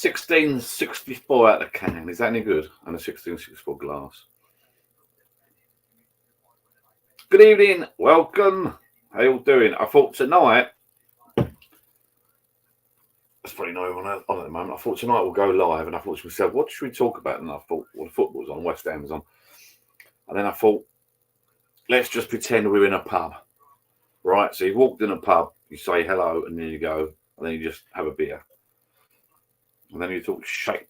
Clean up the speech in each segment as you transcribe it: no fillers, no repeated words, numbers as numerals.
1664 out of the can. Is that any good? And a 1664 glass. Good evening. Welcome. How you all doing? I thought tonight, that's probably no one on at the moment. I thought tonight we'll go live, and I thought to myself, what should we talk about? And I thought, well, the football's on, West Ham's on. And then I thought, let's just pretend we're in a pub. Right? So you walked in a pub, you say hello, and then you go, and then you just have a beer. And then you talk shit.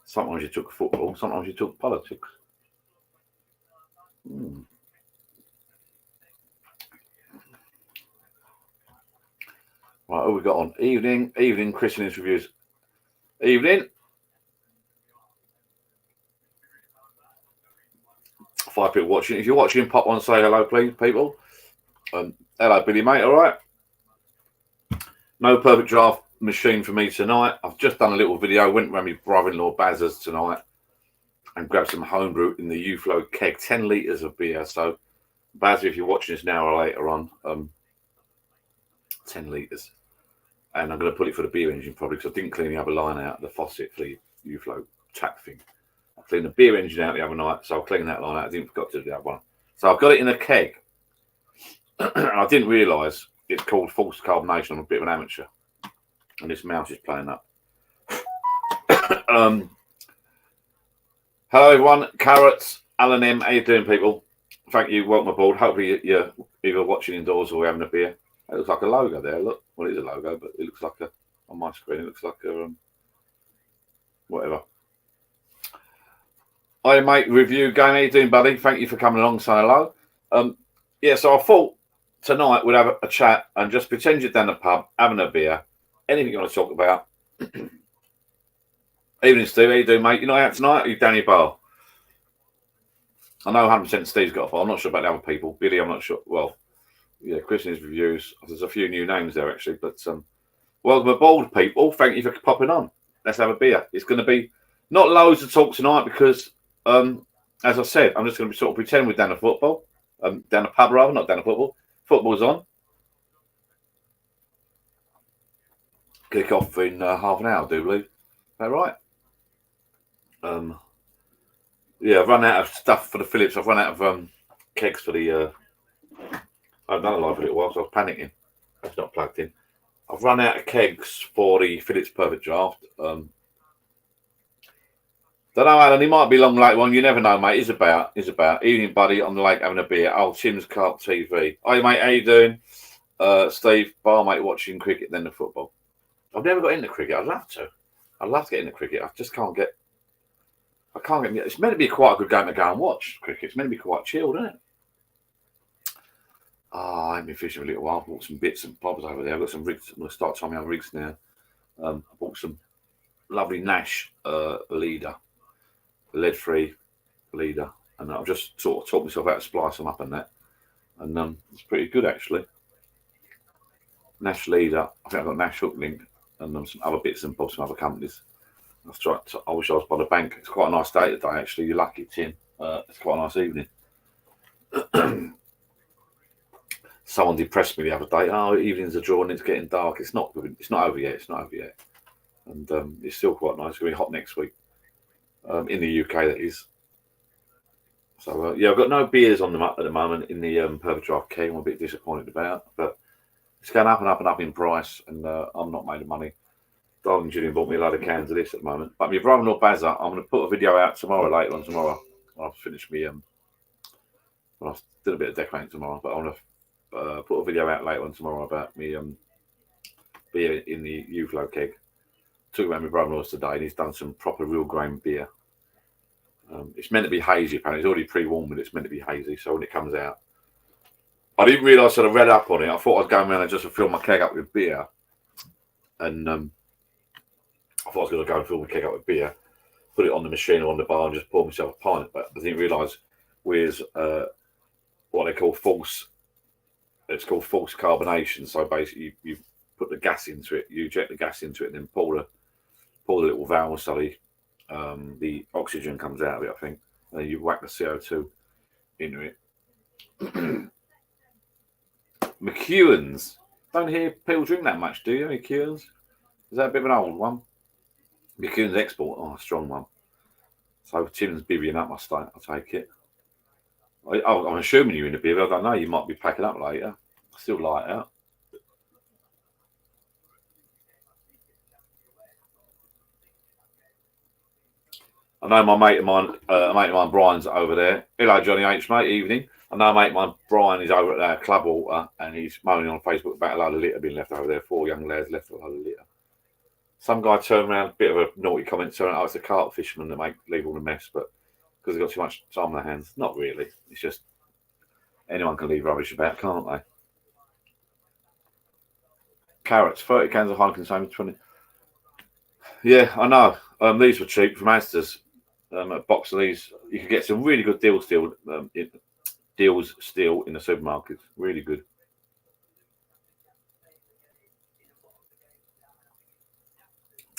Sometimes you talk football, sometimes you talk politics. Right, who we got on? Evening, Christian interviews. Evening. 5 people watching. If you're watching, pop on, say hello, please, people. Hello, Billy, mate. All right. No perfect draft machine for me tonight. I've just done a little video. Went around my brother-in-law Bazza's tonight and grabbed some homebrew in the UFlow keg, 10 litres of beer. So, Bazza, if you're watching this now or later on, 10 litres. And I'm going to put it for the beer engine probably because I didn't clean the other line out, the faucet for the UFlow tap thing. I cleaned the beer engine out the other night, so I'll clean that line out. I didn't forget to do that one. So I've got it in a keg. I didn't realise it's called false carbonation. I'm a bit of an amateur. And this mouse is playing up. Hello, everyone. Carrots, Alan M. How you doing, people? Thank you. Welcome aboard. Hopefully you're either watching indoors or having a beer. It looks like a logo there. Look, well, it is a logo, but it looks like a, on my screen, it looks like a, whatever. Hi, mate. Review game. How you doing, buddy? Thank you for coming along, saying hello. Yeah, so I thought tonight we'd have a chat and just pretend you're down the pub, having a beer, anything you want to talk about. Evening, Steve. How you doing, mate? You not out tonight? Or you down your bar? I know 100% Steve's got a bar. I'm not sure about the other people. Billy, I'm not sure. Well, yeah, Christian's reviews. There's a few new names there, actually. But welcome aboard, people. Thank you for popping on. Let's have a beer. It's going to be not loads to talk tonight because, as I said, I'm just going to be sort of pretending we're down the football. Down the pub, rather, not down the football. Football's on. Kick off in half an hour, I do believe. Is that right? Yeah, I've run out of stuff for the Phillips. I've run out of kegs for the... I've done a live for a little while, so I was panicking. It's not plugged in. I've run out of kegs for the Phillips Perfect Draft. Don't know, Alan. He might be long late one. You never know, mate. He's about. Evening, buddy, on the lake having a beer. Oh, Tim's Carp TV. Hi, mate. How you doing? Steve, barmate, watching cricket, then the football. I've never got into cricket. I'd love to. I'd love to get into cricket. I just can't get. I can't get. It's meant to be quite a good game to go and watch cricket. It's meant to be quite chilled, isn't it? I've been fishing for a little while. I bought some bits and bobs over there. I've got some rigs. I'm going to start tying my own rigs now. I bought some lovely Nash leader, lead-free leader, and I've just sort of taught myself how to splice them up and that. And it's pretty good, actually. Nash leader. I think I've got Nash hook link and some other bits and bobs from other companies. I wish I was by the bank. It's quite a nice day today, actually. You're lucky, Tim. It's quite a nice evening. Someone depressed me the other day. Oh, evenings are drawing. It's getting dark. It's not good. It's not over yet. It's not over yet. And it's still quite nice. It's going to be hot next week. In the UK, that is. So, yeah, I've got no beers on them at the moment in the Perfect Draft keg. I'm a bit disappointed about. But it's going up and up and up in price. And I'm not made of money. Darling Julian bought me a load of cans of this at the moment. But my brother-in-law Bazza, I'm going to put a video out later on tomorrow. I'll finish me. Well, I did a bit of decorating tomorrow, but I'm going to put a video out later on tomorrow about me beer in the UFlow keg. Took around my brother-in-law's today, and he's done some proper real grain beer. It's meant to be hazy, apparently. It's already pre-warmed, but it's meant to be hazy. So when it comes out, I didn't realise that I read up on it. I thought I was going around and just fill my keg up with beer, and I thought I was going to go and fill my keg up with beer, put it on the machine or on the bar, and just pour myself a pint. But I didn't realise with what they call false. It's called false carbonation. So basically, you put the gas into it, you inject the gas into it, and then pull the little valve so the oxygen comes out of it, I think. And then you whack the CO2 into it. McEwan's. Don't hear people drink that much, do you? McEwan's. Is that a bit of an old one? McCune's Export. Oh, a strong one. So Tim's bivvying up, I stay. I'll take it. I'm assuming you're in the bivvy. I don't know. You might be packing up later. Still light out. I know my mate of mine, Brian's over there. Hello, Johnny H, mate. Evening. I know, mate, my Brian is over at Clubwater and he's moaning on Facebook about a load of litter being left over there. 4 young lads left a load of litter. Some guy turned around, a bit of a naughty comment, saying, "Oh, it's the carp fishermen that leave all the mess," but because they've got too much time on their hands. Not really. It's just anyone can leave rubbish about, can't they? Carrots, 30 cans of Heineken, same 20. Yeah, I know. These were cheap from Asda's. A box of these, you could get some really good deals still in the supermarkets. Really good.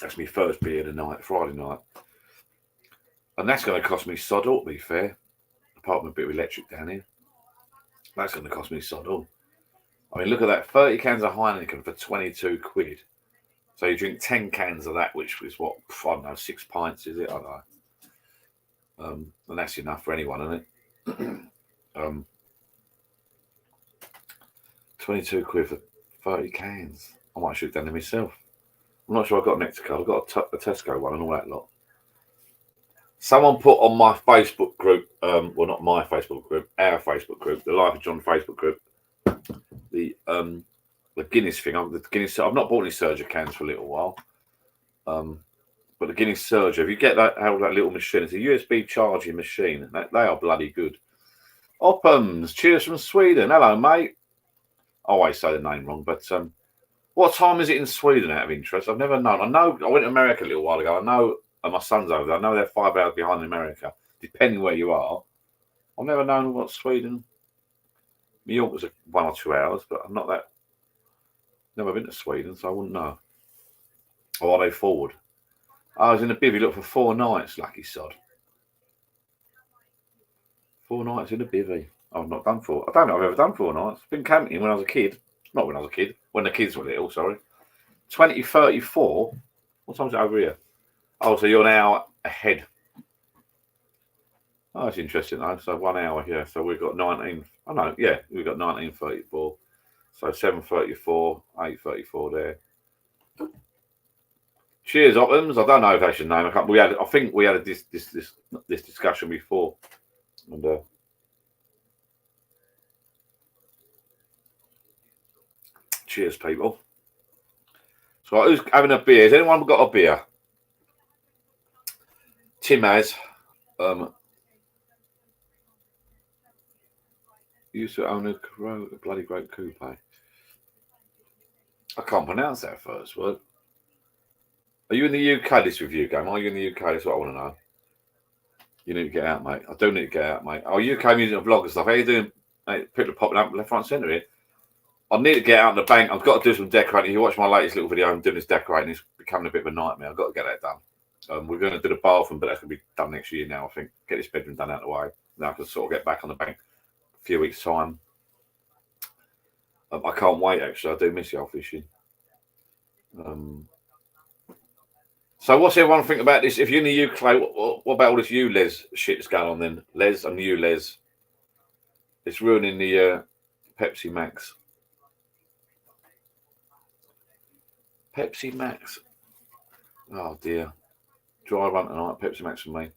That's my first beer of the night, Friday night. And that's going to cost me sod all, to be fair. Apart from a bit of electric down here. That's going to cost me sod all. I mean, look at that. 30 cans of Heineken for 22 quid. So you drink 10 cans of that, which is what, I don't know, 6 pints, is it? I don't know. And that's enough for anyone, isn't it? 22 quid for 30 cans. I might shoot down there myself. I'm not sure I've got an Nectar card. I've got a Tesco one and all that lot. Someone put on my Facebook group, well, not my Facebook group, our Facebook group, the Life of John Facebook group, the Guinness thing. I've not bought any Surger cans for a little while. But the Guinness Surger, if you get that out of that little machine, it's a USB charging machine. They are bloody good. Oppums, cheers from Sweden. Hello, mate. I always say the name wrong, but what time is it in Sweden out of interest? I've never known. I went to America a little while ago. I know, and my son's over there. I know they're 5 hours behind America, depending where you are. I've never known what Sweden. New York was 1 or 2 hours, but I'm not that. Never been to Sweden, so I wouldn't know. Or are they forward? I was in a bivvy, look, for 4 nights, lucky sod. 4 nights in a bivvy. I've not done 4. I don't know if I've ever done 4 nights. Been camping when I was a kid. Not when I was a kid. When the kids were little, sorry. 2034. What time is it over here? Oh, so you're an hour ahead. Oh, that's interesting, though. So 1 hour here. So we've got 19. Oh, no, yeah, we've got 1934. So 7:34, 8:34 there. Cheers, Oppums. I don't know if that's your name. I think we had this discussion before. And cheers, people. So who's having a beer? Has anyone got a beer? Tim has. Used to own a bloody great coupe. I can't pronounce that first word. Are you in the UK, this review game? Are you in the UK? That's what I want to know. You need to get out, mate. I do need to get out, mate. Oh, UK music and vlog and stuff. How you doing? Mate, people are popping up left, right, centre here. I need to get out in the bank. I've got to do some decorating. You watch my latest little video. I'm doing this decorating. It's becoming a bit of a nightmare. I've got to get that done. We're going to do the bathroom, but that's going to be done next year now, I think. Get this bedroom done out of the way. Now I can sort of get back on the bank a few weeks' time. I can't wait, actually. I do miss y'all fishing. So what's everyone think about this? If you're in the UK, what about all this ULEZ shit that's going on then? Les and ULEZ. It's ruining the Pepsi Max. Pepsi Max. Oh, dear. Dry run tonight. Pepsi Max for me.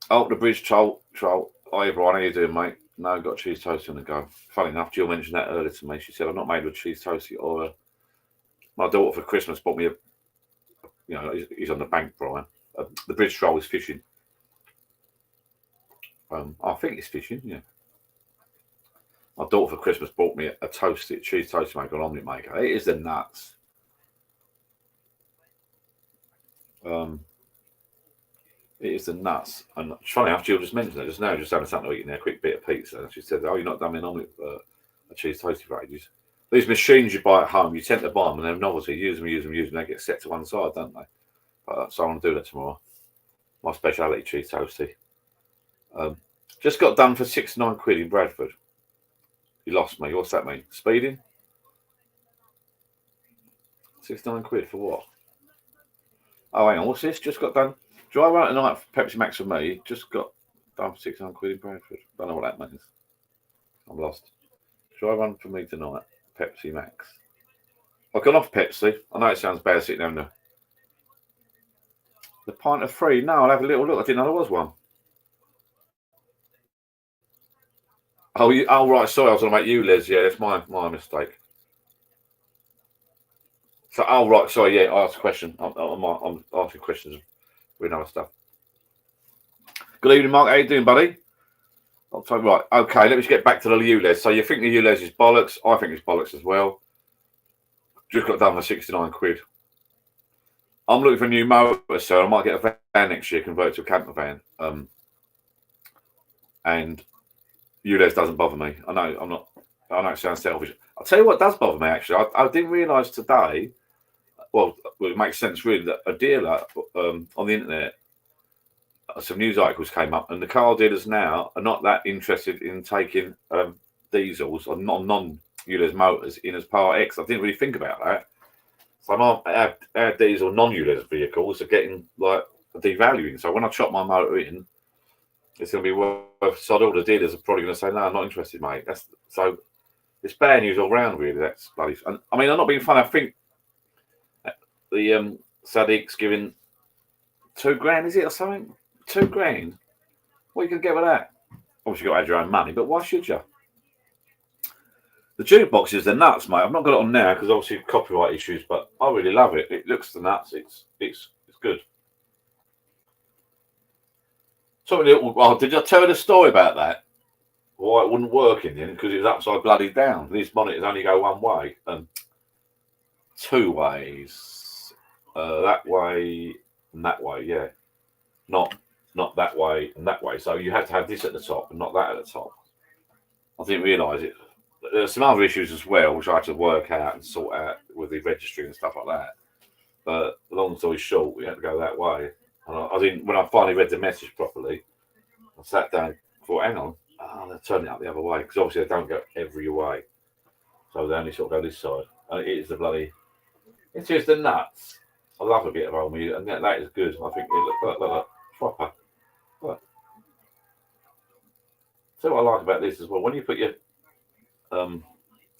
Oh, the bridge troll. Hi, everyone. How you doing, mate? No, got cheese toasty on the go. Funny enough, Jill mentioned that earlier to me. She said, I'm not made with cheese toasty or my daughter for Christmas bought me he's on the bank, Brian. The bridge troll is fishing. I think it's fishing, yeah. My daughter for Christmas bought me a cheese toasty maker, an omelette maker. It is the nuts. It is the nuts. And funny enough, Jill just mentioned that just now, just having something to eat in there, a quick bit of pizza. And she said, oh, you're not done me an omelette, a cheese toasty for ages. These machines you buy at home, you tend to buy them and they're novelty. Use them, they get set to one side, don't they? So I want to do that tomorrow. My speciality, cheese toasty. Just got done for 69 quid in Bradford. You lost me. What's that mean? Speeding? £69 for what? Oh, hang on. What's this? Just got done. Dry run tonight for Pepsi Max for me. Just got done for £600 in Bradford. Don't know what that means. I'm lost. Dry run for me tonight. Pepsi Max. I've gone off Pepsi. I know it sounds bad sitting down there. The pint of free. No, I'll have a little look. I didn't know there was one. Oh, right. Sorry, I was going to make you, Les. Yeah, that's my mistake. So, right. Sorry. Yeah, I asked a question. I'm asking questions with other stuff. Good evening, Mark. How you doing, buddy? I'll tell you, right. Okay, let me just get back to the ULEZ. So you think the ULEZ is bollocks? I think it's bollocks as well. Just got done for £69. I'm looking for a new motor, so I might get a van next year, convert it to a camper van. And ULEZ doesn't bother me. I know it sounds selfish. I'll tell you what does bother me, actually. I didn't realise today, well, it makes sense really, that a dealer on the internet, some news articles came up, and the car dealers now are not that interested in taking diesels or non-ULEZ motors in as Part X. I didn't really think about that. So our diesel non-ULEZ vehicles are getting like devaluing. So when I chop my motor in, it's going to be worth. So all the dealers are probably going to say, "No, I'm not interested, mate." So it's bad news all round, really. That's bloody. And I mean, I'm not being funny. I think the Sadiq's giving £2,000, is it, or something? £2,000. What are you going to get with that? Obviously, you've got to add your own money, but why should you? The jukeboxes, they're nuts, mate. I've not got it on now because obviously copyright issues, but I really love it. It looks the nuts. It's good. Did I tell you the story about that? Why it wouldn't work in the end? Because it was upside bloody down. These monitors only go one way, and two ways. That way and that way, yeah. Not that way and that way. So you had to have this at the top and not that at the top. I didn't realise it. There's some other issues as well, which I had to work out and sort out with the registry and stuff like that. But long story short, we had to go that way. And I didn't. When I finally read the message properly, I sat down and thought, hang on, they'll turn it up the other way because obviously they don't go every way. So they only sort of go this side. And it is the bloody. It's just the nuts. I love a bit of old music, and that is good. I think it look proper. Look. So what I like about this as well, when you put your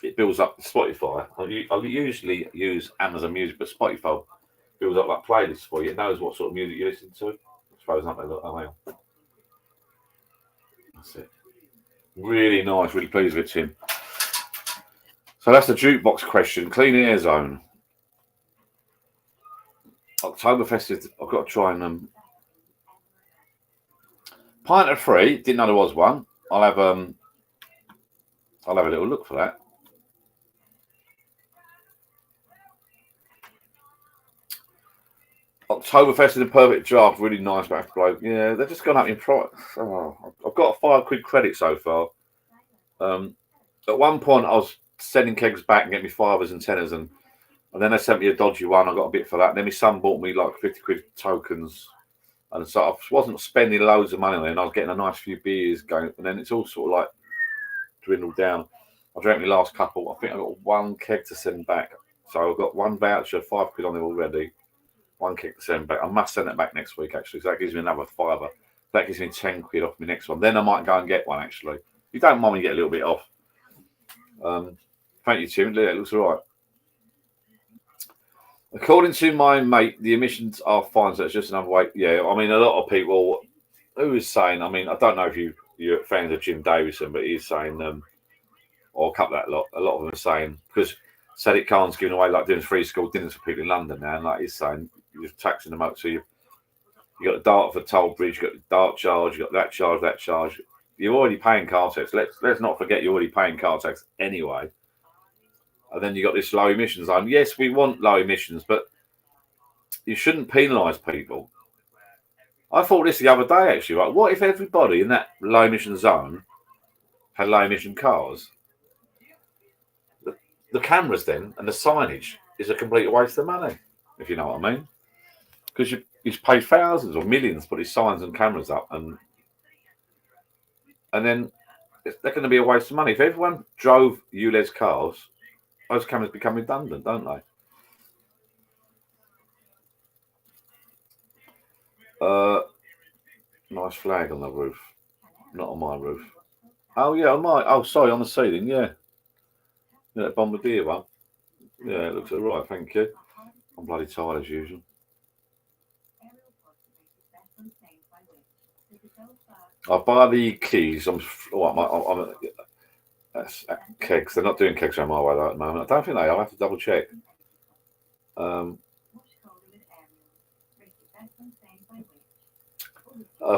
it builds up Spotify. I usually use Amazon Music, but Spotify builds up like playlists for you. It knows what sort of music you listen to. I suppose not. Oh, hang on. That's it. Really nice. Really pleased with it, Tim. So that's the jukebox question. Clean Air Zone. Oktoberfest is. I've got to try and pint of free. Didn't know there was one. I'll have a little look for that. Oktoberfest is a perfect draft. Really nice back bloke. Yeah, they've just gone up in price. Oh, I've got a £5 credit so far. At one point, I was sending kegs back and getting me fivers and tenors, and then they sent me a dodgy one. I got a bit for that. And then my son bought me like £50 tokens, and so I wasn't spending loads of money on it. And I was getting a nice few beers going, and then it's all sort of like dwindled down. I drank my last couple. I think I got one keg to send back, so I've got one voucher, £5 on it already. One keg to send back. I must send it back next week actually, so that gives me another £5. That gives me £10 off my next one. Then I might go and get one actually. You don't mind me get a little bit off. Thank you, Tim. It looks all right. According to my mate, the emissions are fine, so it's just another way. Yeah, I mean, a lot of people who is saying. I mean, I don't know if you're fans of Jim Davison, but he's saying, or a couple of that lot. A lot of them are saying because Sadiq Khan's giving away like doing free school dinners for people in London now, and like he's saying, you're taxing them up. So you got the Dartford toll bridge, you got the Dart charge, you got that charge. You're already paying car tax. Let's not forget you're already paying car tax anyway. And then you got this low emissions zone. Yes, we want low emissions, but you shouldn't penalise people. I thought this the other day actually. Right? What if everybody in that low emission zone had low emission cars? The cameras then and the signage is a complete waste of money, if you know what I mean. Because you pay thousands or millions to put these signs and cameras up, and then they're going to be a waste of money. If everyone drove ULEZ cars, those cameras become redundant, don't they? Nice flag on the roof. Not on my roof. Oh yeah, on my. Oh, sorry, on the ceiling. Yeah, that Bombardier one. Yeah, it looks all right. Thank you. I'm bloody tired as usual. I'll buy the keys. That's kegs. They're not doing kegs around my way though, at the moment. I don't think they are. I have to double check. A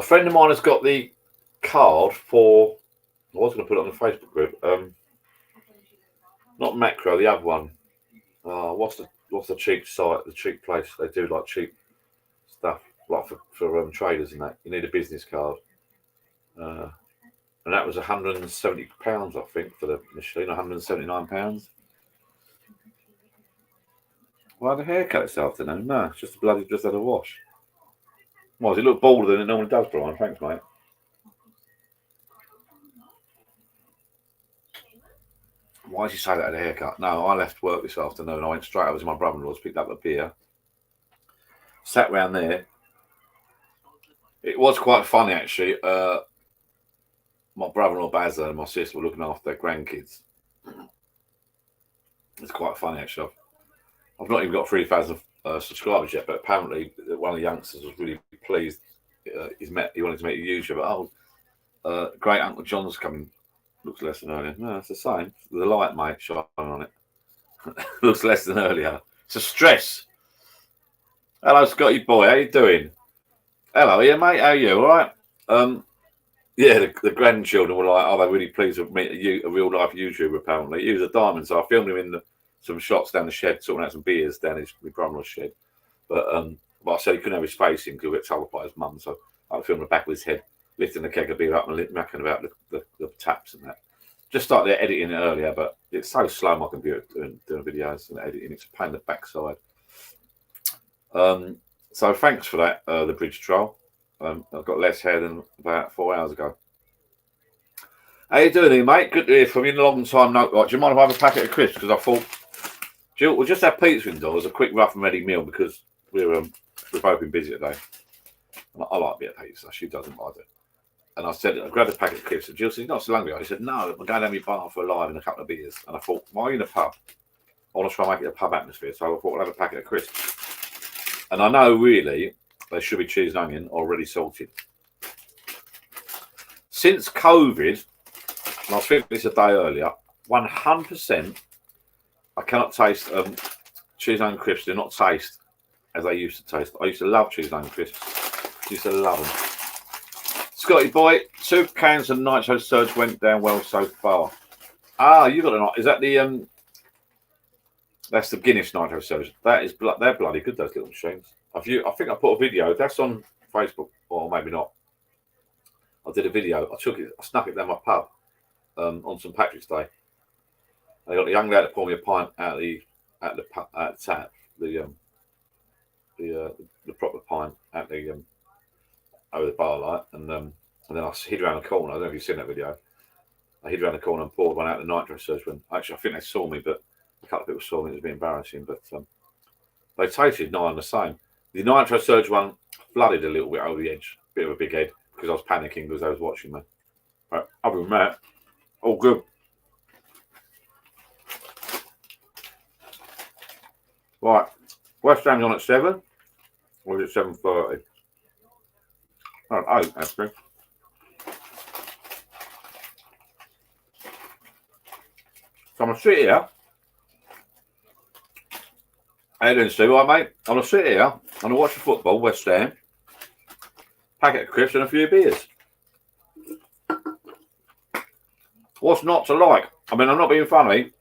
friend of mine has got the card for. I was going to put it on the Facebook group. Not Macro, the other one. What's the cheap site? The cheap place they do like cheap stuff, like for traders and that. You need a business card. And that was £170, I think, for the machine. £179. Well, I had a haircut this afternoon. No, it's just just had a wash. Well, does it look balder than it normally does, Brian? Thanks, mate. Why did you say that at a haircut? No, I left work this afternoon. I went straight over to my brother-in-law's, picked up a beer, sat round there. It was quite funny, actually. My brother-in-law Bazza and my sister were looking after their grandkids. It's quite funny, actually. I've not even got 3,000 subscribers yet, but apparently one of the youngsters was really pleased. He wanted to meet a YouTuber. Great Uncle John's coming. Looks less than earlier. No, it's the same. The light, mate, shining on it. Looks less than earlier. It's a stress. Hello, Scotty boy. How you doing? Hello, yeah, mate. How are you? All right? Yeah, the grandchildren were like, they really pleased with meet a real life YouTuber. Apparently, he was a diamond, so I filmed him in some shots down the shed, sorting out some beers down my brother-in-law's shed. But I said he couldn't have his face in because we got told by his mum, so I filmed the back of his head, lifting the keg of beer up and macking about the taps and that. Just started editing it earlier, but it's so slow on my computer doing videos and editing. It's a pain in the backside. So thanks for that, the bridge trial. I've got less hair than about 4 hours ago. How you doing, mate? Good to hear from you. In a long time no. Right, do you mind if I have a packet of crisps? Because I thought we'll just have pizza indoors, a quick rough and ready meal because we've both been busy today. I like a bit of pizza. She doesn't like it. And I said, I grabbed a packet of crisps. And Jill said, "You're not so hungry." I said, "No, I'm going down my bar for a live and a couple of beers." And I thought, why are you in a pub? I want to try and make it a pub atmosphere. So I thought, I'll have a packet of crisps. And I know really they should be cheese and onion already salted. Since COVID, and I was thinking this a day earlier, 100% I cannot taste cheese and onion crisps. Do not taste as they used to taste. I used to love cheese and onion crisps. Used to love them. Scotty boy, 2 cans of Nitro Surge went down well so far. You got a is that the that's the Guinness Nitro Surge. They're bloody good, those little machines. I think I put a video. That's on Facebook, or maybe not. I did a video. I snuck it down my pub on St Patrick's Day. I got a young lad to pour me a pint out the tap, the proper pint at the over the bar light, and then I hid around the corner. I don't know if you've seen that video. I hid around the corner and poured one out the Nitro Surge one. Actually, I think they saw me, but a couple of people saw me. It was a bit embarrassing, but they tasted nigh on the same. The Nitro Surge one flooded a little bit over the edge, bit of a big head, because I was panicking because I was watching me. But other than that, all good. Right, West Ham's on at 7, or is it 7:30? Oh, 8 actually. So I'm gonna sit here. How you doing, Steve? All right, mate? I'm gonna sit here. I'm gonna watch the football, West Ham. Packet of crisps and a few beers. What's not to like? I mean, I'm not being funny.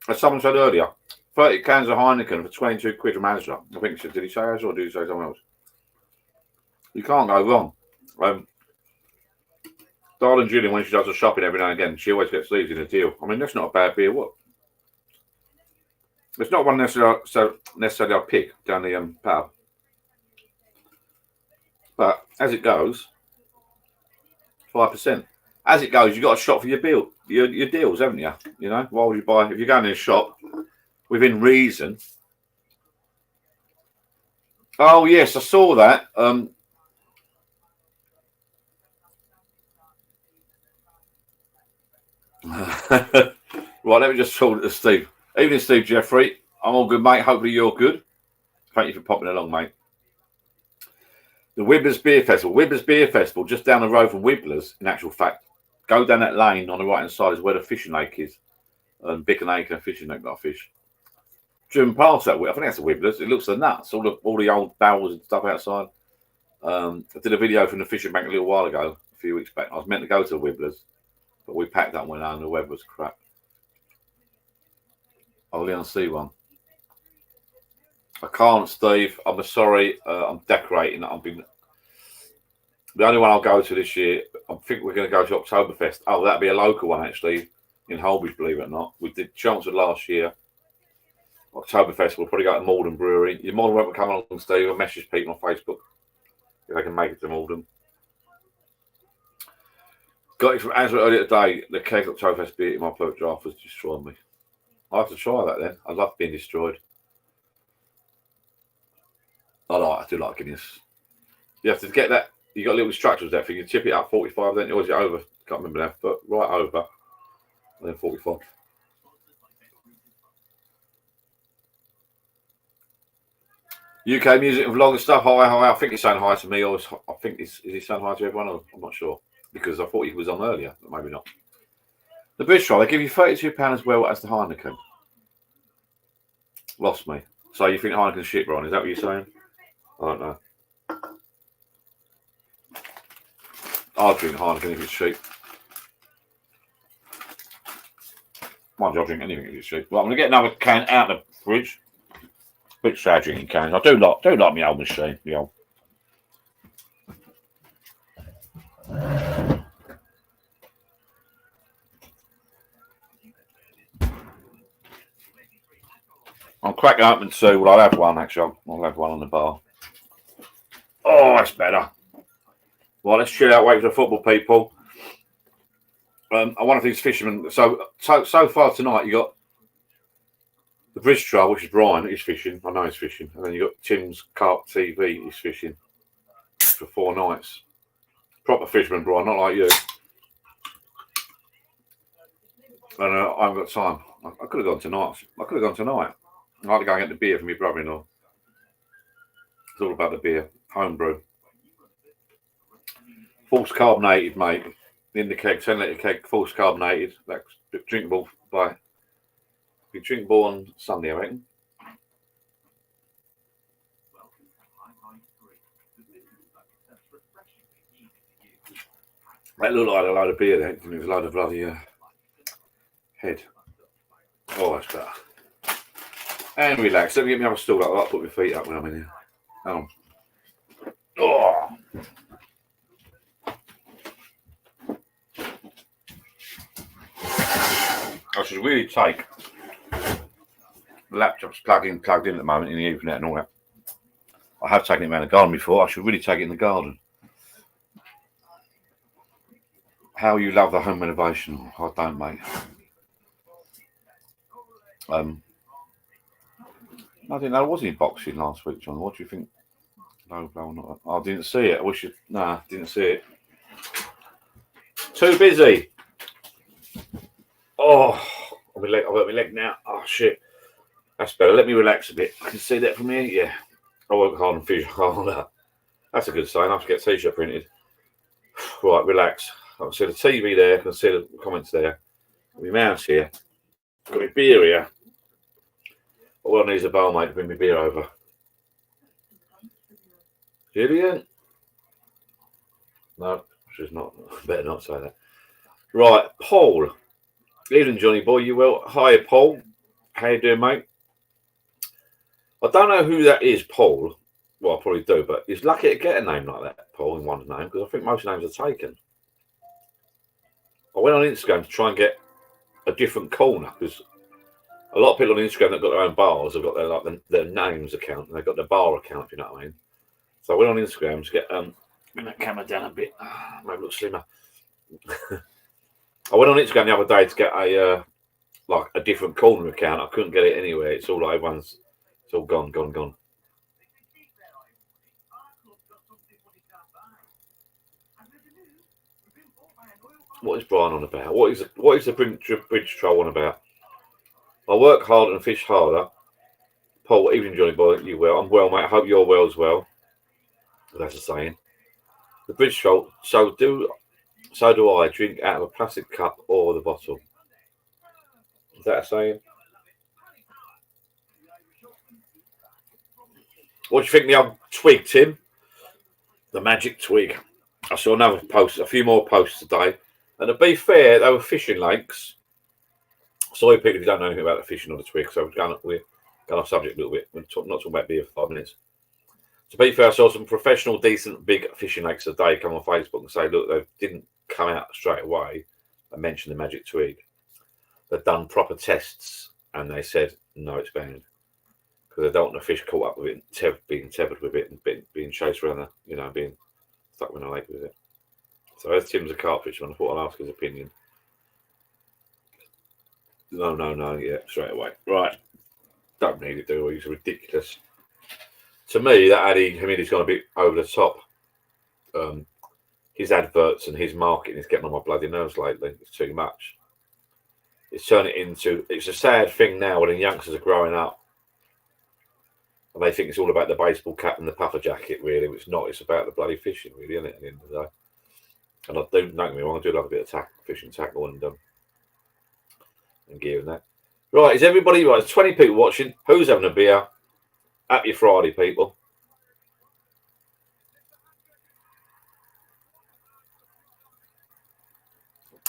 As someone said earlier, 30 cans of Heineken for 22 quid from Asda. I think, did he say Asda or did he say something else? You can't go wrong. Darling Julian, when she does the shopping every now and again, she always gets these in a deal. I mean, that's not a bad beer. What? It's not one necessarily I'll pick down the pub. But as it goes, 5%. As it goes, you've got a shop for your deals, haven't you? You know, why would you buy, if you're going in a shop within reason. Oh, yes, I saw that. Right, let me just talk to Steve. Evening, Steve Jeffrey. I'm all good, mate. Hopefully you're good. Thank you for popping along, mate. The Wibblers Beer Festival. Wibblers Beer Festival, just down the road from Wibblers, in actual fact. Go down that lane on the right hand side is where the fishing lake is. Bicken Acre Fishing Lake, got a fish. Driven past that, I think that's the Wibblers. It looks the nuts. All the old barrels and stuff outside. I did a video from the fishing bank a little while ago, a few weeks back. I was meant to go to the Wibblers, but we packed up and went out and the weather was crap. I'll only see one. I can't, Steve. I'm sorry. I'm decorating. The only one I'll go to this year, I think we're going to go to Oktoberfest. Oh, that'd be a local one, actually, in Holbridge, believe it or not. We did Chelmsford last year. Oktoberfest, we'll probably go to Malden Brewery. You're more than welcome to come along, Steve. I'll message people on Facebook if they can make it to Malden. Got it from Answer earlier today. The keg Oktoberfest beer in my perk draft was destroying me. I have to try that then. I love being destroyed. I do like Guinness. You have to get that. You got little instructions there for you. Chip it up 45, then or is it over? Can't remember now, but right over. And then 45. UK music and vlog and stuff. Hi. I think he's saying hi to me, or I think is he saying hi to everyone? I'm not sure because I thought he was on earlier, but maybe not. The British trial, they give you £32 as well as the Heineken. Lost me. So you think Heineken's shit, Brian? Is that what you're saying? I don't know. I'll drink Heineken if it's cheap. Mind you, I'll drink anything if it's cheap. Well, I'm going to get another can out of the fridge. Bit sad drinking cans. I do like my old machine. The old. I'm cracking open two. Well, I'll have one actually. I'll have one on the bar. Oh, that's better. Well, let's chill out. Wait for the football people. I want to think fishermen. So far tonight, you got the British Trail, which is Brian. He's fishing. I know he's fishing. And then you got Tim's Carp TV. He's fishing for 4 nights. Proper fisherman, Brian. Not like you. And I haven't got time. I could have gone tonight. I had to go and get the beer from my brother-in-law. It's all about the beer. Homebrew. False carbonated, mate. In the keg, 10 litre keg, false carbonated. That's drinkable by. Be drinkable on Sunday, I reckon. That looked like a load of beer there. It was a load of bloody head. Oh, that's better. And relax. Let me get me have a stool like that. Put my feet up when I'm in here. Oh. I should really take the laptop's plugged in at the moment in the Ethernet and all that. I have taken it around the garden before. I should really take it in the garden. How you love the home renovation. I don't, mate. I didn't know there was any boxing last week, John. What do you think? No, not. I didn't see it. I wish you. Nah, didn't see it. Too busy. Oh, I've got my leg now. Oh, shit. That's better. Let me relax a bit. I can see that from here. Yeah. I work hard and fish hard. That's a good sign. I have to get a t-shirt printed. Right, relax. I can see the TV there. I can see the comments there. My mouse here. Got my beer here. All I need is a barmaid to bring my beer over. Julian? No, she's not. Better not say that. Right, Paul. Evening, Johnny boy. You well? Hi, Paul. How you doing, mate? I don't know who that is, Paul. Well, I probably do, but he's lucky to get a name like that, Paul, in one's name, because I think most names are taken. I went on Instagram to try and get a different corner, because a lot of people on Instagram that got their own bars have got their names account, and they've got their bar account, if you know what I mean. So I went on Instagram to get bring that camera down a bit, maybe look slimmer. I went on Instagram the other day to get a different corner account. I couldn't get it anywhere. It's all like it's all gone. What is Brian on about? What is the bridge troll on about? I work harder and fish harder. Paul, evening, Johnny boy. You well? I'm well, mate. I hope you're well as well. That's a saying. The bridge troll. So do I. Drink out of a plastic cup or the bottle. Is that a saying? What do you think of the old twig, Tim? The magic twig. I saw another post, a few more posts today. And to be fair, they were fishing lakes. Sorry, people, if you don't know anything about the fishing or the twig, so we're going off subject a little bit. We're not talking about beer for 5 minutes. To be fair, I saw some professional, decent, big fishing lakes today come on Facebook and say, look, they didn't come out straight away and mention the magic twig. They've done proper tests and they said, no, it's banned. Because they don't want the fish caught up with it, being tethered with it and being chased around being stuck in a lake with it. So as Tim's a carp fisherman, I thought I'd ask his opinion. No, yeah, straight away. Right. Don't need it, do we? It's ridiculous. To me, that Addy Hamidi's gone a bit over the top. His adverts and his marketing is getting on my bloody nerves lately. It's too much. It's a sad thing now when the youngsters are growing up and they think it's all about the baseball cap and the puffer jacket, really. It's not. It's about the bloody fishing, really, isn't it, at the end of the day? And don't get me wrong, I do love a bit of fishing tackle and gear and that. Right, is everybody right? There's 20 people watching. Who's having a beer? Happy Friday, people.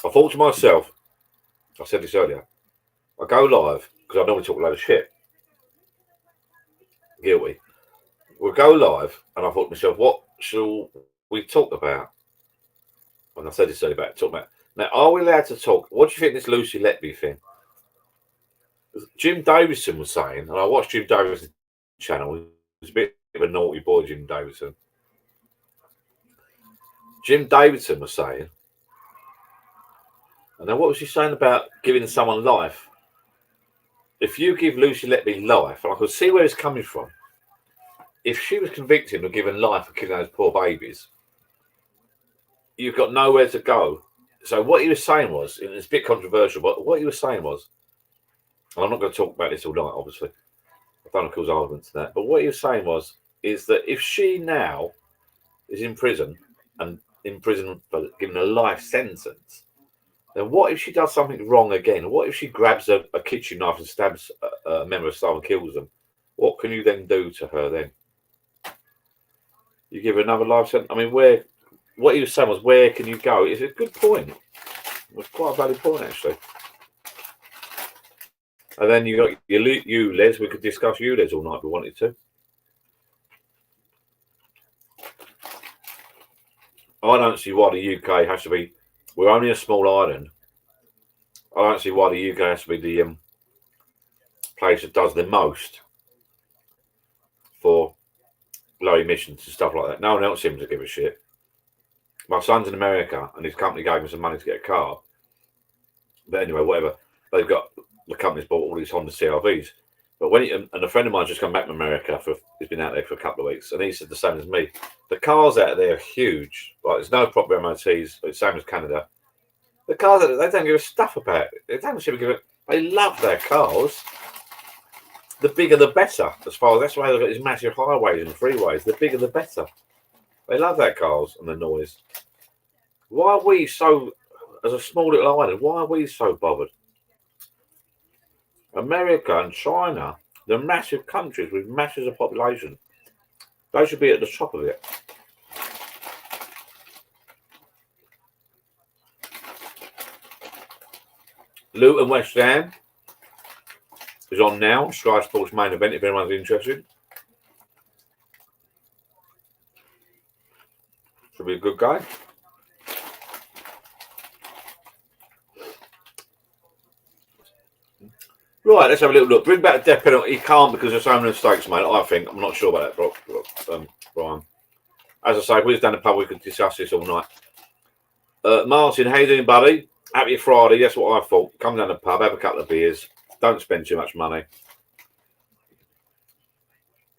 I thought to myself, I said this earlier, I go live because I normally talk a load of shit. Guilty. We'll go live, and I thought to myself, what shall we talk about? And I said this earlier about talking about. Now, are we allowed to talk? What do you think this Lucy Letby thing? Jim Davidson was saying, and I watched Jim Davidson's channel. He's a bit of a naughty boy, Jim Davidson. Jim Davidson was saying, and then what was he saying about giving someone life? If you give Lucy Letby life, and I could see where it's coming from, if she was convicted of giving life for killing those poor babies, you've got nowhere to go. So what he was saying was, and it's a bit controversial, but what he was saying was, and I'm not going to talk about this all night, obviously. I don't want to cause arguments to that. But what he was saying is that if she now is in prison for given a life sentence, then what if she does something wrong again? What if she grabs a kitchen knife and stabs a member of staff and kills them? What can you then do to her then? You give her another life sentence? I mean, what he was saying was, where can you go? It's a good point. It was quite a valid point, actually. And then you got you, Les. We could discuss you, Les, all night if we wanted to. I don't see why the UK has to be. We're only a small island. I don't see why the UK has to be the place that does the most for low emissions and stuff like that. No one else seems to give a shit. My son's in America and his company gave him some money to get a car. But anyway, whatever. The company's bought all these Honda CRVs. But and a friend of mine just come back from America, he's been out there for a couple of weeks, and he said the same as me. The cars out there are huge. Like, there's no proper MOTs, it's same as Canada. The cars, they don't give a stuff about it. They don't seem to give it. They love their cars. The bigger the better, as far as that's why they've got these massive highways and freeways. The bigger the better. They love their cars and the noise. Why are we so, as a small little island, why are we so bothered? America and China, they're massive countries with masses of population. They should be at the top of it. Luton West Ham is on now. Sky Sports main event, if anyone's interested. Should be a good game. Right, let's have a little look. Bring back the death penalty. He can't because there's so many mistakes, mate. I think. I'm not sure about that, Brian. As I say, if we was down the pub, we could discuss this all night. Martin, how you doing, buddy? Happy Friday. That's what I thought. Come down the pub, have a couple of beers. Don't spend too much money.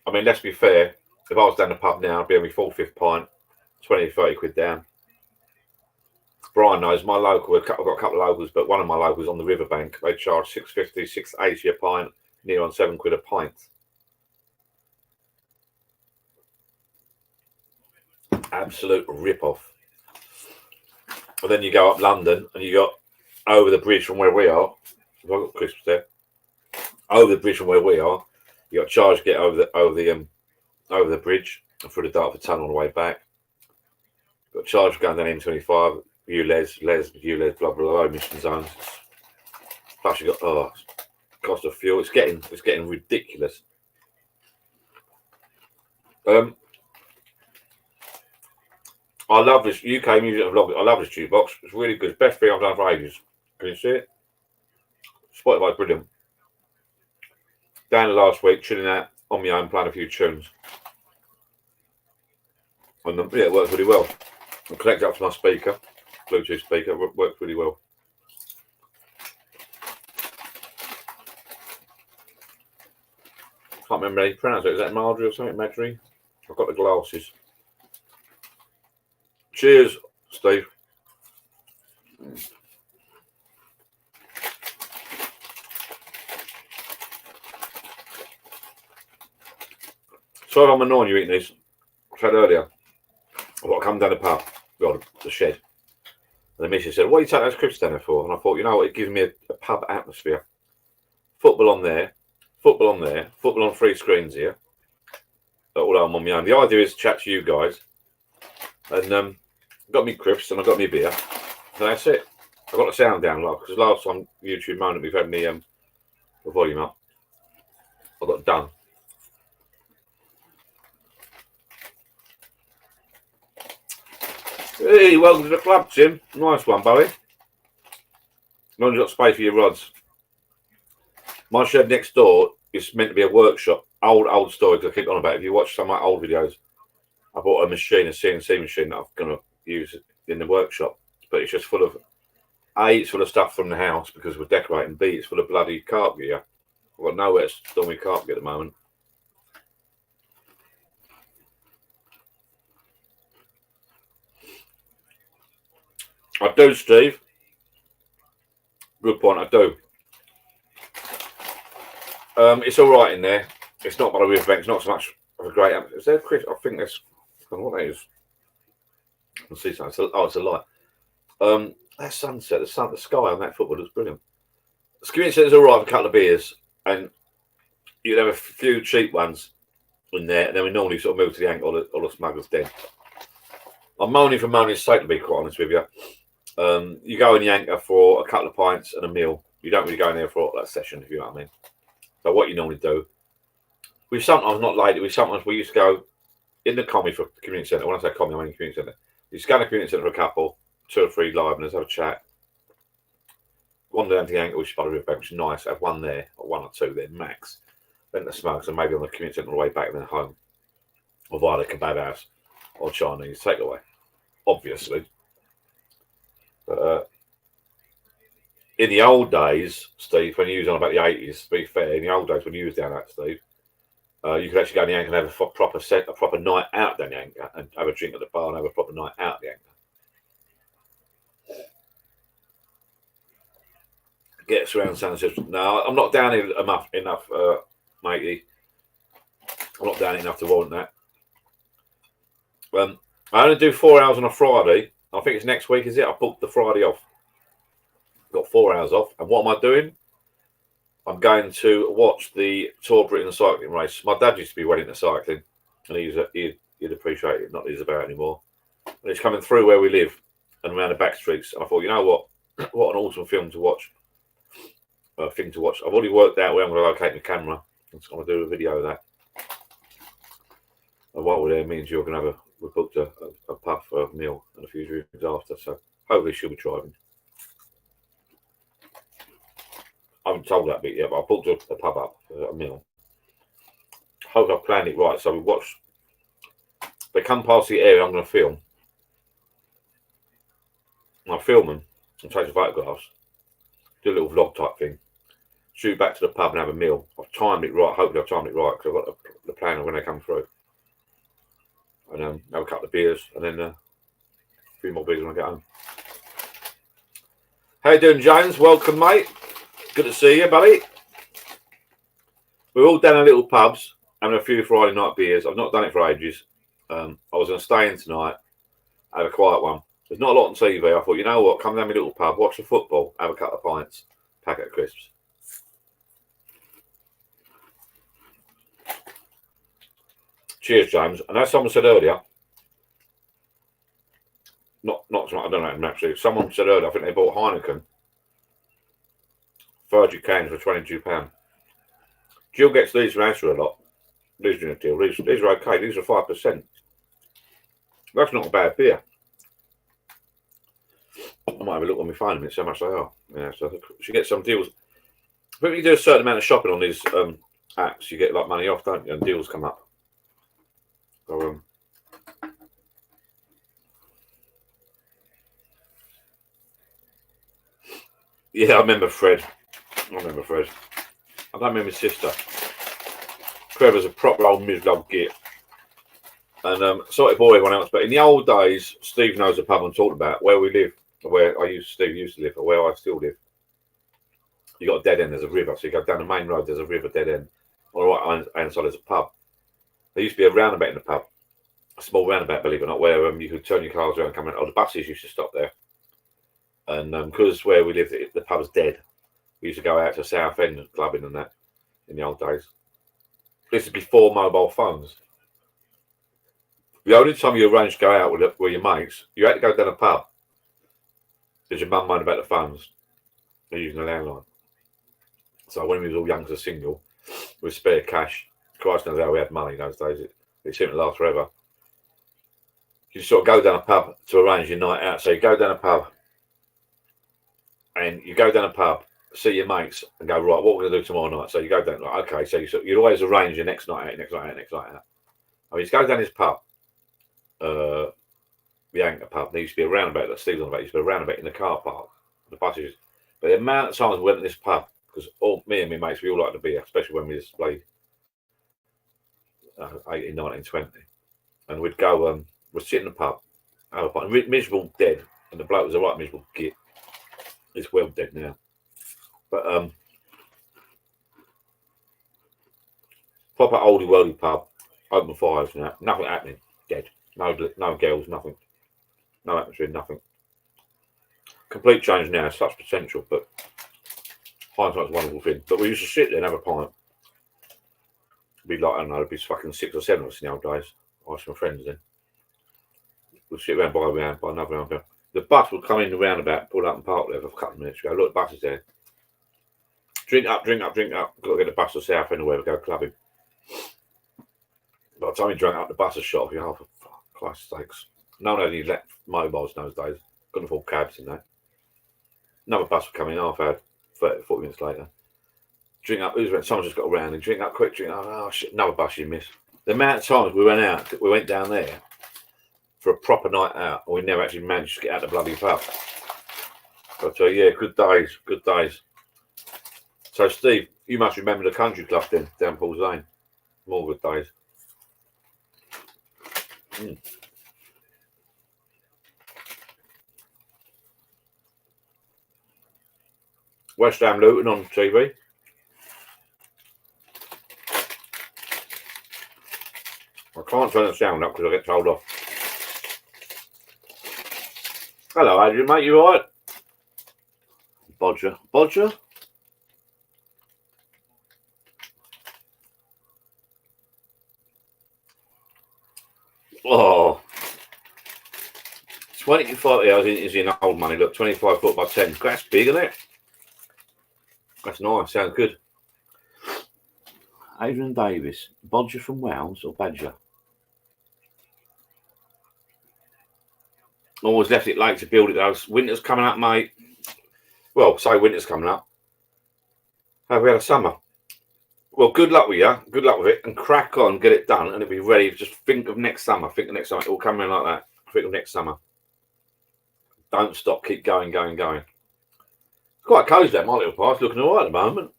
I mean, let's be fair. If I was down the pub now, I'd be on my 4th, 5th pint, 20, 30 quid down. Brian knows my local. I've got a couple of locals, but one of my locals on the riverbank, they charge £6.50, £6.80 a pint, near on £7 a pint. Absolute rip-off. And then you go up London and you got over the bridge from where we are. I've got crisps there. Over the bridge from where we are, you got charge to get over the bridge and through the Dartford Tunnel on the way back. Got charge for going down M25, ULEZ, blah blah blah, emission zones. Plus you got cost of fuel. It's getting ridiculous. I love this UK music vlog. I love this jukebox. It's really good. Best thing I've done for ages. Can you see it? Spotify's brilliant. Down last week, chilling out on my own, playing a few tunes. And yeah, it works really well. I connect up to my speaker, Bluetooth speaker. It works really well. Can't remember how you pronounce it. Is that Marjorie or something? Marjorie? I've got the glasses. Cheers, Steve. Sorry I'm annoying you eating these. I said earlier, I've got to come down the pub, well, the shed. And the missus said, what are you taking those crisps down there for? And I thought, you know what, it gives me a pub atmosphere. Football on there, football on 3 screens here. Although I'm on my own. The idea is to chat to you guys. And got me crisps and I got me beer. And that's it. I got the sound down low because last time YouTube moaned at me for having the volume up. I got done. Hey, welcome to the club, Tim. Nice one, Bowie. Long as you've got space for your rods. My shed next door is meant to be a workshop. Old story to keep on about. If you watch some of my old videos, I bought a machine, a CNC machine that I'm going to use in the workshop. But it's just full of, A, it's full of stuff from the house because we're decorating. B, it's full of bloody carpet gear. I've got nowhere to store my carpet at the moment. I do, Steve. Good point, I do. It's all right in there. It's not by the riverbank. It's not so much of a great. Is there, Chris? I think that's what that is. I can see something. Oh, it's a light. That sunset, the sky on that football looks brilliant. The community centre's all right for a couple of beers, and you'd have a few cheap ones in there, and then we normally sort of move to the Anchor or the Smuggler's Den. I'm moaning for money's sake, to be quite honest with you. You go in the Anchor for a couple of pints and a meal. You don't really go in there for that session, if you know what I mean. So what you normally do, we sometimes, not lately, we used to go in the comedy for the community centre. When I say comedy, I mean community centre. You just go to the community centre for a couple, 2 or 3 liveners, have a chat. One down to the Anchor, which is by the riverbank, which is nice. Have one there, or 1 or 2 there, max. Then the Smokes, and maybe on the community centre on the way back and then home. Or via the kebab house or Chinese takeaway, obviously. But in the old days, Steve, when you was on about the 80s, to be fair, in the old days when you was down that, Steve, you could actually go in the Anchor and have a proper night out down the Anchor and have a drink at the bar and have a proper night out the Anchor. Gets around and says, no, I'm not down here enough, matey. I'm not down enough to warrant that. I only do 4 hours on a Friday. I think it's next week, is it? I booked the Friday off. Got 4 hours off. And what am I doing? I'm going to watch the Tour of Britain cycling race. My dad used to be well into cycling, and he'd appreciate it. Not that he's about anymore. And it's coming through where we live and around the back streets. And I thought, you know what? What an awesome film to watch. Thing to watch. I've already worked out where I'm going to locate the camera. I'm just going to do a video of that. And while we're there, me and Jill are going to have we booked a pub for a meal and a few drinks after, so hopefully she'll be driving. I haven't told that bit yet, but I booked a pub up for a meal. Hope I've planned it right. So we watched. They come past the area I'm going to film. And I film them and take some photographs. Do a little vlog type thing. Shoot back to the pub and have a meal. I've timed it right. Hopefully I've timed it right because I've got the plan of when they come through. And have a couple of beers and then a few more beers when I get home. How you doing, James? Welcome, mate. Good to see you, buddy. We're all down at little pubs having a few Friday night beers. I've not done it for ages. I was going to stay in tonight, have a quiet one. There's not a lot on TV. I thought, you know what, come down to my little pub, watch the football, have a couple of pints, packet of crisps. Cheers, James. And as someone said earlier, not I don't know actually. Someone said earlier, I think they bought Heineken 30 cans for £22. Jill gets these from Asda a lot. These are a deal. These are okay. These are 5%. That's not a bad beer. I might have a look on my phone a minute, so much they are. Yeah, so she gets some deals. But if you do a certain amount of shopping on these apps, you get like money off, don't you? And deals come up. So, yeah, I remember Fred. I don't remember his sister. Fred was a proper old miserable git. And sorry to bore everyone else, but in the old days, Steve knows the pub I'm talking about, where we live, where Steve used to live, or where I still live. You got a dead end, there's a river. So you go down the main road, there's a river dead end. On the right hand side, there's a pub. There used to be a roundabout in the pub, a small roundabout, believe it or not, where you could turn your cars around and come in. Oh, the buses used to stop there. And because where we lived, the pub's dead. We used to go out to South End and clubbing and that in the old days. This is before mobile phones. The only time you arranged to go out with your mates, you had to go down a pub because your mum moaned about the phones. They're using a landline. So when we was all young as single, with spare cash, Christ knows how we had money in those days. It seemed to last forever. You sort of go down a pub to arrange your night out. So you go down a pub and you go down a pub, see your mates and go, right, what we're going to do tomorrow night. So you go down, like, okay, so you'd always arrange your next night out. I mean, you go down this pub, the Anchor pub, there used to be a roundabout that Steve's on about, used to be a roundabout in the car park, the buses. But the amount of times we went to this pub, because me and my mates, we all like to be, especially when we just played 18, 19, 20. And we'd go, we'd sit in the pub, have a pint, miserable dead, and the bloke was a right miserable git. He's well dead now. But proper oldie worldy pub, open fires and that, nothing happening, dead. No girls, nothing. No atmosphere, nothing. Complete change now, such potential, but hindsight's a wonderful thing. But we used to sit there and have a pint. Be like, I don't know, it'd be fucking 6 or 7 of us in the old days. I was my friends then. We'd sit around by another roundabout. The bus would come in the roundabout, pull up and park there for a couple of minutes. Go, look, the bus is there. Drink up. Got to get the bus to South End or wherever, go clubbing. By the time you drank up, the bus was shot off. You're for Christ's sakes. No one had any mobiles in those days. Couldn't afford cabs in that. Another bus would come in half hour, 30, 40 minutes later. Drink up. Someone's just got around and drink up quick. Drink up. Oh, shit. Another bus you missed. The amount of times we went down there for a proper night out, and we never actually managed to get out of the bloody pub. But yeah, good days. So, Steve, you must remember the country club then, down Paul's Lane. More good days. West Ham Luton on TV. I can't turn the sound up because I get told off. Hello, Adrian, mate. You all right? Bodger? Oh. 25 hours is in old money. Look, 25 foot by 10. That's big, isn't it? That's nice. Sounds good. Adrian Davis. Bodger from Wales or Badger? Always left it late to build it though. Winter's coming up, mate. Well, say winter's coming up. Have we had a summer? Well, good luck with you. Good luck with it. And crack on, get it done, and it'll be ready. Just think of next summer. It will come in like that. Think of next summer. Don't stop. Keep going. It's quite cosy, that, my little place. Looking all right at the moment.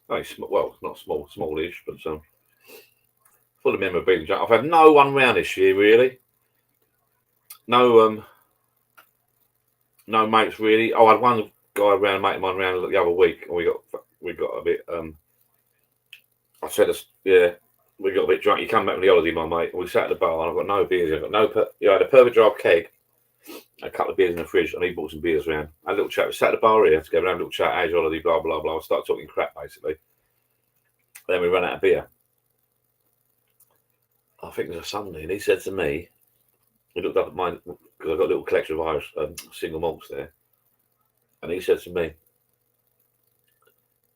Very small. Well, not small, smallish, but full of memorabilia. I've had no one round this year, really. No No mates really. Oh, I had one guy around, mate of mine around the other week, and we got a bit. I said, yeah, we got a bit drunk. He come back from the holiday, my mate. And we sat at the bar, and I've got no beers. I've got no. I had a perfect draft keg, a couple of beers in the fridge, and he brought some beers around. Had a little chat. We sat at the bar here together, had a little chat. How's your holiday? Blah blah blah. Started talking crap basically. Then we ran out of beer. I think it was a Sunday, and he said to me, he looked up at mine because I've got a little collection of Irish single malts there, and he said to me,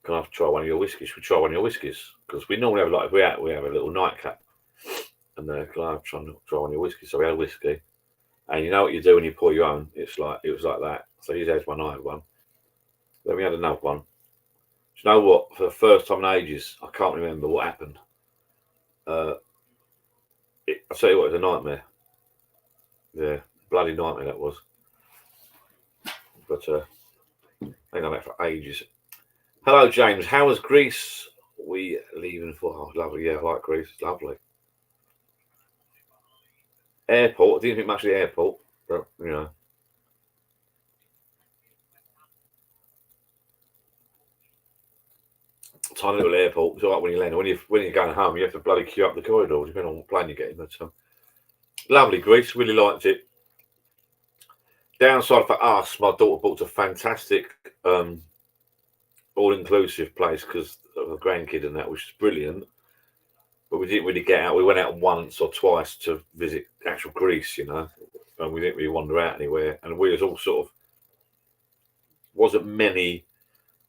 "Can I try one of your whiskies? Should we try one of your whiskies? Because we normally have like if we have a little nightcap, and can I try one of your whiskies?" So we had a whiskey, and you know what you do when you pour your own? It was like that. So he had one, I had one. Then we had another one. Do you know what? For the first time in ages, I can't remember what happened. I'll tell you what, it was a nightmare. Yeah, bloody nightmare that was. But I done that for ages. Hello, James. How was Greece? We leaving for? Oh, lovely. Yeah, I like Greece. It's lovely. Airport. I didn't think much of the airport, but you know. Tiny little airport. It's all right when you land. When you're going home, you have to bloody queue up the corridor, depending on what plane you're getting. But lovely Greece. Really liked it. Downside for us, my daughter booked a fantastic all-inclusive place because of a grandkid and that, which is brilliant. But we didn't really get out. We went out once or twice to visit actual Greece, you know, and we didn't really wander out anywhere. And we was all sort of wasn't many.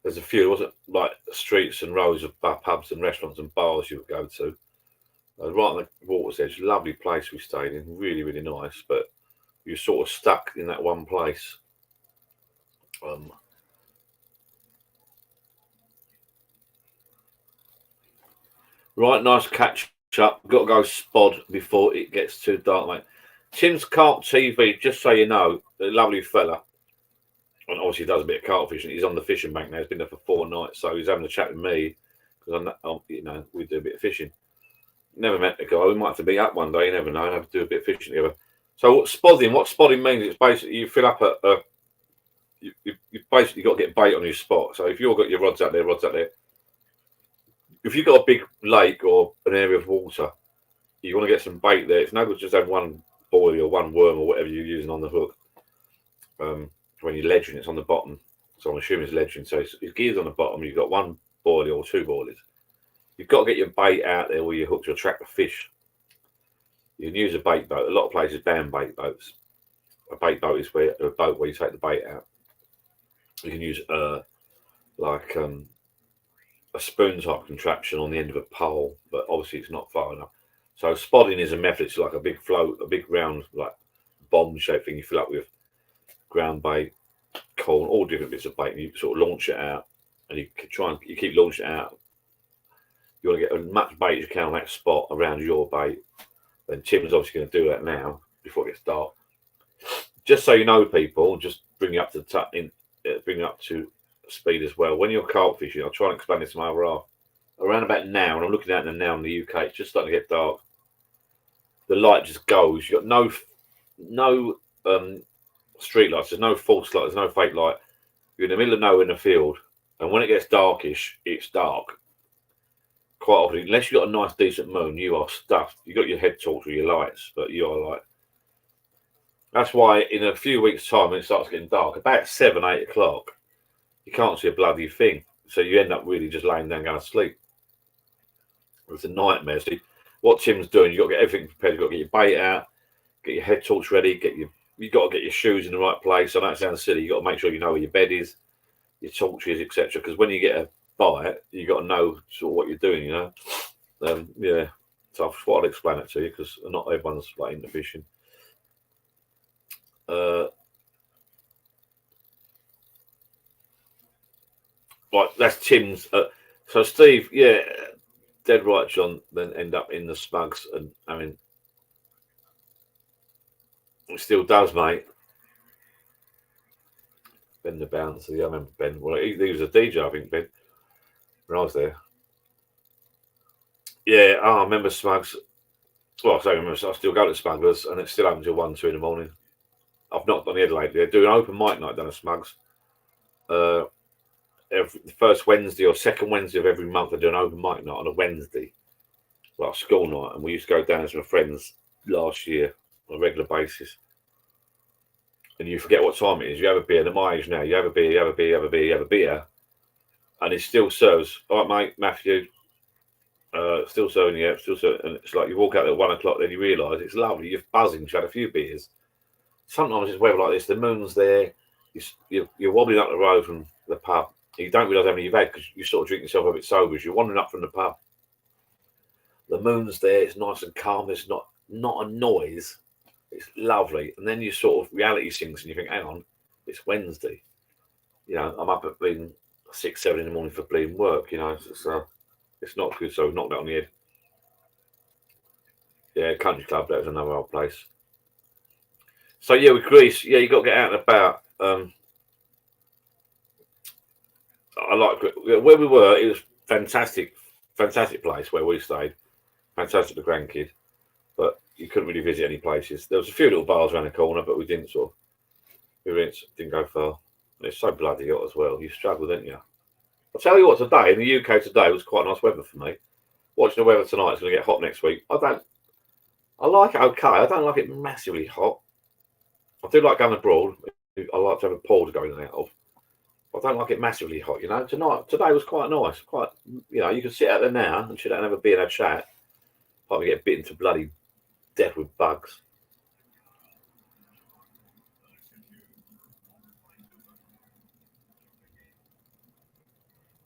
There's a few. It wasn't like streets and rows of pubs and restaurants and bars you would go to. Right on the water's edge, lovely place we stayed in, really really nice. But you're sort of stuck in that one place. Right, nice catch up. Got to go spod before it gets too dark, mate. Tim's Carp TV, just so you know, a lovely fella. And obviously he does a bit of carp fishing. He's on the fishing bank now. He's been there for 4 nights, so he's having a chat with me because you know, we do a bit of fishing. Never met the guy. We might have to meet up one day. You never know. And have to do a bit of fishing together. So what spodding means? It's basically you fill up you basically got to get bait on your spot. So if you've got your rods out there, if you've got a big lake or an area of water, you want to get some bait there. It's no good just have one buoy or one worm or whatever you're using on the hook. When you're ledging, it's on the bottom. So I'm assuming it's ledging. So it's geared on the bottom. You've got one boilie or 2 boilies. You've got to get your bait out there where your hooks will attract the fish. You can use a bait boat. A lot of places ban bait boats. A bait boat is a boat where you take the bait out. You can use like a spoon type contraption on the end of a pole, but obviously it's not far enough. So spodding is a method. It's like a big float, a big round like bomb shaped thing you fill up with ground bait, corn, all different bits of bait, and you sort of launch it out, and you keep launching it out. You want to get as much bait as you can on that spot around your bait. Then Tim's obviously going to do that now before it gets dark. Just so you know, people, just bring you up to speed as well. When you're carp fishing, I'll try and explain this to my other half. Around about now, and I'm looking at them now in the UK, it's just starting to get dark. The light just goes. You've got no street lights. There's no false light. There's no fake light. You're in the middle of nowhere in the field, and when it gets darkish, it's dark. Quite often, unless you've got a nice, decent moon, you are stuffed. You've got your head torch with your lights, but you are like. That's why in a few weeks' time, when it starts getting dark, about 7, 8 o'clock, you can't see a bloody thing. So you end up really just laying down going to sleep. It's a nightmare. See, what Tim's doing, you've got to get everything prepared. You've got to get your bait out, get your head torch ready, you've got to get your shoes in the right place. I know it sounds silly. You've got to make sure you know where your bed is, your torches, etc. Because when you get a bite, you've got to know sort of what you're doing, you know. Yeah. So I thought I'd explain it to you because not everyone's like into fishing. Right, that's Tim's. So Steve, yeah, dead right, John. Then end up in the smugs, and I mean, it still does, mate. Ben the bouncer. Yeah, I remember Ben. Well, he was a DJ, I think, Ben, when I was there. Yeah, I remember Smugs. Well, I say remember. I still go to Smugglers, and it's still open till 1, 2 in the morning. I've knocked on the head lately. They're doing open mic night down at Smugs. The first Wednesday or second Wednesday of every month, they're doing open mic night on a Wednesday, like school night. And we used to go down as my friends last year on a regular basis. And you forget what time it is. You have a beer. At my age now, you have a beer, you have a beer, you have a beer, you have a beer, and it still serves. All right, mate, Matthew. Still serving, yeah, still serving. And it's like you walk out at 1 o'clock, then you realise it's lovely. You're buzzing. You've had a few beers. Sometimes it's weather like this. The moon's there. You're wobbling up the road from the pub. You don't realise how many you've had because you sort of drink yourself a bit sober as you're wandering up from the pub. The moon's there. It's nice and calm. It's not a noise. It's lovely. And then you sort of reality sinks and you think, hang on, it's Wednesday. You know, I'm up at being 6, 7 in the morning for bleeding work. You know, it's not good. So knocked that on the head. Yeah, country club. That was another old place. So yeah, with Greece, yeah, you got to get out and about. I like where we were. It was fantastic place where we stayed. Fantastic, the grandkid, but you couldn't really visit any places. There was a few little bars around the corner, but we didn't didn't go far. It's so bloody hot as well. You struggle, didn't you? I'll tell you what. Today in the UK today was quite nice weather for me. Watching the weather tonight, it's going to get hot next week. I like it okay. I don't like it massively hot. I do like going abroad. I like to have a pool to go in and out of. I don't like it massively hot, you know. Today was quite nice. Quite, you know, you can sit out there now and sit down and have a beer and have a chat. Probably get bitten to bloody death with bugs.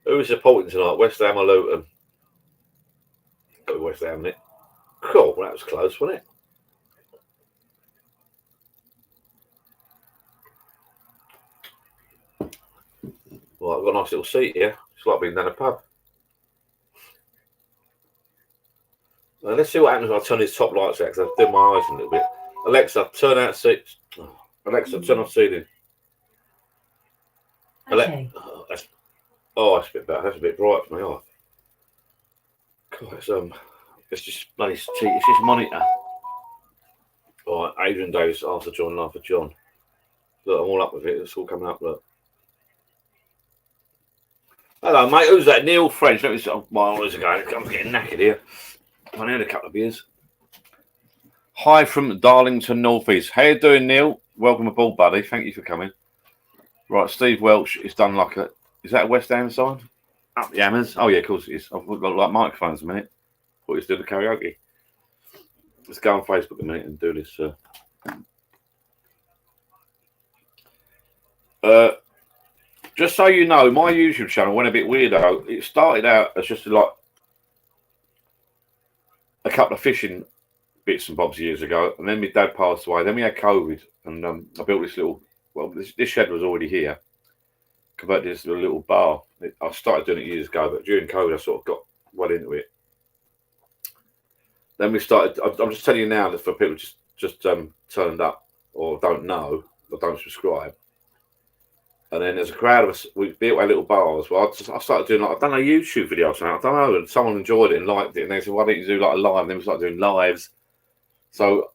Who is supporting tonight? West Ham or Luton? Got West Ham, innit? Cool. Well, that was close, wasn't it? Well, I've got a nice little seat here. It's like being down a pub. Let's see what happens when I turn these top lights out because I've dim my eyes a little bit. Alexa, turn out seats. Alexa, turn off ceiling. Okay. That's a bit better. That's a bit bright for my eye. God, it's just bloody it's just monitor. All right, Adrian Davis, Arthur John, Arthur John. Look, I'm all up with it. It's all coming up. Look. Hello, mate. Who's that? Neil French. Let me see. My eyes are going. I'm getting knackered here. I've had a couple of beers. Hi from Darlington Northeast. How you doing, Neil? Welcome aboard, buddy. Thank you for coming. Right, Steve Welch is done like a. Is that a West Ham sign? Up the Hammers. Oh yeah, of course it is. I've got like microphones a minute. Thought he was doing the karaoke. Let's go on Facebook a minute and do this. Just so you know, my YouTube channel went a bit weirdo. It started out as just like a couple of fishing bits and bobs years ago, and then my dad passed away. Then we had COVID, and I built this little. Well, this shed was already here. Converted this to a little bar. I started doing it years ago, but during COVID, I sort of got well into it. Then we started. I'm just telling you now that for people just turned up or don't know or don't subscribe. And then there's a crowd of us. We built our little bars. Well, I started doing like I've done a YouTube video. So I don't know. And someone enjoyed it and liked it, and they said, "Why don't you do like a live?" And then we started doing lives. So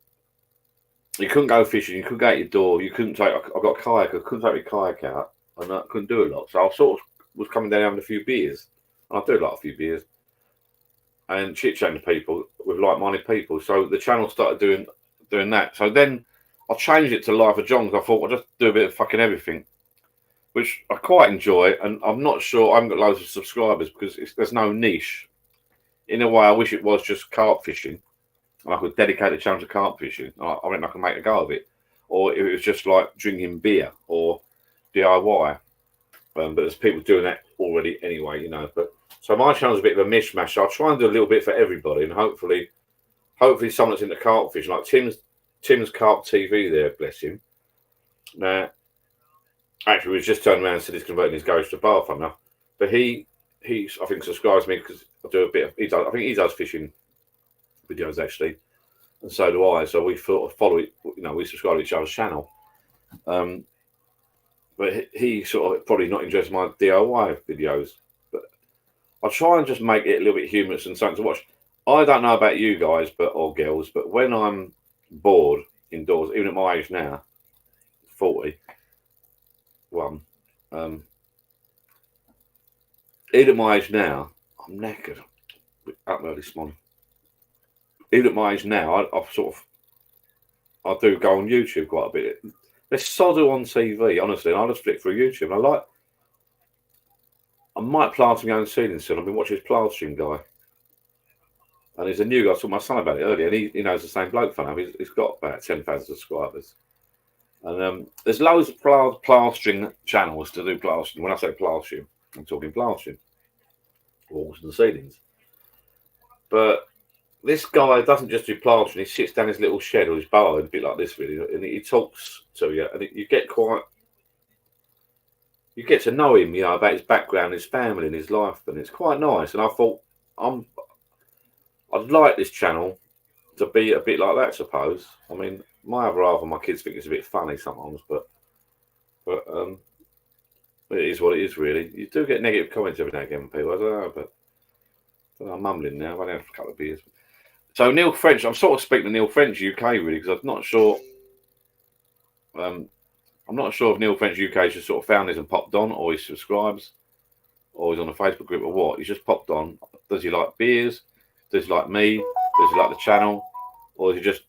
you couldn't go fishing. You couldn't go out your door. You couldn't take. I got a kayak. I couldn't take my kayak out, and I couldn't do a lot. So I sort of was coming down having a few beers. And I do like a few beers and chit chatting to people with like-minded people. So the channel started doing that. So then I changed it to Life of John. I thought I'll just do a bit of fucking everything, which I quite enjoy, and I'm not sure I haven't got loads of subscribers because there's no niche. In a way, I wish it was just carp fishing, and I could dedicate a channel to carp fishing. I reckon I can make a go of it. Or if it was just like drinking beer or DIY. But there's people doing that already anyway, you know. But so my channel's a bit of a mishmash. I'll try and do a little bit for everybody, and hopefully someone that's into carp fishing, like Tim's Carp TV there, bless him. Now, actually, we just turned around and said he's converting his garage to bar, fun enough. But he I think subscribes to me because I do a bit of. I think he does fishing videos actually, and so do I. So we sort of follow it. You know, we subscribe to each other's channel. But he sort of probably not interested in my DIY videos. But I'll try and just make it a little bit humorous and something to watch. I don't know about you guys, or girls, but when I'm bored indoors, even at my age now, 41. Even at my age now, I'm knackered. Up early this morning. Even at my age now, I do go on YouTube quite a bit. There's Sodder on TV, honestly, and I just flick through YouTube. And I might plant my own ceiling soon. I've been watching this plastering guy. And he's a new guy. I talked to my son about it earlier, and he knows the same bloke for now. He's got about 10,000 subscribers. And there's loads of plastering channels to do plastering. When I say plastering, I'm talking plastering. Walls and ceilings. But this guy doesn't just do plastering. He sits down in his little shed or his bar, a bit like this, really, and he talks to you, and you get to know him, about his background, his family, and his life, and it's quite nice. And I thought, I'd like this channel to be a bit like that, I suppose. I mean, my other half of my kids think it's a bit funny sometimes, but it is what it is, really. You do get negative comments every now and again from people. I don't know, but I'm mumbling now. I've only had a couple of beers. So Neil French, I'm sort of speaking to Neil French UK, really, because I'm not sure. I'm not sure if Neil French UK just sort of found this and popped on, or he subscribes, or he's on a Facebook group, or what. He's just popped on. Does he like beers? Does he like me? Does he like the channel? Or has he just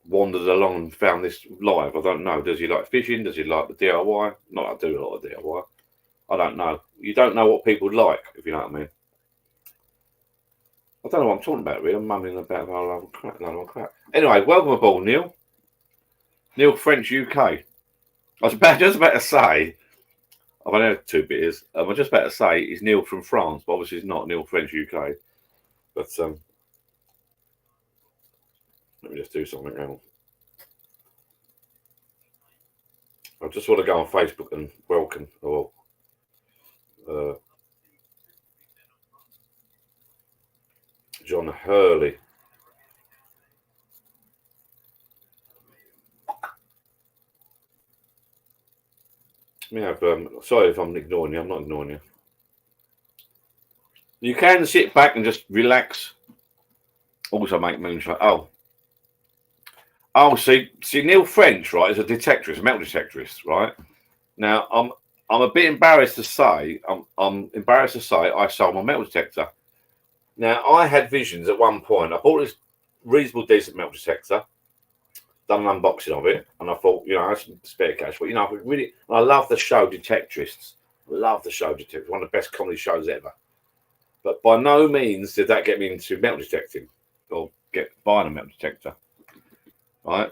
wandered along and found this live? I don't know. Does he like fishing? Does he like the DIY? Not I do a lot of DIY. I don't know. You don't know what people like, if you know what I mean. I don't know what I'm talking about, really. I'm mumbling about a lot of crap. Anyway, welcome aboard, Neil. Neil French UK. I was just about to say, I've only had 2 beers. I was just about to say he's Neil from France, but obviously he's not Neil French UK. But let me just do something else. I just want to go on Facebook and welcome John Hurley. Sorry if I'm ignoring you. I'm not ignoring you. You can sit back and just relax. Also make moonshine. See, Neil French, right, is a detectorist, a metal detectorist, right? Now, I'm a bit embarrassed to say, I'm embarrassed to say I sold my metal detector. Now, I had visions at one point. I bought this reasonable, decent metal detector, done an unboxing of it, and I thought, I had some spare cash. But, I love the show Detectorists. I love the show Detectorists, one of the best comedy shows ever. But by no means did that get me into metal detecting or buying a metal detector, right?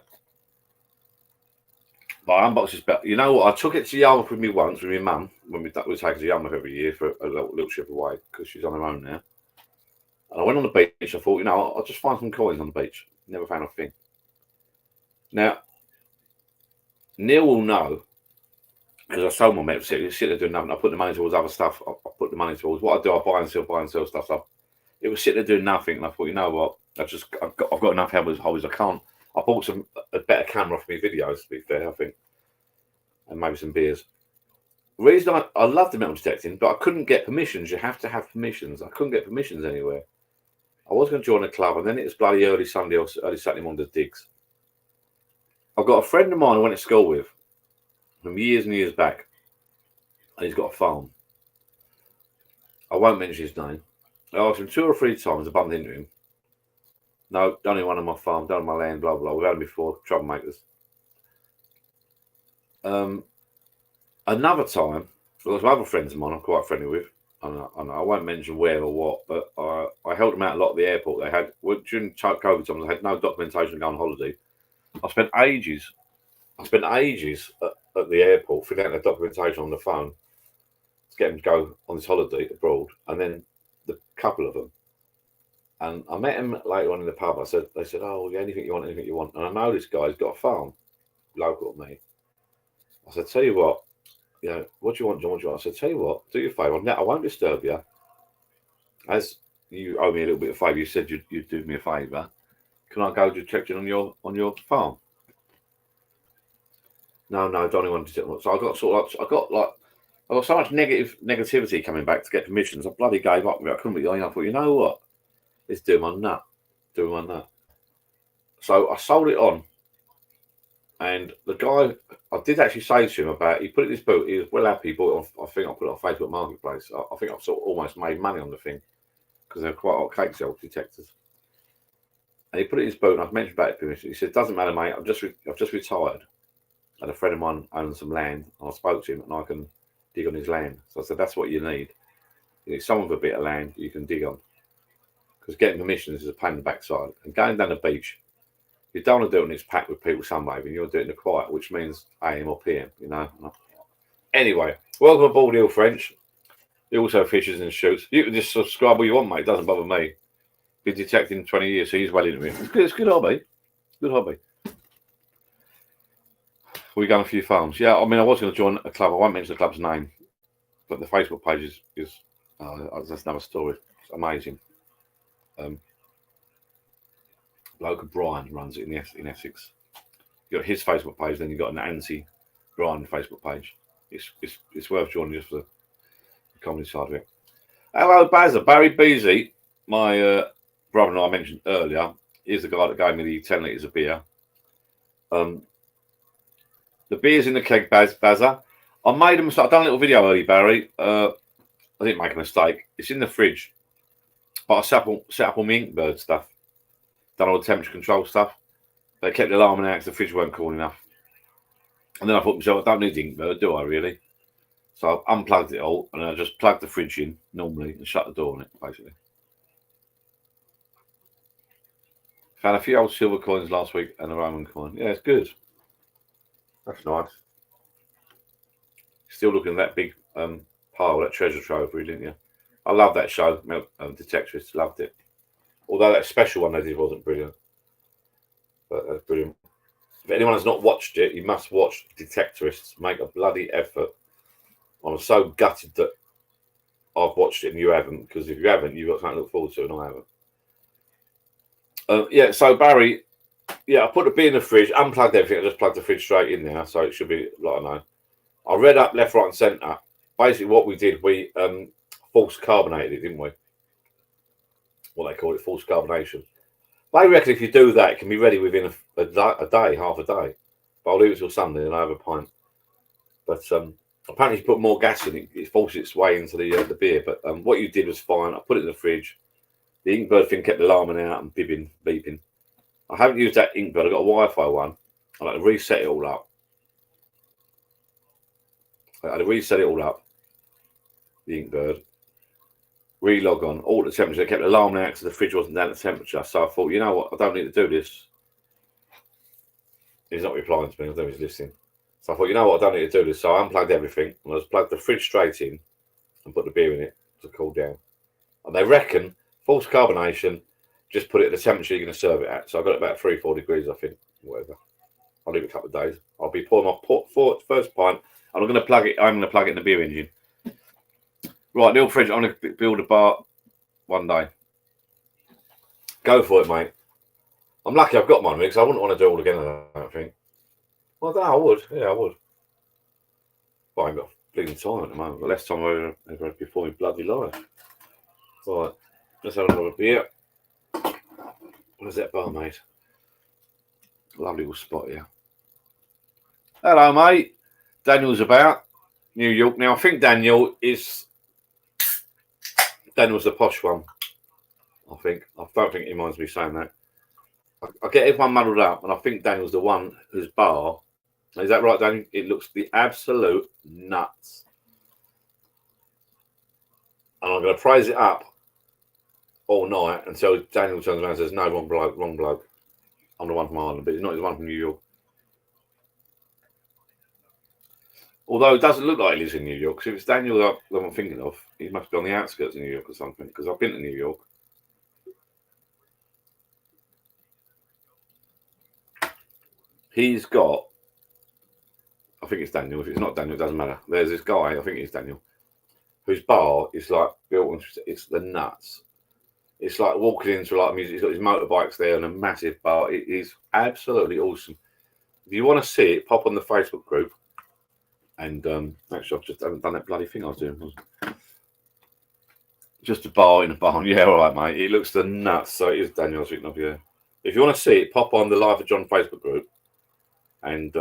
But I unboxed this belt. You know what? I took it to Yarmouth with me once with my mum when we take her to Yarmouth every year for a little trip away because she's on her own now. And I went on the beach. I thought, I'll just find some coins on the beach. Never found a thing. Now, Neil will know because I sold my metal set. You sit there doing nothing. I put the money towards other stuff. I put the money towards what I do. I buy and sell stuff. So it was sitting there doing nothing, and I thought, you know what? I've got enough help as I can't. I bought a better camera for my videos, to be fair, I think, and maybe some beers. The reason I love the metal detecting, but I couldn't get permissions. You have to have permissions. I couldn't get permissions anywhere. I was going to join a club, and then it was bloody early Sunday or early Saturday morning to digs. I've got a friend of mine I went to school with from years and years back, and he's got a farm. I won't mention his name. I asked him 2 or 3 times to bump into him. No, don't even want on my farm, don't on my land, blah, blah. We've had them before, troublemakers. Another time, there was some other friends of mine I'm quite friendly with. I won't mention where or what, but I helped them out a lot at the airport. They had, during COVID times, they had no documentation to go on holiday. I spent ages at the airport filling out the documentation on the phone to get them to go on this holiday abroad, and then the couple of them. And I met him later on in the pub. They said, oh, yeah, anything you want. And I know this guy's got a farm local to me. I said, tell you what, what do you want, John? What do you want? I said, tell you what, do you a favour. I won't disturb you. As you owe me a little bit of favour, you said you'd do me a favour. Can I go to check in on your farm? No, don't want to check. So I got so much negativity coming back to get permissions. I bloody gave up. I couldn't be. I thought, you know what? It's doing my nut. So I sold it on. And the guy, I did actually say to him about, he put it in his boot, he was well happy, he bought it on, I think I put it on Facebook Marketplace. I think I've sort of almost made money on the thing because they're quite hot cake shelf detectors. And he put it in his boot, and I've mentioned about it to him. He said, doesn't matter, mate, I've just retired. And a friend of mine owns some land, and I spoke to him, and I can dig on his land. So I said, that's what you need. You need someone with a bit of land you can dig on. Because getting permissions is a pain in the backside. And going down the beach, you don't want to do it when it's packed with people sunbathing. You want to do it in the quiet, which means AM or PM, you know. Anyway, welcome aboard, Hill French. He also fishes and shoots. You can just subscribe what you want, mate. It doesn't bother me. Been detecting 20 years, so he's well into it. It's a good hobby. Good hobby. We go on a few farms. Yeah, I mean, I was going to join a club. I won't mention the club's name, but the Facebook page is that's another story. It's amazing. Bloke Brian runs it in Essex. You got his Facebook page, then you got an anti-Brian Facebook page. It's worth joining just for the comedy side of it. Hello, Bazza. Barry Beasy, my brother-in-law I mentioned earlier, is the guy that gave me the 10 litres of beer. The beer's in the keg, Bazza. I made a mistake. I done a little video early, Barry. I didn't make a mistake. It's in the fridge. But I set up all my Inkbird stuff. Done all the temperature control stuff. They kept the alarm out because the fridge weren't cool enough. And then I thought to myself, I don't need Inkbird, do I really? So I unplugged it all and I just plugged the fridge in normally and shut the door on it, basically. Found a few old silver coins last week and a Roman coin. Yeah, it's good. That's nice. Still looking at that big pile, that treasure trove, really, didn't you? I love that show, Detectorists, loved it. Although that special one they did wasn't brilliant. But that's brilliant. If anyone has not watched it, you must watch Detectorists. Make a bloody effort. I'm so gutted that I've watched it and you haven't, because if you haven't, you've got something to look forward to, and I haven't. Yeah, so Barry, yeah, I put the beer in the fridge, unplugged everything, I just plugged the fridge straight in there, so it should be, like I know. I read up left, right, and centre. Basically, what we did, we false carbonated it, didn't we? What they call it, false carbonation. They reckon if you do that, it can be ready within a day, half a day. But I'll leave it till Sunday and I have a pint. But apparently, if you put more gas in it, it forces its way into the beer. But what you did was fine. I put it in the fridge. The Inkbird thing kept alarming out and beeping. I haven't used that Inkbird. I've got a Wi-Fi one. I like to reset it all up. I had to reset it all up. The Inkbird. Relog on, all the temperature. It kept alarming out because the fridge wasn't down at temperature. So I thought, you know what, I don't need to do this. He's not replying to me, I don't know if he's listening. So I thought, you know what, I don't need to do this. So I unplugged everything and I just plugged the fridge straight in and put the beer in it to cool down. And they reckon false carbonation, just put it at the temperature you're going to serve it at. So I got it about 3-4 degrees, I think, whatever. I'll leave it a couple of days. I'll be pouring my first pint and I'm going to plug it in the beer engine. Right, Neil French, I'm going to build a bar one day. Go for it, mate. I'm lucky I've got mine because I wouldn't want to do it all again, I don't think. Well, I would. Yeah, I would. But I ain't got bleeding time at the moment. But less time I've ever had before my bloody life. Right, let's have another beer. Where's that bar, mate? Lovely little spot here. Hello, mate. Daniel's about New York. Now, I think Daniel's the posh one. I don't think he minds me saying that. I get everyone muddled up, and I think Daniel's the one whose bar. Is that right, Daniel? It looks the absolute nuts. And I'm going to praise it up all night until Daniel turns around and says, no, wrong bloke. I'm the one from Ireland, but he's not. He's the one from New York. Although it doesn't look like he lives in New York. Because if it's Daniel that I'm thinking of, he must be on the outskirts of New York or something. Because I've been to New York. He's got, I think it's Daniel. If it's not Daniel, it doesn't matter. There's this guy, I think it's Daniel, whose bar is like built, it's the nuts. It's like walking into like music. He's got his motorbikes there and a massive bar. It is absolutely awesome. If you want to see it, pop on the Facebook group. And actually, I just haven't done that bloody thing I was doing. Just a bar in a barn. Yeah, all right, mate. It looks the nuts. So it is Daniel I was thinking of, yeah. If you want to see it, pop on the Life of John Facebook group. And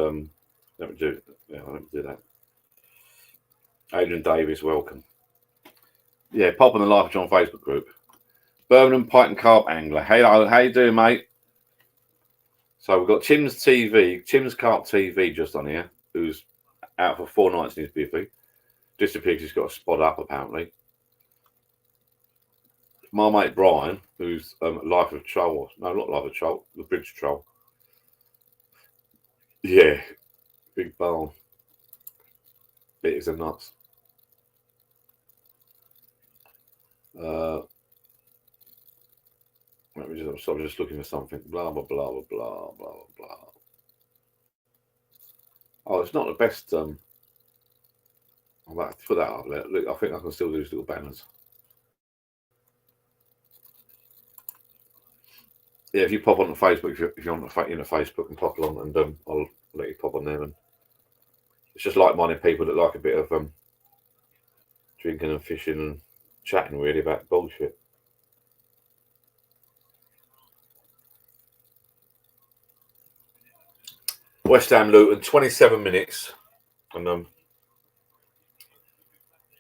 let me do that. Adrian Davis, welcome. Yeah, pop on the Life of John Facebook group. Birmingham Pike and Carp Angler. Hello, how you doing, mate? So we've got Tim's Carp TV just on here, who's out for 4 nights in his bivvy. Disappeared because he's got a spot up, apparently. My mate Brian, who's Life of Troll. No, not Life of Troll, the Bridge Troll. Yeah, big barn. It is a nuts. Let me just. I'm just looking for something. Blah blah blah blah blah blah blah. Oh, it's not the best. I'll have to put that up there. Look, I think I can still do these little banners. Yeah, if you pop on the Facebook, if you're on the Facebook and pop on, and I'll let you pop on there. And it's just like-minded people that like a bit of drinking and fishing and chatting really about bullshit. West Ham Luton, 27 minutes, and not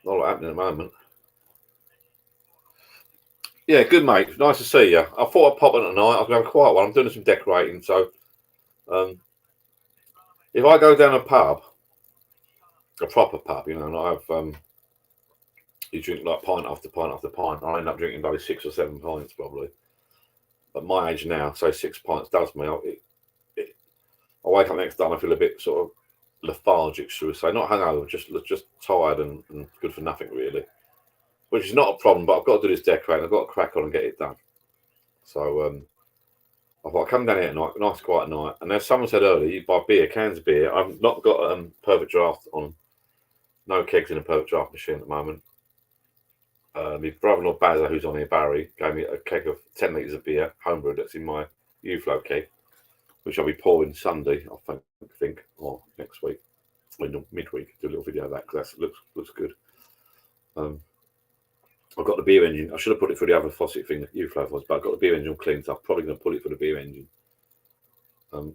a lot happening at the moment. Yeah, good mate. Nice to see you. I thought I'd pop in tonight. I've got a quiet one. I'm doing some decorating, so if I go down a pub, a proper pub, you know, and I have you drink like pint after pint after pint, I end up drinking maybe 6 or 7 pints probably. At my age now, so 6 pints does me. I wake up next day and I feel a bit sort of lethargic, should we say? Not hungover, just tired and good for nothing really. Which is not a problem, but I've got to do this decorating. I've got to crack on and get it done. So I thought I'd come down here tonight, nice quiet night. And as someone said earlier, you buy beer, cans of beer. I've not got Perfect Draft on. No kegs in a Perfect Draft machine at the moment. My brother-in-law Bazza, who's on here, Barry, gave me a keg of 10 litres of beer, homebrew, that's in my U-Flow keg, which I'll be pouring Sunday, I think, or next week, or in the midweek, do a little video of that, because that looks good. I've got the beer engine. I should have put it for the other faucet thing that U-Flow was, but I've got the beer engine cleaned, so I'm probably going to put it for the beer engine. Oh,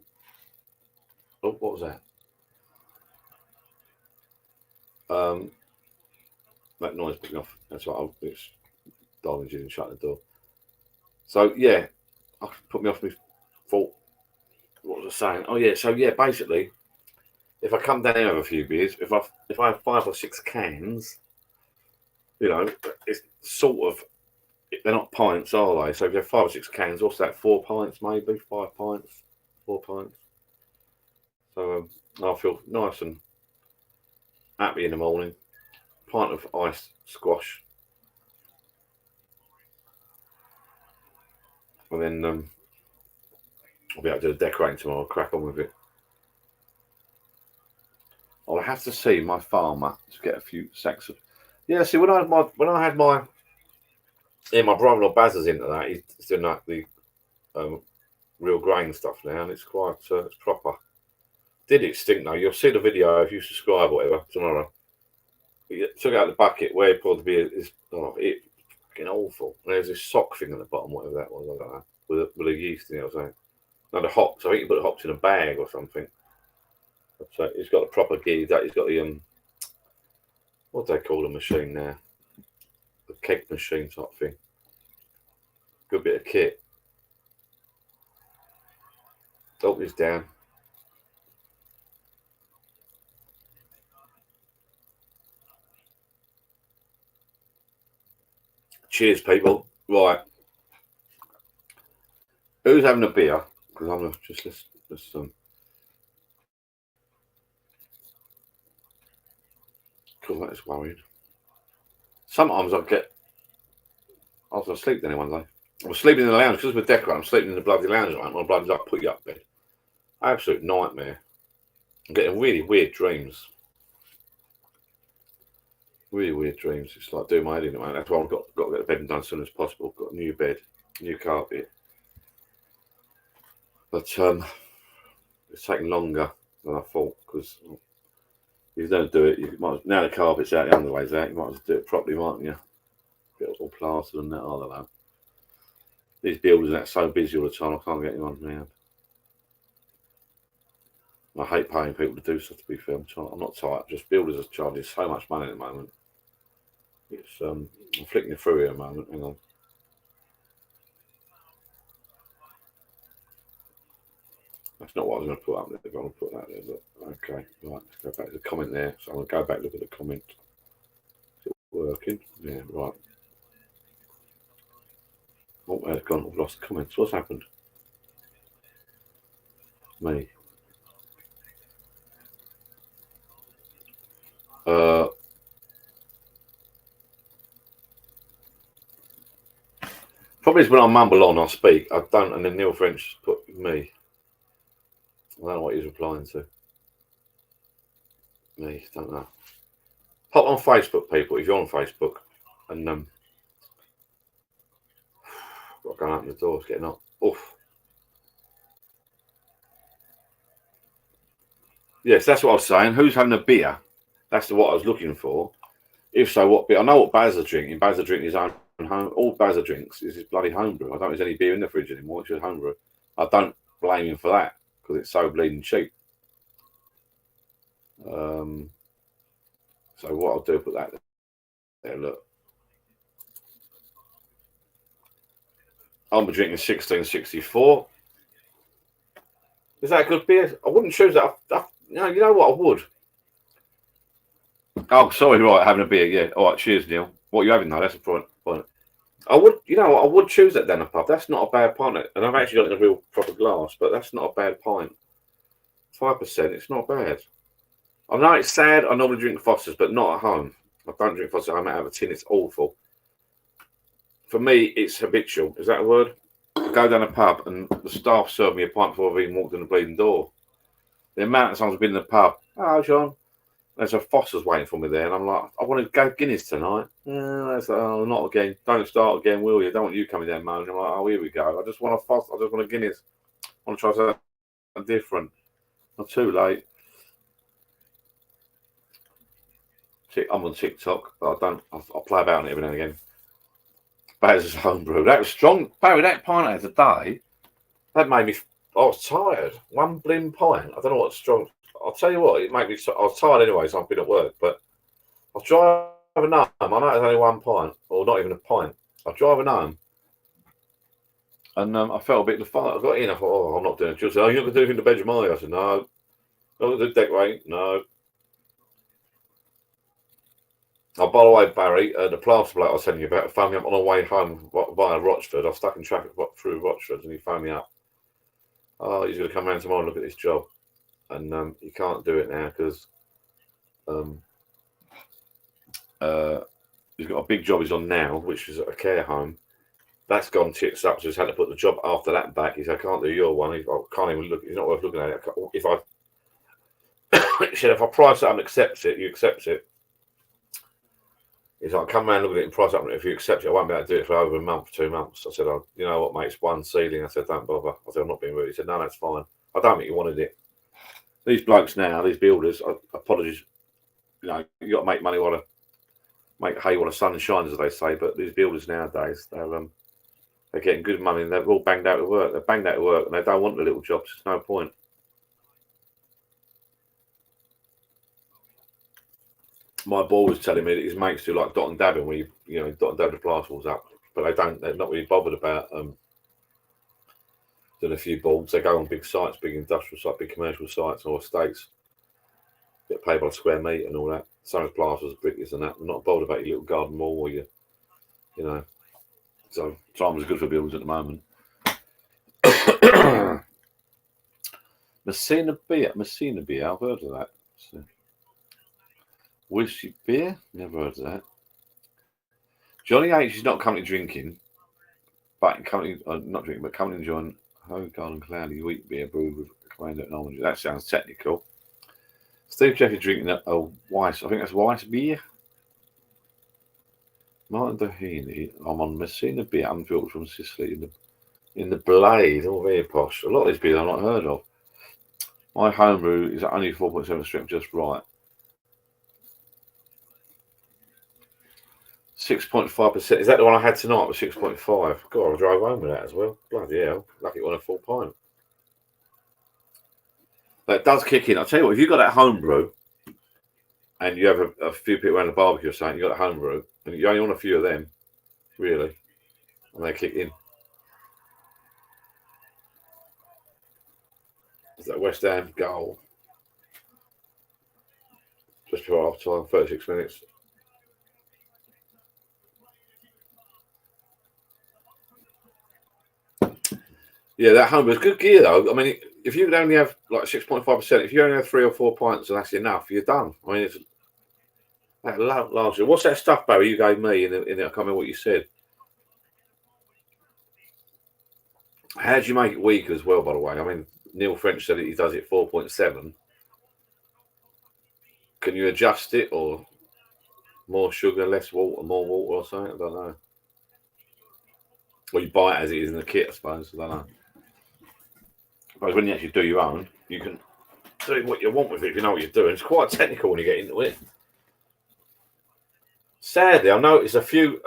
what was that? That noise picking off. That's what it's Darling didn't shut the door. So yeah, I put me off my fault. What was I saying? Oh yeah, so yeah, basically, if I come down here with a few beers, if I have 5 or 6 cans, you know, it's sort of, they're not pints, are they? So if you have 5 or 6 cans, what's that? 4 pints, maybe 5 pints, 4 pints. So I feel nice and happy in the morning. Pint of iced squash, and then I'll be able to do the decorating tomorrow. Crack on with it. I'll have to see my farmer to get a few sacks of. Yeah, see when I had my my brother-in-law Bazza's into that. He's doing like the real grain stuff now, and it's quite it's proper. Did it stink though? You'll see the video if you subscribe or whatever tomorrow. He took out the bucket where he poured the beer. It's fucking awful. And there's this sock thing at the bottom, whatever that was. I don't know, with a yeast in it or something. No, the hops. I think you put the hops in a bag or something. So he's got the proper gear. That he's got the what do they call the machine now? The keg machine type thing. Good bit of kit. Oh, he's down. Cheers, people. Right. Who's having a beer? Because I'm just let's cool, that is worrying. Sometimes I was going to sleep then one day. I was sleeping in the lounge because we're decorating. I'm sleeping in the bloody lounge. Right? My bloody like put you up bed. Absolute nightmare. I'm getting really weird dreams. Really weird dreams. It's like doing my head in at the moment. That's why I've got to get the bed done as soon as possible. Got a new bed, new carpet. But it's taking longer than I thought because if you don't do it, you might now the carpet's out, the underlay's out. You might as well do it properly, mightn't you? Get it all plastered and that. I don't know. These builders are so busy all the time. I can't get them on now. I hate paying people to do stuff, to be fair. I'm not tight. Just builders are charging so much money at the moment. It's I'm flicking it through here a moment. Hang on. That's not what I was going to put up there. I'm going to put that there. But okay, right. Let's go back to the comment there. So I'm going to go back and look at the comment. Is it working? Yeah, right. Oh, where's it gone? I've lost the comments. What's happened? Me. Probably is when I mumble on, I speak. I don't, and then Neil French put me. I don't know what he's replying to. Me, don't know. Pop on Facebook, people, if you're on Facebook, and got to go and open the door. It's getting up. Oof. Yes, that's what I was saying. Who's having a beer? That's what I was looking for. If so, what beer? I know what Baz are drinking. Baz are drinking his own home. All Baz drinks is his bloody homebrew. I don't think there's any beer in the fridge anymore. It's just homebrew. I don't blame him for that because it's so bleeding cheap. So what I'll do, put that there. Look, I'm drinking 1664. Is that a good beer? I wouldn't choose that. You know what? I would. Oh, sorry, right, having a beer, yeah. All right, cheers, Neil. What are you having though? That's a point. I would, I would choose that down the pub. That's not a bad pint, and I've actually got it in a real proper glass, but that's not a bad pint. 5%, it's not bad. I know it's sad. I normally drink Foster's, but not at home. I don't drink Foster's at home. Out of a tin, it's awful. For me, it's habitual. Is that a word? I go down a pub and the staff serve me a pint before I've even walked in the bleeding door. The amount of times I've been in the pub, oh, John, there's a Foster's waiting for me there, and I'm like, I want to go Guinness tonight. Yeah, that's like, oh, not again. Don't start again, will you? Don't want you coming down moaning. I'm like, oh, here we go. I just want a Foster. I just want a Guinness. I want to try something different. Not too late. I'm on TikTok, but I'll play about it every now and again. Baz's homebrew. That was strong. Barry, that pint I had today, that made me. I was tired. One blim pint. I don't know what's strong. I'll tell you what, it made me. I was tired anyway, so I've been at work. But I was driving home. I know it's only one pint, or not even a pint. I was driving home, and I felt a bit lethargic. I got in. I thought, oh, I'm not doing it. She said, oh, you're not going to do anything in the bedroom, are you? I said, no. Not going to do decorate. No. Oh, by the way, Barry, the plaster bloke I was telling you about phoned me up on our way home via Rochford. I was stuck in traffic through Rochford, and he phoned me up. Oh, he's going to come around tomorrow and look at this job. And he can't do it now because he's got a big job he's on now, which is at a care home. That's gone tits up, so he's had to put the job after that back. He said, I can't do your one. I can't even look. It's not worth looking at it. He said, if I price it up and accept it, you accept it. He's like, come around, look at it and price up. If you accept it, I won't be able to do it for over a month, 2 months. I said, oh, you know what, mate, it's one ceiling. I said, don't bother. I said, I'm not being rude. He said, no, that's fine. I don't think you wanted it. These blokes now, these builders, apologies, you know, you got to make money while to make hay while the sun shines, as they say. But these builders nowadays, they're getting good money and they're all banged out of work. They're banged out of work and they don't want the little jobs. There's no point. My boy was telling me that his mates do like dot and dabbing, where you dot and dab the plasterboards up, but they're not really bothered about doing a few boards. They go on big sites, big industrial sites, big commercial sites or estates, get paid by square metre and all that. Some of plasters, brickies and that. They're not bothered about your little garden wall or you know. So time is good for buildings at the moment. Messina beer, I've heard of that. So. Whiskey beer? Never heard of that. Johnny H is not currently drinking, but currently not drinking, but currently enjoying Hoegaarden Cloudy wheat beer brewed with Commander and orange. That sounds technical. Steve Jeffy drinking a Weiss. I think that's Weiss beer. Martin Doheny. I'm on Messina beer, unfiltered from Sicily in the Blade. Oh, very posh. A lot of these beers I've not heard of. My homebrew is only 4.7 strength, just right. 6.5%. Is that the one I had tonight? Was 6.5. God, I drove home with that as well. Bloody hell! Lucky it wasn't a full pint. That does kick in. I'll tell you what, if you've got that home brew and you have a few people around the barbecue or something, you've got a home brew, and you only want a few of them, really, and they kick in. It's that West Ham goal. Just before half time, 36 minutes. Yeah, that home is good gear though. I mean, if you could only have like 6.5%, if you only have 3 or 4 pints and that's enough, you're done. I mean, it's that larger. What's that stuff, Barry? You gave me in the I can't remember what you said. How do you make it weaker as well? By the way, I mean, Neil French said he does it 4.7. Can you adjust it or more sugar, less water, more water or something? I don't know. Well, you buy it as it is in the kit, I suppose. I don't know. But when you actually do your own, you can do what you want with it if you know what you're doing. It's quite technical when you get into it. Sadly, I noticed a few.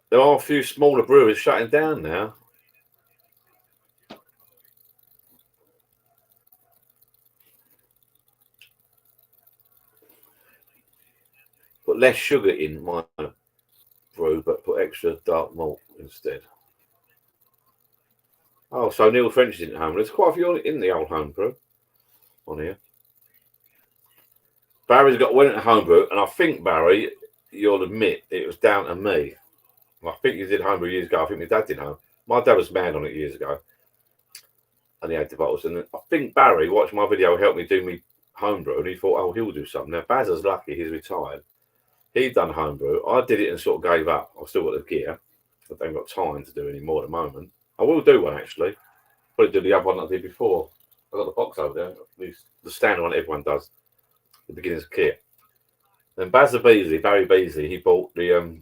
There are a few smaller brewers shutting down now. Put less sugar in my brew, but put extra dark malt instead. Oh, so Neil French isn't home. There's quite a few in the old home brew on here. Barry's got one at home brew, and I think, Barry, you'll admit it was down to me. I think you did homebrew years ago. I think my dad did home. My dad was mad on it years ago, and he had the bottles. And I think Barry watched my video, helped me do me homebrew, and he thought, "Oh, he'll do something." Now Bazza's lucky; he's retired. He'd done homebrew. I did it and sort of gave up. I've still got the gear. I haven't got time to do any more at the moment. I will do one actually. Probably do the other one I did before. I got the box over there. The standard one everyone does. The beginner's kit. Then Barry Beasley, he bought the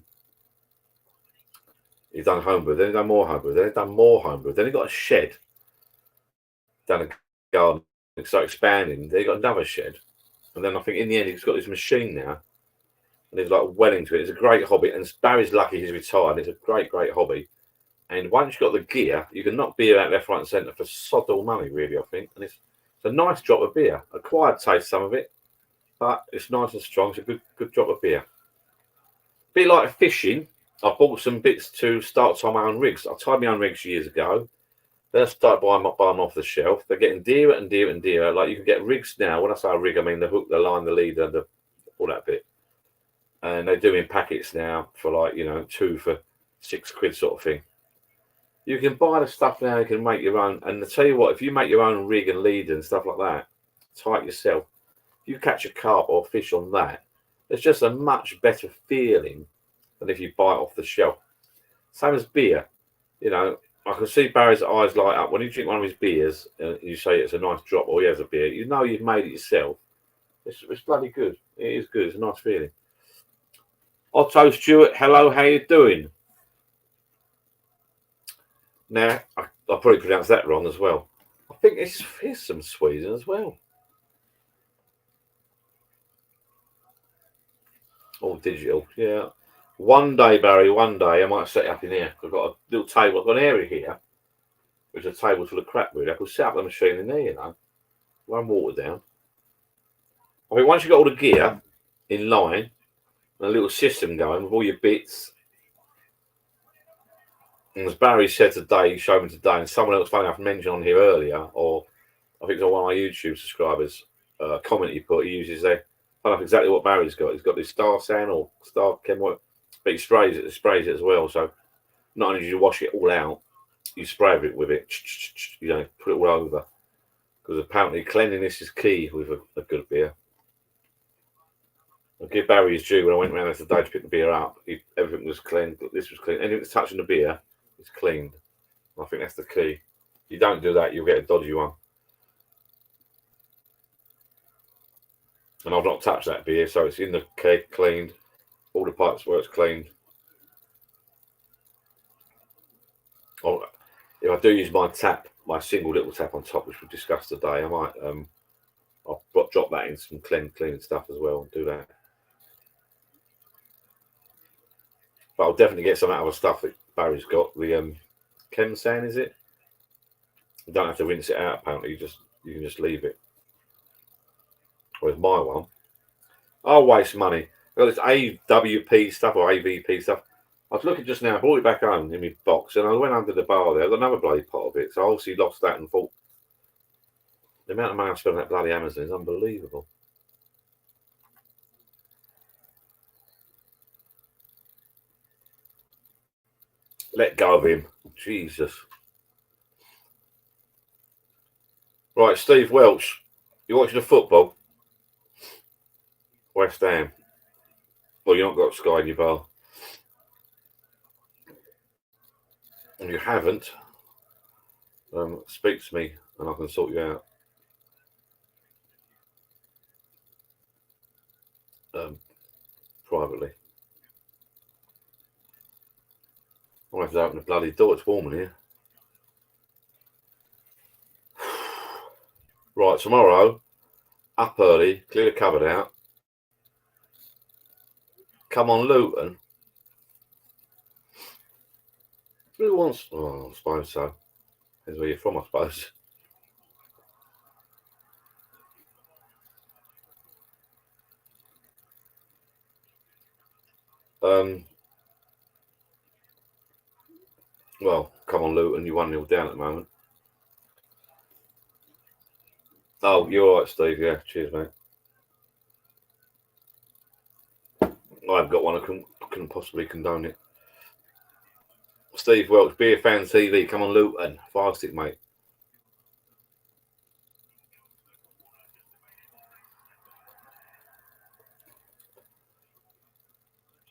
he's done homebrew, then he done more homebrew, then he done more homebrew, then he got a shed down a garden, so expanding, then he got another shed. And then I think in the end he's got this machine now. And he's like well into it. It's a great hobby. And Barry's lucky he's retired. It's a great, great hobby. And once you've got the gear, you can knock beer out left, right, and centre for sod all money, really, I think. And it's a nice drop of beer. Acquired taste, some of it. But it's nice and strong. It's a good drop of beer. Bit like fishing. I bought some bits to start tying my own rigs. I tied my own rigs years ago. Then I started buying them off the shelf. They're getting dearer and dearer and dearer. Like you can get rigs now. When I say a rig, I mean the hook, the line, the leader, all that bit. And they do in packets now for like, 2 for £6 sort of thing. You can buy the stuff now, you can make your own. And I tell you what, if you make your own rig and leader and stuff like that, tie it yourself. If you catch a carp or fish on that, it's just a much better feeling than if you buy it off the shelf. Same as beer. I can see Barry's eyes light up. When you drink one of his beers and you say it's a nice drop or he has a beer, you know you've made it yourself. It's bloody good. It is good. It's a nice feeling. Otto Stewart, hello, how you doing? Now, I probably pronounced that wrong as well. I think here's some Sweden as well. All digital, yeah. One day, Barry, one day I might set it up in here. I've got a little table, I've got an area here, which is a table full of crap, really. I could set up the machine in there, run water down. I mean, once you've got all the gear in line, and a little system going with all your bits, and as Barry said today, he showed me today, and someone else, funny enough, mentioned on here earlier, or I think it's on one of my YouTube subscribers, comment he put, he uses there, I don't know exactly what Barry's got. He's got this Star San or Star Chem, but he sprays it as well. So not only do you wash it all out, you spray it with it, put it all over. Because apparently cleanliness is key with a good beer. I'll give Barry his due. When I went around there today to pick the beer up, everything was clean. This was clean. Anything that's touching the beer is cleaned. I think that's the key. If you don't do that, you'll get a dodgy one. And I've not touched that beer, so it's in the keg, cleaned. All the pipes where it's cleaned. If I do use my tap, my single little tap on top, which we discussed today, I might I'll drop that in some cleaning stuff as well and do that. But I'll definitely get some out of the stuff that Barry's got. The Chem San, is it? You don't have to rinse it out. Apparently, you can just leave it. Whereas my one, I'll waste money. Well, it's AWP stuff or AVP stuff. I was looking just now. I brought it back home in my box, and I went under the bar there. I got another bloody pot of it, so I obviously lost that and thought the amount of money I spent on that bloody Amazon is unbelievable. Let go of him, Jesus. Right, Steve Welch, you watching the football? West Ham. Well, you've not got Sky in your bar. And you haven't, speak to me and I can sort you out. Privately. I'll have to open the bloody door. It's warm in here. Right, tomorrow, up early, clear the cupboard out. Come on, Luton. Who wants? Oh, I suppose so. Depends where you're from, I suppose. Well, come on, Luton. You're 1-0 down at the moment. Oh, you're all right, Steve. Yeah, cheers, mate. I've got one. I couldn't possibly condone it. Steve Welch, Beer Fan TV. Come on, Luton. Fire stick, mate.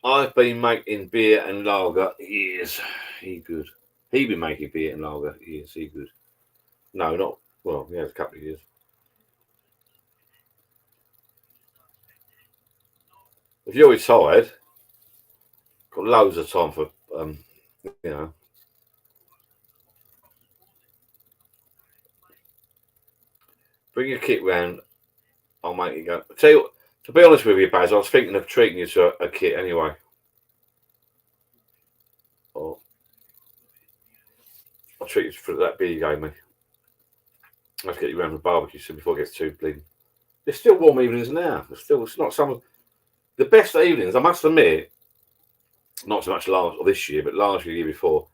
I've been making beer and lager years. He good. He been making beer and lager years. He good. No, not well. Yeah, a couple of years. If you're retired, got loads of time for you know. Bring your kit round. I'll make you go. Tell you what, to be honest with you, Baz, I was thinking of treating you to a kit anyway. Or I'll treat you for that beer you gave me. Let's get you round the barbecue soon before it gets too bleeding. It's still warm evenings now. It's not some of the best evenings, I must admit. Not so much this year, but last year, the year before.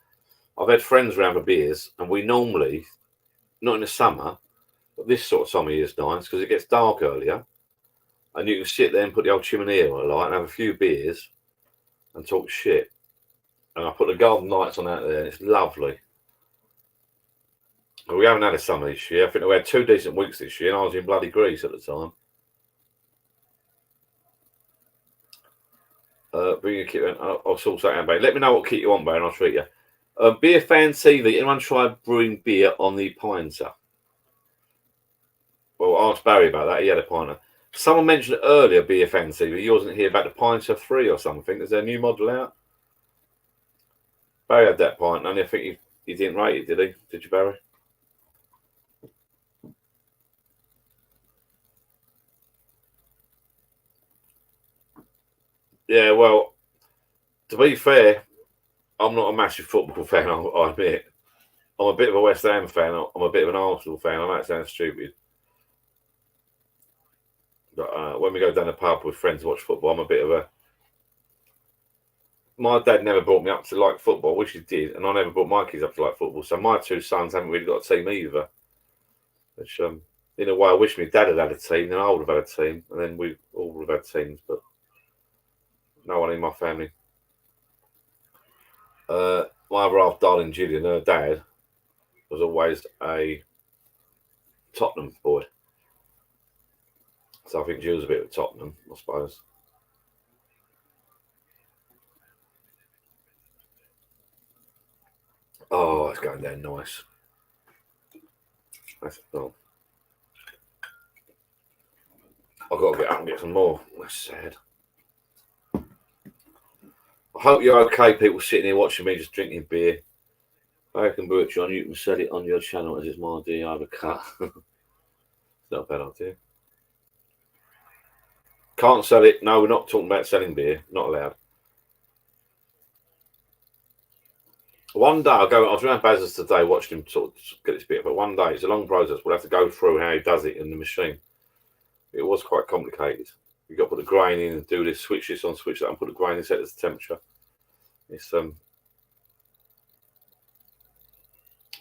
I've had friends round for beers, and we normally, not in the summer, but this sort of time of year is nice because it gets dark earlier, and you can sit there and put the old chimney on a light and have a few beers and talk shit. And I put the garden lights on out there, and it's lovely. But we haven't had a summer this year. I think we had 2 decent weeks this year, and I was in bloody Greece at the time. Bring your kit in. I'll sort that out, babe. Let me know what kit you want, babe, and I'll treat you. Beer Fan TV. Anyone try brewing beer on the Pinter? Well, ask Barry about that. He had a Pinter. Someone mentioned earlier, Beer Fan TV. He wasn't here about the Pinter 3 or something. Is there a new model out? Barry had that Pinter, and I think he didn't rate it, did he? Did you, Barry? Yeah, well, to be fair, I'm not a massive football fan, I admit. I'm a bit of a West Ham fan. I'm a bit of an Arsenal fan. I might sound stupid. But when we go down the pub with friends to watch football, I'm a bit of a... My dad never brought me up to like football. I wish he did. And I never brought my kids up to like football. So my 2 sons haven't really got a team either. Which, in a way, I wish my dad had had a team. Then I would have had a team. And then we all would have had teams. But no one in my family. My other half, darling Gillian, her dad was always a Tottenham boy. So I think Jill's a bit of Tottenham, I suppose. Oh, it's going down nice. I've got to get up and get some more. That's sad. I hope you're okay, people sitting here watching me just drinking beer. I can brew it, John. You can sell it on your channel as it's my idea. I have a cut. It's not a bad idea. Can't sell it. No, we're not talking about selling beer. Not allowed. One day I was around Baz's today watching him sort of get this bit, but one day it's a long process. We'll have to go through how he does it in the machine. It was quite complicated. You've got to put the grain in and do this, switch this on, switch that, and put the grain in, set as the temperature. It's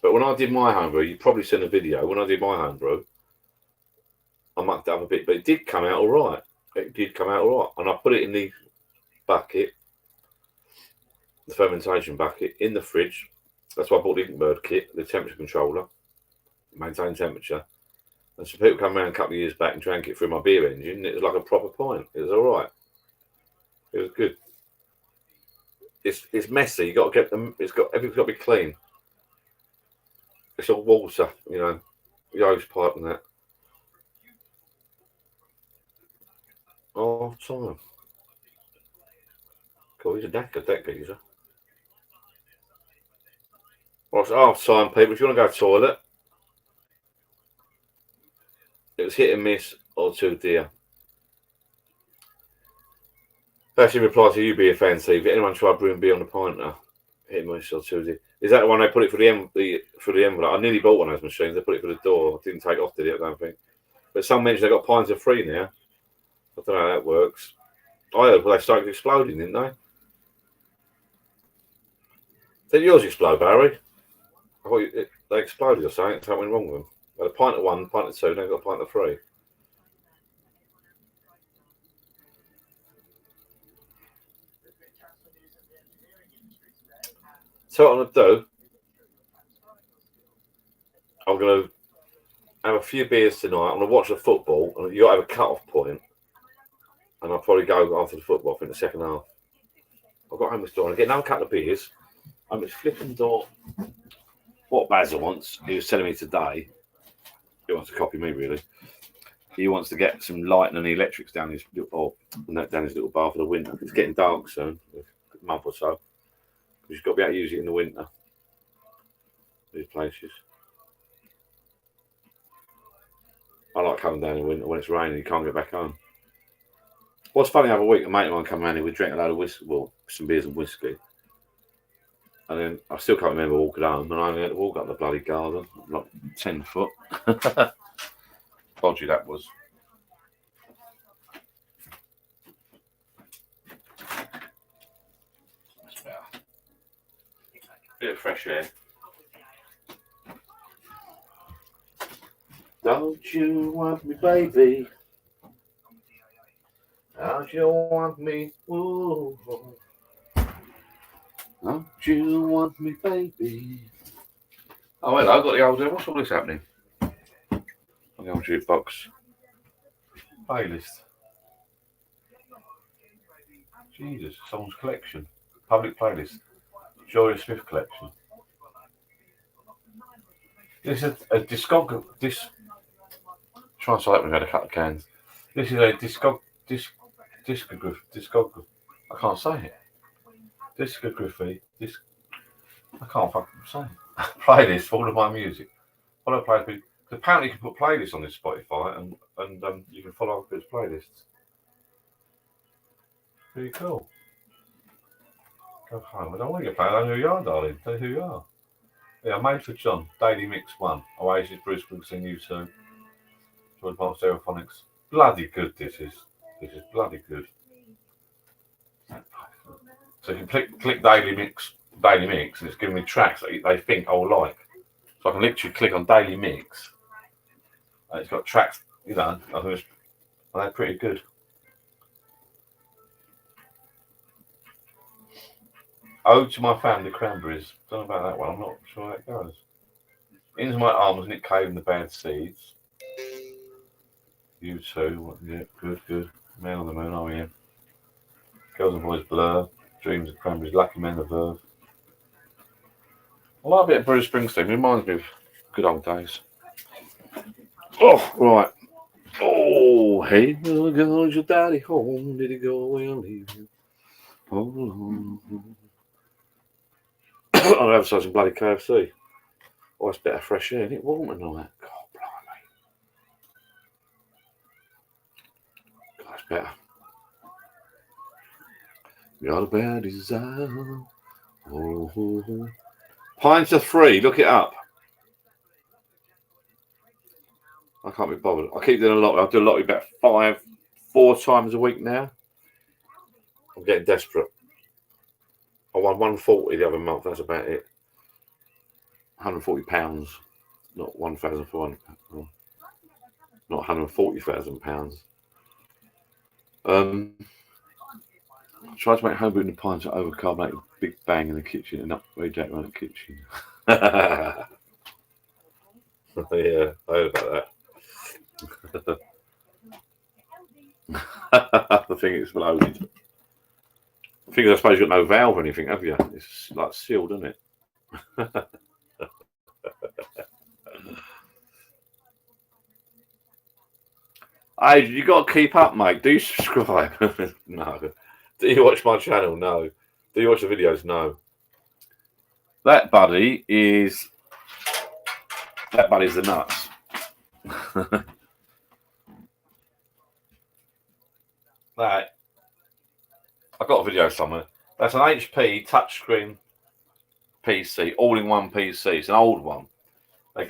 But when I did my homebrew, you've probably seen a video. When I did my homebrew, I mucked it up a bit, but it did come out all right. It did come out all right, and I put it in the bucket, the fermentation bucket, in the fridge. That's why I bought the Inkbird kit, the temperature controller, maintain temperature. And some people come around a couple of years back and drank it through my beer engine. And it was like a proper pint. It was all right. It was good. It's messy. You got to get them. Everything's got to be clean. It's all water, the hose pipe and that. Oh, time. Cool. He's a deck geezer. Well, it's half time, people. If you want to go to the toilet, it was hit and miss or too dear. Actually, reply to you, be a fan, Steve. Anyone try brewing beer on the pinter? Hit and miss or too dear. Is that the one they put it for the envelope? I nearly bought one of those machines. They put it for the door. I didn't take it off, did it? I don't think. But some mentioned they got pints of free now. I don't know how that works. I heard they started exploding, didn't they? Did yours explode, Barry? I thought they exploded or something. Something went wrong with them. They had a pint of one, pint of two, then got a pint of three. So what I'm going to do, I'm going to have a few beers tonight. I'm going to watch the football, and you got to have a cut-off point. And I'll probably go after the football in the second half. I've got home this door and I get another couple of beers. I'm just flipping door. What Basil wants, he was telling me today, he wants to copy me really. He wants to get some light and electrics down his little bar for the winter. It's getting dark soon, a month or so. You've got to be able to use it in the winter. These places. I like coming down in the winter when it's raining, you can't get back home. What's funny, the other week, a mate of mine come around here, we drank a load of whiskey, some beers and whiskey. And then I still can't remember walking home, and I only had to walk up the bloody garden, like 10 foot. Dodgy that was. That's better. Bit of fresh air. Don't you want me, baby? Don't you want me? Ooh. Don't you want me, baby? Oh, hello, I've got the old. What's all this happening? I'll go on jukebox. Playlist. Jesus, someone's collection. Public playlist. Joya Smith collection. This is a discography. Try and select. We've had a couple of cans. This is a discography. I can't say it. Discography. I can't fucking say it. Playlist for all of my music. Follow playlist. Apparently, you can put playlists on this Spotify, and you can follow up with playlists. Pretty cool. Go home. I don't want you to play. I don't know who you are, darling. Tell me who you are. Yeah, Made for John. Daily Mix 1. Oasis, Bruce Springsteen, U2. George Mark Stereophonics. Bloody good, this is. This is bloody good. So you can click Daily Mix, and it's giving me tracks that they think I'll like. So I can literally click on Daily Mix, and it's got tracks, I think they're pretty good. Ode to My Family, Cranberries. Don't know about that one. I'm not sure how it goes. Into My Arms, Nick Cave and the Bad Seeds. U2. Yeah, good. Man on the Moon, oh yeah. Girls and Boys Blur. Dreams of Cranberries, Lucky Men, The Verve. I like a bit of Bruce Springsteen. It reminds me of good old days. Oh, right. Oh, hey, little girl, is your daddy home? Did he go away and leave you? Hold on. I'll have some bloody KFC. Oh, it's a bit of fresh air, isn't it? Warm tonight. God, blimey. That's better. Got a bad desire. Oh. Pints of free. Look it up. I can't be bothered. I keep doing a lot. I do a lot about 4 times a week now. I'm getting desperate. I won 140 the other month. That's about it. £140, not 1,400. Not £140,000. I tried to make home brewed pints of overcarbonated Big Bang in the kitchen and upgrade Jack around the kitchen. Yeah, I heard about that. The thing exploded. I think I suppose you've got no valve or anything, have you? It's like sealed, isn't it? Hey, you got to keep up, mate. Do you subscribe? No. Do you watch my channel? No. Do you watch the videos? No. That buddy is the nuts. That I've got a video somewhere. That's an HP touchscreen PC, all-in-one PC. It's an old one. They're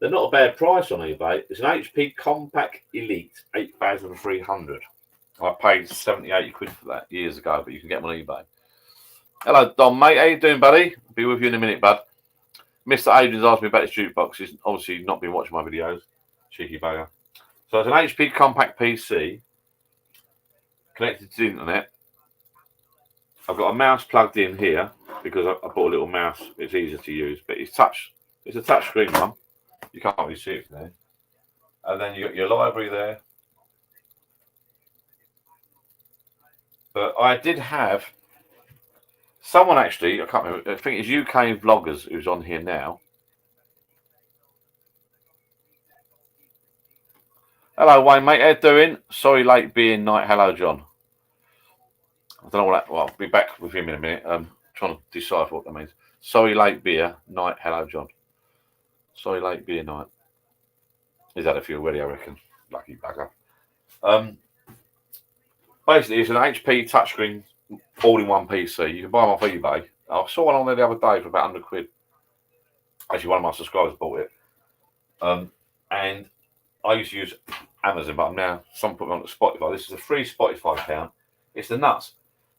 not a bad price on eBay. It's an HP Compact Elite 8300. I paid 70, 80 quid for that years ago, but you can get them on eBay. Hello, Don, mate. How you doing, buddy? I'll be with you in a minute, bud. Mr. Adrian's asked me about his jukebox. He's obviously not been watching my videos. Cheeky bugger. So it's an HP Compact PC connected to the internet. I've got a mouse plugged in here because I bought a little mouse. It's easier to use, but it's a touch screen one. You can't really see it from there. And then you got your library there. But I did have someone actually, I can't remember, I think it's UK Vloggers who's on here now. Hello, Wayne, mate. How you doing? Sorry, late being night. Hello, John. I don't know what that. Well, I'll be back with him in a minute. Trying to decipher what that means. Sorry, late beer night. Hello, John. Sorry, late beer night. He's had a few already, I reckon. Lucky bugger. Basically, it's an HP touchscreen all-in-one PC. You can buy them off eBay. I saw one on there the other day for about 100 quid. Actually, one of my subscribers bought it. And I used to use Amazon, but now some put me on Spotify. This is a free Spotify account. It's the nuts.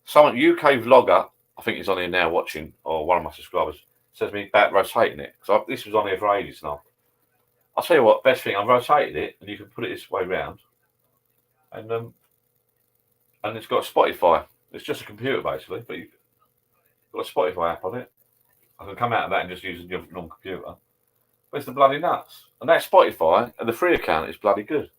Someone, UK Vlogger, I think he's on here now watching, or one of my subscribers, says to me about rotating it. So this was on here for ages now. I'll tell you what, best thing, I've rotated it, and you can put it this way round. And it's got Spotify. It's just a computer, basically, but you've got a Spotify app on it. I can come out of that and just use a normal computer. But it's the bloody nuts. And that Spotify, and the free account is bloody good.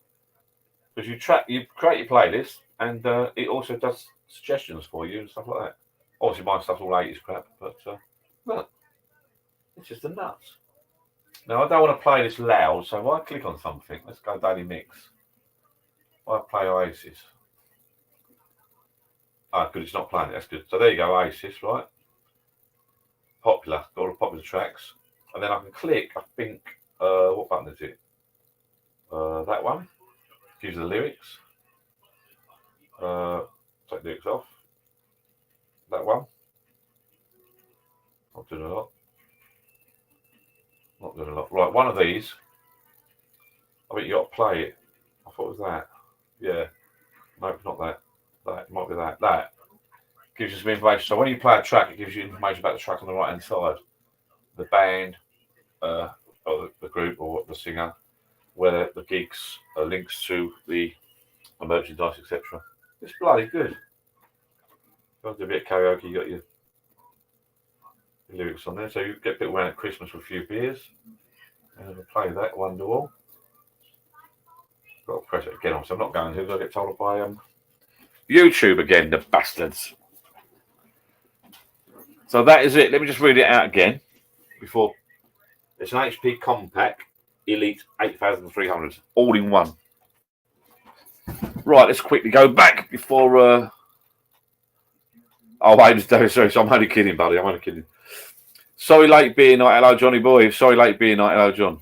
Because you create your playlist, and it also does suggestions for you and stuff like that. Obviously, my stuff's all 80s crap, but look, it's just the nuts. Now, I don't want to play this loud, so if I click on something, let's go Daily Mix. I play Oasis. Ah, good, it's not playing it, that's good. So there you go, Oasis, right? Popular, got all the popular tracks. And then I can click, I think, what button is it? That one. Gives you the lyrics. Take the lyrics off. That one. Not doing a lot. Not doing a lot. Right, one of these. I think you got to play it. I thought it was that. Yeah. No, it's not that. That might be that. That gives you some information. So when you play a track, it gives you information about the track on the right hand side. The band, or the group, or the singer, where the gigs, links to the merchandise, etc. It's bloody good. If you want to do a bit of karaoke, you got your lyrics on there. So you get a bit around at Christmas with a few beers. And I'll play that Wonderwall. Got to press it again. So I'm not going to, because I get told by YouTube again, the bastards. So that is it. Let me just read it out again before. It's an HP Compact Elite 8300, all in one. Right, let's quickly go back before. Oh, wait, sorry, so I'm only kidding, buddy. I'm only kidding. Sorry, late beer night. Hello, Johnny boy. Sorry, late beer night. Hello, John.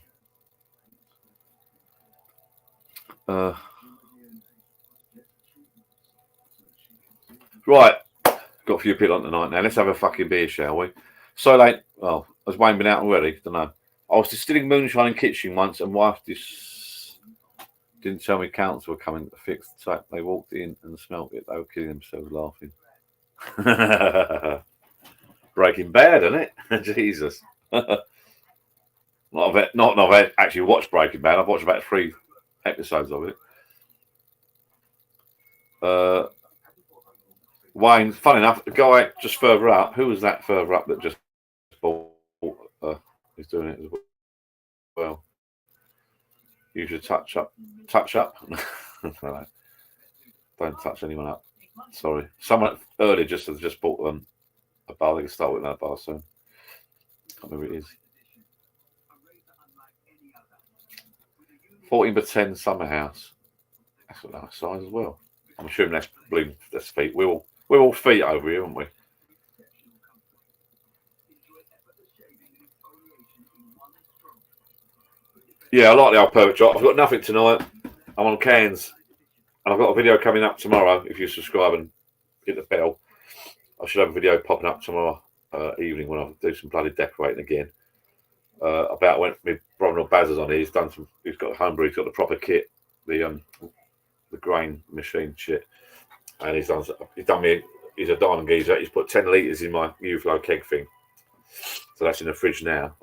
Right, got a few people on tonight now. Let's have a fucking beer, shall we? So late. Well, has Wayne been out already? Don't know. I was distilling moonshine in kitchen once, and wife didn't tell me council were coming to fix the tap. They walked in and smelt it. They were killing themselves laughing. Breaking Bad, isn't it? Jesus. Not I've actually watched Breaking Bad. I've watched about 3 episodes of it. Wayne, funny enough, the guy just further up, who was that further up that just bought, he's doing it as well. You should touch up. Don't touch anyone up. Sorry. Someone earlier just bought a bar. They can start with that bar soon. Can't remember who it is. 14x10 summer house. That's a nice size as well. I'm assuming that's feet. We're all feet over here, aren't we? Yeah, I like the old perfect drop. I've got nothing tonight. I'm on cans. And I've got a video coming up tomorrow. If you subscribe and hit the bell, I should have a video popping up tomorrow evening when I do some bloody decorating again. About when my brother-in-law Baz is on here. He's got a homebrew. He's got the proper kit, the grain machine shit, and he's done me. He's a diamond geezer. He's put 10 litres in my UFlow keg thing, so that's in the fridge now.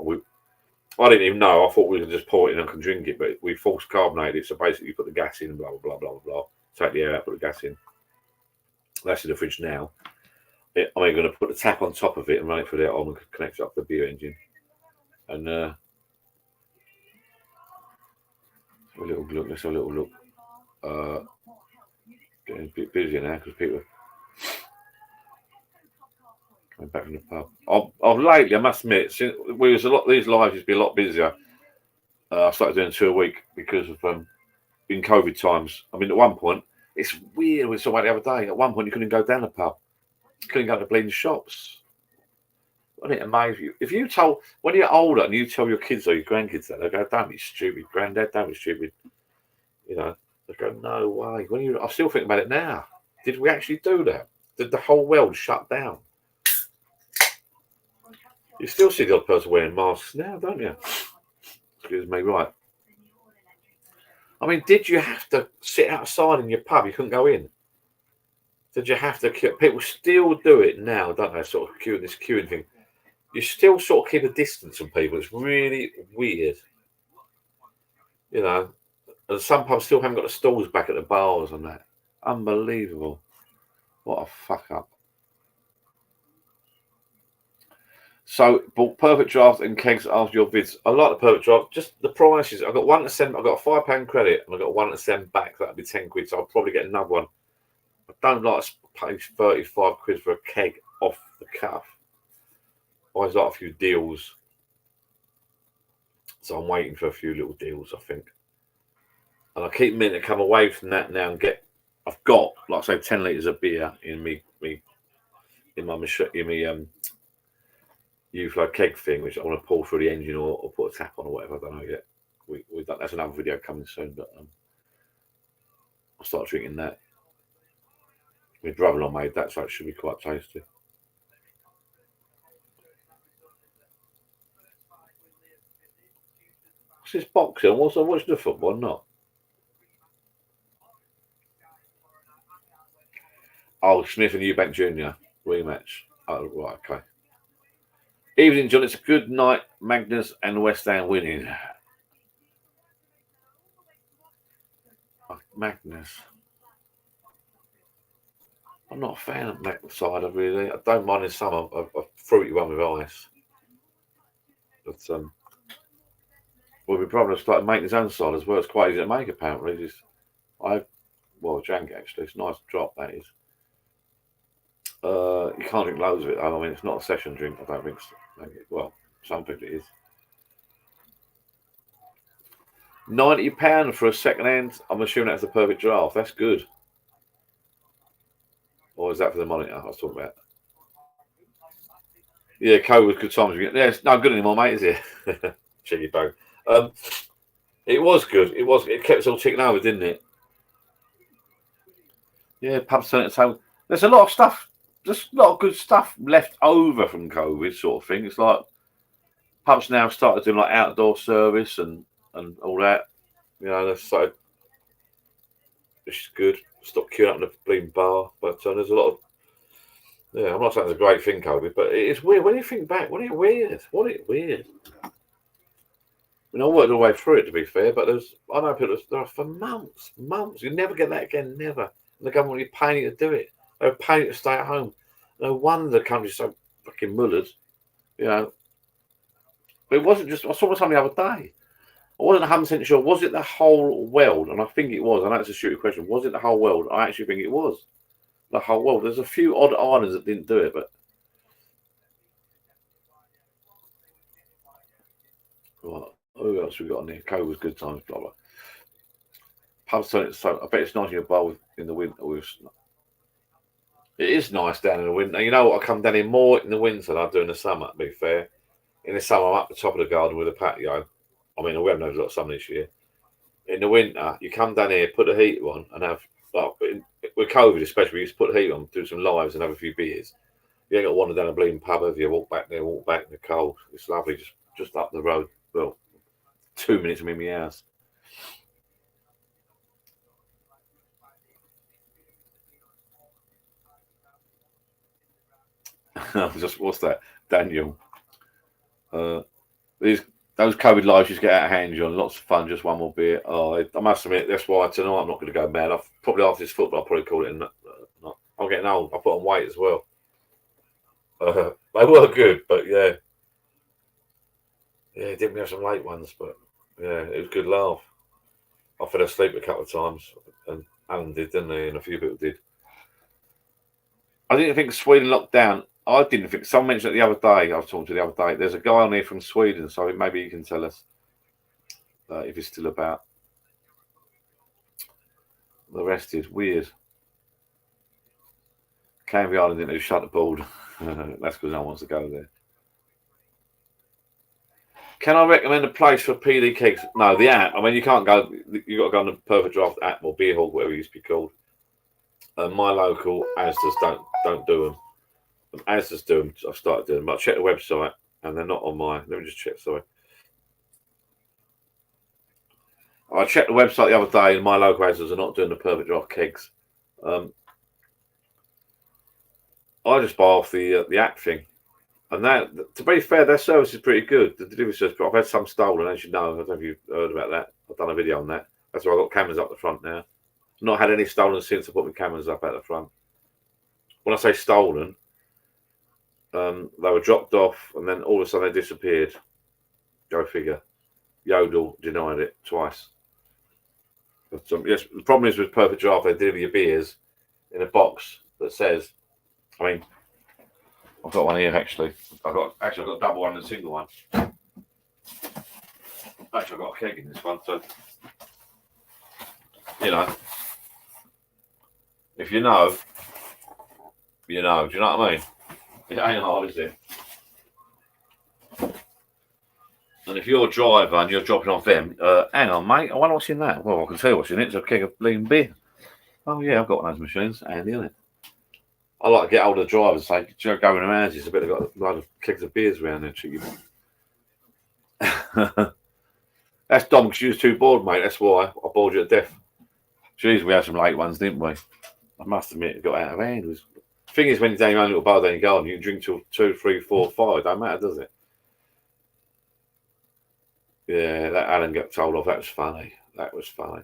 I didn't even know. I thought we could just pour it in and can drink it, but we force carbonated it. So basically, you put the gas in, blah blah blah blah blah. Take the air out, put the gas in. That's in the fridge now. I'm going to put the tap on top of it and run it through there on and connect it up to the beer engine. And a little look. Let's have a little look. Getting a bit busier now because people are coming back from the pub. I've lately, I must admit, since these lives used to be a lot busier. I started doing 2 a week because of in COVID times. I mean, at one point, it's weird. We saw the other day. At one point, you couldn't go down the pub. You couldn't go to the bleeding shops. Wouldn't it amaze you? If you told, when you're older and you tell your kids or your grandkids that, they go, don't be stupid, granddad, don't be stupid. You know, they go, no way. I still think about it now. Did we actually do that? Did the whole world shut down? You still see the odd person wearing masks now, don't you? Excuse me, right. I mean, did you have to sit outside in your pub? You couldn't go in. Did you have to? People still do it now, don't they? Sort of queuing thing. You still sort of keep a distance from people. It's really weird. You know, and some pubs still haven't got the stalls back at the bars and that. Unbelievable. What a fuck up. So, bought Perfect Draft and kegs after your vids. I like the Perfect Draft. Just the prices. I got one to send. I got a £5 credit and I got one to send back. That'd be 10 quid. So I'll probably get another one. I don't like to pay 35 quid for a keg off the cuff. I always like a few deals. So I'm waiting for a few little deals, I think. And I keep meaning to come away from that now and get. I've got, like I say, 10 litres of beer in my UFlow keg thing, which I want to pour through the engine or put a tap on or whatever. I don't know yet. We've done, that's another video coming soon, but I'll start drinking that. My brother-in-law made that, so it should be quite tasty. What's this boxing? I was watching the football, not. Oh, Smith and Eubank Jr. rematch. Oh, right, okay. Evening, John. It's a good night. Magnus and West Ham winning. Oh, Magnus. I'm not a fan of Magnus cider, really. I don't mind in summer a fruity one with ice. But well, my brother started making his own cider as well. It's quite easy to make, apparently. Drank it actually. It's a nice drop, that is. You can't drink loads of it, though. I mean, it's not a session drink. I don't think. Well, some people it is. £90 for a second hand. I'm assuming that's the Perfect Draft. That's good. Or is that for the monitor I was talking about? Yeah, COVID was good times. Yeah, it's not good anymore, mate, is it? Cheeky bone. It was good. It kept us all ticking over, didn't it? Yeah, pubs turning its home. There's a lot of stuff. Just a lot of good stuff left over from COVID, sort of thing. It's like Pubs now started doing like outdoor service and all that. You know, they started, which is good. Stop queuing up in the bleeding bar. But there's a lot of, yeah, I'm not saying it's a great thing, COVID, but it's weird. When you think back, what it weird? What it weird? I mean, I worked all the way through it, to be fair, but I know people there for months. You never get that again, never. And the government will be paying you to do it. They were paying you to stay at home. No wonder the country's so fucking mullered, you know. But it wasn't just, I saw something the other day. I wasn't 100% sure. Was it the whole world? And I think it was. I know it's a stupid question. Was it the whole world? I actually think it was the whole world. There's a few odd islands that didn't do it, but right. Who else we got on there? COVID was good times, blah blah. Pubs turn it so. I bet it's nice in your bar in the winter. It is nice down in the winter. You know what? I come down here more in the winter than I do in the summer. To be fair, in the summer I'm up the top of the garden with a patio. I mean, we haven't had a lot of sun this year. In the winter, you come down here, put the heater on, and have, like, with COVID especially, you just put the heater on, do some lives, and have a few beers. You ain't got to wander down a bleeding pub, have you? Walk back there, walk back in the cold. It's lovely, just up the road. Well, 2 minutes from my house. Just what's that, Daniel? Those COVID lives just get out of hand, John. Lots of fun, just one more beer. Oh, I must admit, that's why tonight I'm not going to go mad. Probably after this football, I'll probably call it. I'm getting old. I put on weight as well. They were good, but yeah, didn't we have some late ones? But yeah, it was a good laugh. I fell asleep a couple of times, and Alan did, didn't he? And a few people did. I didn't think Sweden locked down. I didn't think. Someone mentioned it the other day. I was talking to the other day. There's a guy on here from Sweden, so maybe he can tell us if he's still about. The rest is weird. Canvey Island didn't shut the board. That's because no one wants to go there. Can I recommend a place for PD kegs? No, the app. I mean, you can't go. You got to go on the Perfect Draft app or Beer Hall, whatever it used to be called. My local Asda's don't do them. Asda's do them. I've started doing them. But I checked the website and they're not on my. Let me just check. Sorry. I checked the website the other day and my local Asda's are not doing the Perfect Draft kegs. I just buy off the app thing. And that, to be fair, their service is pretty good. The delivery service, but I've had some stolen, as you know. I don't know if you've heard about that. I've done a video on that. That's why I've got cameras up the front now. Not had any stolen since I put my cameras up at the front. When I say stolen, they were dropped off and then all of a sudden they disappeared. Go figure. Yodel denied it twice. But, yes, the problem is with Perfect Draft, they deliver your beers in a box that says, I mean, I've got one here actually. I've got a double one and a single one. Actually, I've got a keg in this one, so you know. If you know, you know. Do you know what I mean? It ain't hard, is it? And if you're a driver and you're dropping off them, hang on, mate, I wonder what's in that. Well, I can tell you what's in it. It's a keg of bleeding beer. Oh yeah, I've got one of those machines. Handy, isn't it? I like to get hold of the drivers and say, do you go in the houses? I bet they've got a load of kegs of beers around there, cheeky. That's Dom, because she was too bored, mate. That's why I bored you to death. Jeez, we had some late ones, didn't we? I must admit, it got out of hand. The thing is, when you're down your own little bar down your garden, you can drink till 2, 3, 4, 5. Don't matter, does it? Yeah, that Alan got told off. That was funny. That was funny.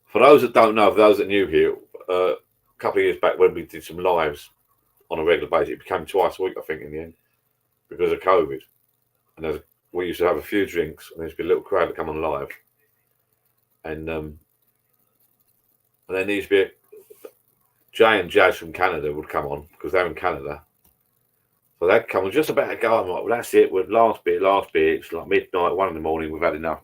For those that don't know, for those that are new here, a couple of years back when we did some lives on a regular basis, it became twice a week, I think, in the end, because of COVID. And we used to have a few drinks, and there used to be a little crowd that come on live. And there needs to be Jay and Jazz from Canada would come on because they're in Canada. So they'd come on just about to go. I'm like, well, that's it. With last beer. It's like midnight, 1 a.m. We've had enough.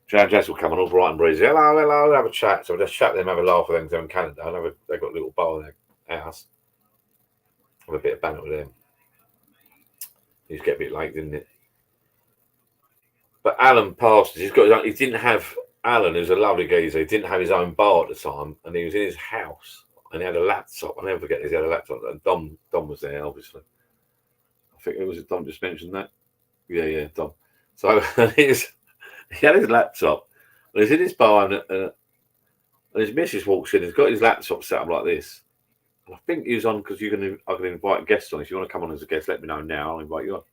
Jay and Jazz will come on all bright and breezy. Hello, have a chat. So we'll just chat with them, have a laugh with them. They're in Canada. And they've got a little bar in their house. Have a bit of banter with them. It used to get a bit late, didn't it? But Alan passed. He didn't have. Alan, who's a lovely geezer, he didn't have his own bar at the time, and he was in his house, and he had a laptop. I never forget this. He had a laptop, and Dom was there, obviously. I think it was Dom just mentioned that. Yeah, Dom. So he had his laptop, and he's in his bar, and his missus walks in. He's got his laptop set up like this. And I think he's on because I can invite guests on. If you want to come on as a guest, let me know now. I'll invite you on,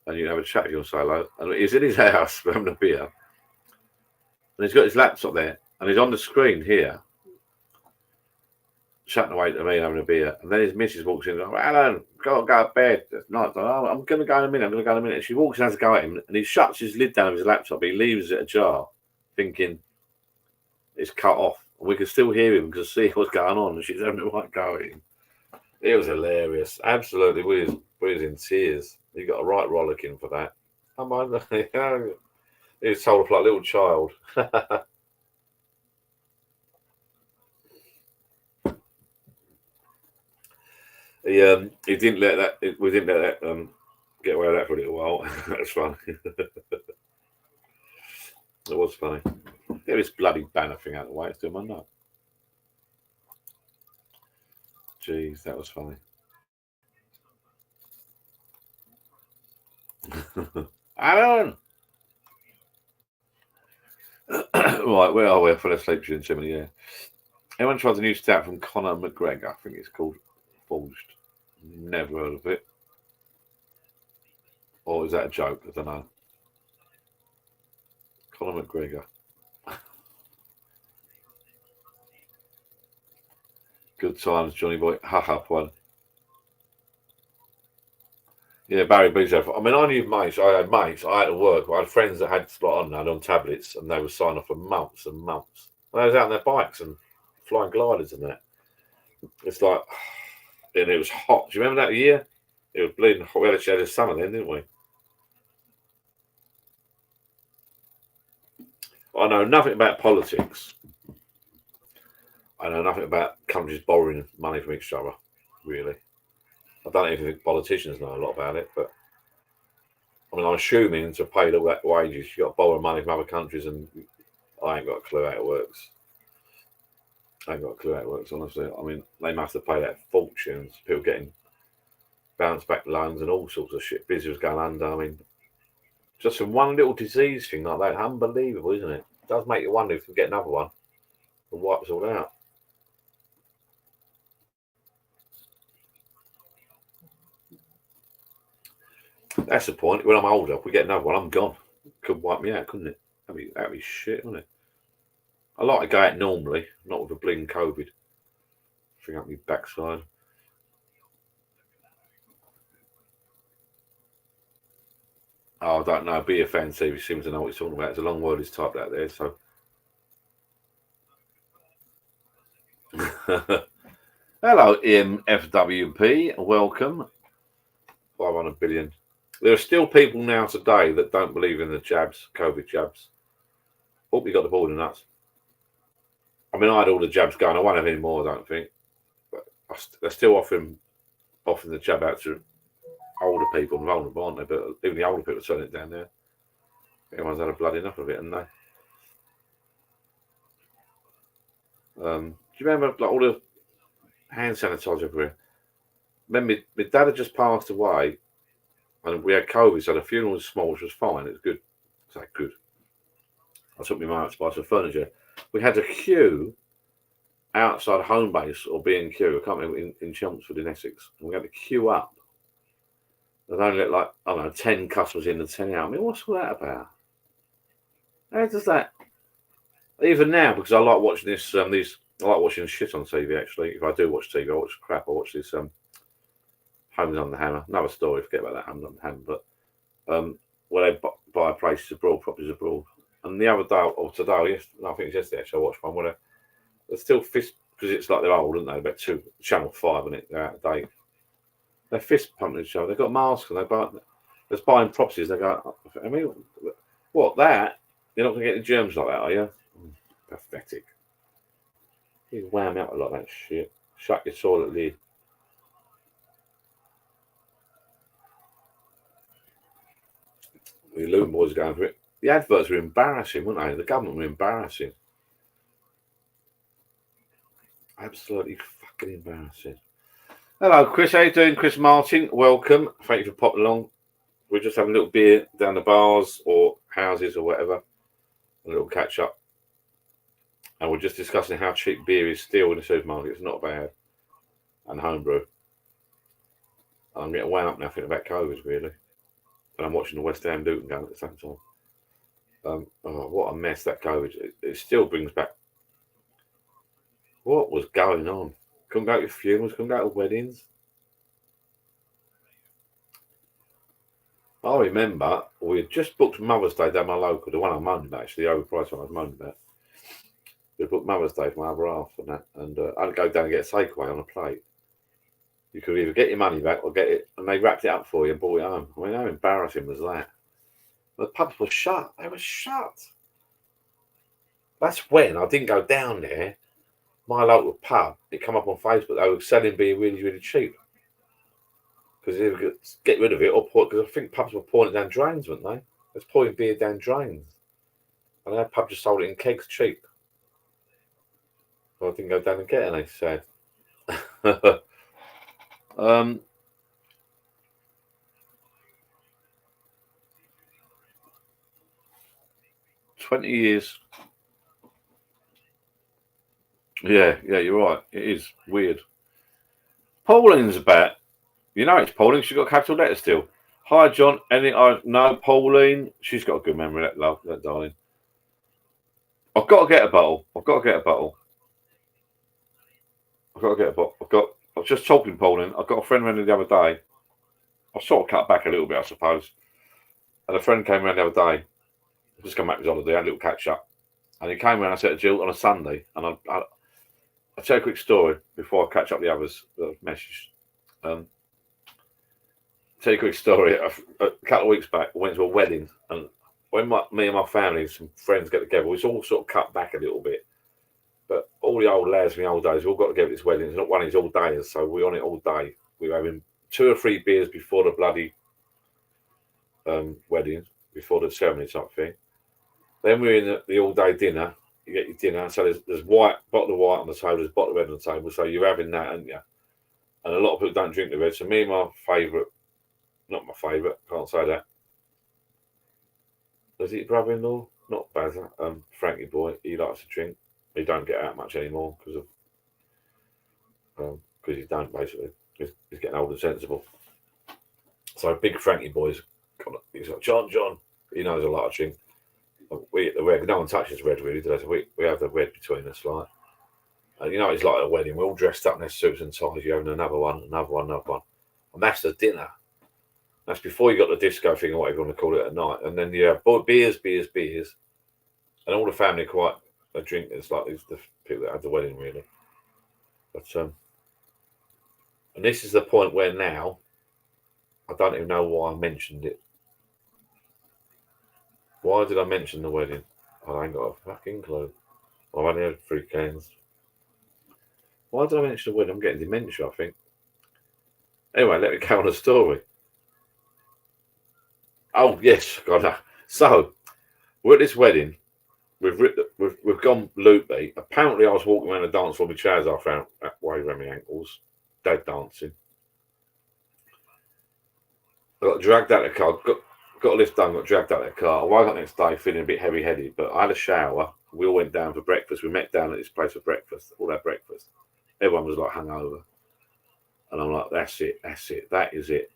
and you can have a chat if you want to say hello. And he's in his house having a beer, and he's got his laptop there, and he's on the screen here, chatting away to me having a beer. And then his missus walks in and goes, Alan, go to bed. It's night. Oh, I'm going to go in a minute. And she walks in and has a go at him, and he shuts his lid down of his laptop. He leaves it ajar, thinking it's cut off. And we can still hear him because see what's going on. And she's having a right go at him. It was hilarious. Absolutely. We was in tears. He got a right rollicking for that. I mind, he was told off like a little child. He didn't let that. We didn't let that get away with that for a little while. That was funny. It was funny. Get this bloody banner thing out of the way. It's doing my nut. Jeez, that was funny. Alan! Right, where are we? I fell asleep during too many. Yeah. Anyone tried the new stout from Conor McGregor? I think it's called Forged. Never heard of it. Or is that a joke? I don't know. Conor McGregor. Good times, Johnny boy. Ha one. Yeah, Barry Bezo. I mean, I knew mates. I had mates. I had to work. I had friends that had spot on tablets, and they were signed off for months and months. And they was out on their bikes and flying gliders and that. It's like, and it was hot. Do you remember that year? It was bleeding hot. We had a summer then, didn't we? I know nothing about politics. I know nothing about countries borrowing money from each other, really. I don't even think politicians know a lot about it, but I mean, I'm assuming to pay all that wages, you've got to borrow money from other countries, and I ain't got a clue how it works. Honestly. I mean, they must have paid out fortunes, people getting bounce back loans and all sorts of shit. Business going under. I mean, just from one little disease thing like that, unbelievable, isn't it? It does make you wonder if we get another one and wipe us all out. That's the point. When I'm older, if we get another one, I'm gone. Could wipe me out, couldn't it? That'd be shit, wouldn't it? I like to go out normally, not with a bling COVID. Thing up my backside. Oh, I don't know. Be a fan, see if you seem to know what he's talking about. It's a long word he's typed out there, so. Hello, MFWP. Welcome. 500 billion. There are still people now today that don't believe in the jabs, COVID jabs. Hope you got the ball in nuts. I mean, I had all the jabs going. I won't have any more, I don't think. But they're still offering the jab out to older people and vulnerable, aren't they? But even the older people are turning it down there. Everyone's had a bloody enough of it, haven't they? Do you remember like all the hand sanitizer everywhere? Remember, my dad had just passed away, and we had COVID, so the funeral was small, which was fine. It was good. It's like good. I took my mum out to buy some furniture. We had a queue outside home base or B&Q, I can't remember, in Chelmsford in Essex. And we had to queue up. There's only like, I don't know, 10 customers in the 10 hour. I mean, what's all that about? How does that? Even now, because I like watching this, I like watching shit on TV, actually. If I do watch TV, I watch crap. I watch this Homes on the Hammer. Another story, forget about that, Homes on the Hammer. But where they buy places abroad, properties abroad. And the other day, or today, I think it's yesterday, actually, I watched one where they're still fist, because it's like they're old, aren't they? About Channel 5, and they're out of date. They're fist pumping each other. They've got masks, and they're buying properties. They go, I mean, what, that? You're not going to get any germs like that, are you? Pathetic. You wham out a lot of that shit. Shut your toilet lid. The Luton boys are going for it. The adverts were embarrassing, weren't they? The government were embarrassing. Absolutely fucking embarrassing. Hello, Chris. How you doing, Chris Martin? Welcome. Thank you for popping along. We're just having a little beer down the bars or houses or whatever. A little catch up. And we're just discussing how cheap beer is still in the supermarket. It's not bad. And homebrew. And I'm getting wound up now thinking about COVID, really. And I'm watching the West Ham Luton game at the same time. Oh, what a mess that COVID. It still brings back. What was going on? Couldn't go to funerals, couldn't go to weddings. I remember we had just booked Mother's Day down my local, the one I moaned about, actually, the overpriced one I was moaning about. We booked Mother's Day for my other half and that, and I'd go down and get a takeaway on a plate. You could either get your money back or get it, and they wrapped it up for you and brought it home. I mean, how embarrassing was that? The pubs were shut. They were shut. That's when I didn't go down there. My local pub, it come up on Facebook, they were selling beer really, really cheap. Because they would get rid of it or pour, because I think pubs were pouring it down drains, weren't they? They was pouring beer down drains. And that pub just sold it in kegs cheap. So I didn't go down and get any, sad. 20 years. Yeah, you're right. It is weird. Pauline's about. You know it's Pauline. She's got capital letters still. Hi, John. Anything I know, Pauline. She's got a good memory, that love, that darling. I've got to get a bottle. I've got to get a bottle. I was just talking, Pauline. I got a friend around the other day. I sort of cut back a little bit, I suppose. And a friend came around the other day. Just come back from his holiday, had a little catch up. And he came around, I said to Jill on a Sunday, and I'll tell you a quick story before I catch up the others that I've messaged. Tell you a quick story. A couple of weeks back, I went to a wedding, and when me and my family and some friends get together, it's all sort of cut back a little bit. But all the old lads from the old days, we all got together at this wedding. It's not one of these all days, so we're on it all day. We were having 2 or 3 beers before the bloody wedding, before the ceremony type thing. Then we're in the all day dinner. You get your dinner, so there's bottle of white on the table, there's bottle of red on the table, so you're having that, aren't you? And a lot of people don't drink the red. So me and my favourite, not my favourite, can't say that. Is it brother-in-law? Not Bazza, Frankie boy. He likes to drink. He don't get out much anymore because he don't basically. He's getting old and sensible. So big Frankie boy's he's like John. He knows a lot of drink. We get the red. No one touches red really, do they? So we have the red between us, like. And you know, it's like a wedding. We're all dressed up in their suits and ties. You're having another one. And that's the dinner. That's before you got the disco thing or whatever you want to call it at night. And then you have beers. And all the family quite a drink. It's like the people that had the wedding, really. But and this is the point where now I don't even know why I mentioned it. Why did I mention the wedding? I ain't got a fucking clue. I've only had 3 cans. Why did I mention the wedding? I'm getting dementia, I think. Anyway, let me go on a story. Oh yes, God. So we're at this wedding. We've gone loopy. Apparently, I was walking around the dance floor with chairs off out way around my ankles, dead dancing. I got dragged out of the car. Got a lift done. Got dragged out of the car. I woke up next day feeling a bit heavy-headed, but I had a shower. We all went down for breakfast. We met down at this place for breakfast. All that breakfast. Everyone was like hungover, and I'm like, that's it. That is it.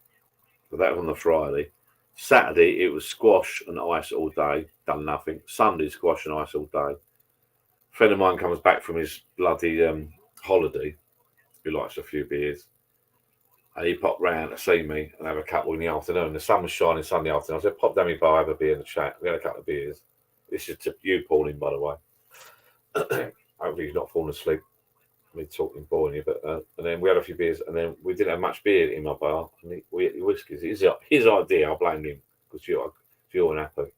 So that was on the Friday. Saturday, it was squash and ice all day, done nothing. Sunday, squash and ice all day. A friend of mine comes back from his bloody holiday, who likes a few beers. And he popped round to see me and have a couple in the afternoon. The sun was shining Sunday afternoon. I said, pop down my bar, have a beer in the chat. We had a couple of beers. This is to you, Pauline, by the way. Hopefully he's not falling asleep. Me talking, boring you, but and then we had a few beers, and then we didn't have much beer in my bar. And we ate the whiskies. It's his idea. I blame him because you're unhappy.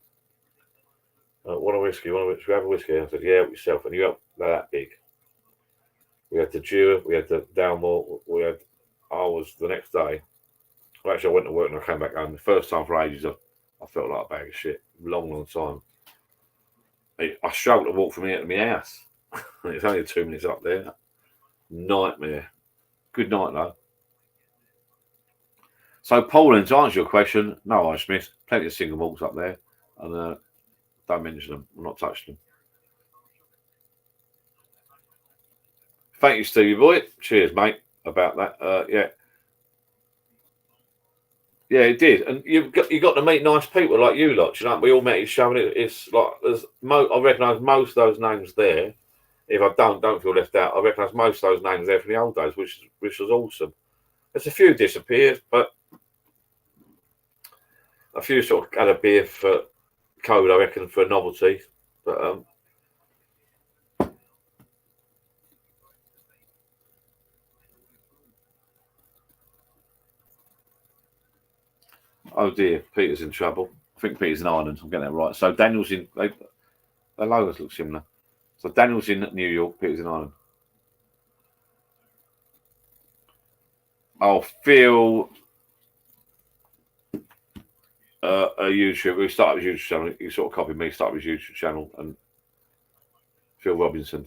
Want a whiskey? Should we have a whiskey? I said, yeah, with yourself. And you they're that big. We had the Dew, we had the Dalmore, I was the next day. Well, actually, I went to work and I came back home. The first time for ages, I felt like a bag of shit. Long time. I struggled to walk from here to my house. It's only 2 minutes up there. Nightmare. Good night, though. So, Pauline, to answer your question, no ice mist. Plenty of single malts up there, and don't mention them. I'm not touching them. Thank you, Stevie boy. Cheers, mate. About that, yeah. Yeah, it did, and you got to meet nice people like you lot. You know, we all met each other. It's like I recognise most of those names there. If I don't feel left out. I recognise most of those names there from the old days, which was awesome. There's a few disappeared, but a few sort of had a beer for code, I reckon, for novelty. But oh dear, Peter's in trouble. I think Peter's in Ireland. I'm getting that right. So Daniel's in. Their logos look similar. So Daniel's in New York. Peter's in Ireland. I'll feel a YouTube. We started his YouTube channel. He sort of copied me. Started his YouTube channel, and Phil Robinson.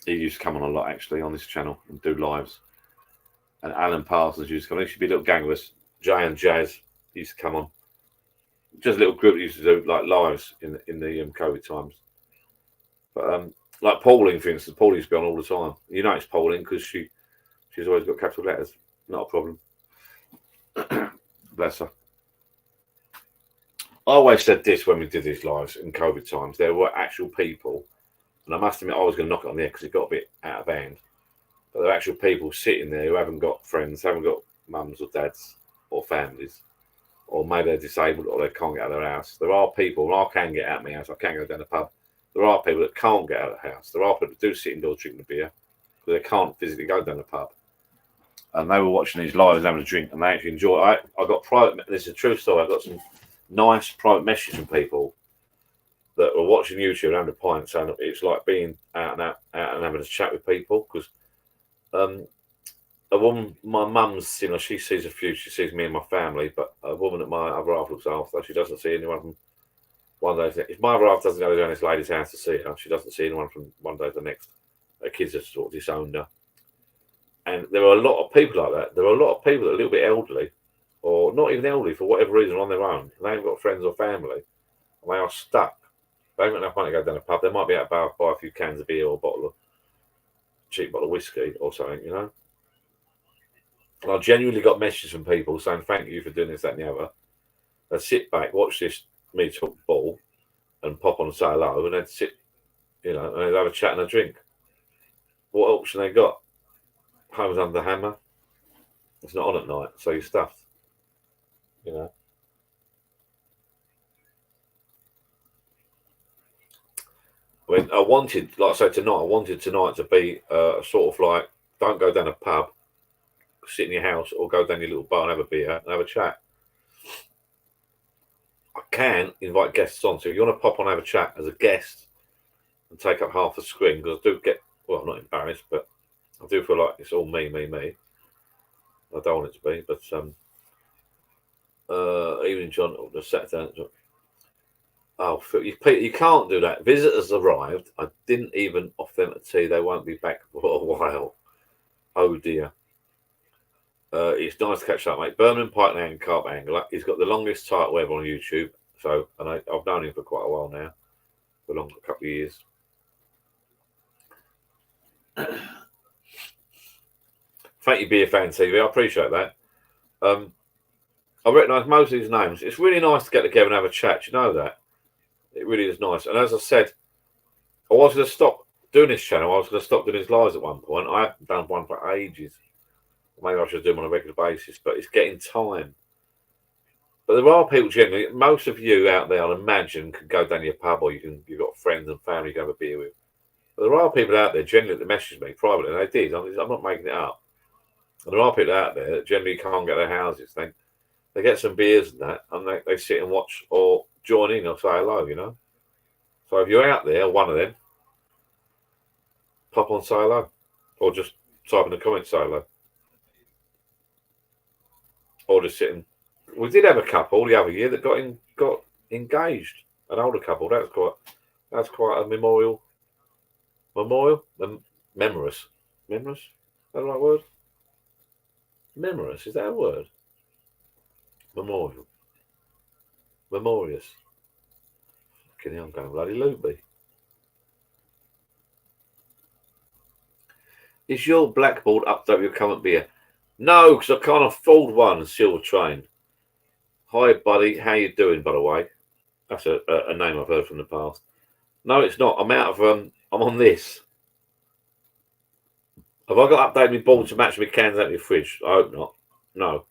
He used to come on a lot actually on this channel and do lives. And Alan Parsons used to come. There used to be a little gang of us. Jay and Jazz used to come on. Just a little group that used to do like lives in the COVID times. But like Pauline, for instance, Pauline used to be on all the time. You know it's Pauline because she's always got capital letters. Not a problem. Bless her. I always said this when we did these lives in COVID times. There were actual people, and I must admit I was going to knock it on the head because it got a bit out of hand. But there are actual people sitting there who haven't got friends, haven't got mums or dads or families, or maybe they're disabled or they can't get out of their house. There are people, and I can get out of my house, I can go down the pub. There are people that can't get out of the house. There are people that do sit indoors drinking a beer, but they can't physically go down the pub. And they were watching these lives having a drink, and they actually enjoy it. I got private, this is a true story, I got some nice private messages from people that were watching YouTube and having a pint saying it's like being out and having a chat with people because a woman, my mum's, you know, she sees a few, she sees me and my family, but a woman that my other half looks after, she doesn't see anyone from one day to the next. If my other half doesn't go down this lady's house to see her, she doesn't see anyone from one day to the next. Her kids have sort of disowned her. And there are a lot of people like that. There are a lot of people that are a little bit elderly, or not even elderly, for whatever reason, on their own. They haven't got friends or family, and they are stuck. They haven't got enough money to go down the pub. They might be out to buy a few cans of beer or a cheap bottle of whiskey or something, you know. And I genuinely got messages from people saying, thank you for doing this, that, and the other. They'd sit back, watch this, me talk ball, and pop on and say hello, and they'd sit, you know, and they'd have a chat and a drink. What option they got? Home's under the hammer. It's not on at night, so you're stuffed. You know. When I wanted, like I said tonight, I wanted tonight to be sort of like, don't go down a pub, sit in your house, or go down your little bar and have a beer and have a chat. I can invite guests on, so if you want to pop on and have a chat as a guest and take up half the screen, because I do get, well, I'm not embarrassed, but I do feel like it's all me. I don't want it to be, but evening, John, just sat down. Oh, Peter, you can't do that. Visitors arrived. I didn't even offer them a tea. They won't be back for a while. Oh dear. It's nice to catch up, mate. Birmingham Pike Carp Angler. He's got the longest title ever on YouTube. So, and I've known him for quite a while now, for a couple of years. Thank you, Beer Fan TV. I appreciate that. I recognise most of these names. It's really nice to get together and have a chat. You know that? It really is nice. And as I said, I was going to stop doing this channel. I was going to stop doing his lives at one point. I haven't done one for ages. Maybe I should do them on a regular basis, but it's getting time. But there are people generally, most of you out there, I'd imagine, can go down to your pub or you've got friends and family you can have a beer with. But there are people out there generally that message me privately, and they did. I'm not making it up. And there are people out there that generally can't get their houses. They get some beers and that, and they sit and watch or join in or say hello, you know. So if you're out there, one of them, pop on, say hello, or just type in the comments, say hello, or just sit and. We did have a couple the other year that got engaged. An older couple. That's quite a memorial. Memorous. Is that the right word? Memorous. Is that a word? Memorious. Fucking hell, I'm going bloody loopy. Is your blackboard up to your current beer? No, because I can't afford one. Silver Train. Hi, buddy. How you doing, by the way? That's a name I've heard from the past. No, it's not. I'm out of I'm on this. Have I got to update my ball to match my cans out of your fridge? I hope not. No.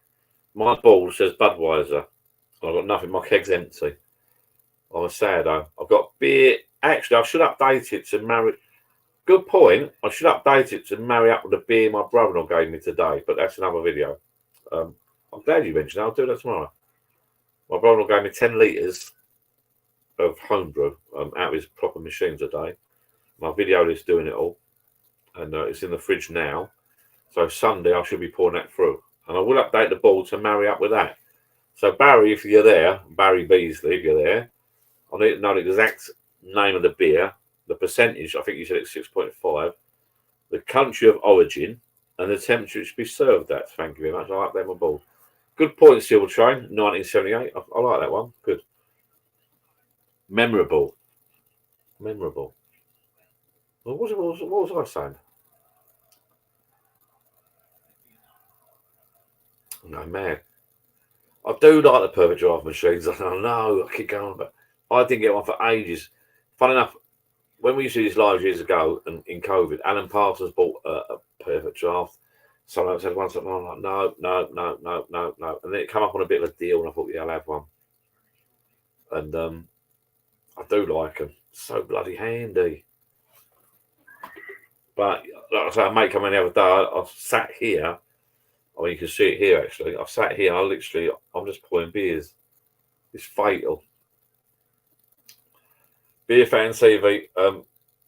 My ball says Budweiser. I've got nothing. My keg's empty. I'm a saddo. I've got beer. Actually, I should update it to marry. Good point. I should update it to marry up with the beer my brother-in-law gave me today, but that's another video. I'm glad you mentioned that. I'll do that tomorrow. My brother-in-law gave me 10 litres of homebrew out of his proper machine today. My video is doing it all, and it's in the fridge now. So Sunday I should be pouring that through, and I will update the ball to marry up with that. So Barry, if you're there, Barry Beasley, if you're there, I need to know the exact name of the beer, the percentage. I think you said it's 6.5. The country of origin, and the temperature it should be served at. Thank you very much. I like that on board. Good point, Silver Train, 1978. I like that one. Good. Memorable. Well, what was I saying? No, man. I do like the perfect draft machines. I know I keep going, but I didn't get one for ages. Funny enough, when we used to do these live years ago and in COVID, Alan Parsons bought a perfect draft. Someone said one something. I'm like, no. And then it came up on a bit of a deal, and I thought, yeah, I'll have one. And I do like them. So bloody handy. But like I say, a mate came in the other day. I sat here. I mean, you can see it here actually. I sat here. I'm just pouring beers. It's fatal. Beer Fan TV.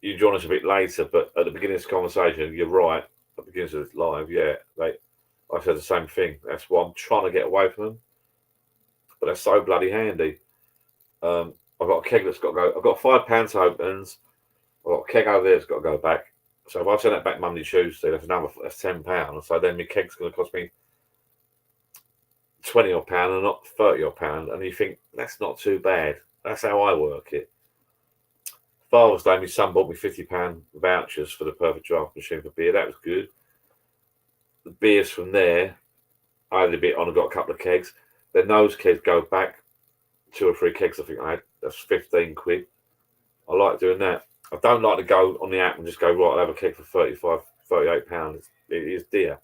You join us a bit later, but at the beginning of this conversation, you're right. At the beginning of this live, yeah, I said the same thing. That's why I'm trying to get away from them. But they're so bloody handy. I've got a keg that's got to go. I've got £5 opens. I've got a keg over there that's got to go back. So if I send that back Monday, Tuesday, that's £10. So then my keg's going to cost me £20 odd and not £30 odd pound. And you think that's not too bad. That's how I work it. Father's Day, my son bought me £50 vouchers for the perfect draft machine for beer. That was good. The beers from there, I had a bit on. I got a couple of kegs. Then those kegs go back. 2 or 3 kegs, I think I had. That's 15 quid. I like doing that. I don't like to go on the app and just go, right, I'll have a keg for £35, £38. It is dear.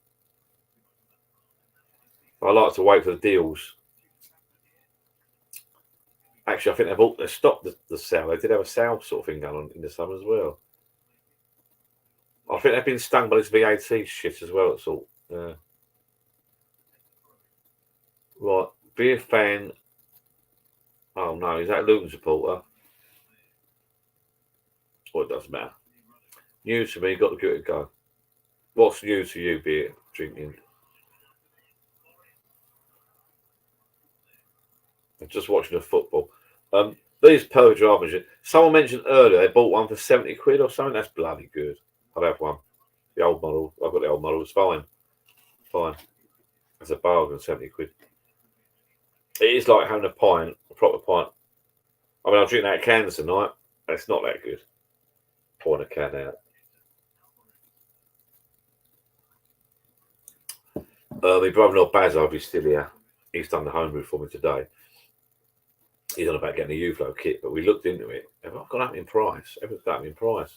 I like to wait for the deals. Actually, I think they stopped the sale. They did have a sale sort of thing going on in the summer as well. I think they've been stung by this VAT shit as well. It's all. Yeah. Right. Beer Fan. Oh no, is that a Luton supporter? Well, it doesn't matter. New to me, got to give it a go. What's new to you, beer drinking? I'm just watching the football. These perfect draft machines. Someone mentioned earlier they bought one for 70 quid or something. That's bloody good. I'd have one. The old model. I've got the old model. It's fine. Fine. That's a bargain, 70 quid. It is like having a pint, a proper pint. I mean, I'll drink that can tonight. It's not that good. Pouring a can out. My brother-in-law Baz, I'll be still here. He's done the homebrew for me today. He's on about getting a U-Flow kit, but we looked into it. I've gone up in price. Everything's gone up in price.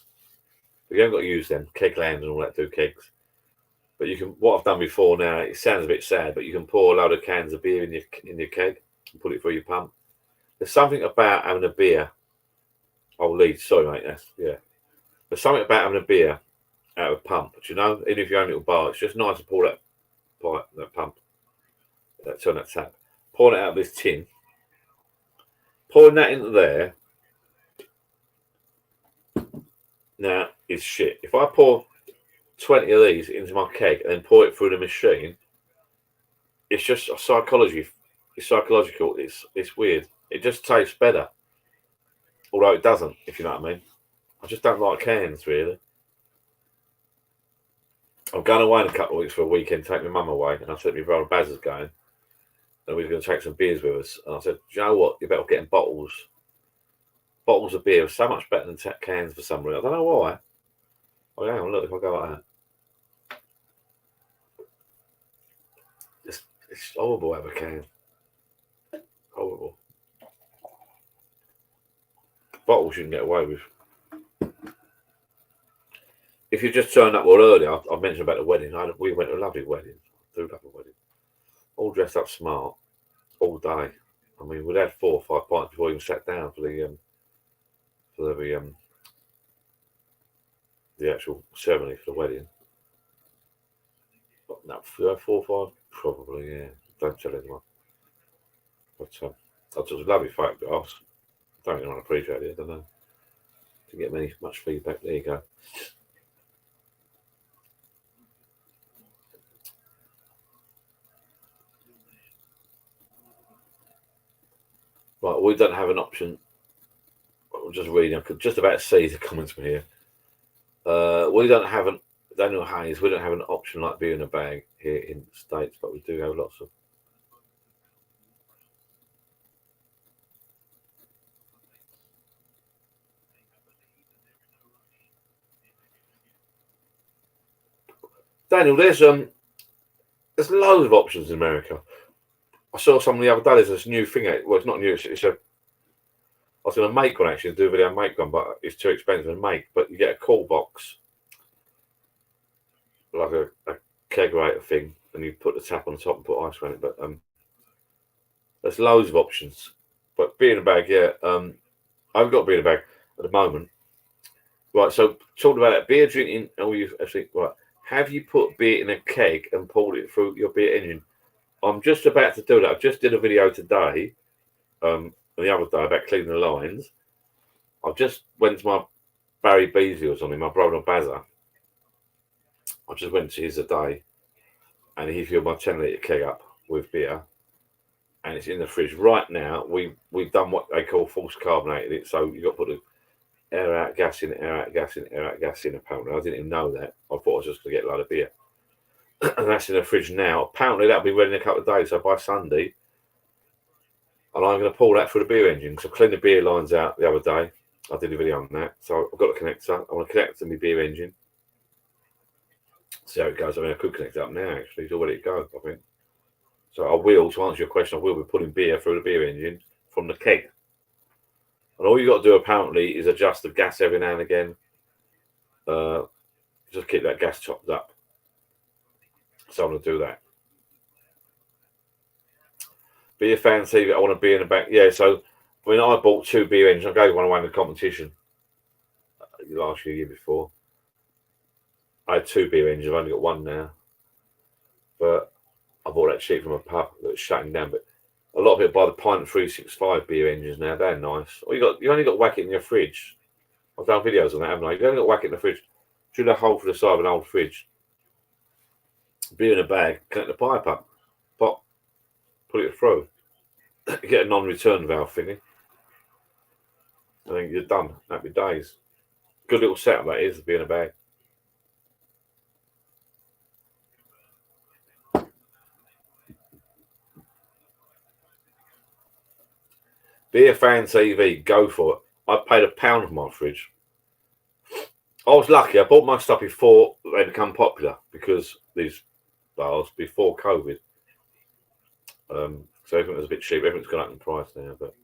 But you haven't got to use them. Kegland and all that do kegs. But you can. What I've done before now, it sounds a bit sad, but you can pour a load of cans of beer in your keg and put it through your pump. There's something about having a beer. Oh, Lee, sorry, mate. That's yeah. There's something about having a beer out of a pump. Do you know? Even if you own a little bar, it's just nice to pour that pump, turn that tap, pour it out of this tin, pouring that into there. Now is shit. If I pour 20 of these into my keg and then pour it through the machine, it's just a psychology. It's psychological. It's weird. It just tastes better, although it doesn't. If you know what I mean. I just don't like cans really. I'm going away in a couple of weeks for a weekend. Take my mum away, and I said my brother Baz is going. and we were going to take some beers with us. And I said, do you know what? You're better off getting bottles. Bottles of beer are so much better than cans for some reason. I don't know why. Oh, hang on, look, if I go like that. It's horrible to have a can. Horrible. Bottles you can get away with. If you just turned up earlier, I mentioned about the wedding. We went to a lovely wedding. I do love a wedding. All dressed up smart, all day. I mean, we'd had 4 or 5 pints before we even sat down for the actual ceremony for the wedding. No, 4 or 5, probably. Yeah, don't tell anyone. But I took lovely photographs. Don't anyone appreciate it. I don't know. Didn't get much feedback. There you go. Right, we don't have an option. I'm just reading. I could just about see the comments from here. We don't have an Daniel Hayes. We don't have an option like beer in a bag here in the States, but we do have lots of. Daniel, there's loads of options in America. I saw something the other day. There's this new thing. Well, it's not new. I was going to make one actually, do a video and make one, but it's too expensive to make. But you get a cool box, like a kegerator thing, and you put the tap on the top and put ice around it. But there's loads of options. But beer in a bag, yeah. I've got beer in a bag at the moment. Right, so talking about that, beer drinking, right. Have you put beer in a keg and poured it through your beer engine? I'm just about to do that. I just did a video today, the other day about cleaning the lines. I just went to my Barry Beasley or something, my brother Bazza. I just went to his today, and he filled my 10-litre keg up with beer, and it's in the fridge right now. We've done what they call false carbonated it, so you've got to put the air out, gas in, air out, gas in, air out, gas in. Apparently, I didn't even know that. I thought I was just going to get a load of beer. And that's in the fridge now. Apparently, that'll be ready in a couple of days. So by Sunday, and I'm going to pull that through the beer engine. So I cleaned the beer lines out the other day. I did a video on that. So I've got a connector. I want to connect it to my beer engine. See how it goes. I mean, I could connect it up now, actually. It's all ready to go, I think. So I will, to answer your question, I will be putting beer through the beer engine from the keg. And all you got to do, apparently, is adjust the gas every now and again. Just keep that gas topped up. So I'm going to do that. Beer fan TV, I want to be in the back. Yeah, so I mean, I bought 2 beer engines. I gave one away in the competition last year before. I had 2 beer engines. I've only got 1 now. But I bought that cheap from a pub that was shutting down. But a lot of people buy the Pint 365 beer engines now. They're nice. Or you only got to whack it in your fridge. I've done videos on that, haven't I? You only got to whack it in the fridge. Drill a hole for the side of an old fridge. Beer in a bag. Connect the pipe up. Pop. Put it through. You get a non-return valve thingy. I think you're done. Happy days. Good little setup that is, to be in a bag. Beer fan TV, go for it. I paid £1 for my fridge. I was lucky. I bought my stuff before they become popular, because these bars before COVID. So everything was a bit cheap. Everything's gone up in price now. But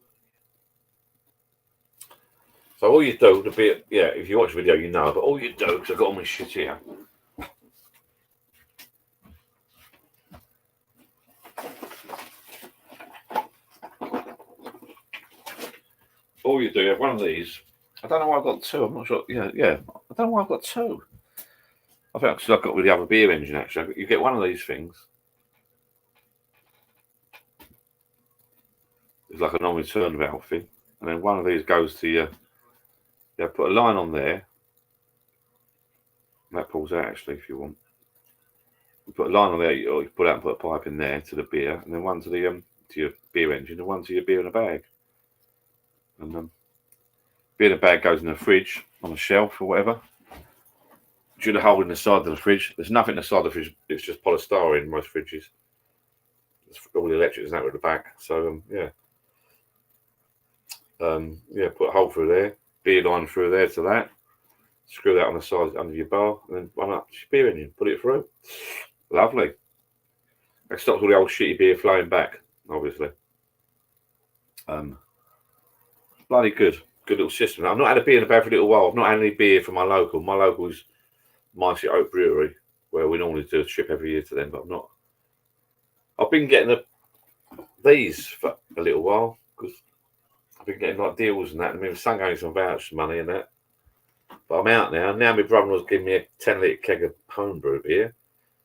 so all you do to be, yeah, if you watch the video, you know. But all you do, because I've got all my shit here. All you do, you have one of these. I don't know why I've got 2. I'm not sure. Yeah. I don't know why I've got 2. I think because I've got with the other beer engine, actually. You get one of these things. It's like a non-return valve thing. And then one of these goes to your... Yeah, put a line on there. And that pulls out, actually, if you want. You put a line on there, or you put out and put a pipe in there to the beer. And then one to your beer engine, and one to your beer in a bag. And beer in a bag goes in the fridge on a shelf or whatever. Drill a hole in the side of the fridge. There's nothing in the side of the fridge. It's just polystyrene in most fridges. all the electrics out at the back. So yeah, put a hole through there, beer line through there to that. Screw that on the side under your bar, and then run up your beer engine, put it through. Lovely. It stops all the old shitty beer flowing back, obviously. Bloody good little system. I've not had a beer in the bag for a little while. I've not had any beer from my local. My local is Mighty Oak Brewery, where we normally do a trip every year to them, but I've been getting these for a little while because I've been getting like deals and that. I mean, some going some voucher money and that. But I'm out now. Now my brother-in-law's giving me a 10-litre keg of homebrew beer.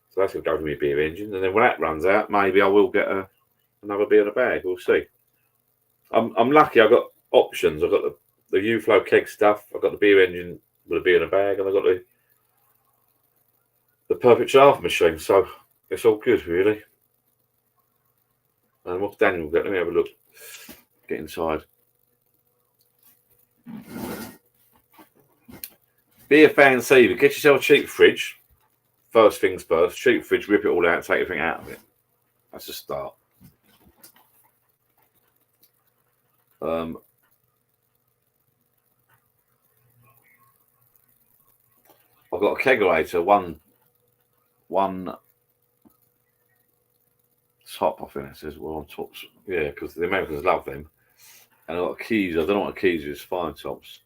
So that's going to go for my beer engine. And then when that runs out, maybe I will get another beer in a bag. We'll see. I'm lucky. I've got options. I've got the U-Flow keg stuff. I've got the beer engine with a beer in a bag. And I've got the perfect draft machine. So it's all good, really. And what's Daniel got? Let me have a look. Get inside. Be a fan saver. Get yourself a cheap fridge. First things first. Cheap fridge. Rip it all out. Take everything out of it. That's a start. I've got a kegerator. One top. I think it says on tops. Yeah, because the Americans love them. And I've got keys. I don't know what a keys is. Fine tops.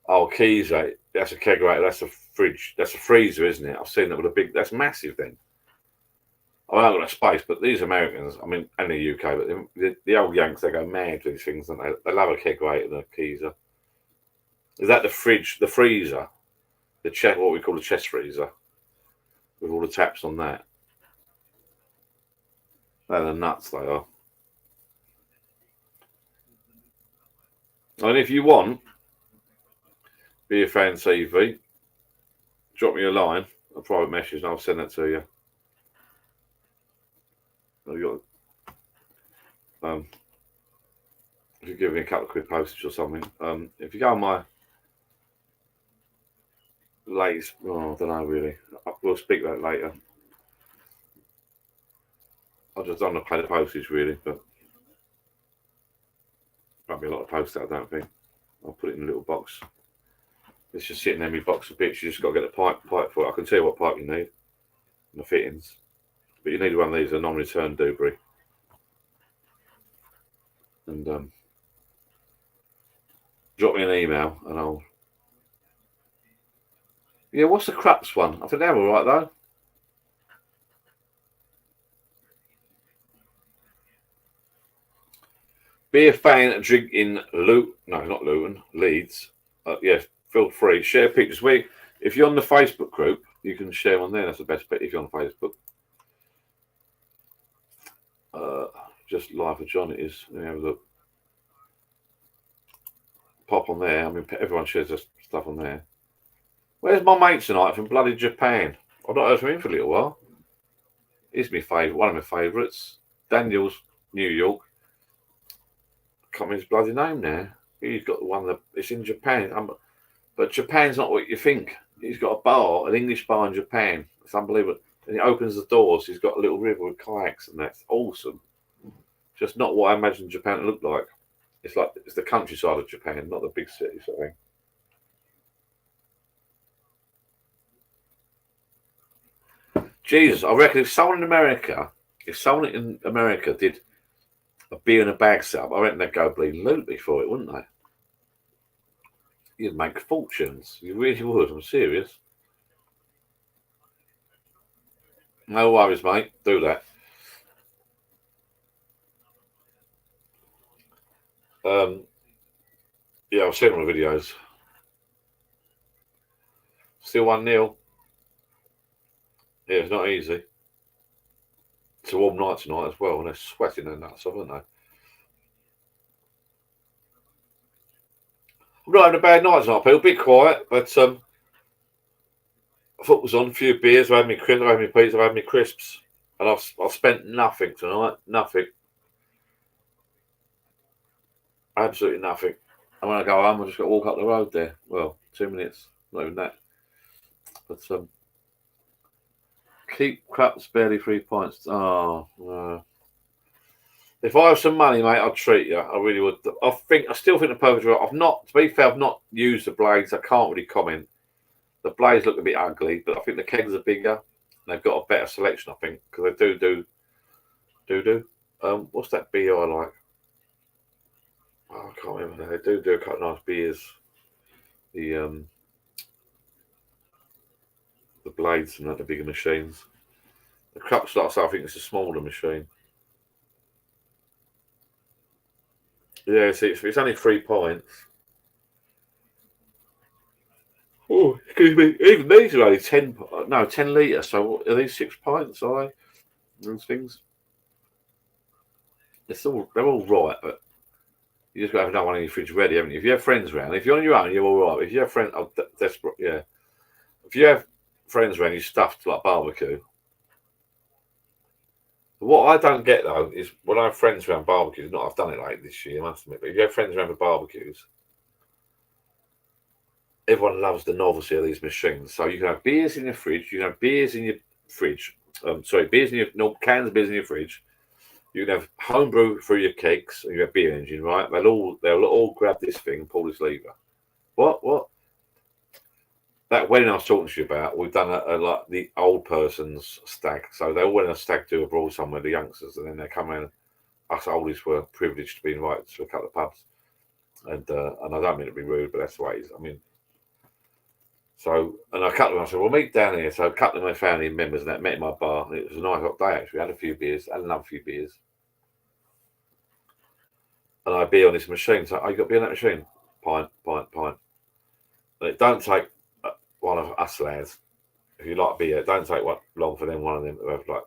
Oh, keys, right? That's a kegerator. That's a fridge. That's a freezer, isn't it? I've seen that with a big. That's massive then. I haven't got space, but these Americans, I mean, and the UK, but the old Yanks, they go mad with these things, don't they? They love a kegerator and a keezer. Is that the fridge, the freezer, what we call the chest freezer, with all the taps on that? They're the nuts, they are. And if you want, Be a Fan TV, drop me a line, a private message, and I'll send that to you. If you give me a couple of quid postage or something, if you go on my latest, I don't know really. We'll speak about it later. I just don't want to pay the postage really, but won't be a lot of postage, I don't think. I'll put it in a little box. It's just sitting there in my box of bits. You just got to get the pipe for it. I can tell you what pipe you need and the fittings, but you need one of these, a non-return Dewberry. And drop me an email and I'll. Yeah, what's the Krups one? I think they're all right though. Be a fan, drink in not Luton, Leeds. Yeah, feel free. Share pictures. If you're on the Facebook group, you can share on there. That's the best bit if you're on Facebook. Just Life of John it is. Let me have a look. Pop on there. I mean, everyone shares their stuff on there. Where's my mate tonight from bloody Japan? I've not heard from him for a little while. He's my favourite, one of my favourites. Daniel's New York. I can't remember his bloody name now. He's got the one that it's in Japan. But Japan's not what you think. He's got a bar, an English bar in Japan. It's unbelievable. And he opens the doors. He's got a little river with kayaks, and that's awesome. Just not what I imagined Japan to look like. It's the countryside of Japan, not the big city sort of thing. Jesus, I reckon if someone in America did a beer in a bag setup, I reckon they'd go bleeding lootly for it, wouldn't they? You'd make fortunes. You really would. I'm serious. No worries, mate. Do that. Yeah, I've seen all the videos. Still 1-0. Yeah, it's not easy. It's a warm night tonight as well, and they're sweating their nuts off, aren't they? I'm not having a bad night tonight, people. A bit quiet, but football's on. A few beers. I've had my crisps. I've had my pizza. I've had my crisps, and I've spent nothing tonight. Nothing. Absolutely nothing. And when I go home, I just got to walk up the road there. Well, 2 minutes. Not even that. But Keep Crups barely 3 points. Oh, if I have some money, mate, I'd treat you. I really would. I still think the perfect draw. To be fair, I've not used the blades. I can't really comment. The blades look a bit ugly, but I think the kegs are bigger. They've got a better selection, I think, because they do. What's that beer I like? Oh, I can't remember. They do a couple of nice beers. The blades and the bigger machines. The Crups, like I say, I think it's a smaller machine. Yeah, see, it's only 3 points. Oh, excuse me. Even these are only 10 litres. So are these 6 pints, are they? Those things? They're all right, but you just got to have another one in your fridge ready, haven't you? If you have friends around, if you're on your own, you're all right. If you have friends, desperate, yeah. If you have friends around, you stuffed like barbecue. What I don't get though is when I have friends around barbecues. Not I've done it like this year, I must admit. But if you have friends around for barbecues, everyone loves the novelty of these machines. So you can have beers in your fridge. You can have beers in your fridge. Beers in your cans of beers in your fridge. You can have homebrew through your kegs, and you have beer engine, right? They'll all grab this thing and pull this lever. What? That wedding I was talking to you about, we've done a like the old person's stag. So they all went on a stag do abroad somewhere, the youngsters, and then they come in. Us oldies were privileged to be invited to a couple of pubs, and I don't mean to be rude, but that's the way it is. I mean, and a couple of them, I said, "We'll meet down here." So a couple of my family members and that met in my bar. And it was a nice hot day actually. We had a few beers, had another few beers, and I'd be on this machine. So you got to be on that machine, pint. And it don't take one of us lads. If you like beer, it don't take long for one of them to have like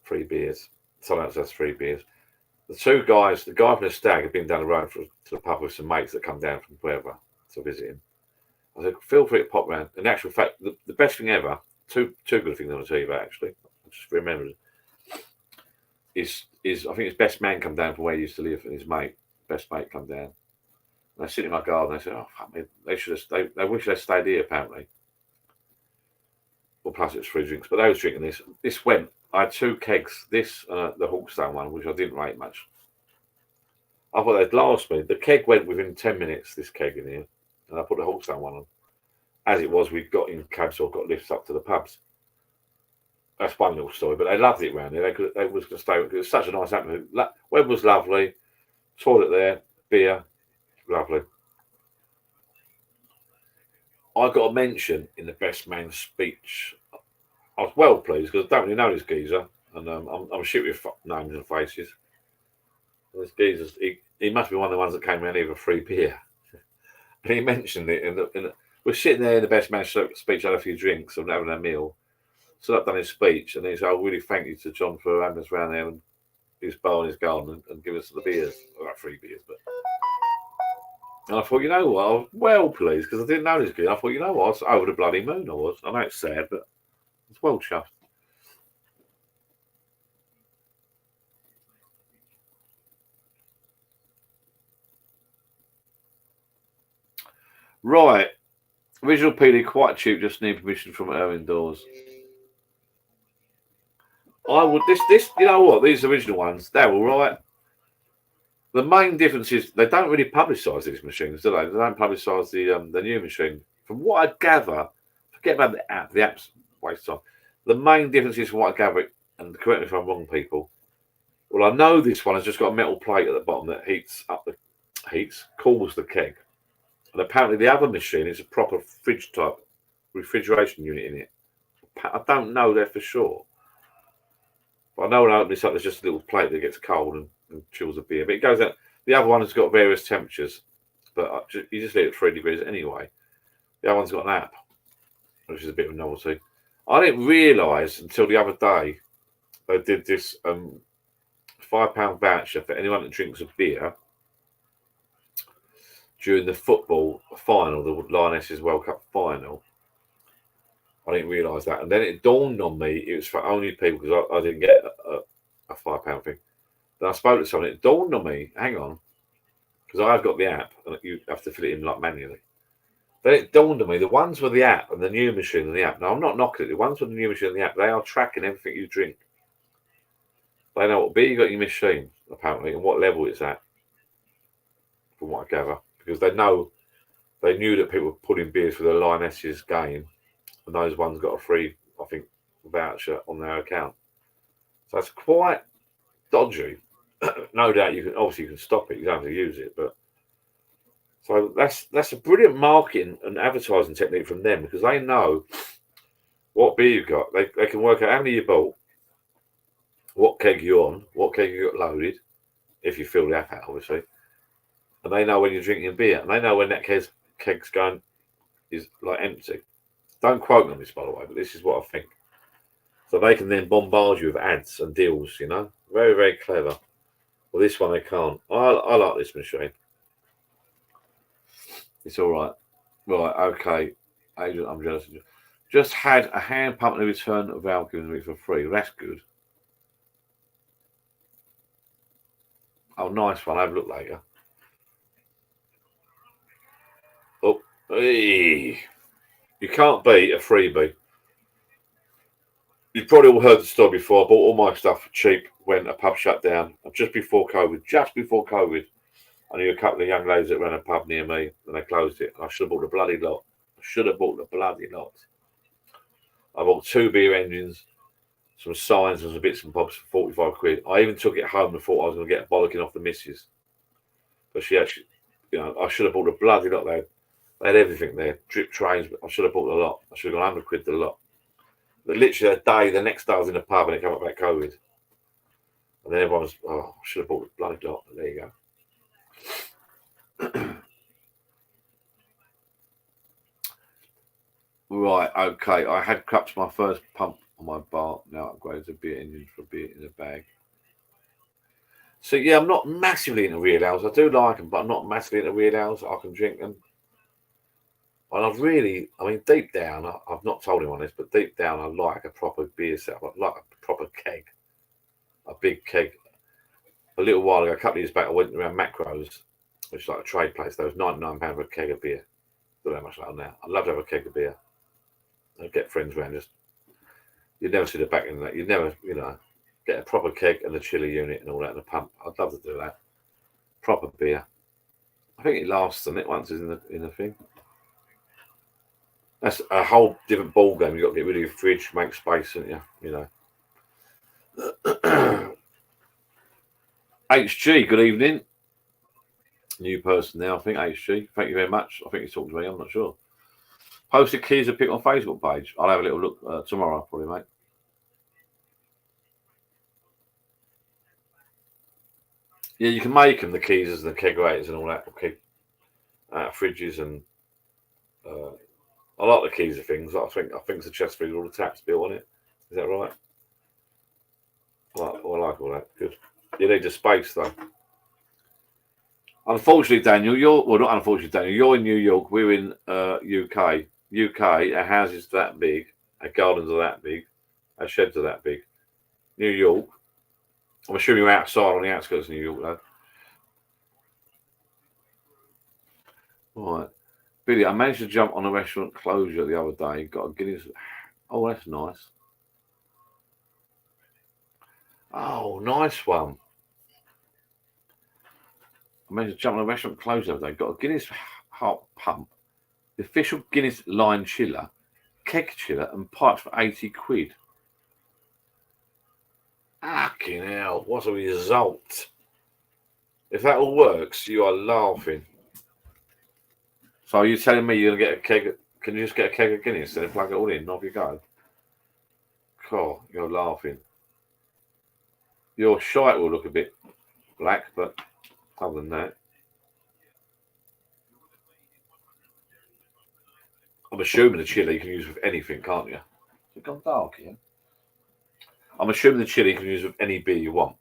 3 beers. Someone else has 3 beers. The 2 guys, the guy from the stag had been down the road to the pub with some mates that come down from wherever to visit him. I said, feel free to pop round. In actual fact, the best thing ever, two good things I want to tell you about actually, I just remembered, is I think his best man come down from where he used to live, and his best mate come down. And I sit in my garden, they said, oh, fuck me, they wish they'd stayed here apparently. Well, plus it's free drinks, but they was drinking this. This went, I had 2 kegs, this and the Hawkstone one, which I didn't rate much. I thought they'd last me. The keg went within 10 minutes, this keg in here. And I put the Hawkstone one on. As it was, we got in cabs or got lifts up to the pubs. That's one little story, but they loved it round there. They was going to stay. It was such a nice atmosphere. Weather was lovely. Toilet there, beer, lovely. I got a mention in the best man's speech. I was well pleased because I don't really know this geezer, and I'm shit with names and faces. This geezer, he must be one of the ones that came around here for free beer. And he mentioned it, we're sitting there in the best man's speech, had a few drinks and having a meal. So I've done his speech, and he said, "I really thank you to John for having us around there and his bar and his garden and give us the beers, well, 3 beers." But and I thought, you know what, I was well pleased because I didn't know this guy. I thought, you know what, I was over the bloody moon. I was. I know it's sad, but it's well chuffed. Right. Original PD quite cheap, just need permission from Erwin Dawes. I would this you know what, these original ones, they're all right. The main difference is they don't really publicise these machines, do they? They don't publicise the new machine. From what I gather, forget about the app. The app's waste of time. The main difference is from what I gather, and correct me if I'm wrong, people. Well, I know this one has just got a metal plate at the bottom that cools the keg. And apparently the other machine is a proper fridge type refrigeration unit in it. I don't know that for sure. But I know when I open this up, there's just a little plate that gets cold and chills the beer. But it goes out. The other one has got various temperatures, but you just leave it at 3 degrees anyway. The other one's got an app, which is a bit of a novelty. I didn't realise until the other day they did this £5 voucher for anyone that drinks a beer during the football final, the Lionesses World Cup final. I didn't realise that, and then it dawned on me it was for only people because I didn't get a £5 thing. Then I spoke to someone. It dawned on me, hang on, because I've got the app and you have to fill it in like manually. Then it dawned on me, the ones with the app and the new machine and the app. Now, I'm not knocking it. The ones with the new machine and the app, they are tracking everything you drink. They know what beer you got in your machine, apparently, and what level it's at, from what I gather. Because they knew that people were putting beers for the Lionesses game, and those ones got a free, I think, voucher on their account. So that's quite dodgy. No doubt you can stop it, you don't have to use it, but so that's a brilliant marketing and advertising technique from them because they know what beer you've got. They can work out how many you bought, what keg you're on, what keg you got loaded, if you fill the app out, obviously. And they know when you're drinking beer, and they know when that keg's going is like empty. Don't quote me on this, by the way, but this is what I think. So they can then bombard you with ads and deals, you know? Very, very clever. Well, this one they can't. I like this machine. It's all right. Right, okay. Agent, I'm jealous of you. Just had a hand pump and a return of valve given to me for free. That's good. Oh, nice one. I'll have a look later. Oh, hey. You can't beat a freebie. You've probably all heard the story before. I bought all my stuff cheap when a pub shut down. Just before COVID. I knew a couple of young ladies that ran a pub near me and they closed it. I should have bought the bloody lot. I bought 2 beer engines, some signs and some bits and bobs for 45 quid. I even took it home and thought I was going to get a bollocking off the missus. But she actually, I should have bought the bloody lot there. They had everything there, drip trains. But I should have bought the lot. I should have gone 100 quid the lot. But literally the next day I was in a pub and it came up about COVID. And then everyone was, I should have bought the bloody lot. But there you go. Right, okay. I had crapped my first pump on my bar. Now upgraded to beer engine for beer in a bag. So yeah, I'm not massively into real ales. I do like them, but I'm not massively into real ales. I can drink them. And deep down, I've not told anyone this, but deep down, I like a proper beer setup. I like a proper keg, a big keg. A little while ago, a couple of years back, I went around Macros, which is like a trade place. There was £99 for a keg of beer. Don't know how much that now. I'd love to have a keg of beer. I'd get friends around. You'd never see the back end of that. You'd never, get a proper keg and the chiller unit and all that and a pump. I'd love to do that. Proper beer. I think it lasts on it once is in the thing. That's a whole different ball game. You've got to get rid of your fridge, make space, and HG, good evening. New person now, I think, HG. Thank you very much. I think you're talking to me, I'm not sure. Posted keys to pick on Facebook page. I'll have a little look tomorrow, probably, mate. Yeah, you can make them, the keys and the kegerators and all that. Okay. Fridges and I like the keys of things. I think it's a chest fridge with all the taps built on it. Is that right? I like all that. Good. You need the space though. Unfortunately, Daniel, you're in New York. We're in UK. Our houses are that big. Our gardens are that big. Our sheds are that big. New York. I'm assuming you're outside on the outskirts of New York, though. Right. Billy, I managed to jump on a restaurant closure the other day. Got a Guinness. Oh, that's nice. Oh, nice one. I managed to jump on a restaurant closure the other day. Got a Guinness Heart Pump, the official Guinness line chiller, keg chiller, and pipes for 80 quid. Fucking hell, what a result. If that all works, you are laughing. So are you telling me you're going to get a keg? Can you just get a keg of Guinness and then plug it all in and off you go? Cool, you're laughing. Your shite will look a bit black, but other than that. I'm assuming the chili you can use with anything, can't you? It's gone dark here. I'm assuming the chili you can use with any beer you want.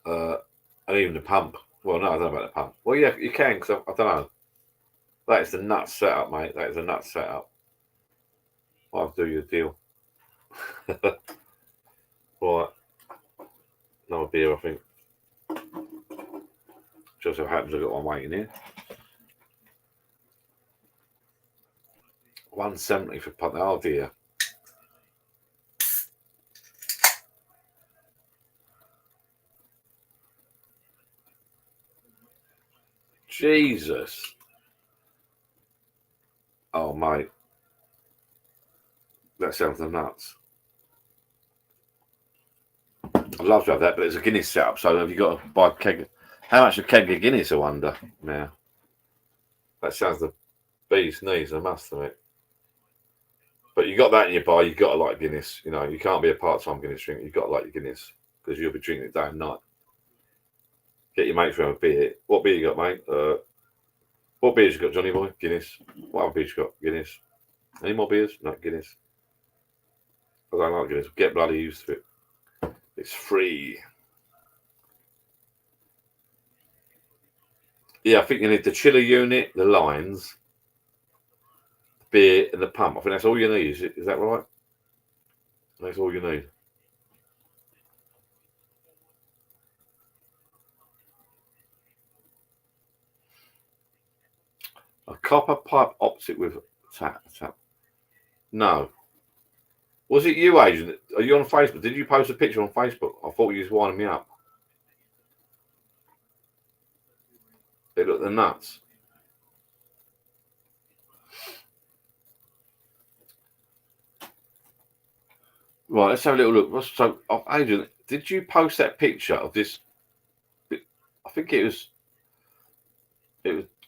And even the pump. Well, no, I don't know about the pump. Well, yeah, you can, because I don't know. That is the nuts setup, mate. That is a nuts setup. I'll do you a deal. Right. Another beer, I think. Just so happens I've got one waiting here. 170 for pint. Oh dear. Jesus. Oh mate. That sounds nuts. I'd love to have that, but it's a Guinness setup, so have you got to buy a keg? How much a keg of Guinness, I wonder now? That sounds the bee's knees, I must admit. But you got that in your bar, you've got to like Guinness. You know, you can't be a part-time Guinness drinker. You've got to like your Guinness because you'll be drinking it day and night. Get your mates around a beer. What beer you got, mate? What beers you got, Johnny boy? Guinness. What other beers you got? Guinness. Any more beers? No, Guinness. I don't like Guinness. Get bloody used to it. It's free. Yeah, I think you need the chiller unit, the lines, the beer, and the pump. I think that's all you need. Is that right? That's all you need. A copper pipe optic with tap. No. Was it you, Agent? Are you on Facebook? Did you post a picture on Facebook? I thought you was winding me up. They look the nuts. Right, let's have a little look. So, Adrian, did you post that picture of this? I think it was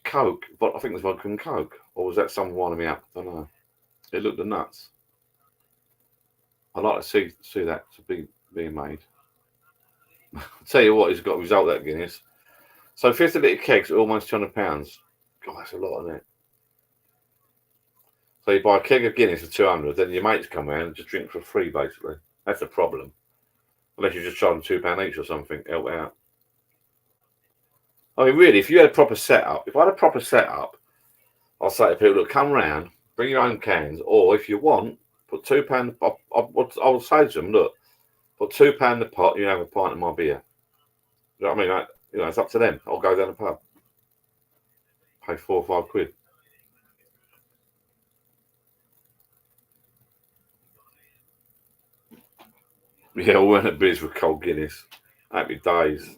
Coke, but I think it was vodka and Coke, or was that someone winding me up? I don't know. It looked the nuts. I'd like to see that to be being made. I'll tell you what, he's got a result that Guinness. So 50 litre kegs are almost £200. God, that's a lot, isn't it? So you buy a keg of Guinness for 200, then your mates come around and just drink for free, basically. That's the problem. Unless you just charge them £2 each or something, help out. I mean, really, if you had a proper setup, if I had a proper setup, I'll say to people, look, come round, bring your own cans, or if you want, put £2. I will say to them, look, put £2 in the pot, you have a pint of my beer. You know what I mean? Like, you know, it's up to them. I'll go down the pub, pay £4 or £5. Yeah, we're at beers with cold Guinness. Happy days.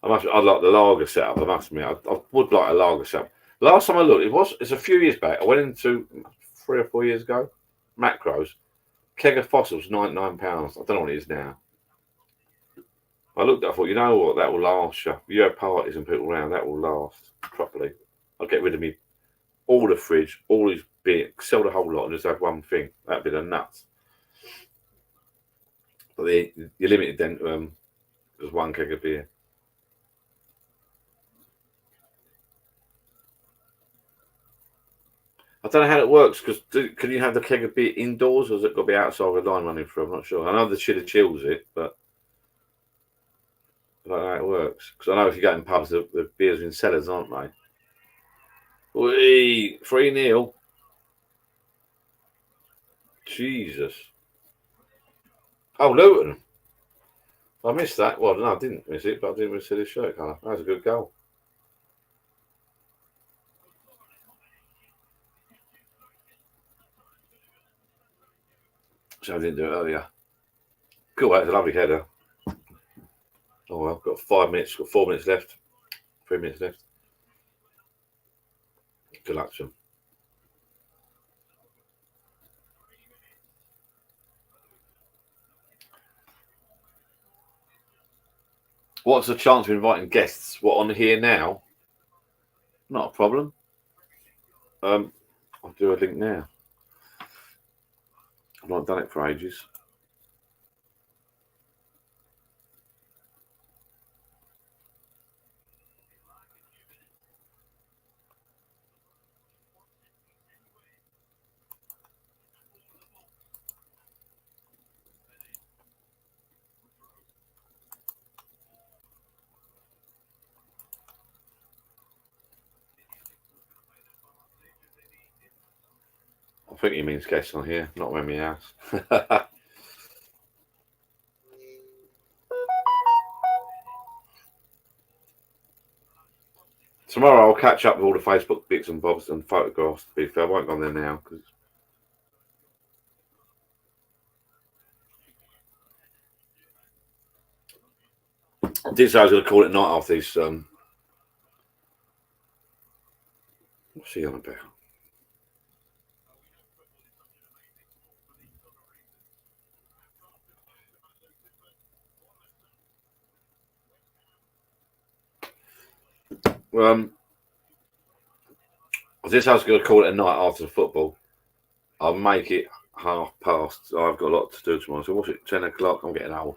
I like the lager setup. I must admit, I would like a lager setup. Last time I looked, it's a few years back. I went into 3 or 4 years ago. Macros, keg of Fossils, £99. I don't know what it is now. I looked at it, I thought, you know what, that will last you. You have parties and people around, that will last properly. I'll get rid of me all the fridge, all his beer, sell the whole lot and just have one thing. That'd be the nuts. But you're limited then to just one keg of beer. I don't know how it works because can you have the keg of beer indoors or has it got to be outside with a line running through? I'm not sure. I know the chiller chills it, but I don't know how it works. Because I know if you go in pubs, the beers are in cellars, aren't they? Wee, 3-0. Jesus. Oh, Luton. I missed that. Well, no, I didn't miss it, but I didn't miss the shirt colour. That was a good goal. So I didn't do it earlier. Cool, that's a lovely header. Oh, well, I've got 5 minutes, got 4 minutes left. 3 minutes left. Good luck to them. What's the chance of inviting guests? What, on here now? Not a problem. I'll do a link now. I've not done it for ages. I think he means guests on here, not around my house. Tomorrow I'll catch up with all the Facebook bits and bobs and photographs. To be fair, I won't go on there now because. I did say I was going to call it night after these. What's he on about? I just I was going to call it a night after the football. I'll make it past. I've got a lot to do tomorrow. So what's it? 10 o'clock. I'm getting old.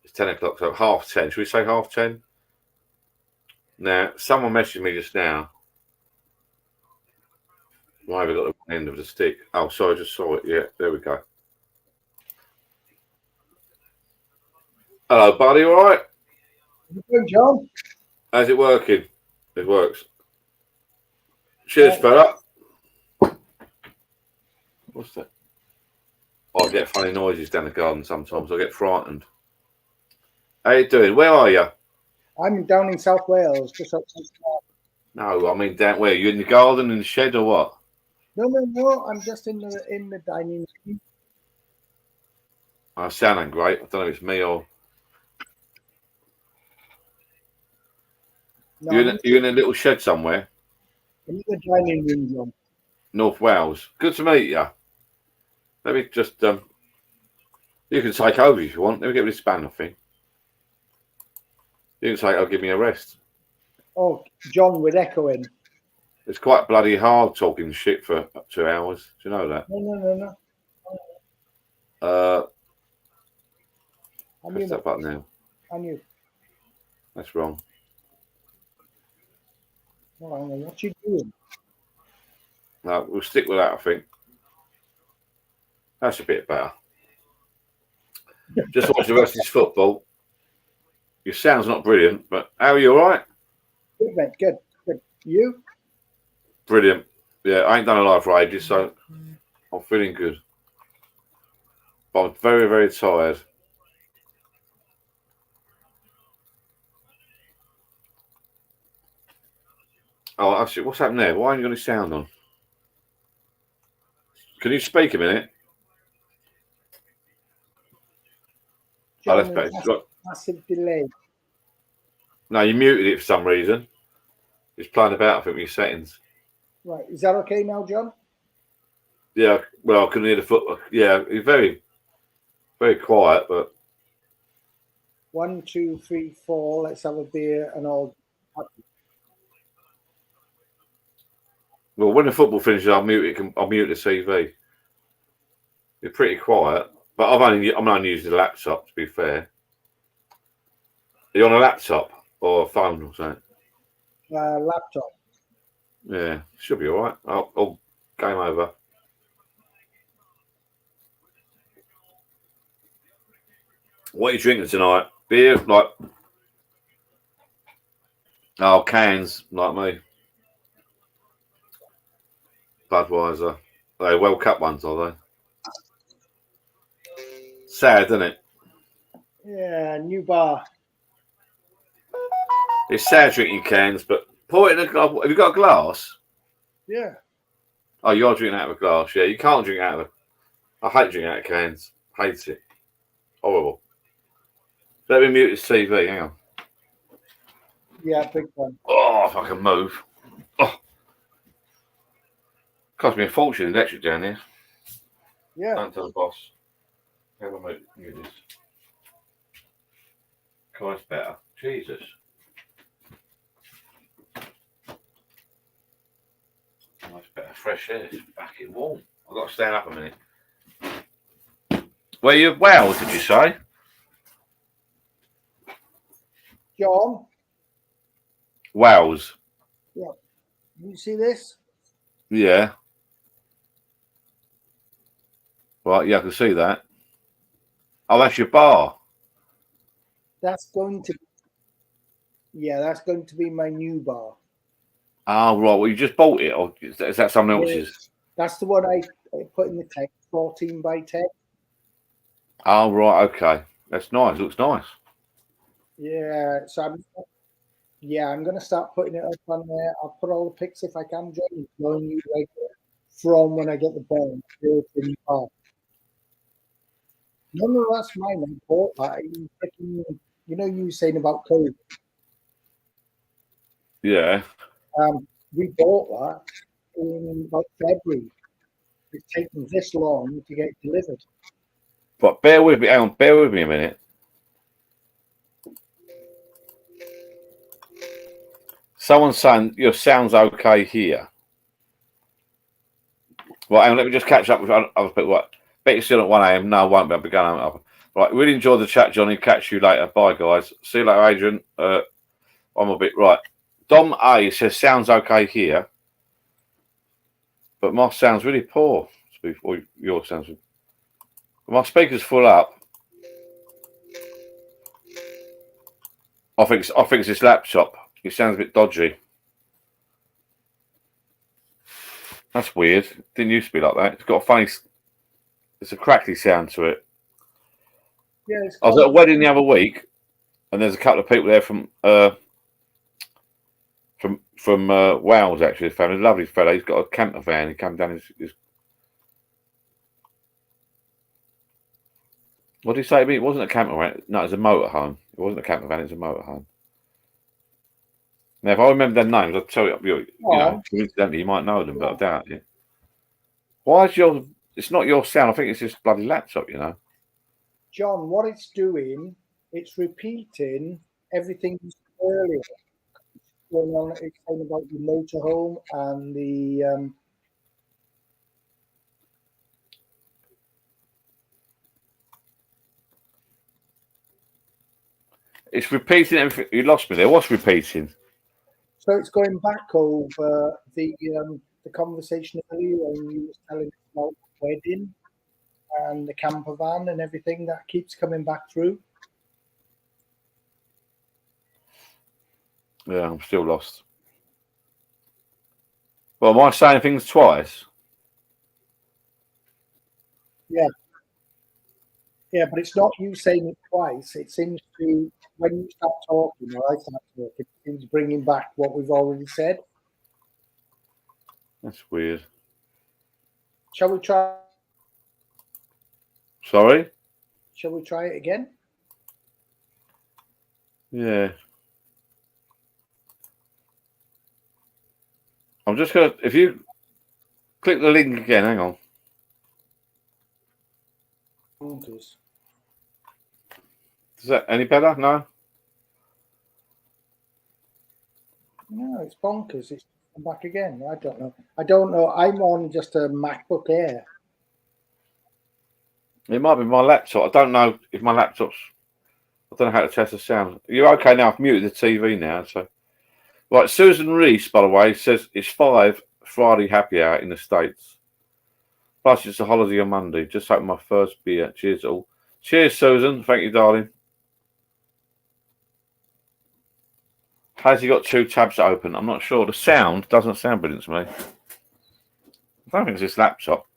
It's 10 o'clock. So 10:30. Should we say 10:30? Now, someone messaged me just now. Why have I got the end of the stick? Oh, sorry, I just saw it. Yeah, there we go. Hello, buddy. All right? Good, John. How's it working? It works. Cheers, fella. What's that? I get funny noises down the garden sometimes. I get frightened. How you doing? Where are you? I'm down in South Wales, just outside. No, I mean down where? You in the garden, in the shed, or what? No. I'm just in the dining room. I sounding great. I don't know if it's me or No, you're in a little shed somewhere. in the dining room, John. North Wales. Good to meet you. Let me just you can take over if you want. Let me get rid of this spanner thing. You can say, "I'll give me a rest." Oh, John, with echoing. It's quite bloody hard talking shit for 2 hours. Do you know that? No. Press that button now. I knew. That's wrong. Oh, what you doing? No, we'll stick with that, I think. That's a bit better. Just watch the rest of this football. Your sound's not brilliant, but how are you, all right? Good, mate. Good. You? Brilliant. Yeah, I ain't done a live for ages, so I'm feeling good. But I'm very, very tired. Oh, actually, what's happened there? Why haven't you got any sound on? Can you speak a minute? John, that's better. Massive delay. No, you muted it for some reason. It's playing about, I think, with your settings. Right. Is that okay now, John? Yeah, well, I couldn't hear the foot. Yeah, you're very, very quiet, but. 1, 2, 3, 4. Let's have a beer and all. Well, when the football finishes, I'll mute it. I'll mute the TV. You're pretty quiet, but I'm only using the laptop. To be fair, are you on a laptop or a phone or something? Laptop. Yeah, should be all right. I'll game over. What are you drinking tonight? Beer, like cans, like me. Budweiser. They World Cup ones, are they? Sad, isn't it? Yeah, new bar. It's sad drinking cans, but pour it in a glass. Have you got a glass? Yeah. Oh, you're drinking out of a glass. Yeah, you can't drink out of I hate drinking out of cans. Hate it. Horrible. Let me mute this TV. Hang on. Yeah, big one. Oh, if I can move. Oh. Cost me a fortune electric down here. Yeah. Don't tell the boss. How do I mute this? God, it's better. Jesus. That's better. Fresh air. It's fucking warm. I've got to stand up a minute. Where you? Wales, did you say? John? Wales. Yeah. You see this? Yeah. Right, yeah, I can see that. Oh, that's your bar. That's going to be my new bar. Oh, right. Well, you just bought it, or is that someone else's? That's the one I put in the text, 14 by 10. Oh, right. Okay. That's nice. Looks nice. Yeah. So Yeah, I'm going to start putting it up on there. I'll put all the pics if I can, John, showing you regular from when I get the ball built in the park. None of that's mine. I bought that. You know, you were saying about COVID. Yeah. We bought that in like February. It's taken this long to get delivered. But bear with me. Hang on. Bear with me a minute. Someone's saying your sound's okay here. Right, hang on, let me just catch up with other people. Right, Betty's still at 1 a.m. No, I won't be. I'll be going home. Right, really enjoyed the chat, Johnny. Catch you later. Bye, guys. See you later, Adrian. I'm a bit right. Dom A says sounds okay here, but my sound's really poor. Or your sounds. My speaker's full up. I think it's this laptop. It sounds a bit dodgy. That's weird. It didn't used to be like that. It's got a funny. It's a crackly sound to it. Yeah, I was at a wedding the other week, and there's a couple of people there from Wales, actually. His family, lovely fella. He's got a camper van. He came down his. What did he say to me? It wasn't a camper van. No, it was a motorhome. It wasn't a camper van. It was a motorhome. Now, if I remember their names, I'll tell you. You know, coincidentally, you might know them, but I doubt it. Why is your? It's not your sound. I think it's this bloody laptop. You know. John, what it's doing, it's repeating everything earlier. Going on, it's saying about the motorhome and the. It's repeating everything. You lost me there. What's repeating? So it's going back over the conversation earlier when you were telling us about the wedding and the camper van and everything that keeps coming back through. Yeah, I'm still lost. Well, am I saying things twice? Yeah. Yeah, but it's not you saying it twice. It seems to, when you start talking or I start talking, it seems bringing back what we've already said. That's weird. Shall we try? Sorry? Shall we try it again? Yeah. I'm just going to, if you click the link again, hang on. Bonkers. Is that any better? No? No, it's bonkers. It's back again. I don't know. I don't know. I'm on just a MacBook Air. It might be my laptop. I don't know if my laptop's, I don't know how to test the sound. You're okay now. I've muted the TV now. So, right, Susan Reese, by the way, says it's 5 Friday happy hour in the States. Plus, it's a holiday on Monday. Just opened my first beer. Cheers all. Cheers, Susan. Thank you, darling. Has he got 2 tabs open? I'm not sure. The sound doesn't sound brilliant to me. I don't think it's this laptop.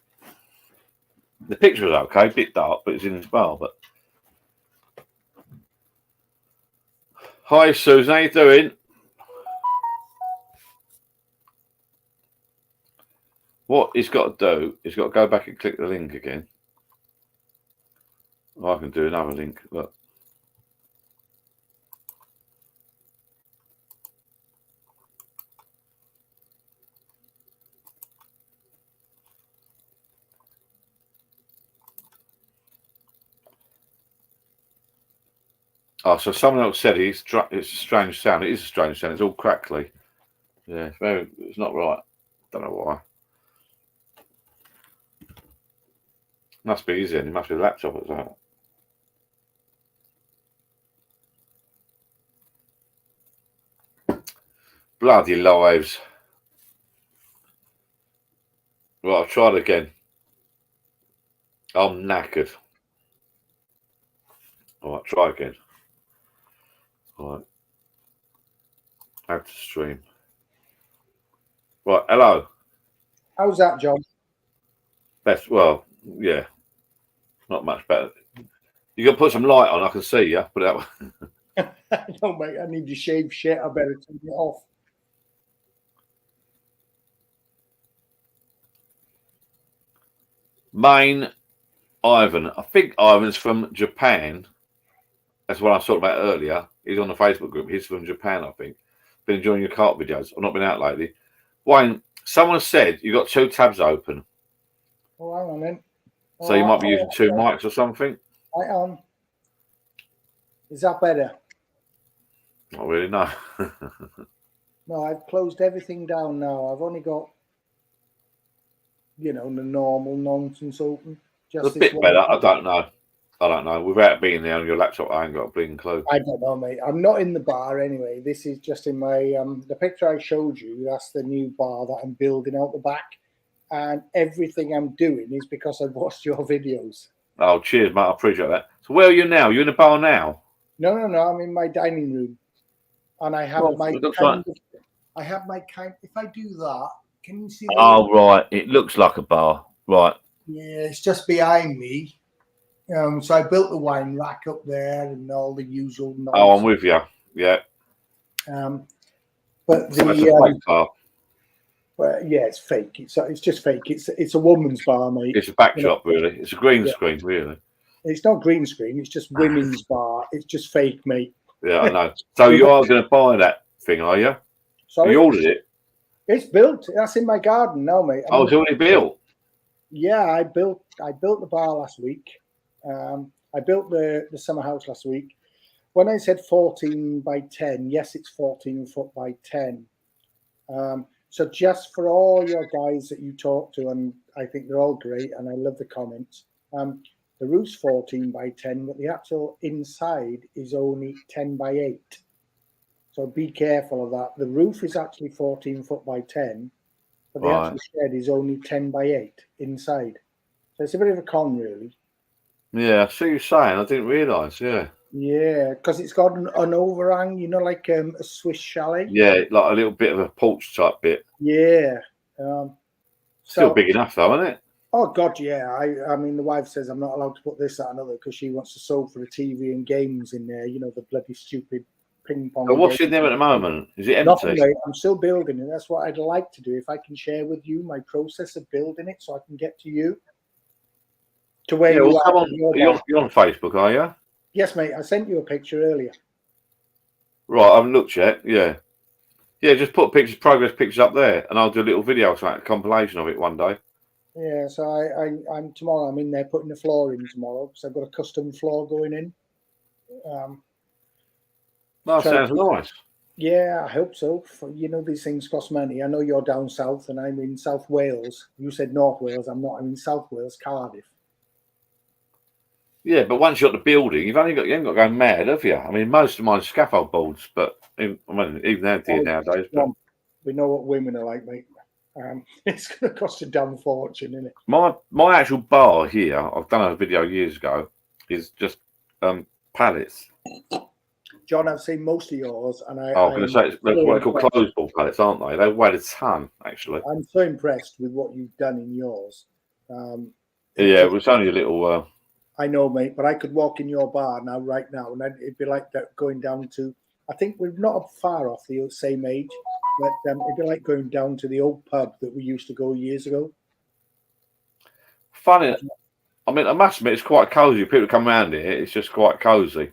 The picture is okay, a bit dark, but it's in as well. But hi, Susan. How you doing? What he's got to do, he's got to go back and click the link again. I can do another link. Look. Oh, so someone else said it's a strange sound. It is a strange sound. It's all crackly. Yeah, it's not right. Don't know why. Must be easy. It must be a laptop as well. Bloody lives. Right, I'll try it again. I'm knackered. All right, try again. All right. Add to stream. Right, hello. How's that, John? Best, well, yeah. Not much better. You got to put some light on, I can see you. Put it that way. No, mate, I need to shave shit. I better turn it off. Main Ivan. I think Ivan's from Japan. That's what I was talking about earlier. He's on the Facebook group. He's from Japan, I think. Been enjoying your cart videos. I've not been out lately. Wayne, someone said you got 2 tabs open. Oh, hang on then. So you might be using 2 mics or something. Right on. Is that better? Not really, no. No, I've closed everything down now. I've only got, the normal nonsense open. Just It's a bit better. I don't know. Without being there on your laptop, I ain't got a bleeding clue. I don't know, mate. I'm not in the bar anyway. This is just in my the picture I showed you. That's the new bar that I'm building out the back, and everything I'm doing is because I've watched your videos. Oh, cheers, mate. I appreciate that. So where are you now? You in the bar now? No. I'm in my dining room, and I have I have my kind. If I do that, can you see? Oh, right. It looks like a bar, right? Yeah, it's just behind me. So I built the wine rack up there and all the usual nonsense. Oh, I'm with you. Yeah. But That's a fake bar. Well, yeah, it's fake. It's just fake. It's a woman's bar, mate. It's a backdrop, really. It's a green screen, really. It's not green screen. It's just women's bar. It's just fake, mate. Yeah, I know. So you are going to buy that thing, are you? Sorry? You ordered it? It's built. That's in my garden now, mate. It's already built? Yeah, I built the bar last week. I built the summer house last week. When I said 14 by 10, yes, it's 14 foot by 10. So just for all your guys that you talk to, and I think they're all great, and I love the comments. The roof's 14 by 10, but the actual inside is only 10 by 8. So be careful of that. The roof is actually 14 foot by 10, but the actual shed is only 10 by 8 inside. So it's a bit of a con, really. Yeah, I see you saying. I didn't realise, yeah. Yeah, because it's got an overhang, like a Swiss chalet. Yeah, like a little bit of a porch type bit. Yeah. Still big enough, though, isn't it? Oh, God, yeah. I mean, the wife says I'm not allowed to put this, that, and other because she wants to sofa the TV and games in there, the bloody stupid ping pong. But what's in there at the moment? Is it empty? Nothing, mate. I'm still building it. That's what I'd like to do. If I can share with you my process of building it so I can get to you. To where you are. You're on Facebook, are you? Yes, mate. I sent you a picture earlier. Right, I haven't looked yet. Yeah. Yeah, just put progress pictures up there, and I'll do a little video, a compilation of it one day. Yeah, so I'm tomorrow. I'm in there putting the floor in tomorrow because I've got a custom floor going in. That sounds nice. Yeah, I hope so. These things cost money. I know you're down south, and I'm in South Wales. You said North Wales. I'm not. I'm in South Wales, Cardiff. Yeah, but once you've got the building, you haven't got to go mad, have you? I mean, most of mine are scaffold boards, but even nowadays. But we know what women are like, mate. It's going to cost a damn fortune, isn't it? My actual bar here, I've done a video years ago, is just pallets. John, I've seen most of yours, and I'm going to say that's what they call closed-ball pallets, aren't they? They weigh a ton, actually. I'm so impressed with what you've done in yours. It was only a little. I know, mate, but I could walk in your bar right now, and it'd be like that going down to. I think we're not far off the same age, but it'd be like going down to the old pub that we used to go years ago. Funny, I mean, I must admit, it's quite cosy. People come around here, it's just quite cozy.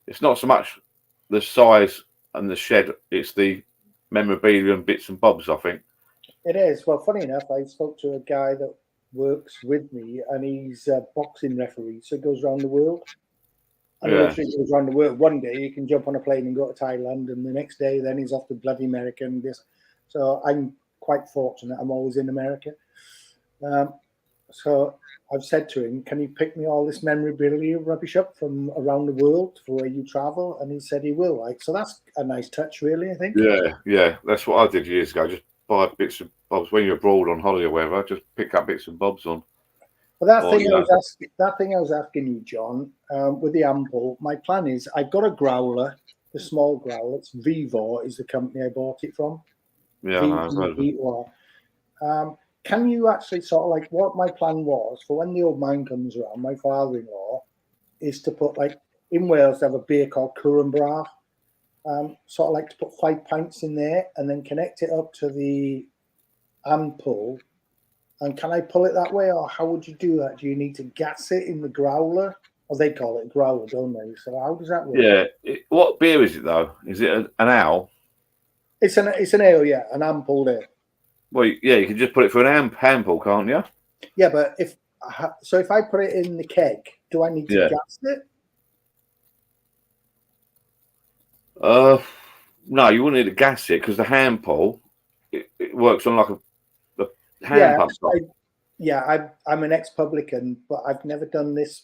It's not so much the size and the shed; it's the memorabilia and bits and bobs, I think. It is. Well, funny enough, I spoke to a guy that works with me, and he's a boxing referee, so he goes around the world. And literally goes around the world. One day he can jump on a plane and go to Thailand, and the next day then he's off to bloody America and this. So I'm quite fortunate. I'm always in America. So I've said to him, "Can you pick me all this memorabilia rubbish up from around the world for where you travel?" And he said he will. So that's a nice touch, really, I think. Yeah. That's what I did years ago. Just buy bits of bobs when you're abroad on holiday or whatever. Just pick up bits and bobs on. But that thing I was asking you, John, with the Ample, my plan is I've got a growler, the small growler. It's Vivor is the company I bought it from. Yeah, I've heard of it. Can you actually sort of like what my plan was for when the old man comes around, my father-in-law, is to put like in Wales, they have a beer called Cwrymbraf. Sort of like to put 5 pints in there and then connect it up to the hand pull. And can I pull it that way, or how would you do that? Do you need to gas it in the growler? Or they call it a growler, don't they? So how does that work? Yeah. What beer is it though? Is it an owl? It's an ale, yeah, an hand pulled ale. Well, yeah, you can just put it through an hand pull, can't you? Yeah, but if I put it in the keg, do I need to gas it? No, you wouldn't need to gas it because the hand pull it works on like a hand pump. I'm an ex-publican, but I've never done this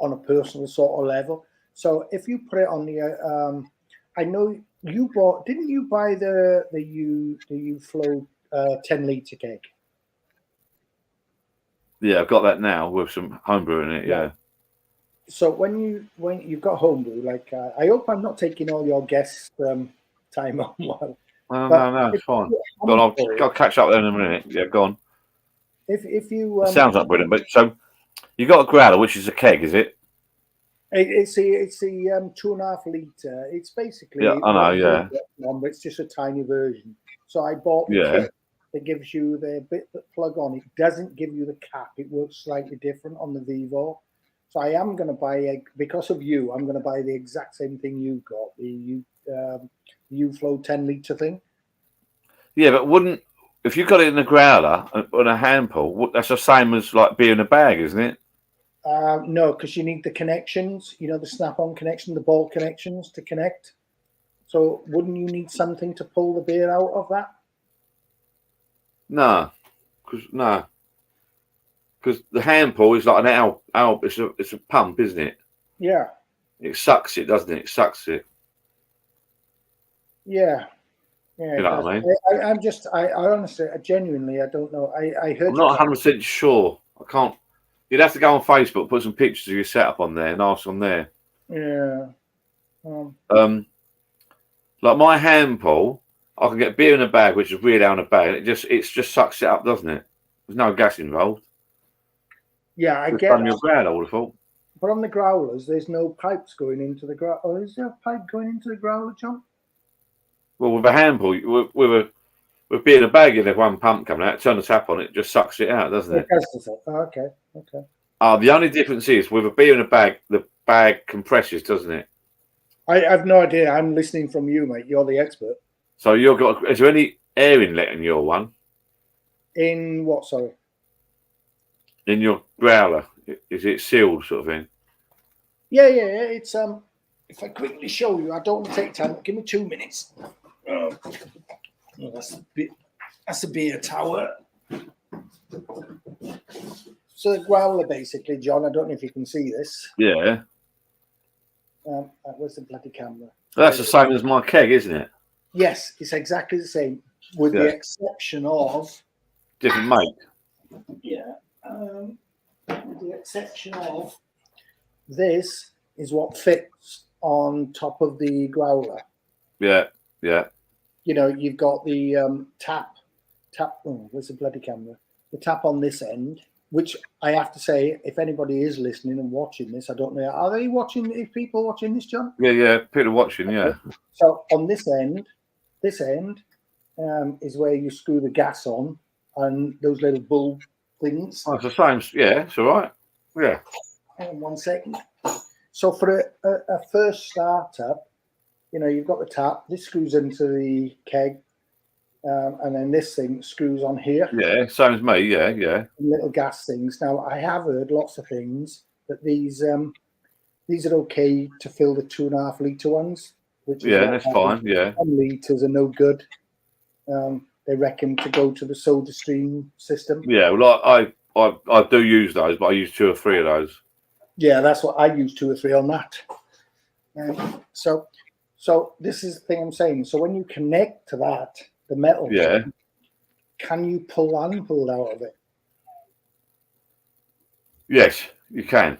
on a personal sort of level. So if you put it on the, I know you bought. Didn't you buy the U-Flow 10-litre keg? Yeah, I've got that now with some homebrew in it. Yeah. So when you've got homebrew, like I hope I'm not taking all your guests' time on one. No, it's fine. I'll catch up there in a minute. Yeah, go on. If you sounds like brilliant, but so you got a growler, which is a keg, is it? It's the 2.5 litre. It's basically I know, yeah. But it's just a tiny version. So I bought the kit that gives you the bit that plug on. It doesn't give you the cap. It works slightly different on the Vivo. So I am going to buy because of you. I'm going to buy the exact same thing you got, the U-Flow 10-litre thing. Yeah, but if you got it in a growler on a hand pull, that's the same as like beer in a bag, isn't it? No, because you need the connections, the snap-on connection, the ball connections to connect. So wouldn't you need something to pull the beer out of that? No, because the hand pull is like an owl. It's a pump, isn't it? Yeah. It sucks it, doesn't it? It sucks it. Yeah. Yeah. You know what I mean? I honestly, genuinely, I don't know. I heard. I'm not 100% sure. I can't. You'd have to go on Facebook, put some pictures of your setup on there, and ask on there. Yeah. Like my hand pull, I can get beer in a bag, which is really down a bag, and it just sucks it up, doesn't it? There's no gas involved. Yeah, I get your growler, I would have thought. But on the growlers, there's no pipes going into the growler. Or is there a pipe going into the growler, John? Well, with a hand pull, with beer in a bag, you have one pump coming out. Turn the tap on, it just sucks it out, doesn't it? Okay. The only difference is with a beer in a bag, the bag compresses, doesn't it? I have no idea. I'm listening from you, mate. You're the expert. So is there any air inlet in your one? In what, sorry? In your growler, is it sealed, sort of thing? Yeah. It's if I quickly show you, I don't want to take time. Give me 2 minutes. Oh, that's a beer tower. So the growler, basically, John. I don't know if you can see this. Yeah. Where's the bloody camera? That's the same as my keg, isn't it? Yes, it's exactly the same, with the exception of different make. Yeah. With the exception of this is what fits on top of the growler. Yeah. You've got the tap. Oh, where's the bloody camera? The tap on this end, which I have to say, if anybody is listening and watching this, I don't know. Are they watching? Is people watching this, John? Yeah. People watching. Yeah. So on this end is where you screw the gas on, and those little bulb things. Oh, it's the same. Yeah, it's all right. Yeah. Hang on 1 second. So for a first startup, you've got the tap. This screws into the keg, and then this thing screws on here. Yeah, same as me. Yeah. Little gas things. Now I have heard lots of things that these are okay to fill the 2.5 litre ones. Which that's fine. Yeah. 10 litres are no good. They reckon to go to the Soda Stream system. Yeah, well, I do use those, but I use 2 or 3 of those. Yeah, that's what I use, 2 or 3 on that. So this is the thing I'm saying. So when you connect to that, the metal, can you pull and pull out of it? Yes, you can.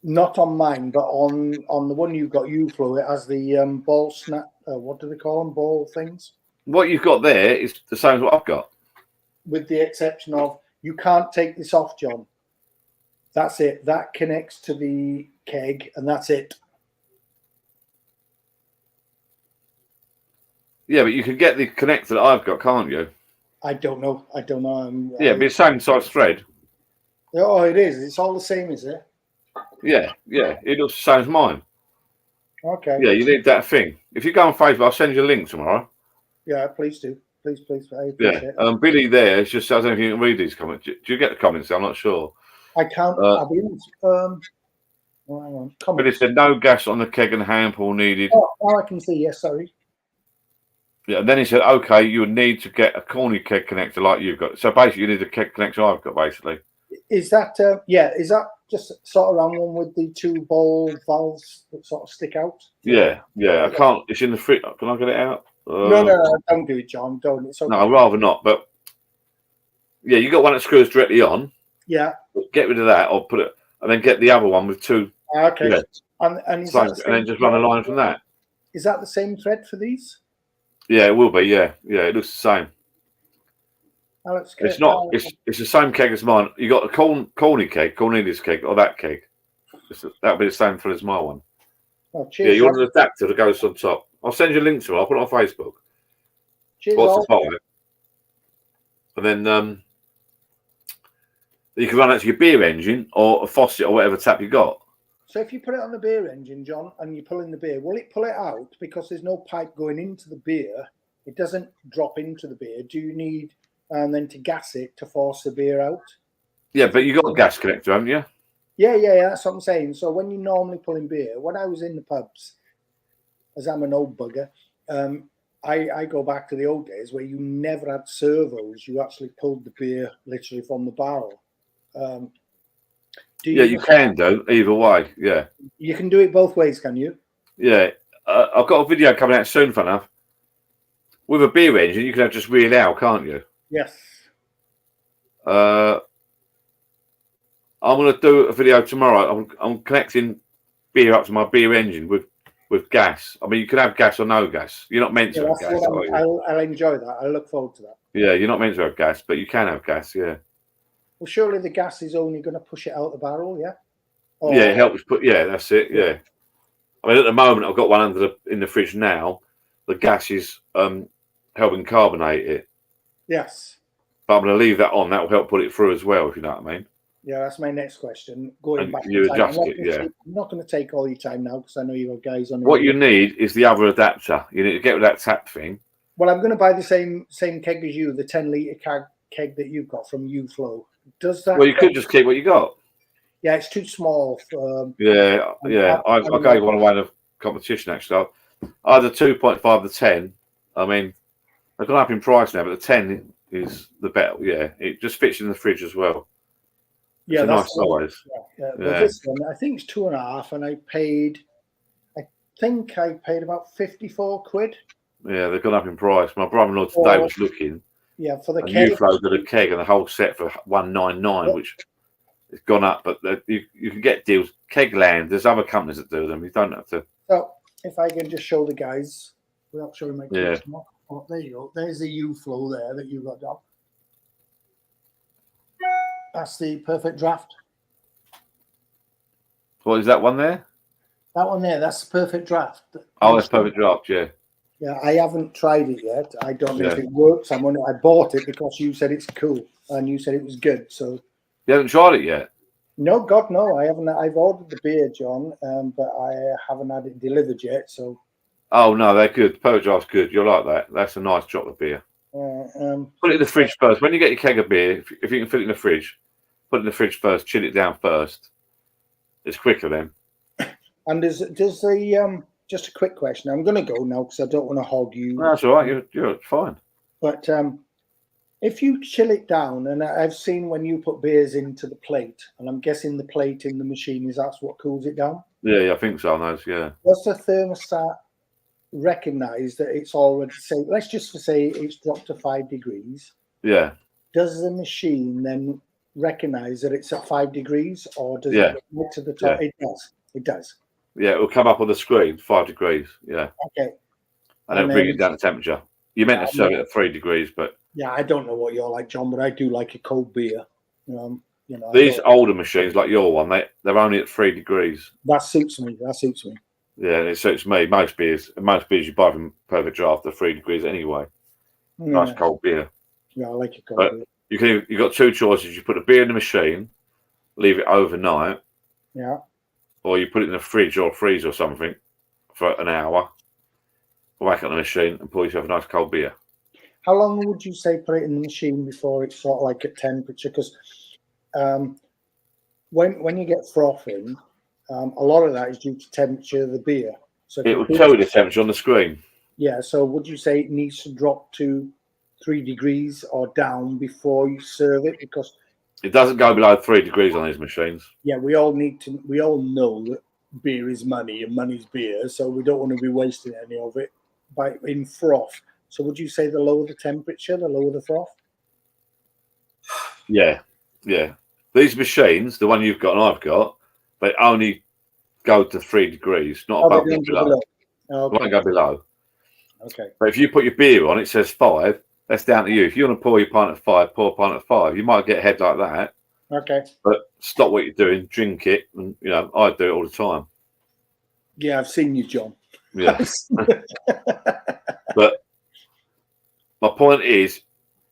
Not on mine, but on the one you've got, U-Flow, it has the ball snap. What do they call them? Ball things. What you've got there is the same as what I've got. With the exception of you can't take this off, John. That's it. That connects to the keg, and that's it. Yeah, but you can get the connector that I've got, can't you? I don't know. Yeah, it'd be the same size thread. Oh, it is. It's all the same, is it? Yeah, it looks the same as mine. Okay. Yeah, you need that thing. If you go on Facebook, I'll send you a link tomorrow. Yeah, please do. Please. I Yeah, appreciate it. Billy there is just, I don't know if you can read these comments. Do you get the comments? I'm not sure. I can't. I'll be honest. Hang on. Billy said no gas on the keg and hand pull needed. Oh, now I can see. Yes, sorry. Yeah, and then he said, okay, you would need to get a corny keg connector like you've got. So basically, you need the keg connector I've got, basically. Is that is that just sort of around one with the two ball valves that sort of stick out? Yeah. I can't. It's in the fridge. Can I get it out? No, don't do it, John. Don't. It's okay. No, I'd rather not. But yeah, you got one that screws directly on. Yeah. Get rid of that, or put it, and then get the other one with two. Okay. Yeah. And then just run a line from that. Is that the same thread for these? Yeah, it will be. Yeah, it looks the same. Alex, it's not. It's the same keg as mine. You got a Cornelius keg, or that keg. That'll be the same thread as my one. Oh, cheers, yeah, you want an adapter that goes on top. I'll send you a link to it. I'll put it on Facebook. Cheers. What's the bottom? And then you can run it to your beer engine or a faucet or whatever tap you got. So if you put it on the beer engine, John, and you pull in the beer, will it pull it out because there's no pipe going into the beer? It doesn't drop into the beer. Do you need and then to gas it to force the beer out? Yeah, but you got a gas connector, haven't you? Yeah, that's what I'm saying. So when you normally pull in beer, when I was in the pubs, as I'm an old bugger, I go back to the old days where you never had servos. You actually pulled the beer literally from the barrel. You can do either way. Yeah, you can do it both ways, can you? Yeah, I've got a video coming out soon, fun enough. With a beer engine, you can have just real out, can't you? Yes. I'm going to do a video tomorrow. I'm connecting beer up to my beer engine with gas. I mean, you can have gas or no gas. You're not meant to have gas. I'll enjoy that. I look forward to that. Yeah, you're not meant to have gas, but you can have gas. Yeah. Well, surely the gas is only going to push it out the barrel, yeah? Or... Yeah, it helps put. Yeah, that's it. Yeah. I mean, at the moment, I've got one in the fridge now. The gas is helping carbonate it. Yes. But I'm going to leave that on. That will help put it through as well, if you know what I mean. Yeah, that's my next question. Going back, you adjust it. Yeah. I'm not going to take all your time now because I know you've got guys on. What you need is the other adapter. You need to get rid of that tap thing. Well, I'm going to buy the same keg as you, the 10-litre keg that you've got from UFlow. Does that? Well, you could just keep what you got. Yeah, it's too small. Yeah. I gave one away in a competition actually. I had a 2.5, the 10. I mean, they've gone up in price now, but the 10 is the better. Yeah, it just fits in the fridge as well. Yeah, it's a nice size. Yeah. But this one, I think it's 2.5, and I think I paid about 54 quid. Yeah, they've gone up in price. My brother-in-law today was looking. Yeah, for the keg. UFlow did a keg and the whole set for $199, which has gone up. But you can get deals. Kegland, there's other companies that do them. You don't have to. So if I can just show the guys without showing my kids. Oh, there you go. There's the UFlow there that you got, John. That's the Perfect Draft. What is that one there? That one there. That's the Perfect Draft. Oh, that's Perfect Draft. Yeah. Yeah, I haven't tried it yet. I don't know if it works. I bought it because you said it's cool and you said it was good. So you haven't tried it yet? No, God, no. I haven't. I've ordered the beer, John, but I haven't had it delivered yet. So. Oh no, they're good. Perfect Draft's good. You'll like that. That's a nice chocolate beer. Put it in the fridge first. When you get your keg of beer, if you can fit it in the fridge, put it in the fridge first. Chill it down first. It's quicker then. And does the just a quick question. I'm going to go now because I don't want to hog you. No, that's all right. You're fine. But if you chill it down, and I've seen when you put beers into the plate, and I'm guessing the plate in the machine that's what cools it down. Yeah, I think so. Those, yeah. Does the thermostat recognize that it's already say? Let's just say it's dropped to 5 degrees. Yeah. Does the machine then recognize that it's at 5 degrees, or does it get to the top? Yeah. It does. It does. Yeah, it will come up on the screen, 5 degrees. Yeah. Okay. And then bring it down to temperature. You meant to serve it at 3 degrees, but yeah, I don't know what you're like, John, but I do like a cold beer. You know, These older machines, like your one, they're only at 3 degrees. that suits me. That suits me. Yeah, it suits me. Most beers you buy from Perfect Draft are 3 degrees anyway. Nice Yeah, cold beer. yeah, I like it cold But beer. you've got two choices. You put the beer in the machine, leave it overnight, Yeah. or you put it in the fridge or freezer or something for an hour, whack it on the machine, and pour yourself a nice cold beer. How long would you say put it in the machine before it's sort of like at temperature? Because when you get frothing, a lot of that is due to temperature of the beer. So It will tell you the temperature on the screen. yeah. So would you say it needs to drop to 3 degrees or down before you serve it? Because It doesn't go below 3 degrees on these machines. yeah, we all know that beer is money and money's beer, so we don't want to be wasting any of it in froth. So would you say the lower the temperature, the lower the froth? Yeah, yeah. These machines, the one you've got and I've got, they only go to 3 degrees, not above they or don't go below. below. They won't go below. Okay. But if you put your beer on, it says 5. That's down to you. If you want to pour your pint at 5, pour a pint at 5. You might get ahead like that. Okay. But stop what you're doing, drink it, and I do it all the time. Yeah, I've seen you, John. Yeah. But my point is,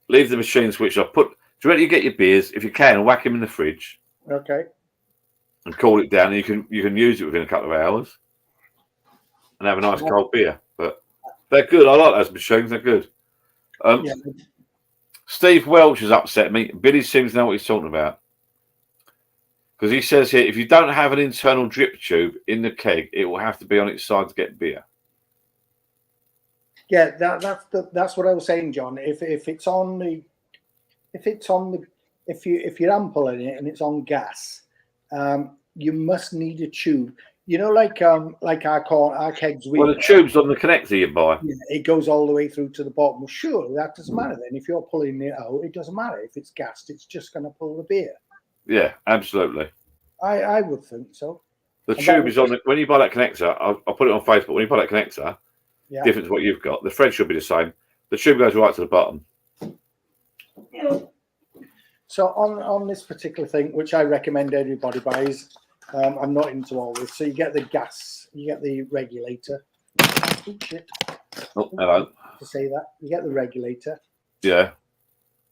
leave the machine switched off. Directly you get your beers, if you can, whack them in the fridge Okay. and cool it down. And you can use it within a couple of hours and have a nice cold beer. But they're good. I like those machines. They're good. Yeah. Steve Welch has upset me. Billy seems to know what he's talking about. Because he says here, if you don't have an internal drip tube in the keg, it will have to be on its side to get beer. Yeah, that's what I was saying, John. If you're ampulling it and it's on gas, you must need a tube. You know, like our kegs. Well, the tube's on the connector you buy. Yeah, it goes all the way through to the bottom. Well, surely that doesn't matter then. If you're pulling it out, it doesn't matter if it's gassed. It's just going to pull the beer. Yeah, absolutely. I would think so. The tube is on when you buy that connector. I'll put it on Facebook. When you buy that connector, Yeah. different to what you've got. The thread should be the same. The tube goes right to the bottom. So on this particular thing, which I recommend everybody buys, I'm not into all this. So you get the gas, you get the regulator. Oh, shit. Oh, hello. To say that, you get the regulator, Yeah,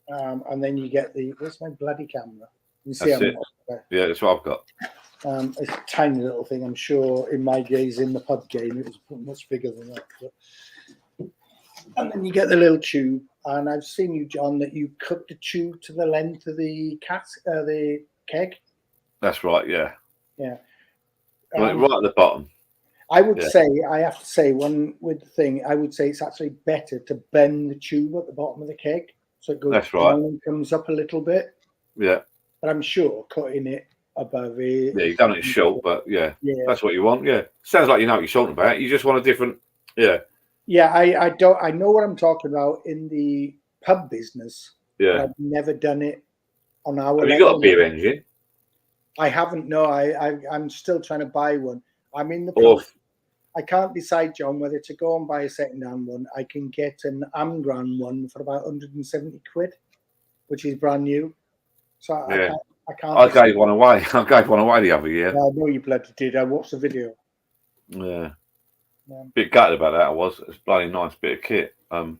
and then you get the. Where's my bloody camera? You see, that's it. Yeah, that's what I've got. It's a tiny little thing. I'm sure in my days in the pub game, it was much bigger than that. But, and then you get the little tube, and I've seen you, John, that you cut the tube to the length of the keg. That's right. Yeah. Yeah. Right at the bottom. I would say, I have to say, with the thing, I would say it's actually better to bend the tube at the bottom of the keg so it goes That's down right. and comes up a little bit. Yeah. But I'm sure cutting it above it. Yeah, you've done it short, but yeah, Yeah. that's what you want. Yeah. Sounds like you know what you're talking about. You just want a different. Yeah. Yeah, I don't. I know what I'm talking about in the pub business. Yeah. I've never done it on our. Have you got a beer engine? I haven't. No, I'm still trying to buy one. I'm in the. Or I can't decide, John, whether to go and buy a second-hand one. I can get an Amgran one for about 170 quid, which is brand new. So yeah. I can't. I gave one away. I gave one away the other year. I know you bloody did. I watched the video. Yeah. Yeah. Bit gutted about that. I was. It's a bloody nice bit of kit. I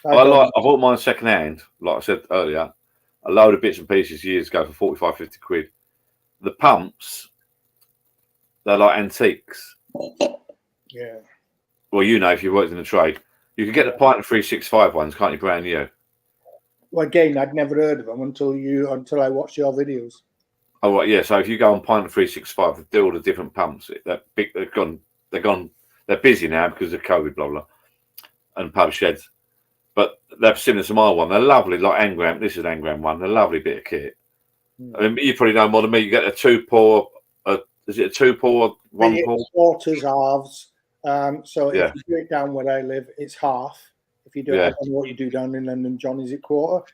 bought mine second hand. Like I said earlier, a load of bits and pieces years ago for 45, 50 quid. The pumps, they're like antiques. Yeah. Well, if you worked in the trade, you can get the Pint and 365 ones, can't you? Brand new. Well, again, I'd never heard of them until I watched your videos. Oh, right, yeah. So if you go on Pint and 365, they do all the different pumps. They're big. They're gone. They're busy now because of COVID, blah blah, and pub sheds. But they're similar to my one. They're lovely, like Angram. This is an Angram one. They're a lovely bit of kit. I mean, you probably know more than me. You get a 2-pour. Is it a 2-pour, 1-pour? Quarters, halves. So Yeah. if you do it down where I live, it's half. If you do it, I don't know what you do down in London, John. Is it quarter?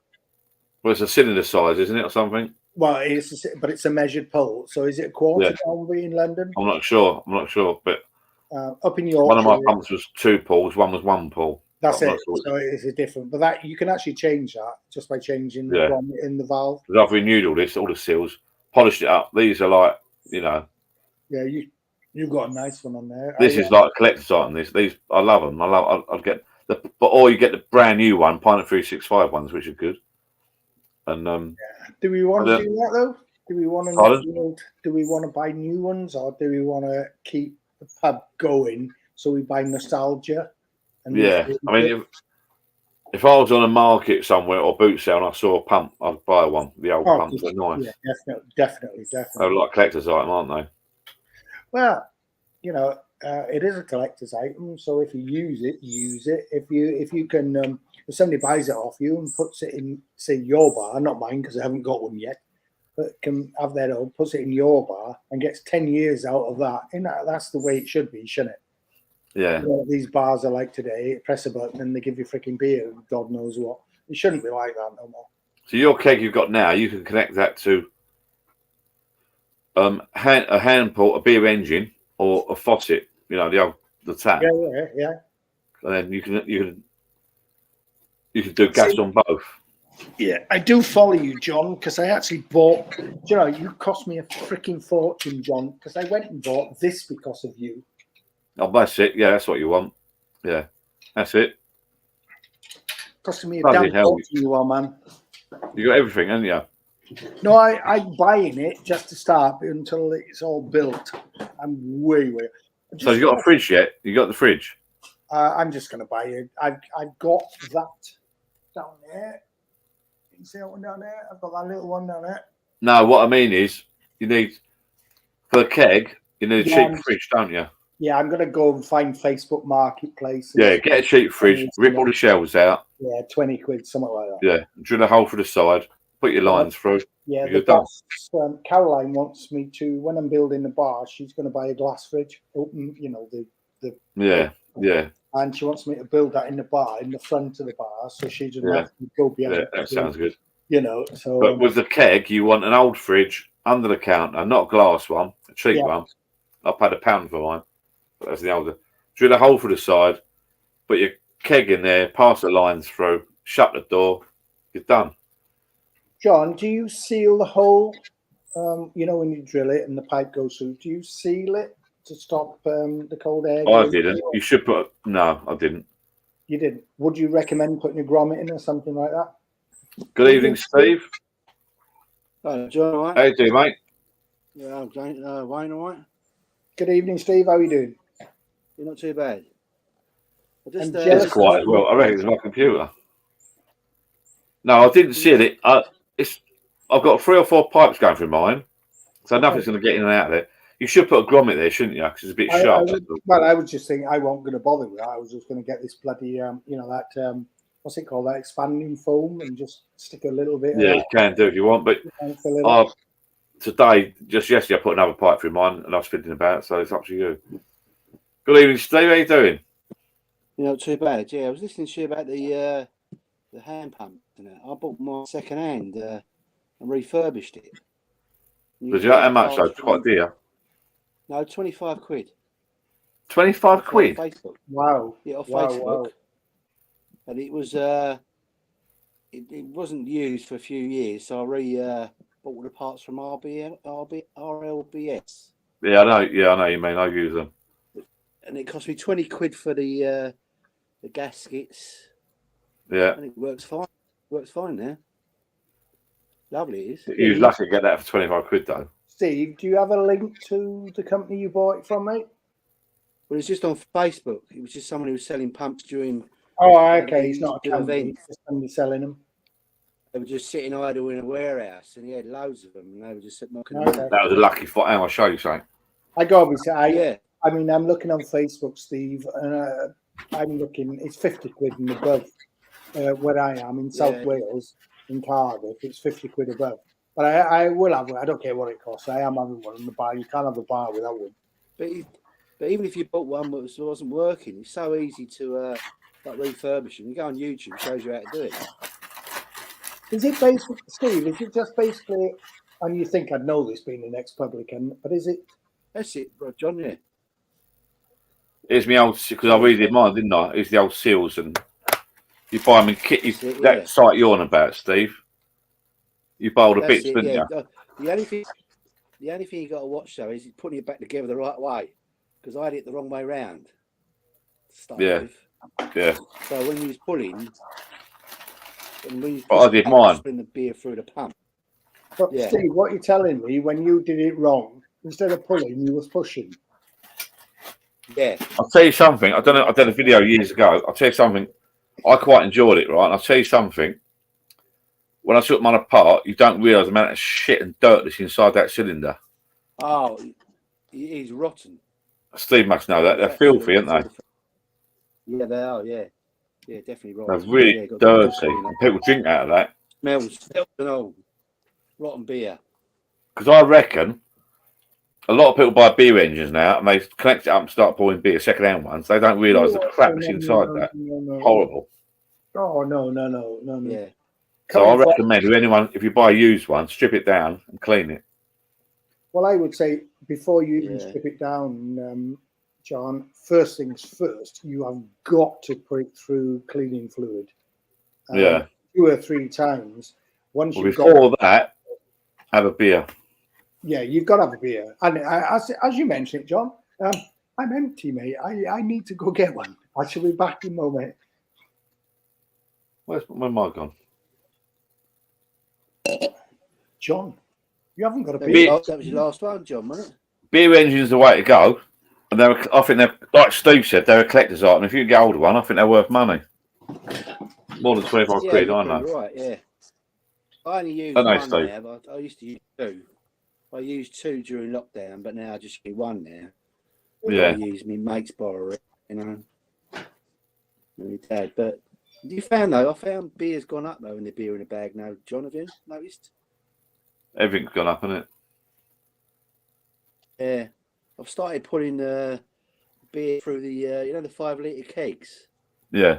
Well, it's a cylinder size, isn't it, or something? Well, it's a measured pull. So is it a quarter down in London? I'm not sure, but Up in Yorkshire, one of my pumps was 2 pulls, one was 1 pull. That's Not it. much work. So it's a different, but that you can actually change that just by changing the Yeah. grommet in the valve. Because I've renewed all the seals, polished it up. These are like, you know, Yeah, you got a nice one on there. this is like a collector's item. These I love them. I'll get or you get the brand new one, Pioneer 365 ones, which are good. And do we want I to do that though? Do we want to Pardon? build? Do we want to buy new ones, or do we want to keep the pub going so we buy nostalgia? And yeah, I mean, if I was on a market somewhere or boot sale and I saw a pump, I'd buy one. The old pumps are nice. Yeah, definitely. They're like collector's item, aren't they? Well, you know, it is a collector's item, so if you use it, use it. If you can, if somebody buys it off you and puts it in, say, your bar, not mine because I haven't got one yet, but can have their own, puts it in your bar and gets 10 years out of that, and that's the way it should be, shouldn't it? Yeah. You know, these bars are like today, press a button and they give you freaking beer, God knows what. It shouldn't be like that no more. So your keg you've got now, you can connect that to a hand port, a beer engine, or a faucet. You know, the tap. Yeah. And then you can do gas on both. Yeah, I do follow you, John, because I actually bought. You know, you cost me a freaking fortune, John, because I went and bought this because of you. Oh, that's it. Yeah, that's what you want. Yeah, that's it. Costing me a Bloody damn hell. fortune, you are, man. You got everything, haven't you? No, I'm buying it just to start until it's all built. I'm way. So you got a fridge yet? You got the fridge? I'm just going to buy it. I've got that down there. You can see that one down there? I've got that little one down there. No, what I mean is, you need for a keg, you need a cheap fridge, don't you? Yeah, I'm going to go and find Facebook Marketplace. Yeah, get a cheap fridge, rip all the shelves out. Yeah, 20 quid, something like that. Yeah, drill a hole through the side, put your lines through. Yeah, you're the done. boss, Caroline wants me to, when I'm building the bar, she's going to buy a glass fridge, open, you know, Yeah. And she wants me to build that in the bar, in the front of the bar, so she doesn't have to go behind. Yeah, that sounds good. You know, so. But with the keg, you want an old fridge under the counter, not a glass one, a cheap one. I paid £1 for mine, but that's the older. Drill a hole through the side, put your keg in there, pass the lines through, shut the door, you're done. John, do you seal the hole? You know, when you drill it and the pipe goes through, do you seal it to stop the cold air? I didn't. You should put. No, I didn't. You didn't. Would you recommend putting a grommet in or something like that? Good evening, Steve. Hi, John. All right? How you doing, mate? Yeah, I'm Wayne. All right. Good evening, Steve. How are you doing? You're not too bad. I just, It's quiet as well. I reckon it's my computer. No, I didn't seal it. I've got 3 or 4 pipes going through mine, so nothing's going to get in and out of it. You should put a grommet there, shouldn't you? Because it's a bit sharp. I was just thinking I wasn't going to bother with that. I was just going to get this bloody, you know, that what's it called? That expanding foam, and just stick a little bit. Yeah, you can do if you want, but today, just yesterday, I put another pipe through mine, and I was fiddling about. So it's up to you. Good evening, Steve. How you doing? You're not too bad. Yeah, I was listening to you about the hand pump. I bought my second hand and refurbished it. Was that how much? Though? Quite dear. No, 25 quid. 25 quid. Facebook. Wow. Yeah, off wow, Facebook. wow. And it was it wasn't used for a few years, so I bought the parts from RLBS. Yeah, I know. Yeah, I know you mean. I use them. And it cost me 20 quid for the gaskets. Yeah. And it works fine. Works fine now. Lovely it is. You was lucky to get that for 25 quid though. Steve, do you have a link to the company you bought it from, mate? Well, it's just on Facebook. It was just someone who was selling pumps during. Oh, okay. He's not a company. event. He's just somebody selling them. They were just sitting idle in a warehouse, and he had loads of them, and they were just knocking Okay. them. That was a lucky fight. Hang on, I'll show you something. I gotta be saying, Yeah. I mean, I'm looking on Facebook, Steve, and I'm looking. It's 50 quid and above where I am in South Wales, in Cardiff. It's 50 quid above. But I will have one. I don't care what it costs. I am having one in the bar. You can't have a bar without one. But even if you bought one that wasn't working, it's so easy to like refurbish them. You go on YouTube, it shows you how to do it. Is it basically, Steve? Is it just basically? And you think I'd know this being an ex-publican, but is it? That's it, John. Yeah. It's my old, because I redid mine, didn't I? It's the old seals and You buy them in kitties. That's it, That yeah. site you're on about, Steve. You buy all the That's bits, it, didn't yeah. you? The only thing you got to watch though is putting it back together the right way, because I had it the wrong way round to start Yeah. with. Yeah. So when you was pulling, and when you But I did mine. putting the beer through the pump. But Yeah. Steve, what you're telling me, when you did it wrong, instead of pulling, you was pushing. Yeah. I'll tell you something. I did a video years ago. I'll tell you something. I quite enjoyed it, right? And I'll tell you something. When I took mine apart, you don't realise the amount of shit and dirt that's inside that cylinder. Oh, he's rotten. Steve must know that. They're filthy, aren't they? Yeah, they are. Yeah, yeah, definitely They're rotten. really Yeah, got dirty. And people drink out of that. smells and all. Rotten beer. Because I reckon a lot of people buy beer engines now and they connect it up and start pouring beer, second-hand ones. They don't realise the crap that's inside that. Horrible. Oh, no. Yeah. So I recommend if you buy a used one, strip it down and clean it. Well, I would say before you even Yeah. strip it down, John, first things first, you have got to put it through cleaning fluid. Yeah. 2 or 3 times. Once Well, you've before got that, have a beer. Yeah, you've got to have a beer. And as you mentioned, John, I'm empty, mate. I need to go get one. I shall be back in a moment. Where's my mug gone? John, you haven't got a That beer. was your last one, John, wasn't it? Beer engines are the way to go. And I think they're, like Steve said, they're a collector's item. If you get hold of one, I think they're worth money. More than 25 quid, I know. Right, yeah. I only use I know, one Steve. now, but I used to use 2. I used 2 during lockdown, but now I just use 1 now. Yeah. I use my mate's borrow it, you know. My dad. But you found though, I found beer's gone up though in the beer in a bag now. John, have you noticed? Everything's gone up, hasn't it? Yeah. I've started putting beer through the the 5 litre kegs. Yeah.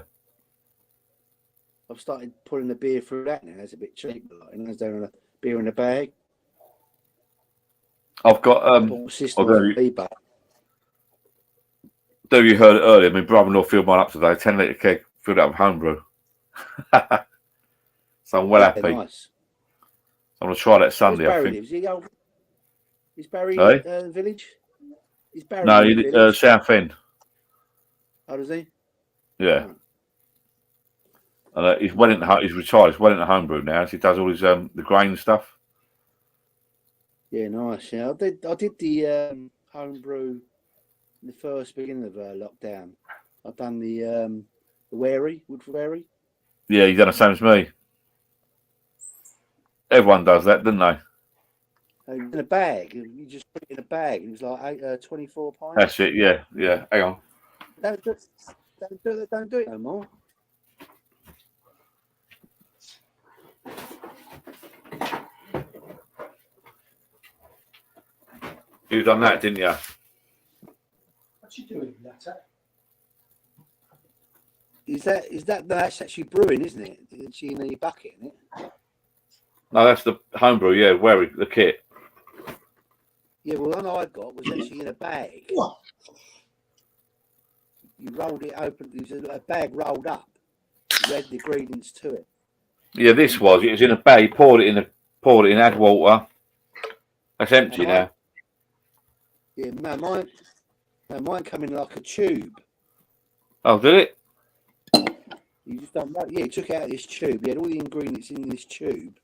I've started putting the beer through that now. It's a bit cheaper, like, you know, instead of a beer in a bag. I've got Bought a system although on eBay. though you heard it earlier, my brother-in-law filled mine up today, 10 litre keg, filled up with homebrew. So I'm well happy. Nice. I'm gonna try that Sunday, Where's I Barry think. lives? Is Barry Hey? village? Is Barry No, in the village? South End. How does he? Yeah. And he's retired. He's well into homebrew now. So he does all his the grain stuff. Yeah, nice. Yeah, I did the homebrew in the first beginning of lockdown. I've done the Woodford Wary. Yeah, he's done the same as me. Everyone does that, don't they? In a bag. You just put it in a bag. It was like 24 pints. That's it. Yeah, yeah. Hang on. Don't do it no more. You done that, didn't you? What you doing, Netta? That's actually brewing, isn't it? It's in the bucket, isn't it? No, that's the homebrew. Yeah, where the kit. Yeah, well, the one I got was actually in a bag. What? You rolled it open. It was a bag rolled up. You had the ingredients to it. Yeah, it was in a bag. Poured it in, add water. That's empty now. Yeah, mine come in like a tube. Oh, did it? You just don't know. Yeah, you took out this tube. You had all the ingredients in this tube.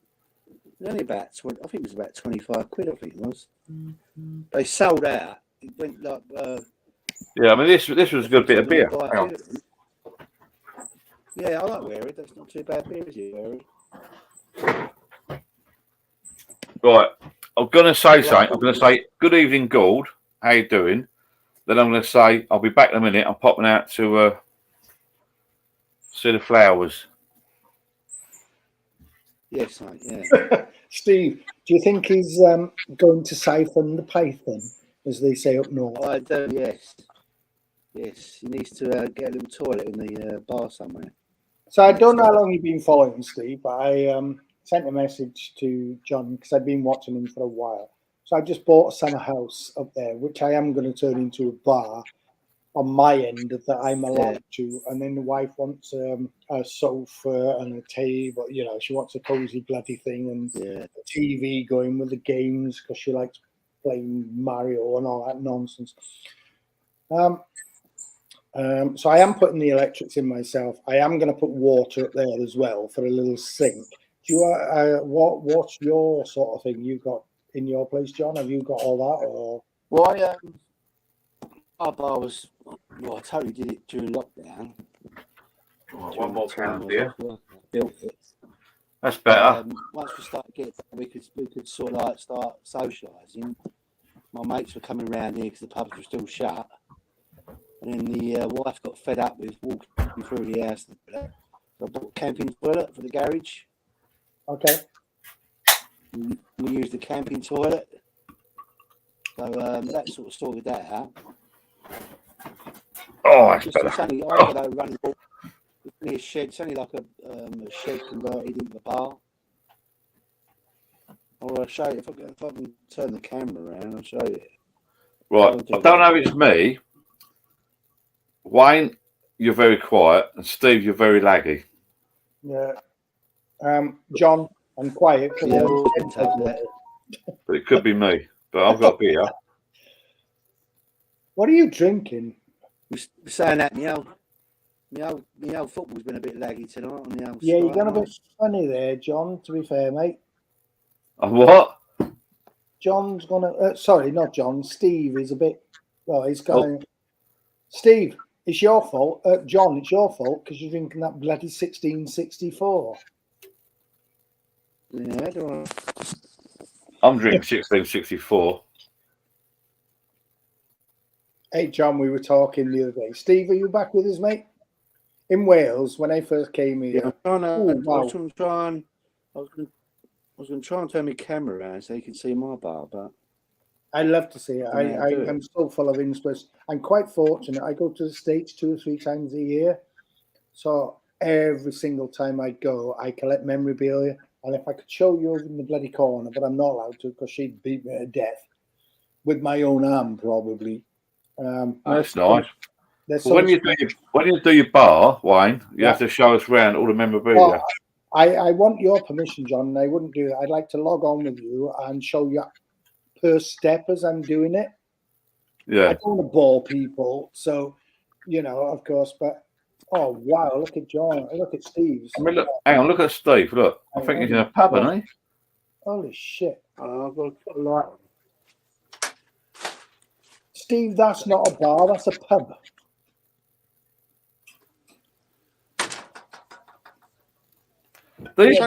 It was only about 20, I think it was about 25 quid, I think it was. They sold out. It went like Yeah, I mean this was a good bit of beer. Hang on. Yeah, I like Wary. That's not too bad beer, is it, Wary? Right. I'm gonna say something. I'm gonna say good evening, Gould. How you doing? Then I'm gonna say I'll be back in a minute. I'm popping out to see the flowers. Yes, mate, yeah. Steve, do you think he's going to siphon the python, as they say up north? I do, yes. Yes, he needs to get a little toilet in the bar somewhere. So I don't know how long you've been following Steve, but I sent a message to John because I've been watching him for a while. So I just bought a summer house up there, which I am going to turn into a bar. on my end that I'm allowed to, and then the wife wants a sofa and a table. You know, she wants a cozy bloody thing and Yeah. a TV going with the games because she likes playing Mario and all that nonsense. So I am putting the electrics in myself. I am going to put water up there as well for a little sink. Do you what's your sort of thing you got in your place, John? Have you got all that or? Well, I was. Well, I totally did it during lockdown. Right, During one more the time can I here. was off work, I built it. That's better. Once we started getting, we could sort of like start socialising. My mates were coming around here because the pubs were still shut, and then the wife got fed up with walking through the house. So I bought a camping toilet for the garage. Okay. We used the camping toilet, so that sort of sorted that out. Oh, that's Just better. it's only I got to run a shed. It's only like a shed converted into a bar. I'll show you if I can turn the camera around. I'll show you. Right, I don't know if it's me. Wayne, you're very quiet, and Steve, you're very laggy. Yeah. John, I'm quiet. Yeah, I can take that. But it could be me. But I've got beer. What are you drinking? We're saying that my old football's been a bit laggy tonight. On the old Yeah, you're Sky going a night. bit funny there, John, to be fair, mate. What? John's going to... sorry, not John. Steve is a bit... Well, he's going... Steve, it's your fault. John, it's your fault because you're drinking that bloody 1664. Yeah, do I'm drinking 1664. Hey, John, we were talking the other day. Steve, are you back with us, mate? In Wales, when I first came here... Yeah, I'm trying to. Oh, wow. I was going to try and turn my camera around so you can see my bar, but I love to see it. Yeah, do it. I'm so full of interest. I'm quite fortunate. I go to the States 2 or 3 times a year. So every single time I go, I collect memorabilia. And if I could show you over in the bloody corner, but I'm not allowed to because she'd beat me to death with my own arm, probably. That's nice. There's Well, when you do your bar, Wayne, you have to show us around all the memorabilia. Well, I want your permission, John, and I wouldn't do that. I'd like to log on with you and show you per step as I'm doing it. Yeah. I don't want to bore people, so of course. But oh wow, look at John, look at Steve's. I mean, look, hang on, look at Steve. Look, I think he's in a pub, isn't he? Holy shit! I've got to put a light on. Steve, that's not a bar, that's a pub. These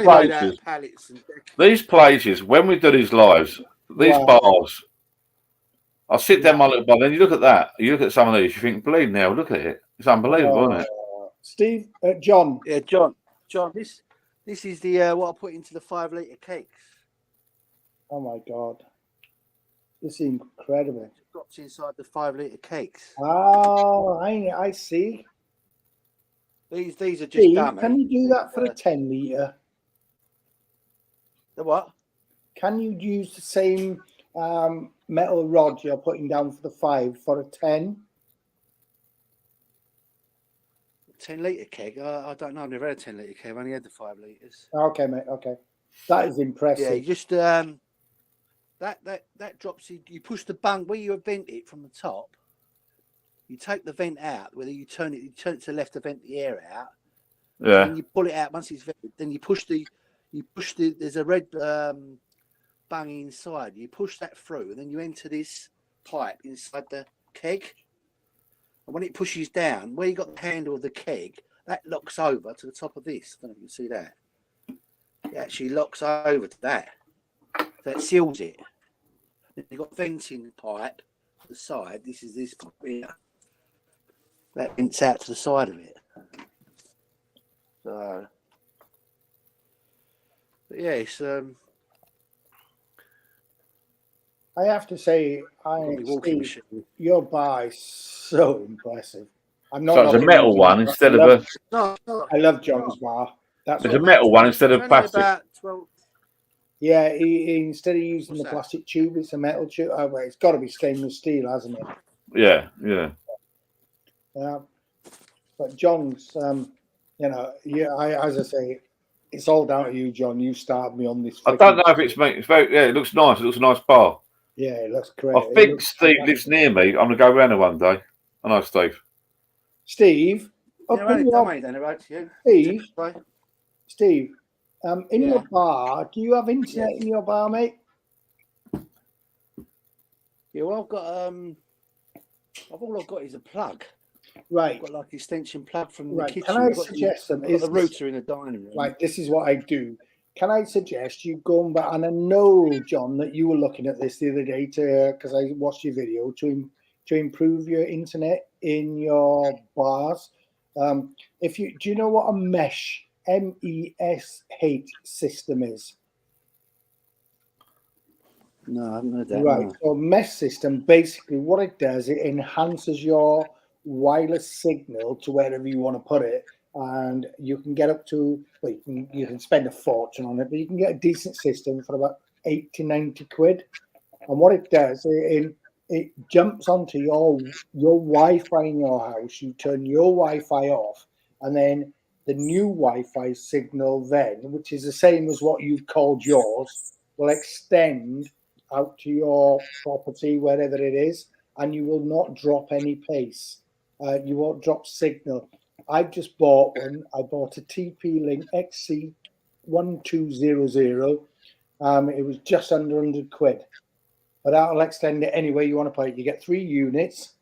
places, when we do these lives, these bars, I sit down my little bar, then you look at that, you look at some of these, you think, bleed now, look at it. It's unbelievable, isn't it? Steve, John. Yeah, John, this is the what I put into the 5-litre cakes. Oh my God. This is incredible. It drops inside the 5-litre cakes. Oh, I see. These are just Steve, dummy. can you do that for a 10 litre? The what? Can you use the same metal rod you're putting down for the 5 for a 10? 10-litre keg? I don't know. I've never had a 10-litre keg. I've only had the 5 litres. Okay, mate. Okay, that is impressive. Yeah, you just that drops. You push the bung where you vent it from the top. You take the vent out. Whether you turn it to the left to vent the air out. Yeah. And you pull it out once it's vented. Then you push the. There's a red bung inside. You push that through, and then you enter this pipe inside the keg. And when it pushes down, where you got the handle of the keg, that locks over to the top of this. I don't know if you can see that. It actually locks over to that. So it seals it. Then you've got venting pipe to the side. This is this pipe here. That vents out to the side of it. So, but yeah, it's I have to say, Steve, your bar is so impressive. I'm not. So it's a metal one instead of a. I love John's bar. That's It's a metal one instead of plastic. Yeah, he instead of using the plastic tube, it's a metal tube. Oh, well, it's got to be stainless steel, hasn't it? Yeah, yeah. But John's, as I say, it's all down to you, John. You started me on this. I don't know if it's me. It's very, yeah, it looks nice. It looks a nice bar. Yeah, it looks great. I think Steve lives near me. I'm going to go round there one day. I know Steve. Steve, Steve, in your bar, do you have internet in your bar, mate? Yeah, well, I've got all I've got is a plug. Right. I've got like an extension plug from the kitchen. Can I suggest them? I've got the router in the dining room. Right, this is what I do. Can I suggest you go back? And I know, John, that you were looking at this the other day because I watched your video to improve your internet in your bars. Do you know what a mesh MESH system is? No, I haven't heard that. Right. No. So mesh system, basically what it does, it enhances your wireless signal to wherever you want to put it. And you can get up to, well, you can spend a fortune on it, but you can get a decent system for about 80, 90 quid. And what it does, it jumps onto your Wi-Fi in your house. You turn your Wi-Fi off, and then the new Wi-Fi signal then, which is the same as what you've called yours, will extend out to your property, wherever it is, and you will not drop any pace. You won't drop signal. I've just bought one. I bought a TP-Link XC1200. It was just under 100 quid. But that'll extend it any way you want to put it. You get 3 units,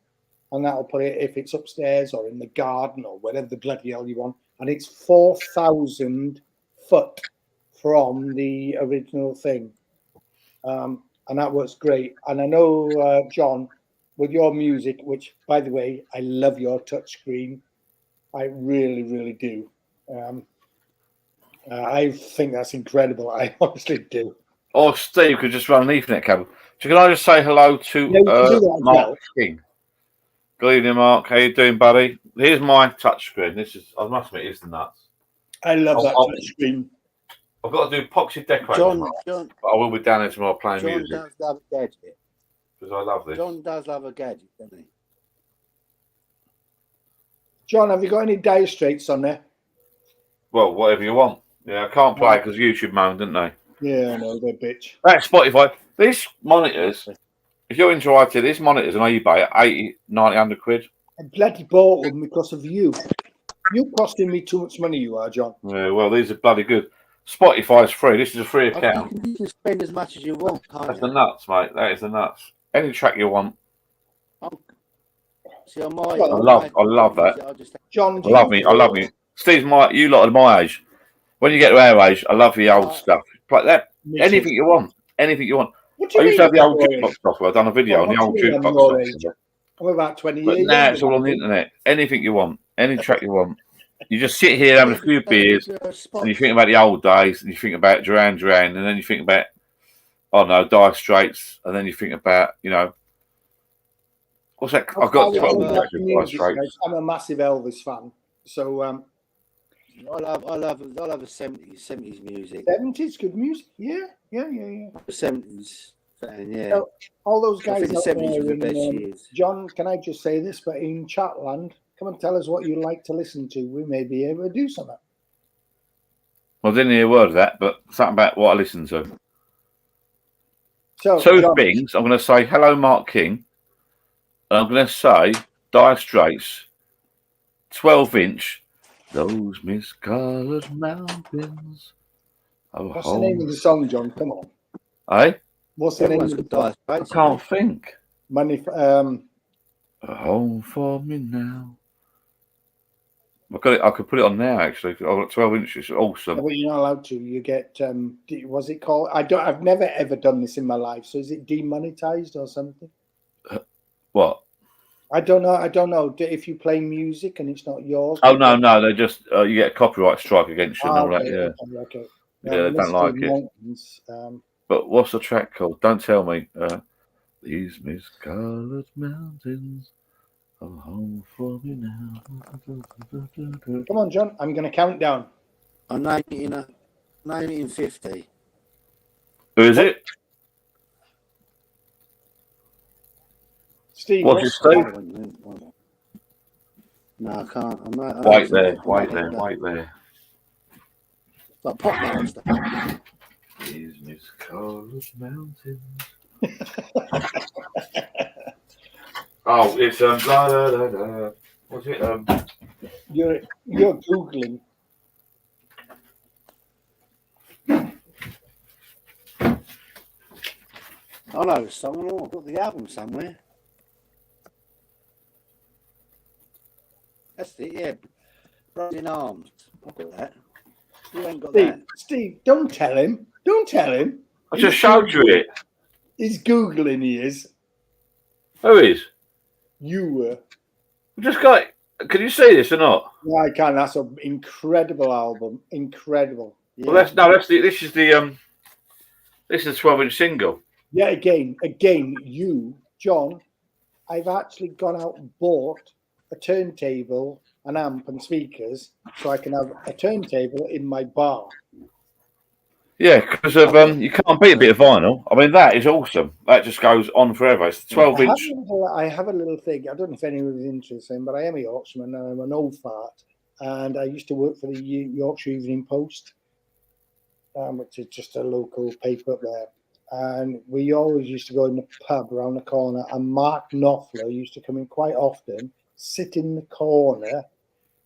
and that'll put it if it's upstairs or in the garden or whatever the bloody hell you want. And it's 4,000 foot from the original thing. And that works great. And I know, John, with your music, which, by the way, I love your touchscreen. I really, really do. I think that's incredible. I honestly do. Oh, Steve could just run an Ethernet cable. So can I just say hello to Mark King? Good evening, Mark. How you doing, buddy? Here's my touchscreen. This is, I must admit, it's the nuts. I love that touchscreen. I've got to do epoxy decorating. John, but I will be down there tomorrow playing music. John does love a gadget. Because I love this. John does love a gadget, doesn't he? John, have you got any Dire Straits on there? Well, whatever you want. Yeah, I can't play because YouTube moaned, didn't they? Yeah, I know, they're bitch. That's Spotify. These monitors, if you're into IT, these monitors on eBay are 80, 90, 100 quid. I bloody bought them because of you. You're costing me too much money, you are, John. Yeah, well, these are bloody good. Spotify's free. This is a free account. You can spend as much as you want, can't That's you? the nuts, mate. That is the nuts. Any track you want. See, I love that. John, I love me. Steve's you lot are my age. When you get to our age, I love the old stuff. Like that. Anything you want. Anything you want. I used to have the old jukebox software. I've done a video on the old jukebox software. I'm about 20 but years. Now it's all on the internet. Anything you want. Any track you want. You just sit here having a few beers and you think about the old days and you think about Duran Duran and then you think about, Dire Straits and then you think about, what's that? I've got Dire Straits. I'm a massive Elvis fan. So I love the 70s music. 70s, good music. Yeah. The 70s fan, yeah. So, all those guys I think the 70s were the best years. John, can I just say this? But in Chatland, come and tell us what you like to listen to. We may be able to do something. Well, I didn't hear a word of that, but something about what I listen to. So, two John, things. I'm going to say hello, Mark King. And I'm going to say Dire Straits, 12-inch, those miscolored mountains. What's the name of the song, John? Come on. Eh? What's the name of the song? I can't think. Money. A home for me now. I've got it. I could put it on now. Actually, I've got 12 inches. Awesome. But you're not allowed to. You get. Was it called? I've never ever done this in my life. So is it demonetized or something? What? I don't know. If you play music and it's not yours. Oh no! They just you get a copyright strike against you and all that. Yeah. Okay. Yeah, they don't like it. But what's the track called? Don't tell me. These miscolored mountains are home for me now. Come on, John. I'm going to count down. I'm 1950. Who is it? Steve. What's it, Steve? No, I can't. I'm not. Wait there, wait there, wait there. Like pop master. Business Coast Mountains. Oh, it's blah, da, da, da. What's it? You're googling. I know someone. I've got the album somewhere. That's it. Yeah, Brothers in Arms. I've got that. You ain't got that. Steve, don't tell him. Don't tell him. I just showed you it. He's googling. He is. Who is? You were. I just got. Can you see this or not? No, I can. That's an incredible album. Incredible. Yeah. Well, this is the 12-inch single. Yeah, again, you, John, I've actually gone out and bought a turntable, an amp and speakers, so I can have a turntable in my bar. Yeah, because of you can't beat a bit of vinyl. I mean, that is awesome. That just goes on forever. It's 12-inch. I have a little thing. I don't know if anyone is interested, but I am a Yorkshireman and I'm an old fart. And I used to work for the Yorkshire Evening Post, which is just a local paper up there. And we always used to go in the pub around the corner, and Mark Knopfler used to come in quite often, sit in the corner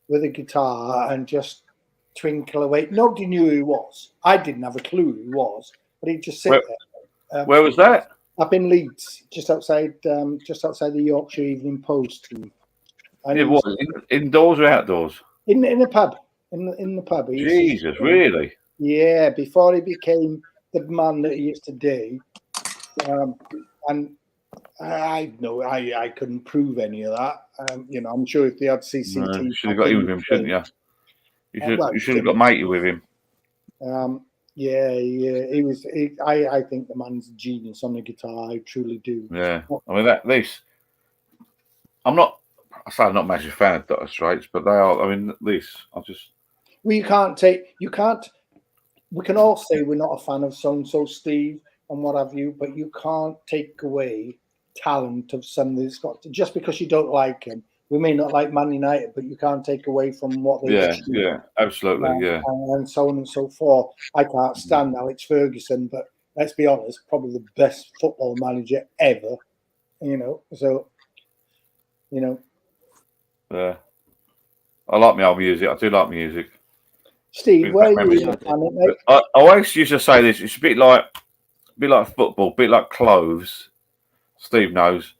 with a guitar and just twinkle away. Nobody knew who he was. I didn't have a clue who he was, but he'd just sit there. Where was that? Up in Leeds, just outside the Yorkshire Evening Post. And Yeah, what, indoors or outdoors? In the pub. In the pub. Jesus, really? Yeah, before he became the man that he is today. And I couldn't prove any of that. I'm sure if they had CCTV, you should have got in with him, shouldn't you? You should have got matey with him. Yeah, he was. I think the man's a genius on the guitar. I truly do. Yeah, I mean I'm not a massive fan of Dire Straits, but they are. I mean, We can all say we're not a fan of so and so, Steve, and what have you, but you can't take away talent of somebody that's got just because you don't like him. We may not like Man United, but you can't take away from what they achieve. Yeah, absolutely, and so on and so forth. I can't stand Alex Ferguson, but let's be honest, probably the best football manager ever. Yeah. I like my old music. I do like music. Steve, where are you? I always used to say this. It's a bit like football, a bit like clothes. Steve knows,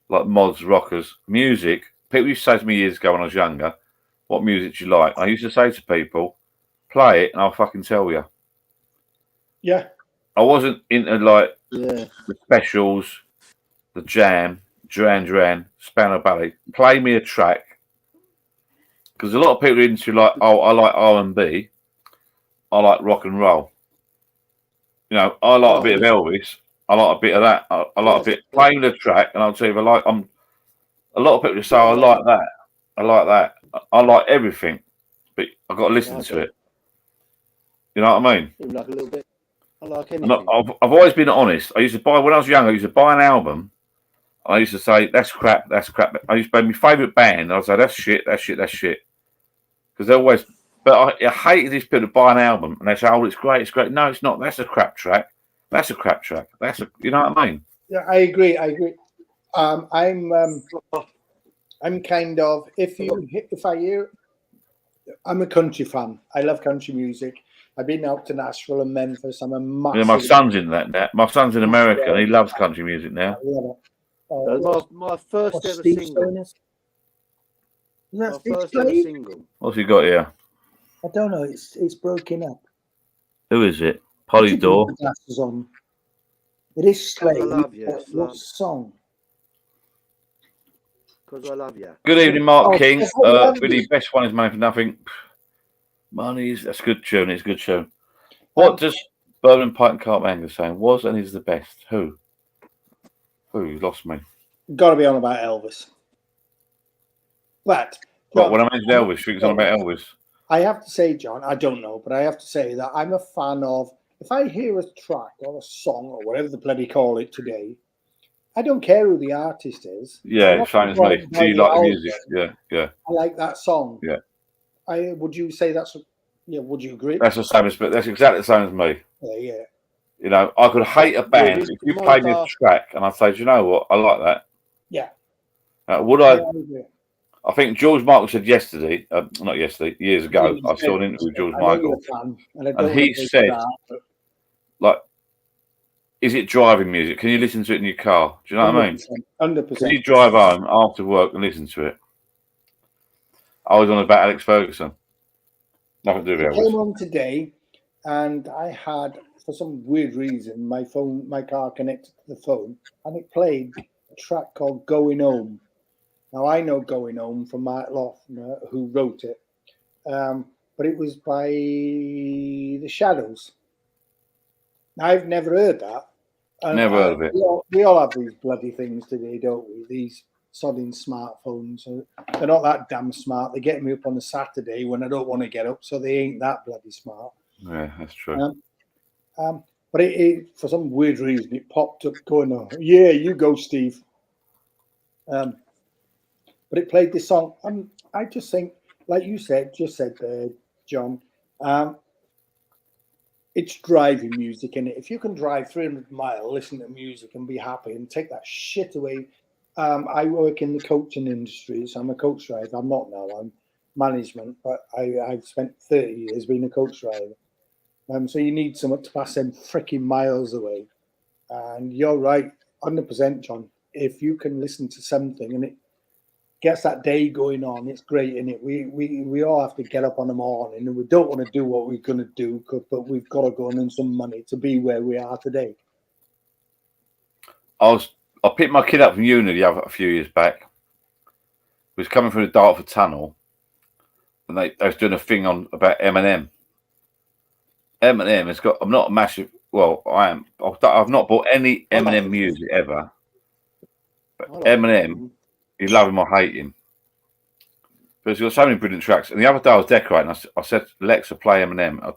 like mods, rockers, music. People used to say to me years ago when I was younger, "What music do you like?" I used to say to people, "Play it, and I'll fucking tell you." Yeah. I wasn't into the specials, the Jam, Duran Duran, Spandau Ballet. Play me a track. Because a lot of people are into I like R&B, I like rock and roll. I like a bit of Elvis, I like a bit of that. I like a bit playing the track, and I'll tell you, a lot of people just say, I like that, I like everything, but I've got to listen to it. You know what I mean? You like a little bit. I like anything. I've always been honest. When I was younger, I used to buy an album. I used to say, that's crap. I used to buy my favourite band, and I'd say, that's shit. Because they're always, but I hate these people that buy an album, and they say, oh, it's great. No, it's not. That's a crap track. You know what I mean? Yeah, I agree. I'm kind of, I'm a country fan. I love country music. I've been out to Nashville and Memphis. I'm a massive... Yeah, my son's in that now. My son's in America, and he loves country music now. My first ever single. What's he got here? I don't know. It's broken up. Who is it? Polly Dore. On. It is Slade. I love you. What song? Because I love you. Good evening, Mark King. Really, best one is Money for Nothing. That's a good tune. It's a good tune. What does Birmingham Pike and Carpmanger saying? Was and is the best? Who? You lost me. Got to be on about Elvis. But when I mentioned Elvis, she was on about Elvis. I have to say, John, I don't know, but I have to say that I'm a fan of, if I hear a track or a song or whatever the bloody call it today, I don't care who the artist is. Yeah, Not same as right me. by Do you the like the album. music? Yeah, yeah. I like that song. Yeah. Would you say that's? Yeah. Would you agree? That's the same as, but that's exactly the same as me. Yeah. You know, I could hate a band this if you is played my me a track and I say, do you know what? I like that. Yeah. Would Yeah, I? I agree. I think George Michael said yesterday, not yesterday, years ago. Yeah, I saw an interview with George I know you're Michael, a fan, and I and don't he want to said, that, but like, is it driving music? Can you listen to it in your car? Do you know what I mean? 100%. Can you drive home after work and listen to it? I was on about Alex Ferguson. Nothing to do I with came Elvis. on today, and I had, for some weird reason, my car connected to the phone, and it played a track called "Going Home." Now I know "Going Home" from Mark Lochner, who wrote it, but it was by the Shadows. Now, I've never heard that. And Never heard of it. We all have these bloody things today, don't we? These sodding smartphones. They're not that damn smart. They get me up on a Saturday when I don't want to get up, so they ain't that bloody smart. Yeah, that's true. But it for some weird reason, it popped up going, "Oh, yeah, you go, Steve." But it played this song, and I just think, like you said, John, it's driving music, and if you can drive 300 miles, listen to music, and be happy, and take that shit away. I work in the coaching industry, so I'm a coach driver. I'm not now. I'm management, but I've spent 30 years being a coach driver. So you need someone to pass them freaking miles away. And you're right, 100%, John. If you can listen to something and it gets that day going on, it's great, isn't it? We all have to get up on the morning, and we don't want to do what we're going to do, but we've got to go and earn some money to be where we are today. I picked my kid up from uni a few years back. He was coming through the Dartford Tunnel, and they was doing a thing on about Eminem. Eminem has got. I'm not a massive. Well, I am. I've not bought any Eminem music ever. But Eminem, you love him or hate him. But he's got so many brilliant tracks. And the other day I was decorating. I said, Alexa, play Eminem.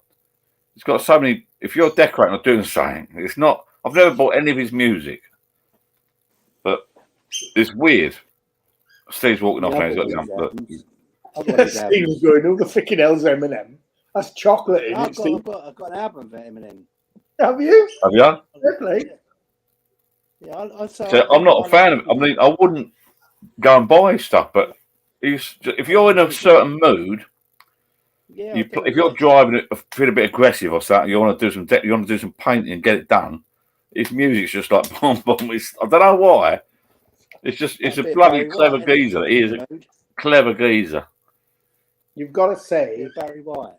It's got so many. If you're decorating or doing something, it's not. I've never bought any of his music, but it's weird. Steve's walking off now. He's got the Steve's going, "Who the freaking hell's Eminem? That's chocolate in it, Steve." I've got an album of Eminem. Have you? Have you? Definitely. Yeah, I'd say. So I'm not a fan of it. I mean, I wouldn't go and buy stuff, but if you're in a certain mood, if you're driving it, feel a bit aggressive or something, you want to do some painting and get it done. His music's just like bomb. I don't know why. It's a bloody clever geezer. He is a clever geezer. You've got to say, Barry White.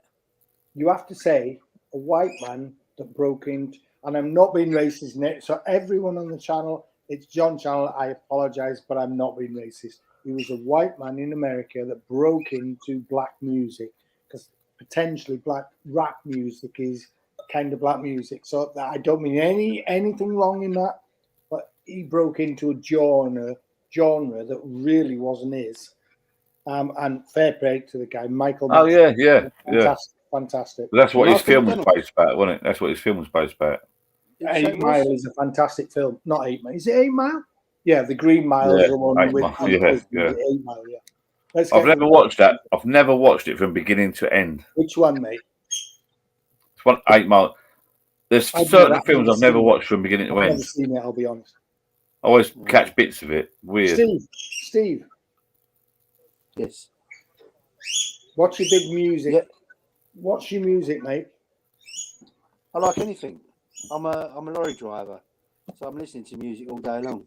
You have to say a white man that broke into, and I'm not being racist, Nick. So everyone on the channel, it's John Channel. I apologize, but I'm not being racist. He was a white man in America that broke into black music, because potentially black rap music is kind of black music. So I don't mean anything wrong in that, but he broke into a genre that really wasn't his. And fair play to the guy, Michael. Oh yeah. Fantastic. That's what his film was based about, wasn't it? That's what his film was based about. 8 Mile is a fantastic film. Not 8 Mile. Is it 8 Mile? Yeah, the Green Mile is the one with 8 Mile. Yeah. I've never watched that. I've never watched it from beginning to end. Which one, mate? It's 8 Mile. There's certain films I've never watched from beginning to end. I've never seen it, I'll be honest. I always catch bits of it. Weird. Steve. Yes. What's your big music? Yeah. What's your music, mate? I like anything. I'm a lorry driver, so I'm listening to music all day long.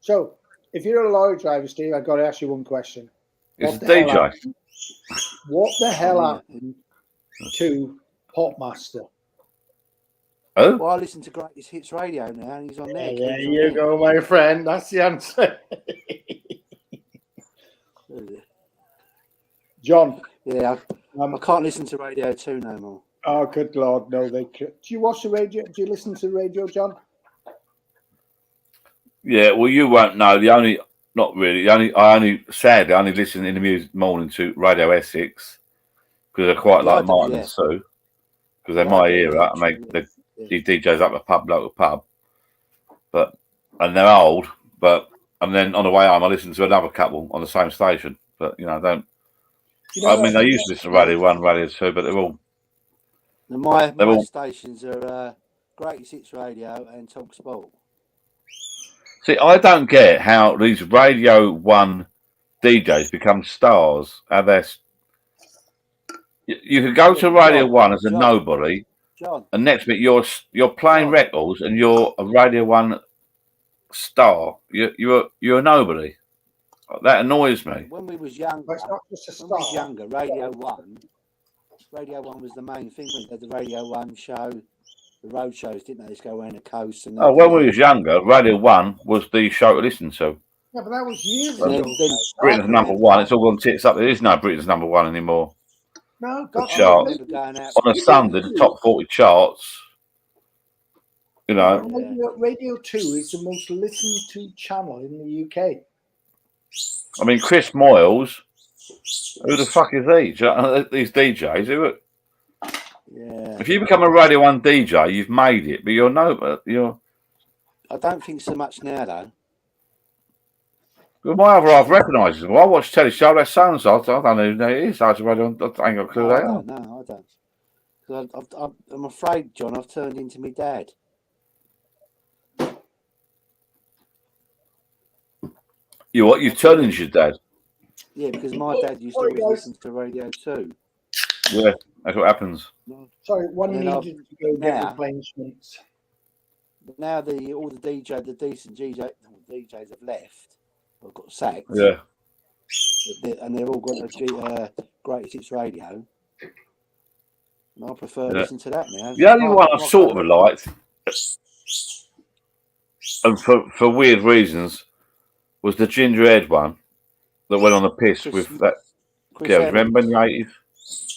So, if you're a lorry driver, Steve, I've got to ask you one question. It's a DJ. What the hell happened to Popmaster? Oh? Well, I listen to Greatest Hits Radio now, and he's on there. There you go, my friend. That's the answer. John. Yeah, I can't listen to Radio 2 no more. Oh, good Lord, no, they could. Do you watch the radio? Do you listen to the radio, John? Yeah, well, you won't know. I only listen in the morning to Radio Essex, because I quite like Martin and Sue, because they're my era, and they DJs up a local pub. But and they're old. And then on the way home, I listen to another couple on the same station. But I don't. You know I mean, what? they used to listen to Radio 1, Radio 2, but they're all. And my They're all- stations are Great Six Radio and Talk Sport. See, I don't get how these Radio 1 DJs become stars. How they're. You could go to Radio 1 as a nobody, John, and next minute you're playing records and you're a Radio 1 star. You're a nobody. That annoys me. when we was younger, But it's not just a when we was start. younger, Radio 1 was the main thing. We had the Radio 1 show, the road shows, didn't they? Just go around the coast. And Oh, when we was younger, Radio 1 was the show to listen to. Yeah, but that was years And ago. then Britain's number one. It's all gone tits up. There is no Britain's number one anymore. No, The God, chart. remember going out On a Sunday, the top 40 charts. Radio 2 is the most listened to channel in the UK. I mean, Chris Moyles. Who the fuck is he? These DJs. Yeah. If you become a Radio 1 DJ, you've made it. But you're. I don't think so much now, though. Well, my other half recognises them. I watch telly show. That sounds. I don't know who that is. I ain't got a clue who they are. No, I don't. 'Cause I'm afraid, John, I've turned into my dad. You what? You've turned into your dad. Yeah, because my dad used to Sorry, always guys. listen to Radio 2. Yeah, that's what happens. Sorry, one And then needed to go get now- replacements. But now all the decent DJs have left or got sacked. Yeah. And they've all got a Great Hits Radio. And I prefer Yeah. listening to that now. The only one I sort of liked, and for weird reasons, was the Gingerhead one that went on the piss Chris- with that Chris girl. Evans. Remember in the 80s?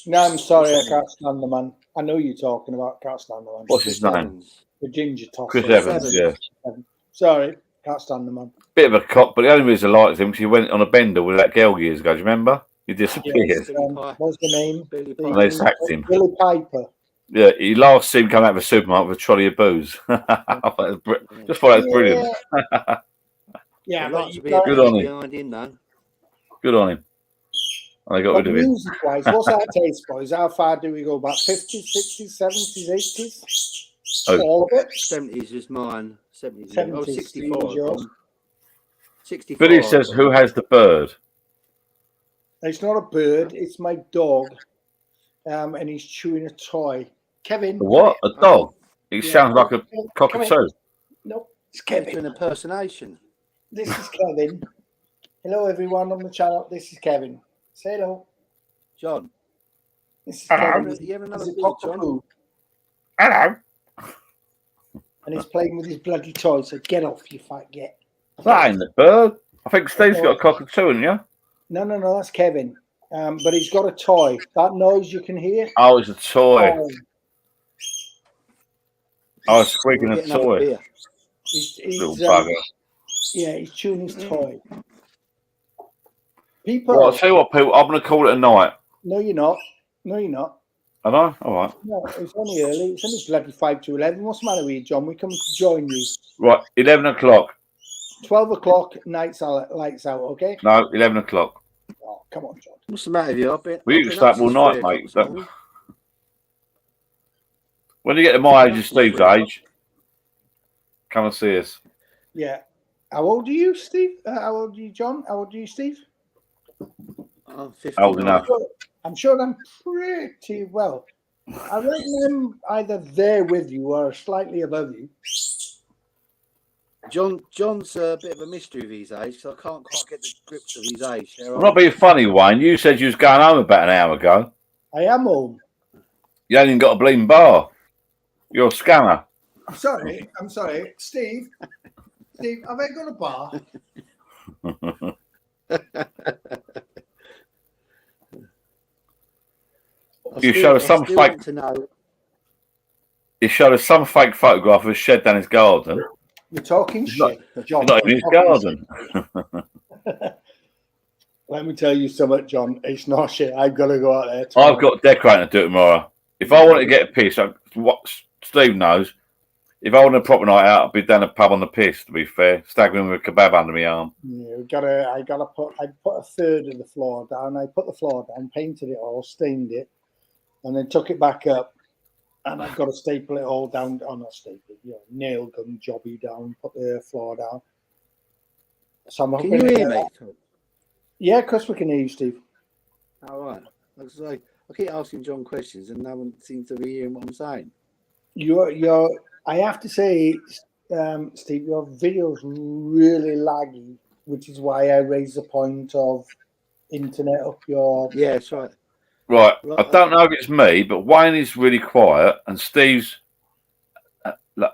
No, I'm sorry, I can't stand the man. I know you're talking about, can't stand the man. What's his name? Evans. The ginger tosser. Chris Chris Evans, Evans. yeah. Sorry, can't stand the man. Bit of a cock, but the only reason I liked him because he went on a bender with that girl years ago. Do you remember? He disappeared. Yes, Billy Piper. what's the name? Billy And Piper. they sacked him. Billy Piper. Yeah, he last seen him come out of a supermarket with a trolley of booze. I thought it was just thought that was brilliant. Yeah, I'd but like to you be got- Good on him. behind him, though. Good on him. And they got but rid of him. music-wise, what's our taste, boys? How far do we go back? 50s, 60s, 70s, 80s? Oh. All of it? 70s is mine. 70s. 70s, 64. is yours. 64. Billy says, "Who has the bird?" It's not a bird, it's my dog. And he's chewing a toy. Kevin. The what? A dog? It Yeah. sounds like a Come here. cockatoo. No, it's It's an Kevin. impersonation. This is Kevin. Hello, everyone on the channel. This is Kevin. Say hello. John, This is Hello. Kevin. you have another He's a beer, John? cockapoo. Hello. And he's playing with his bloody toy, so get off, you fat get. That ain't the bird. I think Steve's got a cockatoo, haven't you? No, that's Kevin. But he's got a toy. That noise you can hear. Oh, it's a toy. Oh, I was squeaking We'll a get another toy. beer. he's, Little bugger. yeah, he's chewing his toy. People, Well, I'll tell you what, people, I'm going to call it a night. no, you're not. No, you're not. Am I? All right. No, it's only early. It's only bloody 5 to 11. What's the matter with you, John? We come to join you. Right, 11 o'clock. 12 o'clock, lights out, okay? No, 11 o'clock. Oh, come on, John. What's the matter with you? I've been, Well, you I've can been stay up up all since night, 3 o'clock mate. this morning. When you get to my age and Steve's age, come and see us. Yeah. How old are you, Steve? How old are you, John? How old are you, Steve? I'm 59. Old enough. I'm sure I'm pretty well. I reckon I'm either there with you or slightly above you. John's a bit of a mystery of his age, so I can't quite get the grips of his age. I'm not being funny, Wayne. You said you was going home about an hour ago. I am home. You ain't even got a bleeding bar. You're a scammer. I'm sorry. Steve, have I got a bar? You showed us some fake. To know. He showed us some fake photograph of a shed down his garden. You're talking It's not- shit, John. Not in his garden. Let me tell you something, John. It's not shit. I've got to go out there tomorrow. I've got decorating to do tomorrow. If I want to get a piece, what Steve knows, if I wanted a proper night out, I'd be down a pub on the piss. To be fair, staggering with a kebab under my arm. Yeah, I put a third of the floor down. I put the floor down, painted it all, stained it, and then took it back up. And I've got to staple it all down. Oh, not staple, nail gun jobby down, put the floor down. So I'm Can hoping you hear me? Yeah, of course we can hear you, Steve. All right. I keep asking John questions and no one seems to be hearing what I'm saying. I have to say, Steve, your video's really laggy, which is why I raised the point of internet up your. Yeah, that's right. Right. I don't know if it's me, but Wayne is really quiet, and Steve's like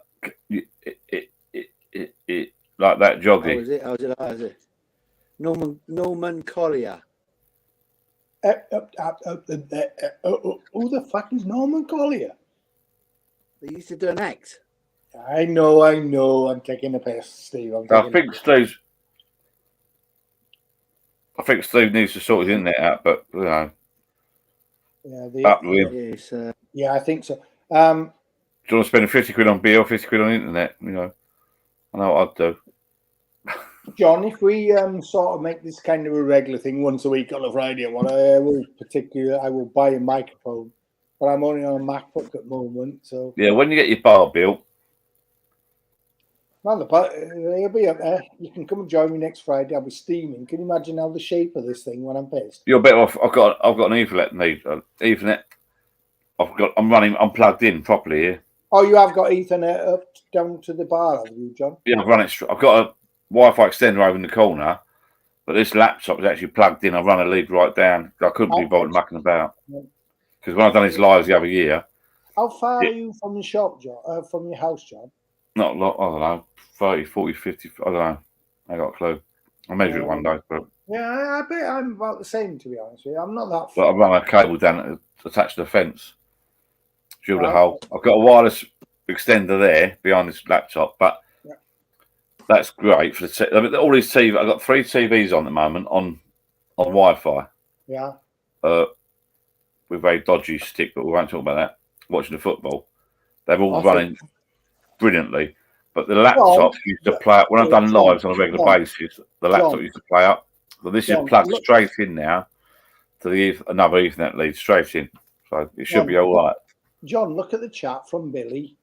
that joggy. Oh, is it? Is it? Norman Collier. Who the fuck is Norman Collier? They used to do an act. I know. I'm taking a piss, Steve. I think Steve needs to sort his internet out, but Yeah, up with him. Yes. yeah, I think so. Do you want to spend 50 quid on beer or 50 quid on internet? I know what I'd do. John, if we sort of make this kind of a regular thing once a week on a Friday, I will buy a microphone, but I'm only on a MacBook at the moment. So Yeah, when you get your bar built, well, it'll be up there. You can come and join me next Friday. I'll be steaming. Can you imagine how the shape of this thing when I'm pissed? you're better off. I've got an Ethernet need. Ethernet. I'm plugged in properly here. Oh, you have got Ethernet up down to the bar, have you, John? Yeah, I've run it. I've got a Wi-Fi extender over in the corner, but this laptop is actually plugged in. I run a lead right down. I couldn't be bothered mucking about because when I've done his lives the other year. How far are you from the shop, John? From your house, John? Not a lot. I don't know. 30, 40, 50. I don't know. I got a clue. I'll measure it one day, but Yeah, I bet I'm about the same, to be honest with you. I'm not that but I far. run a cable down attached to the fence. Drill the hole. I've got a wireless extender there behind this laptop, but that's great for all these TV. I've got 3 TVs on at the moment on Wi-Fi. Yeah. With very dodgy stick, but we won't talk about that. Watching the football, they're all running brilliantly. But the laptop used to play up when I've done lives on a regular basis. The laptop used to play up. But this is plugged straight in now to another Ethernet lead straight in, so it should be all right. John, look at the chat from Billy.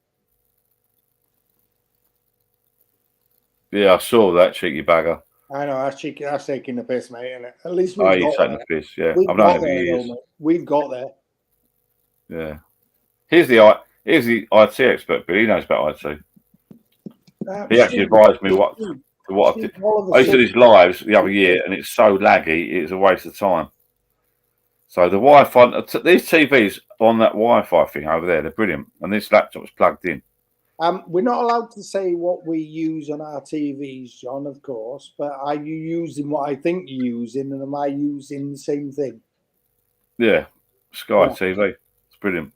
Yeah, I saw that cheeky bagger. I know that's cheeky. That's taking the piss, mate. Isn't it? At least we've You're got taking there. the piss. Yeah, We've I've known got it for there, years. though, mate. We've got there. Yeah. Here's the IT expert, but he knows about IT. He actually advised me what I did. I used to do these lives the other year, and it's so laggy, it's a waste of time. So the Wi-Fi, these TVs on that Wi-Fi thing over there, they're brilliant, and this laptop's plugged in. We're not allowed to say what we use on our TVs, John, of course, but are you using what I think you're using, and am I using the same thing? Yeah, Sky TV. It's brilliant.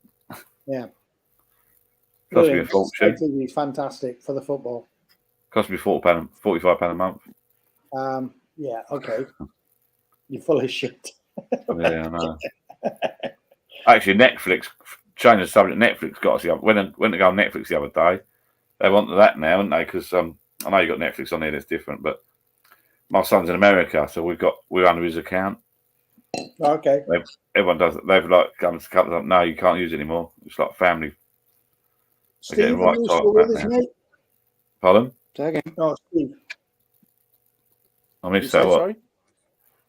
Yeah. Cost me a fortune. Sky TV is fantastic for the football. Cost me £45 a month. Yeah, okay. You're full of shit. Yeah, I know. Actually, Netflix, changing the subject, Netflix got us went to go on Netflix the other day. They want that now, haven't they? Because I know you got Netflix on here that's different, but my son's in America, so we're under his account. Okay. Everyone does it. They've come to cut up. No, you can't use it anymore. It's like family. Steve, are you still with us, mate? Pardon? Say again. No, Steve. I missed that. What? Sorry?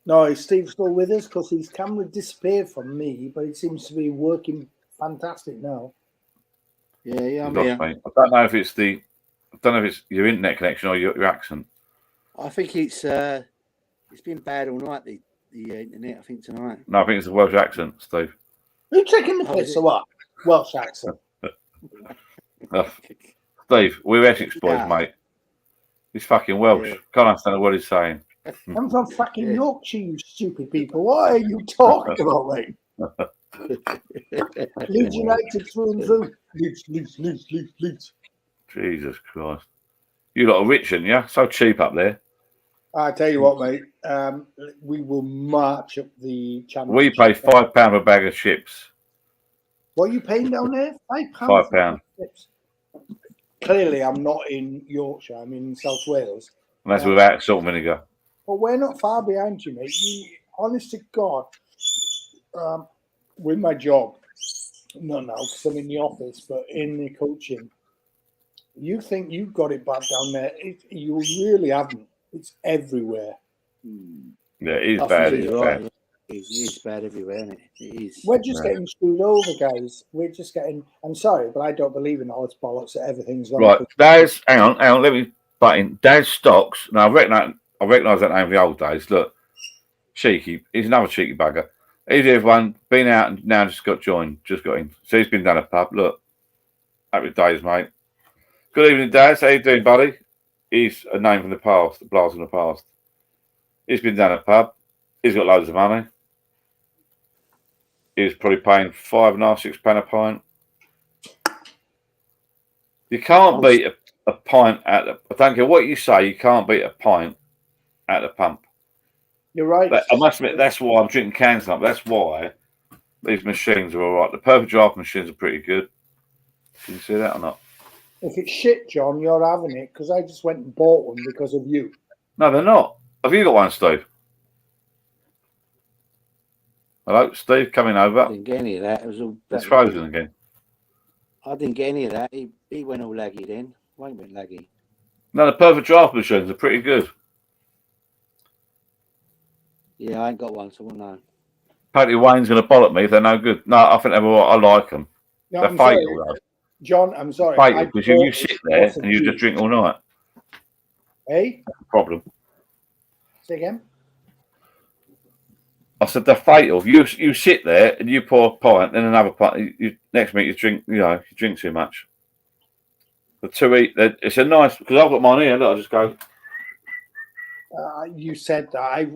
No, is Steve still with us? Because his camera disappeared from me, but it seems to be working fantastic now. Yeah, I'm Lost here. me. I don't know if it's your internet connection or your accent. I think it's been bad all night, the internet, I think, tonight. No, I think it's the Welsh accent, Steve. Are you taking the piss or what? Welsh accent. Steve, we're Essex boys, mate. He's fucking Welsh. Yeah. Can't understand what he's saying. I'm from fucking Yorkshire, you stupid people. What are you talking about, mate? Leeds United through and through. Leeds. Jesus Christ. You lot are rich, aren't you? So cheap up there. I tell you what, mate. We will march up the championship. We pay £5 a bag of chips. What are you paying down there? £5. £5. clearly I'm not in Yorkshire. I'm in South Wales. And that's without salt and vinegar. But we're not far behind you, mate. Honest to God, with my job, not now because I'm in the office, but in the coaching, you think you've got it bad down there. You really haven't. It's everywhere. Yeah, it is I bad. think It's you're bad. right. It is bad everywhere, isn't it? It is. We're just getting screwed over, guys. We're just getting. I'm sorry, but I don't believe in all this bollocks that everything's wrong. Right, Daz, hang on, let me butt in. Daz Stocks. Now, I recognise that name of the old days. Look, cheeky. He's another cheeky bugger. He's everyone, been out and now just got joined, just got in. So he's been down a pub. Look, happy days, mate. Good evening, Daz. How you doing, buddy? He's a name from the past, a blast from the past. He's been down a pub. He's got loads of money. He's probably paying £5.5, £6 a pint. You can't beat a pint at the. I don't care what you say. You can't beat a pint at the pump. You're right. But I must admit, that's why I'm drinking cans up. That's why these machines are all right. The Perfect Draft machines are pretty good. Can you see that or not? If it's shit, John, you're having it because I just went and bought one because of you. No, they're not. Have you got one, Steve? Hello, Steve, coming I over. didn't get any of that. It was all. It's frozen again. I didn't get any of that. He went all laggy then. Wayne went laggy. No, the Perfect Draft machines are pretty good. Yeah, I ain't got one, so I won't know. Apparently, Wayne's going to bollock me if they're no good. No, I think they're all right. I like them. No, They're I'm fatal, sorry. though. John, I'm sorry. Fatal because you sit there and you just drink all night. Hey? That's the problem. Say again? I said they're fatal. You sit there and you pour a pint, then another pint. Next minute you drink. You drink too much. The two eat. It's a nice because I've got mine here. Look, I just go. You said that.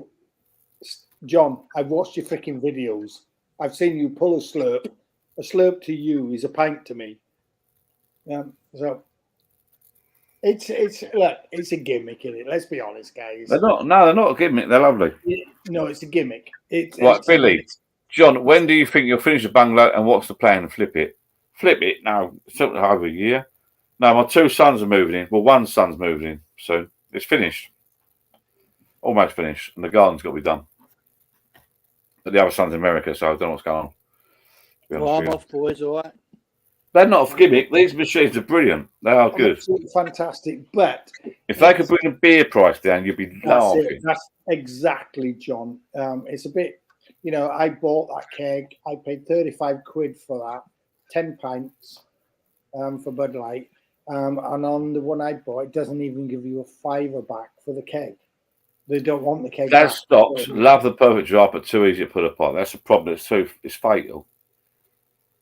John, I've watched your freaking videos. I've seen you pull a slurp. A slurp to you is a pint to me. So it's a gimmick, isn't it? Let's be honest, guys. They're not. No, they're not a gimmick. They're lovely. No, it's a gimmick. Right, Billy, John. When do you think you'll finish the bungalow, and what's the plan? Flip it. Flip it now. Something over a year. No, my two sons are moving in. Well, one son's moving in soon. It's finished. Almost finished, and the garden's got to be done. But the other son's in America, so I don't know what's going on. Well, I'm off, boys, all right? They're not a gimmick. These machines are brilliant. They are good. Absolutely fantastic. But if they could bring the beer price down, you'd be laughing. That's exactly, John. It's a bit, I bought that keg. I paid 35 quid for that, 10 pints for Bud Light. And on the one I bought, it doesn't even give you a $5 back for the keg. They don't want the keg. That stocks love the Perfect Draft, but too easy to put apart. That's the problem. It's fatal.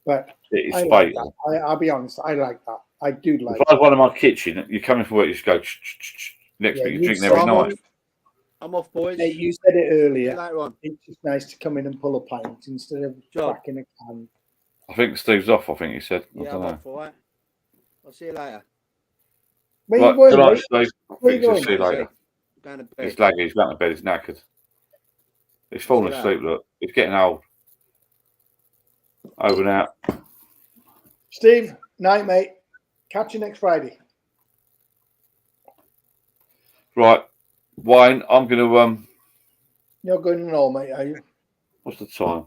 But it is like fatal. I'll be honest. I like that. I do like. If I had one in my kitchen, you come in for work, you just go. Next week, you drink every night. I'm off, boys. Hey, you said it earlier. Later on. It's just nice to come in and pull a pint instead of cracking a can. I think Steve's off. I think he said. Yeah, I don't know. off, all right. I'll see you later. Where Right, you going, good night, mate? Steve. Where you going? See you later. Going to bed. He's laggy. He's going to bed. He's knackered. He's falling asleep. Look, he's getting old. Over and out. Steve, night, mate. Catch you next Friday. Right, Wayne. I'm going to You're going and all, mate, are you? What's the time?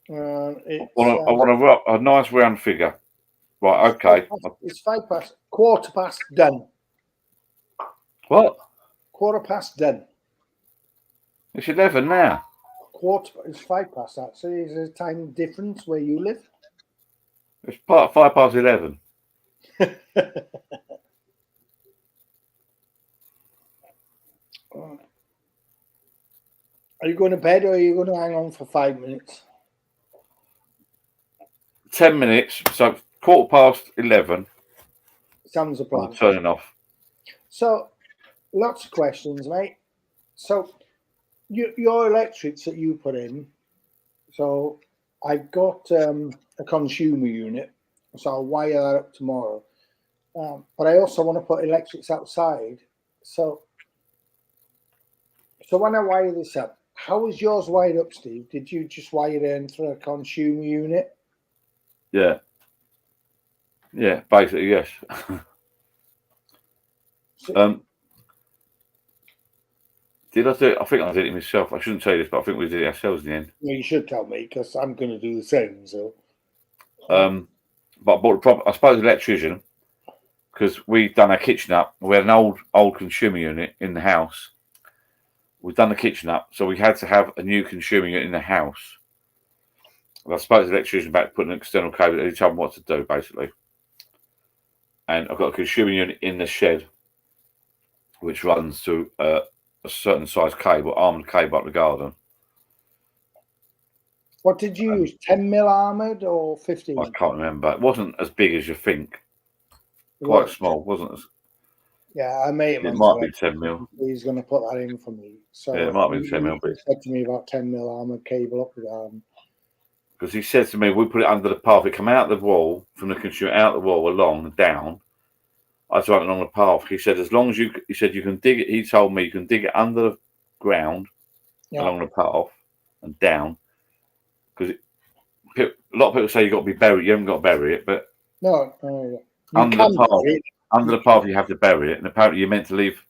I want a nice round figure. Right. Okay. It's 4:15 done. What? 4:15 done. It's 11 now. It's 5 past that. So is there a time difference where you live? It's 11:05. Are you going to bed or are you going to hang on for 5 minutes? 10 minutes. So 11:15. Sounds a plan. I'm turning off. So, lots of questions, mate. So, your electrics that you put in. So, I've got a consumer unit, so I'll wire that up tomorrow. But I also want to put electrics outside. So when I wire this up, how is yours wired up, Steve? Did you just wire it in through a consumer unit? Yeah. Yeah, basically, yes. So, Did I do it? I think I did it myself. I shouldn't tell you this, but I think we did it ourselves in the end. well, you should tell me because I'm going to do the same. So, But I bought a proper, I suppose, electrician, because we'd done our kitchen up. We had an old consumer unit in the house. We'd done the kitchen up, so we had to have a new consumer unit in the house. And I spoke to the electrician about putting an external cable. He told me what to do, basically. And I've got a consumer unit in the shed, which runs to a certain size cable, armoured cable up the garden. what did you use? 10mm armored or 15? I can't remember. It wasn't as big as you think. It Quite was. small, wasn't it? Yeah, I made It might be 10 mil. He's going to put that in for me. So Yeah, it might be 10 mil. He said to me about 10mm armored cable up the garden. Because he said to me, we put it under the path. It come out the wall, from the consumer, out the wall, along and down. I was running along the path. He said, as long as you, he said, you can dig it. He told me you can dig it under the ground, along the path and down. Because a lot of people say you've got to be buried. You haven't got to bury it, but No. under the path, you have to bury it. And apparently you're meant to leave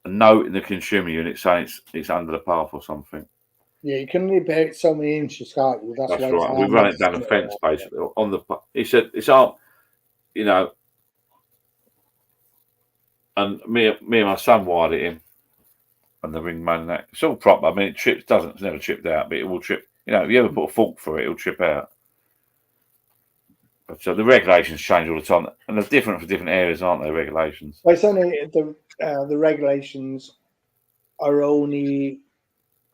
a note in the consumer unit saying it's under the path or something. Yeah, you can only bury it so many inches, can't you? That's right. We run it down the fence, basically. On the, he said, it's all, you know, and me and my son wired it in, and the ring man. That it's all proper. I mean, it trips. It's never tripped out, but it will trip. You know, if you ever put a fork through it, it'll trip out. But so the regulations change all the time, and they're different for different areas, aren't they? Regulations. Well, it's only the regulations are only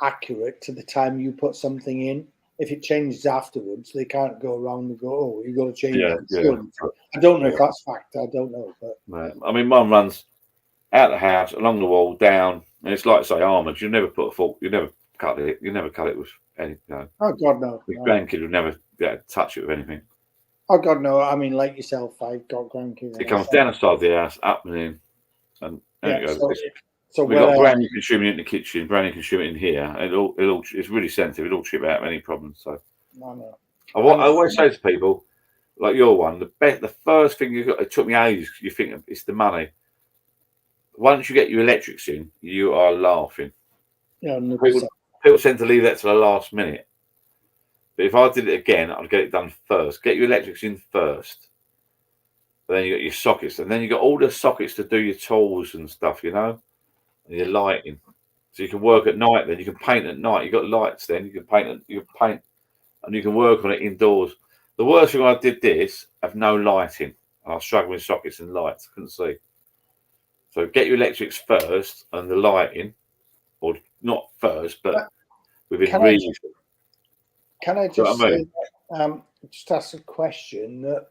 accurate to the time you put something in. If it changes afterwards, they can't go around and go, "Oh, you've got to change it." Yeah. I don't know if that's fact. I don't know, but right. I mean, mine runs out the house, along the wall, down, and it's like say armoured. You never put a fork. You never cut it. You never cut it with anything. You know. Oh God, no. The grandkid would never touch it with anything. Oh God, no. I mean, like yourself, I've got grandkids. It comes down the side of the house, up and in, and it goes. So we've got a brand new consumer in the kitchen, brand new consumer in here. It's really sensitive. It'll chip out of any problem. So, no. I always say to people, like your one, the first thing you got. It took me ages. You think it's the money. Once you get your electrics in, you are laughing. Yeah, people tend to leave that to the last minute. But if I did it again, I'd get it done first. Get your electrics in first. And then you got your sockets, and then you got all the sockets to do your tools and stuff, you know, and your lighting. So you can work at night. Then you can paint at night. You got lights. Then you can paint. And you can work on it indoors. The worst thing I did this, have no lighting. I was struggling with sockets and lights. Couldn't see. So get your electrics first and the lighting, or not first, but within reason. Can I just say, just ask a question that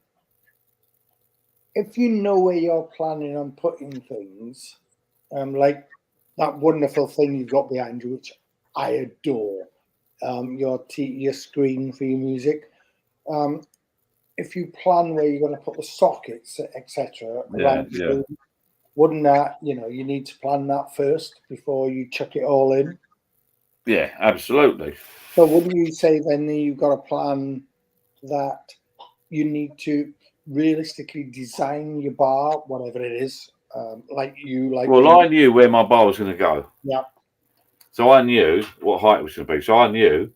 if you know where you're planning on putting things, like that wonderful thing you've got behind you, which I adore, your screen for your music. If you plan where you're going to put the sockets, etc., wouldn't that, you need to plan that first before you chuck it all in? Yeah, absolutely. So wouldn't you say then that you've got a plan that you need to realistically design your bar, whatever it is, Well, I knew where my bar was going to go. Yeah. So I knew what height it was going to be. So I knew,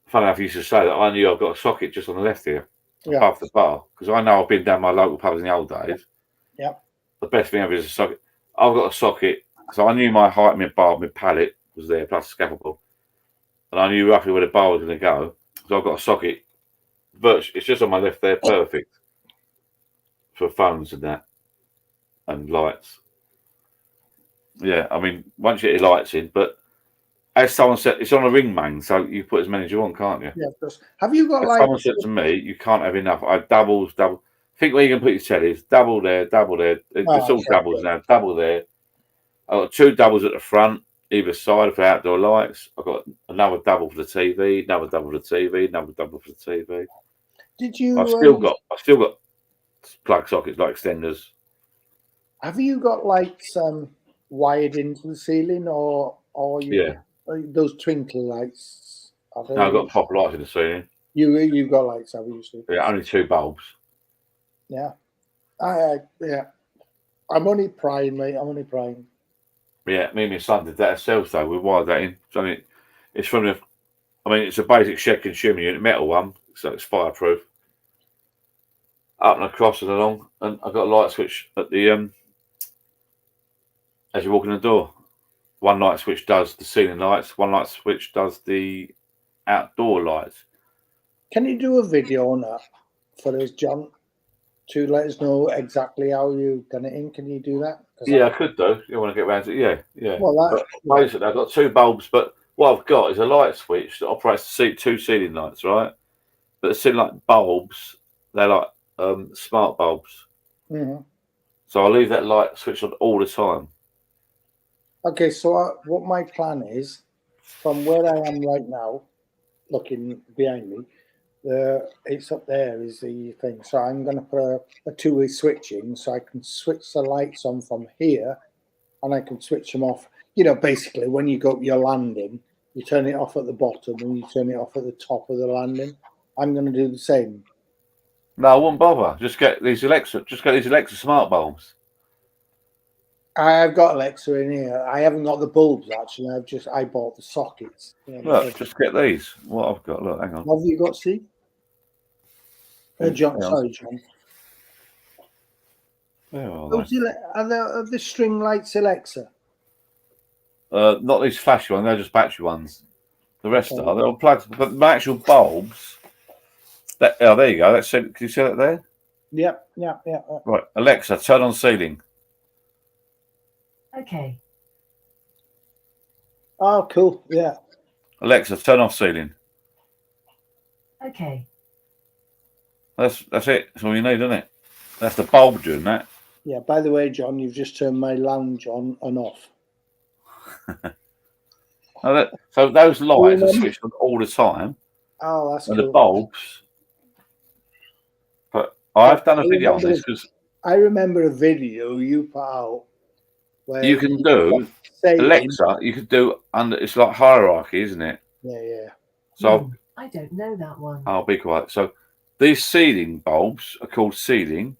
funny enough, you used to say that, I knew I've got a socket just on the left here, above the bar. Because I know I've been down my local pubs in the old days. Yeah. The best thing ever is a socket. I've got a socket. So I knew my height, my bar, my pallet was there, plus scaffold. And I knew roughly where the bar was going to go. So I've got a socket. It's just on my left there, perfect. For phones and that. And lights. Yeah, I mean, once you get your lights in, but as someone said, it's on a ring main, so you put as many as you want, can't you? Yeah, of course. Have you got someone said to me, you can't have enough. I double. Think where you can put your tellies. Double there, double there. It's all doubles now. Double there. I've got 2 doubles at the front, either side for outdoor lights. I've got another double for the TV, another double for the TV, another double for the TV. Did you? I've still got plug sockets like extenders. Have you got lights wired into the ceiling, or those twinkle lights? No, I've got pop lights in the ceiling. You've got lights, have you? Yeah, only 2 bulbs. Yeah. Yeah. I'm only prying, mate. I'm only prying. Yeah, me and my son did that ourselves though. We wired that in. So it's from the. I mean, it's a basic shed consumer unit, metal one, so it's fireproof. Up and across and along, and I've got a light switch at the as you walk in the door. One light switch does the ceiling lights. One light switch does the outdoor lights. Can you do a video on that for us, John, to let us know exactly how you've done it in? Can you do that? Yeah, I could do. You want to get around to it? Yeah, yeah. Well, that, But basically, I've got two bulbs, but what I've got is a light switch that operates two ceiling lights, right? But the ceiling light bulbs, they're like smart bulbs. mhm. So I leave that light switch on all the time. Okay, so what my plan is, from where I am right now, looking behind me, it's up there is the thing. So I'm going to put a two-way switch in, so I can switch the lights on from here, and I can switch them off. You know, basically, when you go up your landing, you turn it off at the bottom and you turn it off at the top of the landing. I'm going to do the same. No, I wouldn't bother. Just get these Alexa smart bulbs. I've got Alexa in here. I haven't got the bulbs actually. I bought the sockets. Look, just get these. What I've got. Look, hang on. What have you got, Steve? John, Hang on. sorry, John. Where are Are the string lights Alexa? they? Not these flashy ones. They're just battery ones. The rest Okay. are. They're all plugged. But my actual bulbs. There you go. Can you see that there? Yeah. Right, Alexa, turn on ceiling. Okay. Oh, cool. Yeah. Alexa, turn off ceiling. Okay. That's it. That's all you need, isn't it? That's the bulb doing that. Yeah. By the way, John, you've just turned my lounge on and off. So those lights are remember? switched on all the time, Oh, that's and cool. the bulbs. But I've done a video on this because I remember a video you put out where you can do Alexa. You could do under. It's like hierarchy, isn't it? Yeah. So I don't know that one. I'll be quiet. So these ceiling bulbs are called ceiling.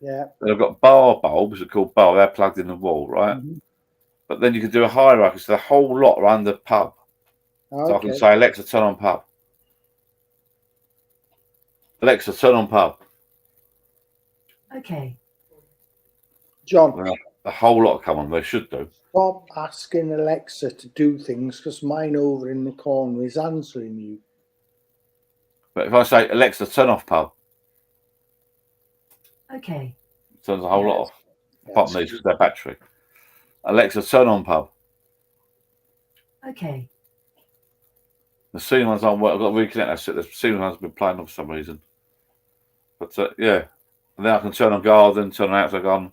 Yeah. Then I've got bar bulbs that are called bar. They're plugged in the wall, right? Mhm. But then you can do a hierarchy. So the whole lot are under pub. Okay. So I can say, Alexa, turn on pub. Alexa, turn on pub. Okay. John, Well, the whole lot come on. They should do. stop asking Alexa to do things because mine over in the corner is answering you. But if I say, Alexa, turn off pub, Okay. it turns the whole lot off. Yeah, Apart from these, because they're battery. Alexa, turn on pub. Okay. The ceiling ones aren't working. I've got to reconnect that. The ceiling ones have been playing off for some reason. But yeah. And then I can turn on garden, turn on outside garden.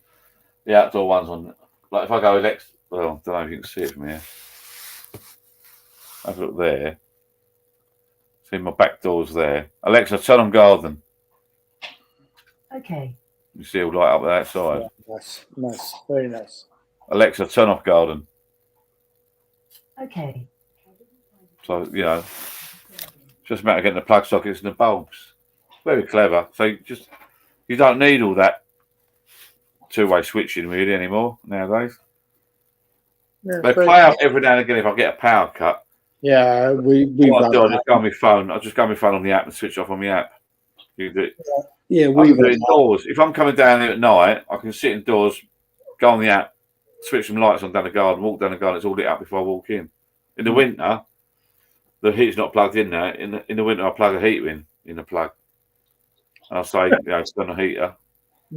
The outdoor ones on. Like if I go Alexa, well, I don't know if you can see it from here. Have a look there. See my back door's there. Alexa, turn on garden. Okay. You see all light up there outside. Yeah, nice. Very nice. Alexa, turn off garden. Okay. So, it's just a matter of getting the plug sockets and the bulbs. Very clever. So you don't need all that two-way switching really anymore nowadays. Yeah, They play out every now and again if I get a power cut. Yeah, we've What I do, I done just go on my phone. I just go on my phone on the app and switch off on the app. You can do it. Yeah, I we've can do it done indoors. If I'm coming down here at night, I can sit indoors, go on the app, switch some lights on down the garden, walk down the garden. It's all lit up before I walk in. In the winter, the heat's not plugged in there. In the winter, I plug a heater in the plug. I'll say, it's on a heater.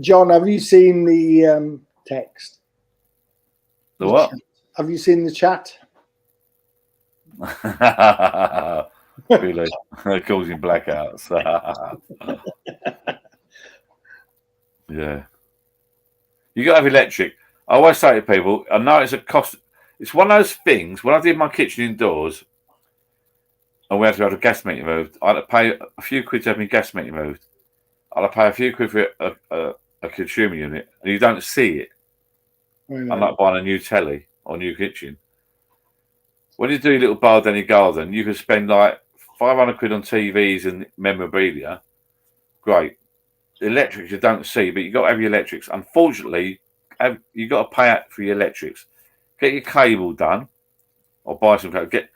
John, have you seen the text? The what? Have you seen the chat? Really, causing blackouts. Yeah, you got to have electric. I always say to people, I know it's a cost. It's one of those things. When I did my kitchen indoors, and we had to have a gas meter moved, I had to pay a few quid to have my gas meter moved. I had to pay a few quid for a consumer unit, and you don't see it. Unlike buying a new telly or new kitchen. When you do your little bar down your garden, you can spend like 500 quid on TVs and memorabilia. Great. electrics you don't see, but you got to have your electrics. Unfortunately, you got to pay out for your electrics. Get your cable done, or buy some cable. Get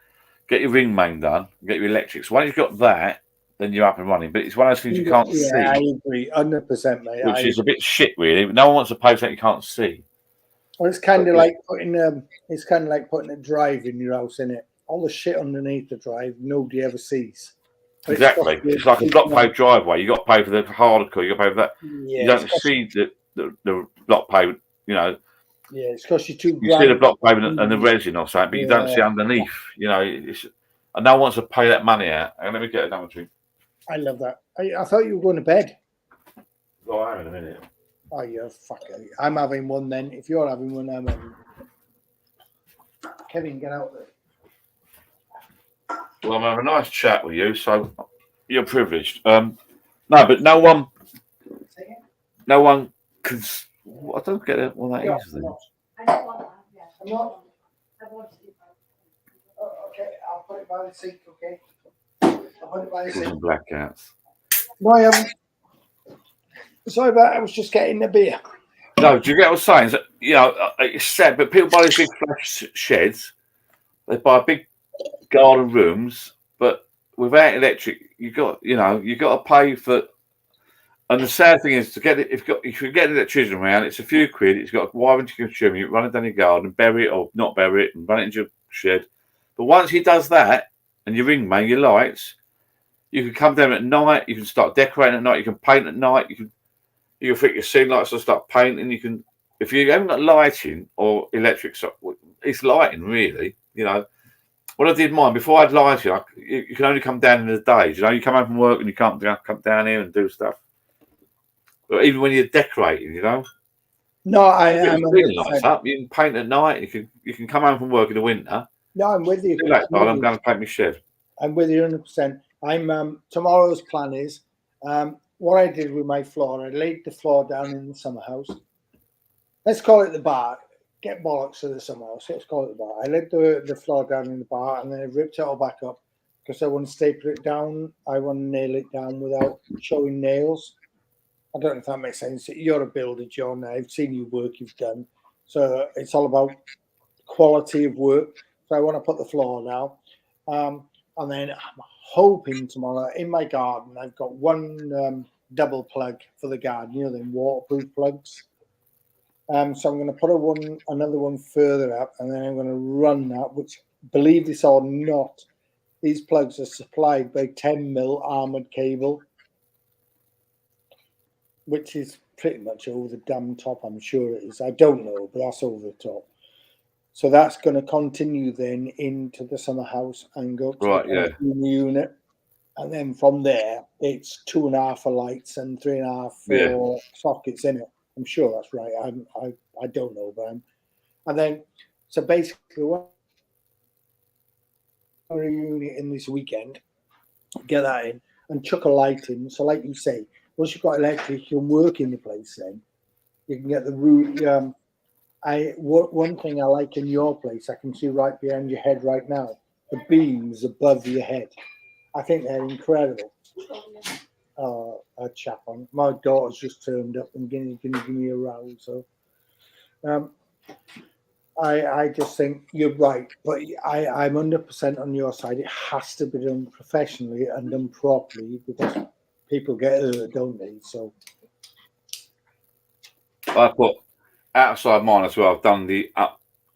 your ring main done. Get your electrics. Once you've got that, then you're up and running. But it's one of those things you can't see, I agree, 100%, mate. which is a bit shit, really. No one wants to pay for something you can't see. Well, it's kind of like putting a drive in your house, isn't it? All the shit underneath the drive, nobody ever sees. But Exactly. It's like a block paved driveway. You got to pay for the hardcore. You got to pay for that. Yeah, You don't see the block pavement. You know, yeah, it's cost you $2 you see the grand. block pavement and the resin or something, but you don't see underneath. You know, and no one wants to pay that money out. And let me get another drink. I love that. I thought you were going to bed. Oh, hang on a minute. Oh, you're fucker. I'm having one then. If you're having one, I'm having one. Kevin, get out there. Well, I'm having a nice chat with you, so you're privileged. No, but no one can. I don't get it. Well, that is then. I'm not. Okay, I'll put it by the seat, okay? I'll put it by the seat. Some blackouts. No, I haven't. Sorry about I was just getting a beer. No, do you get what I'm saying? So, you know, it's sad, but people buy these big flash sheds. They buy big garden rooms, but without electric, you got to pay for. And the sad thing is to get it. If you get electrician around, it's a few quid. It's got why would you consume it? Run it down your garden, bury it or not bury it, and run it into your shed. But once he does that, and your ring main, your lights, you can come down at night. You can start decorating at night. You can paint at night. You can fit your ceiling lights and start painting. You can, if you haven't got lighting or electric, it's lighting really. You know, when I did mine before I had lighting, you can only come down in the days. You know, you come home from work and you can't come down here and do stuff. But even when you're decorating, you know, no, I'm lights up. You can paint at night. You can come home from work in the winter. No, I'm with you. I'm going to paint my shed. I'm with you 100%. I'm tomorrow's plan is what I did with my floor. I laid the floor down in the summer house. Let's call it the bar. Get bollocks to the summer house. Let's call it the bar. I laid the floor down in the bar and then I ripped it all back up because I want to staple it down. I want to nail it down without showing nails. I don't know if that makes sense. You're a builder, John. I've seen your work you've done. So it's all about quality of work. So I want to put the floor now. And then I'm hoping tomorrow in my garden, I've got one double plug for the garden, you know, them waterproof plugs. So I'm going to put another one further up, and then I'm going to run that, which, believe this or not, these plugs are supplied by 10mm armored cable, which is pretty much over the damn top, I'm sure it is. I don't know, but that's over the top. So that's going to continue then into the summer house and go to the unit. And then from there, it's 2.5 for lights and 3.5 for sockets in it. I'm sure that's right. I don't know, but and then, so basically, what a unit in this weekend, get that in and chuck a light in. So like you say, once you've got electric, you can work in the place then. You can get the room. One thing I like in your place, I can see right behind your head right now, the beams above your head. I think they're incredible. A chap on. My daughter's just turned up and going to give me a row. So I just think you're right, but I'm 100% on your side. It has to be done professionally and done properly because people get hurt, don't they? So I put outside mine as well. I've done the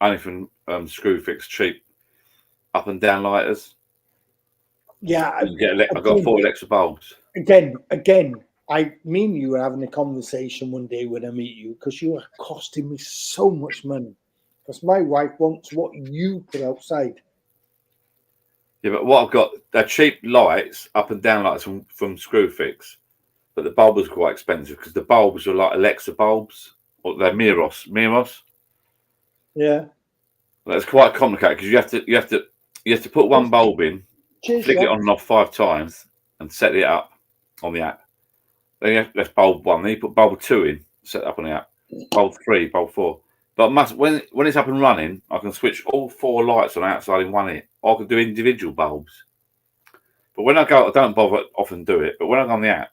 only from Screwfix cheap up and down lighters. Yeah, I've got 4 electric bulbs. Again, me and you were having a conversation one day when I meet you because you are costing me so much money. Because my wife wants what you put outside. Yeah, but what I've got, they're cheap lights, up and down lights from Screwfix, but the bulb was quite expensive because the bulbs are like Alexa bulbs, or they're Miros. Yeah, that's quite complicated because you have to put one bulb in, flick it on and off 5 times, and set it up on the app. Then that's bulb 1. Then you put bulb 2 in, set it up on the app. Bulb 3, bulb 4. But when it's up and running, I can switch all 4 lights on outside in one hit. Or I can do individual bulbs. But when I go, I don't bother often do it. But when I go on the app,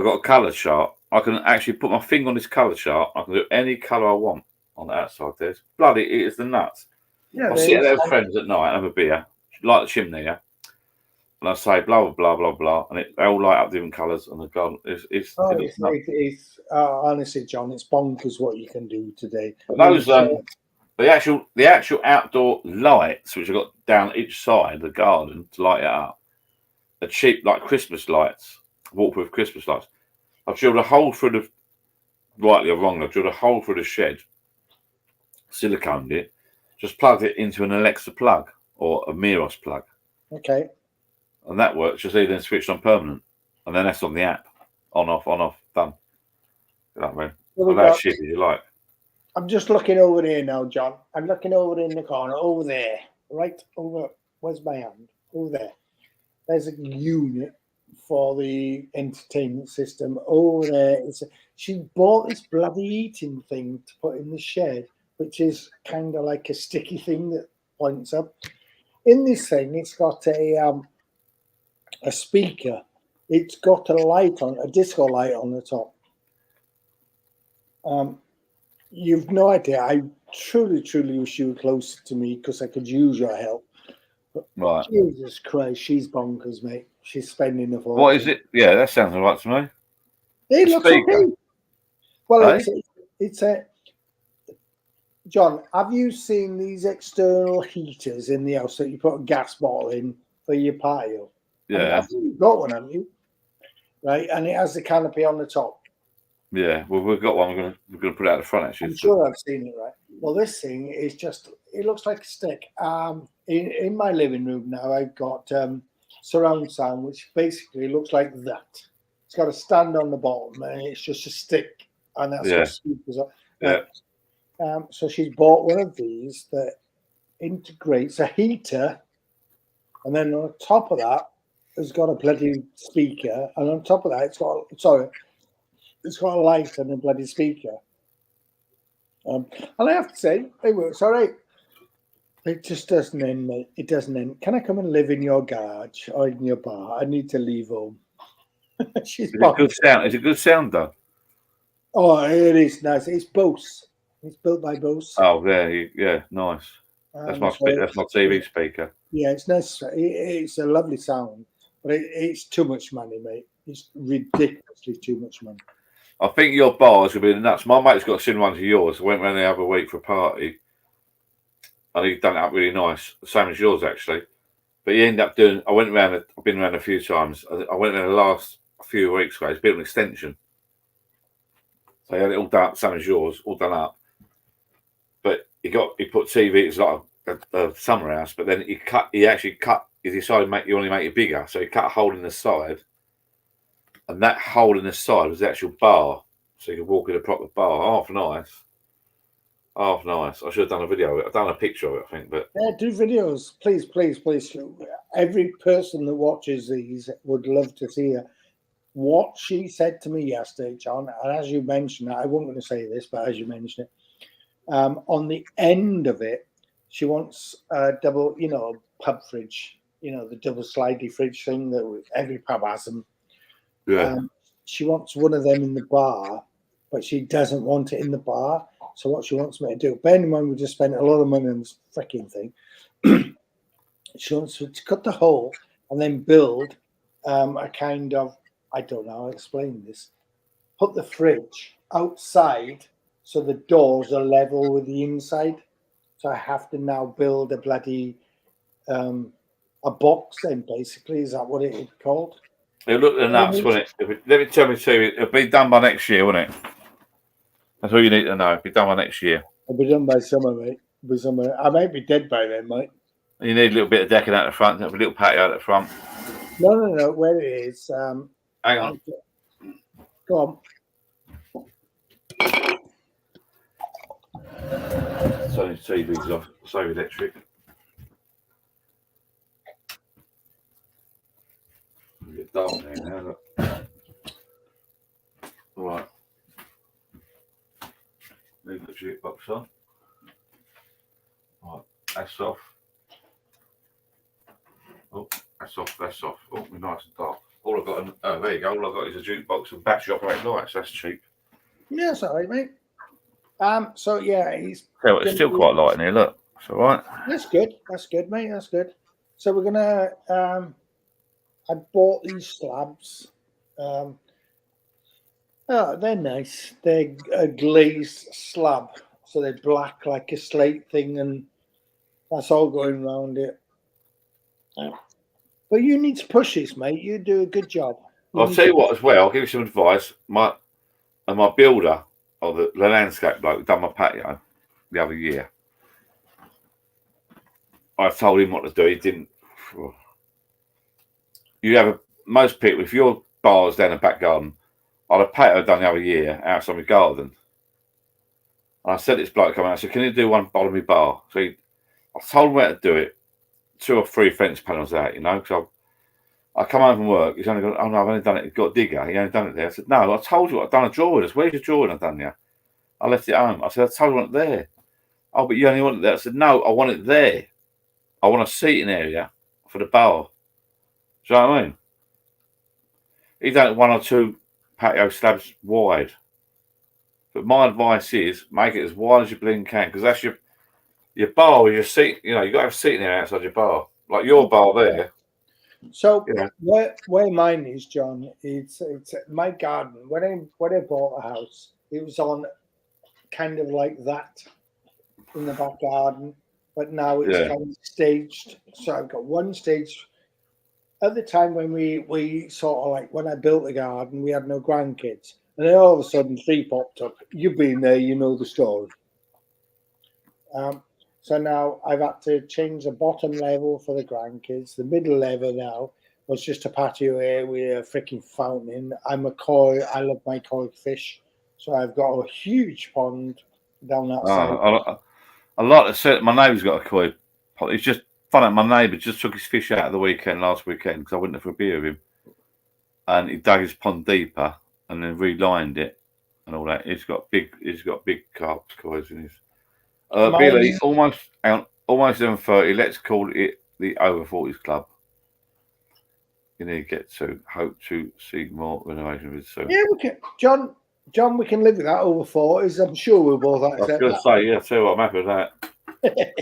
I've got a colour chart. I can actually put my finger on this colour chart. I can do any colour I want on the outside. There's bloody, it is the nuts. Yeah, I'll sit there with there's- friends at night, have a beer, light the chimney, yeah. And I say blah blah blah blah blah, and they all light up different colours, and the garden it's Oh, it looks nuts. it's honestly, John, it's bonkers what you can do today. But those the actual outdoor lights which I've got down each side of the garden to light it up, are cheap like Christmas lights, waterproof Christmas lights. I've drilled a hole through the, rightly or wrongly, I've drilled a hole through the shed, siliconed it, just plugged it into an Alexa plug or a Miros plug, Okay. and that works. Just then switched on permanent, and then that's on the app, on off, done. You know what I mean? What we About got? shit as you like. I'm just looking over here now, John. I'm looking over in the corner, over there, right over. Where's my hand? Over there. There's a unit for the entertainment system over there. She bought this bloody eating thing to put in the shed, which is kind of like a sticky thing that points up. In this thing, it's got a speaker. It's got a light on, a disco light on the top. You've no idea. I truly, truly wish you were closer to me because I could use your help. But Right. Jesus Christ, she's bonkers, mate. She's spending the fortune. What is it? Yeah, that sounds all right to me. It A looks speaker? okay. Well, Eh? it's a. John, have you seen these external heaters in the house that you put a gas bottle in for your patio? Yeah, I think you've got one, haven't you? Right, and it has the canopy on the top. yeah. Well, we've got one. We're gonna put it out the front actually. I'm sure I've seen it, right? Well, this thing is it looks like a stick. In my living room now, I've got surround sound, which basically looks like that. It's got a stand on the bottom, and it's just a stick, and that's Yeah. got speakers on. Yeah. So she's bought one of these that integrates a heater, and then on top of that, it's got a bloody speaker, and on top of that, it's got a light and a bloody speaker. And I have to say, it works all right. It just doesn't end, mate. It doesn't end. Can I come and live in your garage or in your bar? I need to leave home. She's Is it good sound? Is it good sound though? Oh, it is nice. It's Bose. It's built by Bose. Oh, yeah, nice. That's my So that's my TV speaker. yeah, it's nice. It's a lovely sound, but it's too much money, mate. It's ridiculously too much money. I think your bar's gonna be nuts. My mate's got a similar one to yours. I went round the other week for a party, and he'd done it up really nice, same as yours actually. But he ended up doing. I went around. I've been around a few times. I went around the last few weeks ago. He's built an extension, so he had it all done, same as yours, all done up. But he put TV. It's like a summer house, but then he actually cut. He decided you only make it bigger, so he cut a hole in the side, and that hole in the side was the actual bar, so you could walk in a proper bar. Half nice. I should have done a video of it. I've done a picture of it, I think, but Yeah, do videos, please, please, please. Every person that watches these would love to see it. What she said to me yesterday, John, and as you mentioned, I wasn't going to say this, but as you mentioned it, on the end of it, she wants a double, pub fridge, the double slidey fridge thing that every pub has them. yeah, She wants one of them in the bar, but she doesn't want it in the bar. So what she wants me to do, bear in mind we just spent a lot of money on this freaking thing. She wants to cut the hole and then build a kind of, I don't know how to explain this, put the fridge outside so the doors are level with the inside. So I have to now build a bloody a box then, basically. Is that what it's called? it looked nuts, wouldn't it? Let me tell you, it'll be done by next year, won't it? That's all you need to know. It'll be done by next year. It'll be done by summer, mate. It'll be summer. I might be dead by then, mate. You need a little bit of decking out the front, a little patio out the front. No. Where it is. Hang on. Go on. Turn his TV's off. Save electric. Get dark there now. Look. All right. Leave the jukebox on. Right, that's off. Oh, that's off. Oh, we're nice and dark. All I've got, there you go. All I've got is a jukebox and battery operated lights. That's cheap. Yeah, it's all right, mate. So yeah, he's Yeah, it's still quite light in here. Look, it's all right. That's good. That's good, mate. That's good. So we're gonna. I bought these slabs. Oh, they're nice. They're a glazed slab, so they're black like a slate thing, and that's all going around it. But you need to push this, mate. You do a good job. I'll tell you what as well. I'll give you some advice. My builder, or the landscape bloke, who done my patio the other year. I told him what to do. He didn't. You have most people, if your bar's down the back garden, I had a patio done the other year outside my garden. And I said this bloke come out, I said, can you do one bottom of my bar? So I told him where to do it, 2 or 3 fence panels out, you know, because I come home from work, he's only gone, oh no, I've only done it, he's got a digger, he only done it there. I said, no, I told you I've done a drawing. I said, where's your drawing I've done there? I left it home. I said, I told you I want it there. Oh, but you only want it there. I said, no, I want it there. I want a seating area for the bar. Do you know what I mean? He's done it 1 or 2 patio slabs wide. But my advice is make it as wide as you can, because that's your bar with your seat. You know, you got to have a seating area outside your bar, like your bar there. So Yeah. where mine is, John, it's my garden. When I bought a house, it was on kind of like that in the back garden, but now it's kind of staged. So I've got one stage. At the time when we sort of like when I built the garden, we had no grandkids, and then all of a sudden 3 popped up. You've been there, you know the story. So now I've had to change the bottom level for the grandkids. The middle level now was just a patio area with a freaking fountain. I love my koi fish. So I've got a huge pond down that side. I like to say my neighbour's got a koi pond. It's just funny, my neighbour just took his fish out of the weekend last weekend because I went there for a beer with him. And he dug his pond deeper and then relined it and all that. He's got big carp kois in his. Billy, almost 7:30. Let's call it the over 40s club. You need to get to. Hope to see more renovation with soon. Yeah, we can, John. We can live with that over 40s. I'm sure we'll both accept that. I was going to say, yeah. Tell you what, I'm happy with that.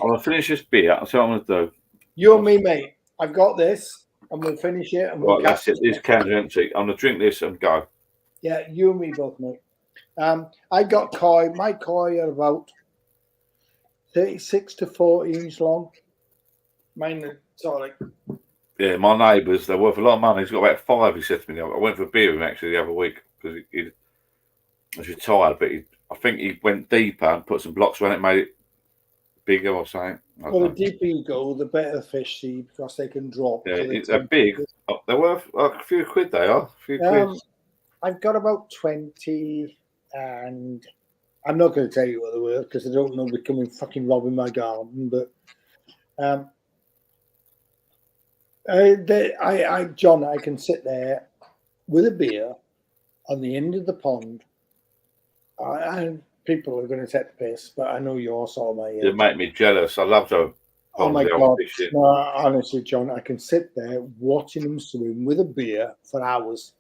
I'm gonna finish this beer. I'll tell you what I'm gonna do. You and me, mate. I've got this, and we'll finish it. And right, that's it. This can's empty. I'm gonna drink this and go. Yeah, you and me both, mate. I got koi. My koi are about 36 to 40 inch long. Mine are sort of like. Yeah, my neighbours, they're worth a lot of money. He's got about 5, he said to me. I went for a beer with him actually the other week because he was retired, but I think he went deeper and put some blocks around it, made it bigger or something. Well, the deeper you go, the better the fish see because they can drop. Yeah, they're big. They're worth a few quid, they are. A few quid. I've got about 20, and I'm not going to tell you what they were because I don't know they're coming fucking robbing my garden, but John, I can sit there with a beer on the end of the pond. And people are going to take the piss, but I know you're sort of my age. You make me jealous. I love to. Oh my God! No, honestly, John, I can sit there watching them swim with a beer for hours.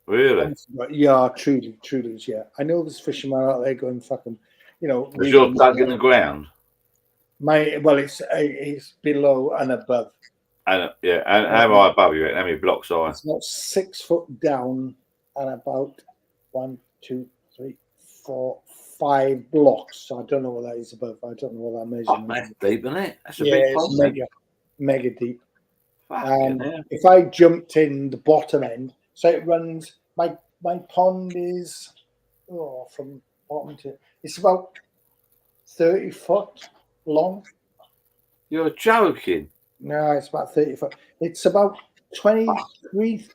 Really? Yeah, truly, yeah. I know there's fishermen out there going fucking, you know. Was yours dug in the ground? It's below and above. And and how high above you? How many blocks are? It's about 6 foot down and about 1, 2, 3, 4, 5 blocks. So I don't know what that is above. I don't know what that measures. Oh, that's deep, isn't it? That's a yeah, big it's pond. mega deep. If I jumped in the bottom end, so it runs. My pond is from bottom to. It's about 30 foot long. You're joking. No, it's about 30 foot. It's about 23,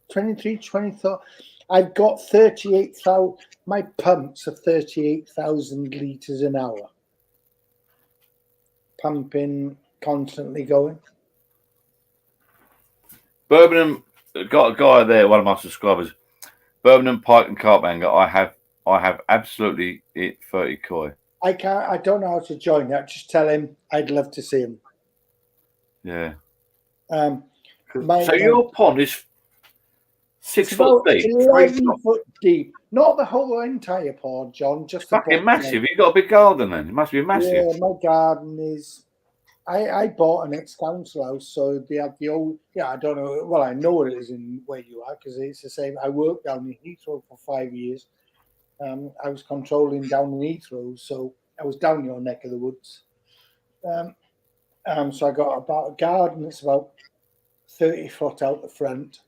24. I've got 38,000. My pumps are 38,000 litres an hour. Pumping, constantly going. Birmingham, got a guy there, one of my subscribers. Birmingham Pike and Carpenter. I have absolutely 30 koi. I don't know how to join that. Just tell him I'd love to see him. Yeah. So your pond is 6 It's foot about deep, 11 foot deep. Not the whole entire pond, John. Just the fucking bottom massive. end. You've got a big garden then. It must be massive. Yeah, my garden is. I bought an ex-council house, so they had the old. Yeah, I don't know. Well, I know it is in where you are because it's the same. I worked down in Heathrow for 5 years. I was controlling down in Heathrow, so I was down your neck of the woods. So I got about a garden that's about 30 foot out the front.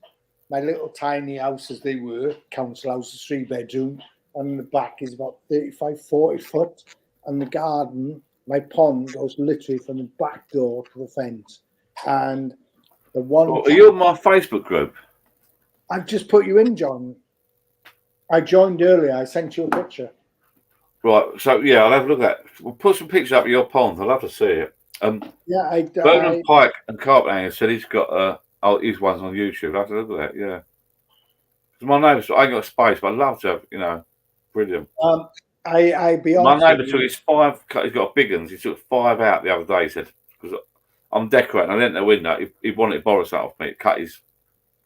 My little tiny house, as they were, council house, is 3-bedroom, and the back is about 35, 40 foot. And the garden, my pond goes literally from the back door to the fence. And the one. Well, are you on my Facebook group? I've just put you in, John. I joined earlier. I sent you a picture. Right. So yeah, I'll have a look at that. We'll put some pictures up of your pond. I'd love to see it. Yeah, Bernard Pike and Carpenter said he's got his one's on YouTube. I'll have to look at that. Yeah. 'Cause my neighbour, I ain't got space, but I'd love to have, brilliant. I be My honest. neighbour took his 5. He's got big ones. He took 5 out the other day. He said because I'm decorating. I didn't know window. He wanted to borrow something off me. Cut his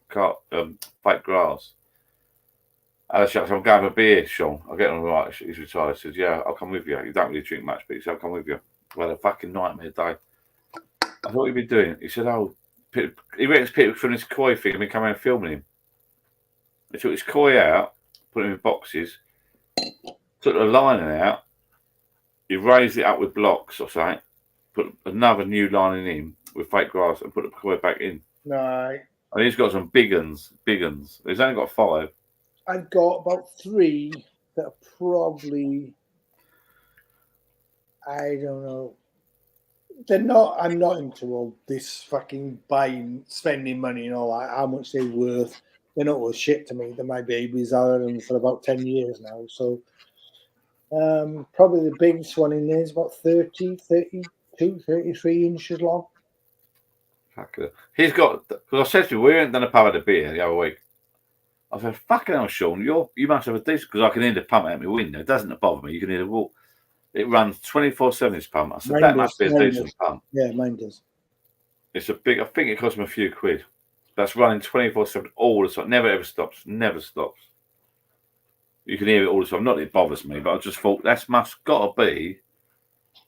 fake grass. I said, I'm going for a beer, Sean. I'll get on right. He's retired. He says, yeah, I'll come with you. You don't really drink much, but he said, I'll come with you. We had a fucking nightmare day. I thought he'd be doing it. He said, he reckons people from this koi thing and we come out filming him. He took his koi out, put him in boxes, took the lining out, he raised it up with blocks or something, put another new lining in with fake grass and put the koi back in. No. And he's got some big uns. He's only got 5. I've got about 3 that are probably, I don't know. They're not. I'm not into all this fucking spending money and all that. How much they're worth? They're not worth shit to me. They're my babies. I've had them for about 10 years now. So probably the biggest one in there is about 30, 32, 33 inches long. He's got, because I said to you, we went down the pub at a beer the other week. I said, fucking hell, Sean, you must have a decent, because I can hear the pump out my window. It doesn't bother me. You can hear the walk. It runs 24/7, this pump. I said, Mine that does, must be a mine decent does. pump. Yeah, mine does. It's a big, I think it cost me a few quid. That's running 24/7 all the time. Never ever stops. Never stops. You can hear it all the time. Not that it bothers me, but I just thought that's got to be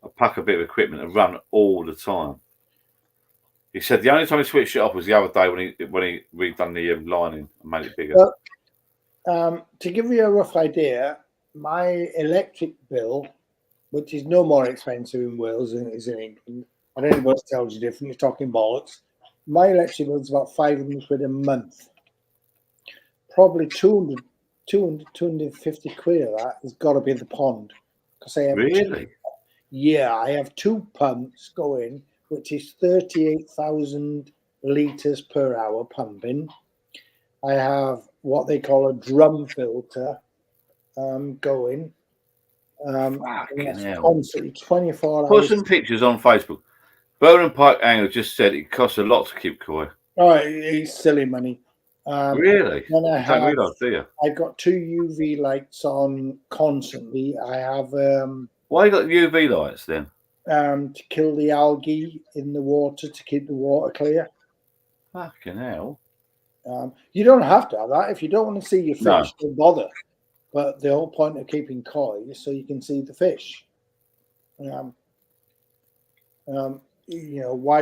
a pack of bit of equipment and run all the time. He said the only time he switched it off was the other day when he redone the lining and made it bigger. To give you a rough idea, my electric bill, which is no more expensive in Wales than it is in England, I don't know what tells you different. You're talking bollocks. My electric bill is about 500 quid a month. Probably 250 quid of that has got to be the pond. Because I have Really? I have 2 pumps going, which is 38,000 litres per hour pumping. I have what they call a drum filter going. Constantly 24 Put hours. some pictures on Facebook. Bowden Pike Angler just said it costs a lot to keep koi. Oh, it's silly money. Really? Then I don't realise, do you? I've got 2 UV lights on constantly. I have why you got UV lights then? To kill the algae in the water, to keep the water clear. Fucking hell. You don't have to have that. If you don't want to see your fish, No. don't bother. But the whole point of keeping koi is so you can see the fish. Why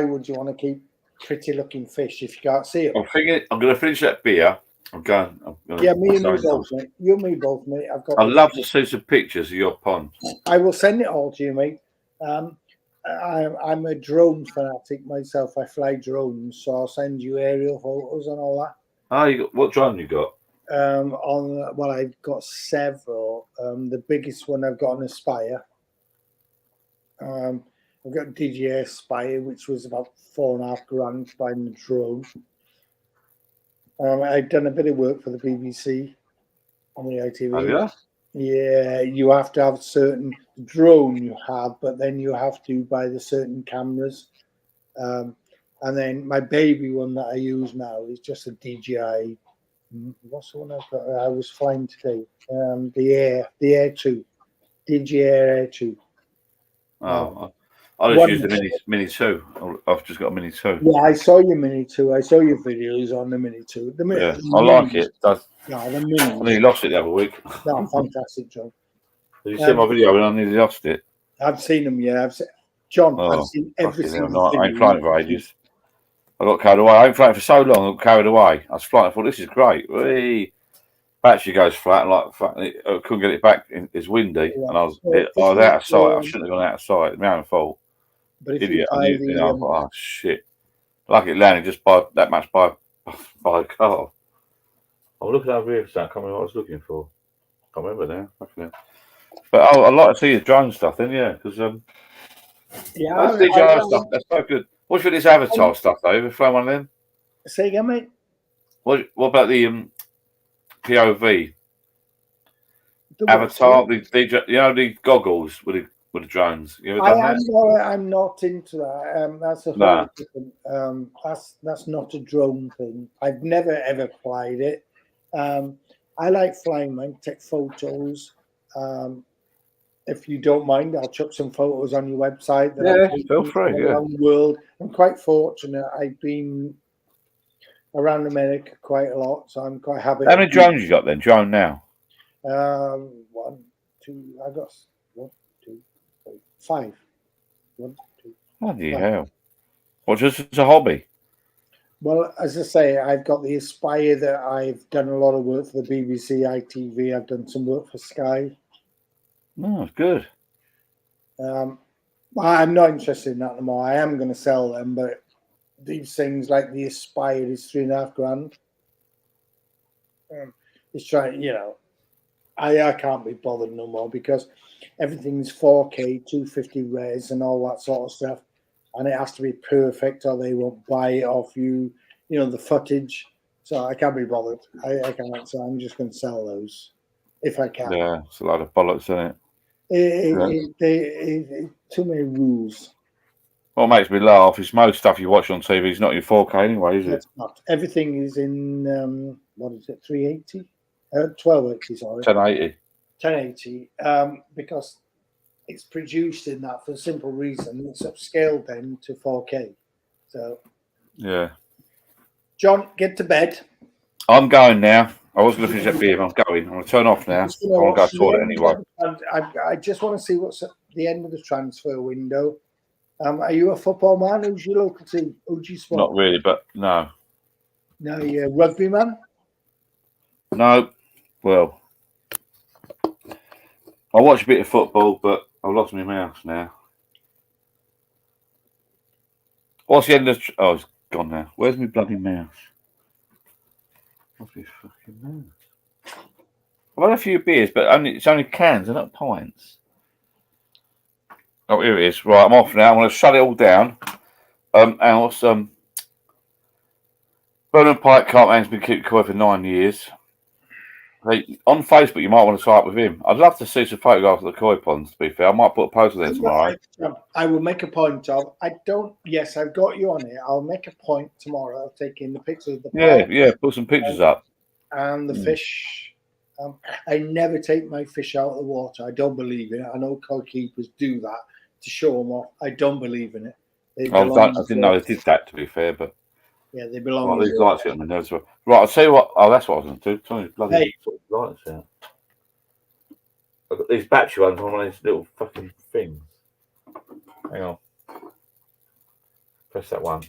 would you want to keep pretty looking fish if you can't see them? I'm thinking I'm going to finish that beer. I'm going. Yeah, me and you both, mate. You and me both, mate. I'd love to see some pictures of your pond. I will send it all to you, mate. I'm a drone fanatic myself. I fly drones, so I'll send you aerial photos and all that. What drone you got? I've got several. The biggest one I've got an Aspire. I've got DJI Aspire, which was about $4.5 grand buying the drone. I've done a bit of work for the BBC on the ITV. Oh, yeah? Yeah, you have to have certain drone you have, but then you have to buy the certain cameras. And then my baby one that I use now is just a DJI. What's the one I've got? I was flying today. The Air 2, DJI Air 2. Oh, I just One- use the Mini 2. I've just got a Mini 2. Yeah, I saw your Mini 2. I saw your videos on the Mini 2. Yeah, I like it. No, the I Minis. nearly lost it the other week. No, fantastic, John. Did you see my video when I nearly lost it? I've seen them, yeah. John, Oh, I've seen every fucking hell, single no, I ain't video. flying for ages. I got carried away. I ain't flying for so long. I got carried away. I was flying. I thought, this is great. Whee! Battery goes flat. And I couldn't get it back. It's windy. Yeah. And I was So, out of sight. I shouldn't have gone out of sight. My own fault. But if Idiot. you buy the, I thought, oh, shit. Like it landed just by that much by a car. I'm looking over here for something. I can't remember what I was looking for. I can't remember now. Fucking hell. But I'd like to see the drone stuff then, yeah. Because yeah, that's DJI stuff. That's so good. What's with this Avatar stuff, though? Have you flown one of them? Say again, mate. What about the POV The Avatar? what? The goggles with the drones. You ever done that? I'm not into that. That's a whole Nah. different. That's not a drone thing. I've never ever applied it. I like flying, mate. Take photos. If you don't mind, I'll chuck some photos on your website. Yeah, feel free. Yeah. Around the world. I'm quite fortunate. I've been around America quite a lot, so I'm quite happy. How many drones you got then? Drone now? 1, 2. I got 1, 2, 3, 5. 1, 2. Bloody hell! Well, just as a hobby. Well, as I say, I've got the Aspire that I've done a lot of work for the BBC, ITV. I've done some work for Sky. Oh, good. Well, I'm not interested in that anymore. I am going to sell them, but these things like the Aspire is $3,500. It's trying, I can't be bothered no more because everything's 4K, 250 res, and all that sort of stuff, and it has to be perfect, or they won't buy it off you. The footage. So I can't be bothered. I can't. So I'm just going to sell those if I can. Yeah, it's a lot of bollocks, isn't it? Too many rules. What makes me laugh is most stuff you watch on TV is not your 4K anyway, is it? It's not. Everything is in what is it? 380, 1280. Sorry, 1080. 1080. Because it's produced in that for a simple reason. It's upscaled then to 4K. So, Yeah. John, get to bed. I'm going now. I was going to finish that beer, but I'm going. I'm going to turn off now. I want to go to the toilet anyway. I just want to see what's at the end of the transfer window. Are you a football man? Who's your local team? Who do you support? Not really, but no. No, you're a rugby man? No. Well, I watch a bit of football, but I've lost my mouse now. What's the end of... Oh, it's gone now. Where's my bloody mouse? What's my fucking mouse? I've had a few beers, but it's only cans, they're not pints. Oh, here it is. Right, I'm off now. I'm going to shut it all down. Else, Bernard Pike Cartman's been keeping quiet for 9 years. On Facebook, you might want to tie up with him. I'd love to see some photographs of the koi ponds, to be fair. I might put a post on there tomorrow. I will make a point of, yes, I've got you on it. I'll make a point tomorrow of taking the pictures of the Yeah, put some pictures up. And the fish. I never take my fish out of the water. I don't believe in it. I know koi keepers do that to show them off. I don't believe in it. I didn't know they did that, to be fair, but yeah, they belong. Well, these lights get on my nerves. Right, I'll tell you what. Oh, that's what I was going to do. Turn these bloody lights out. I've got these battery ones on one of these little fucking things. Hang on. Press that once.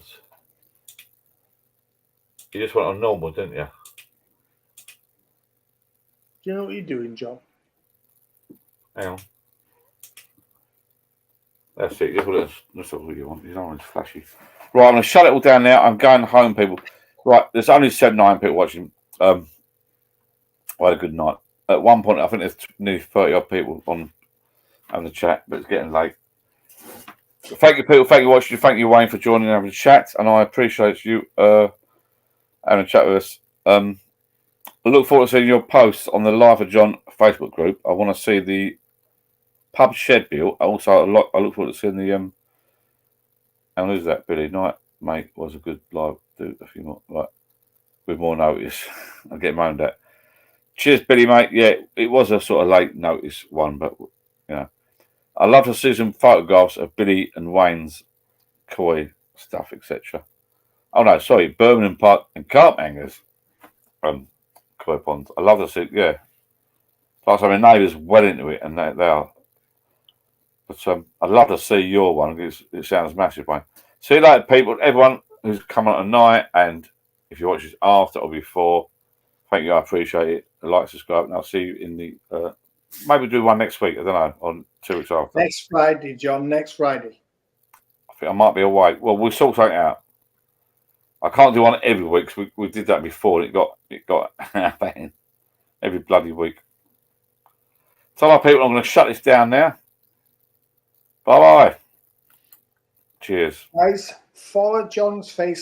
You just went on normal, didn't you? Do you know what you're doing, John? Hang on. That's it. That's what you want. These orange flashy. Right, I'm going to shut it all down now. I'm going home, people. Right, there's only 7-9 people watching. I had a good night. At one point, I think there's nearly 30 odd people on the chat, but it's getting late. Thank you, people. Thank you for watching. Thank you, Wayne, for joining and having a chat. And I appreciate you having a chat with us. I look forward to seeing your posts on the Life of John Facebook group. I want to see the pub shed built. Also, I look forward to seeing the and who's that? Billy Knight, mate, was a good live dude. If you want, like, with more notice, I'll get moaned at. Cheers, Billy, mate. Yeah, it was a sort of late notice one, but I'd love to see some photographs of Billy and Wayne's koi stuff, etc. Oh no, sorry, Birmingham Park and carp hangers. Koi ponds. I love to see. Yeah, plus my neighbours well into it, and they are. But I'd love to see your one because it sounds massive, mate. See you later, people. Everyone who's come on tonight, and if you watch this after or before, thank you. I appreciate it. Like, subscribe, and I'll see you in the. Maybe do one next week. I don't know. On 2 weeks after. Next Friday, John. Next Friday. I think I might be away. Well, we'll sort something out. I can't do one every week because we did that before. And it got banned every bloody week. So, my people, I'm going to shut this down now. Bye bye. Cheers. Guys, follow John's face.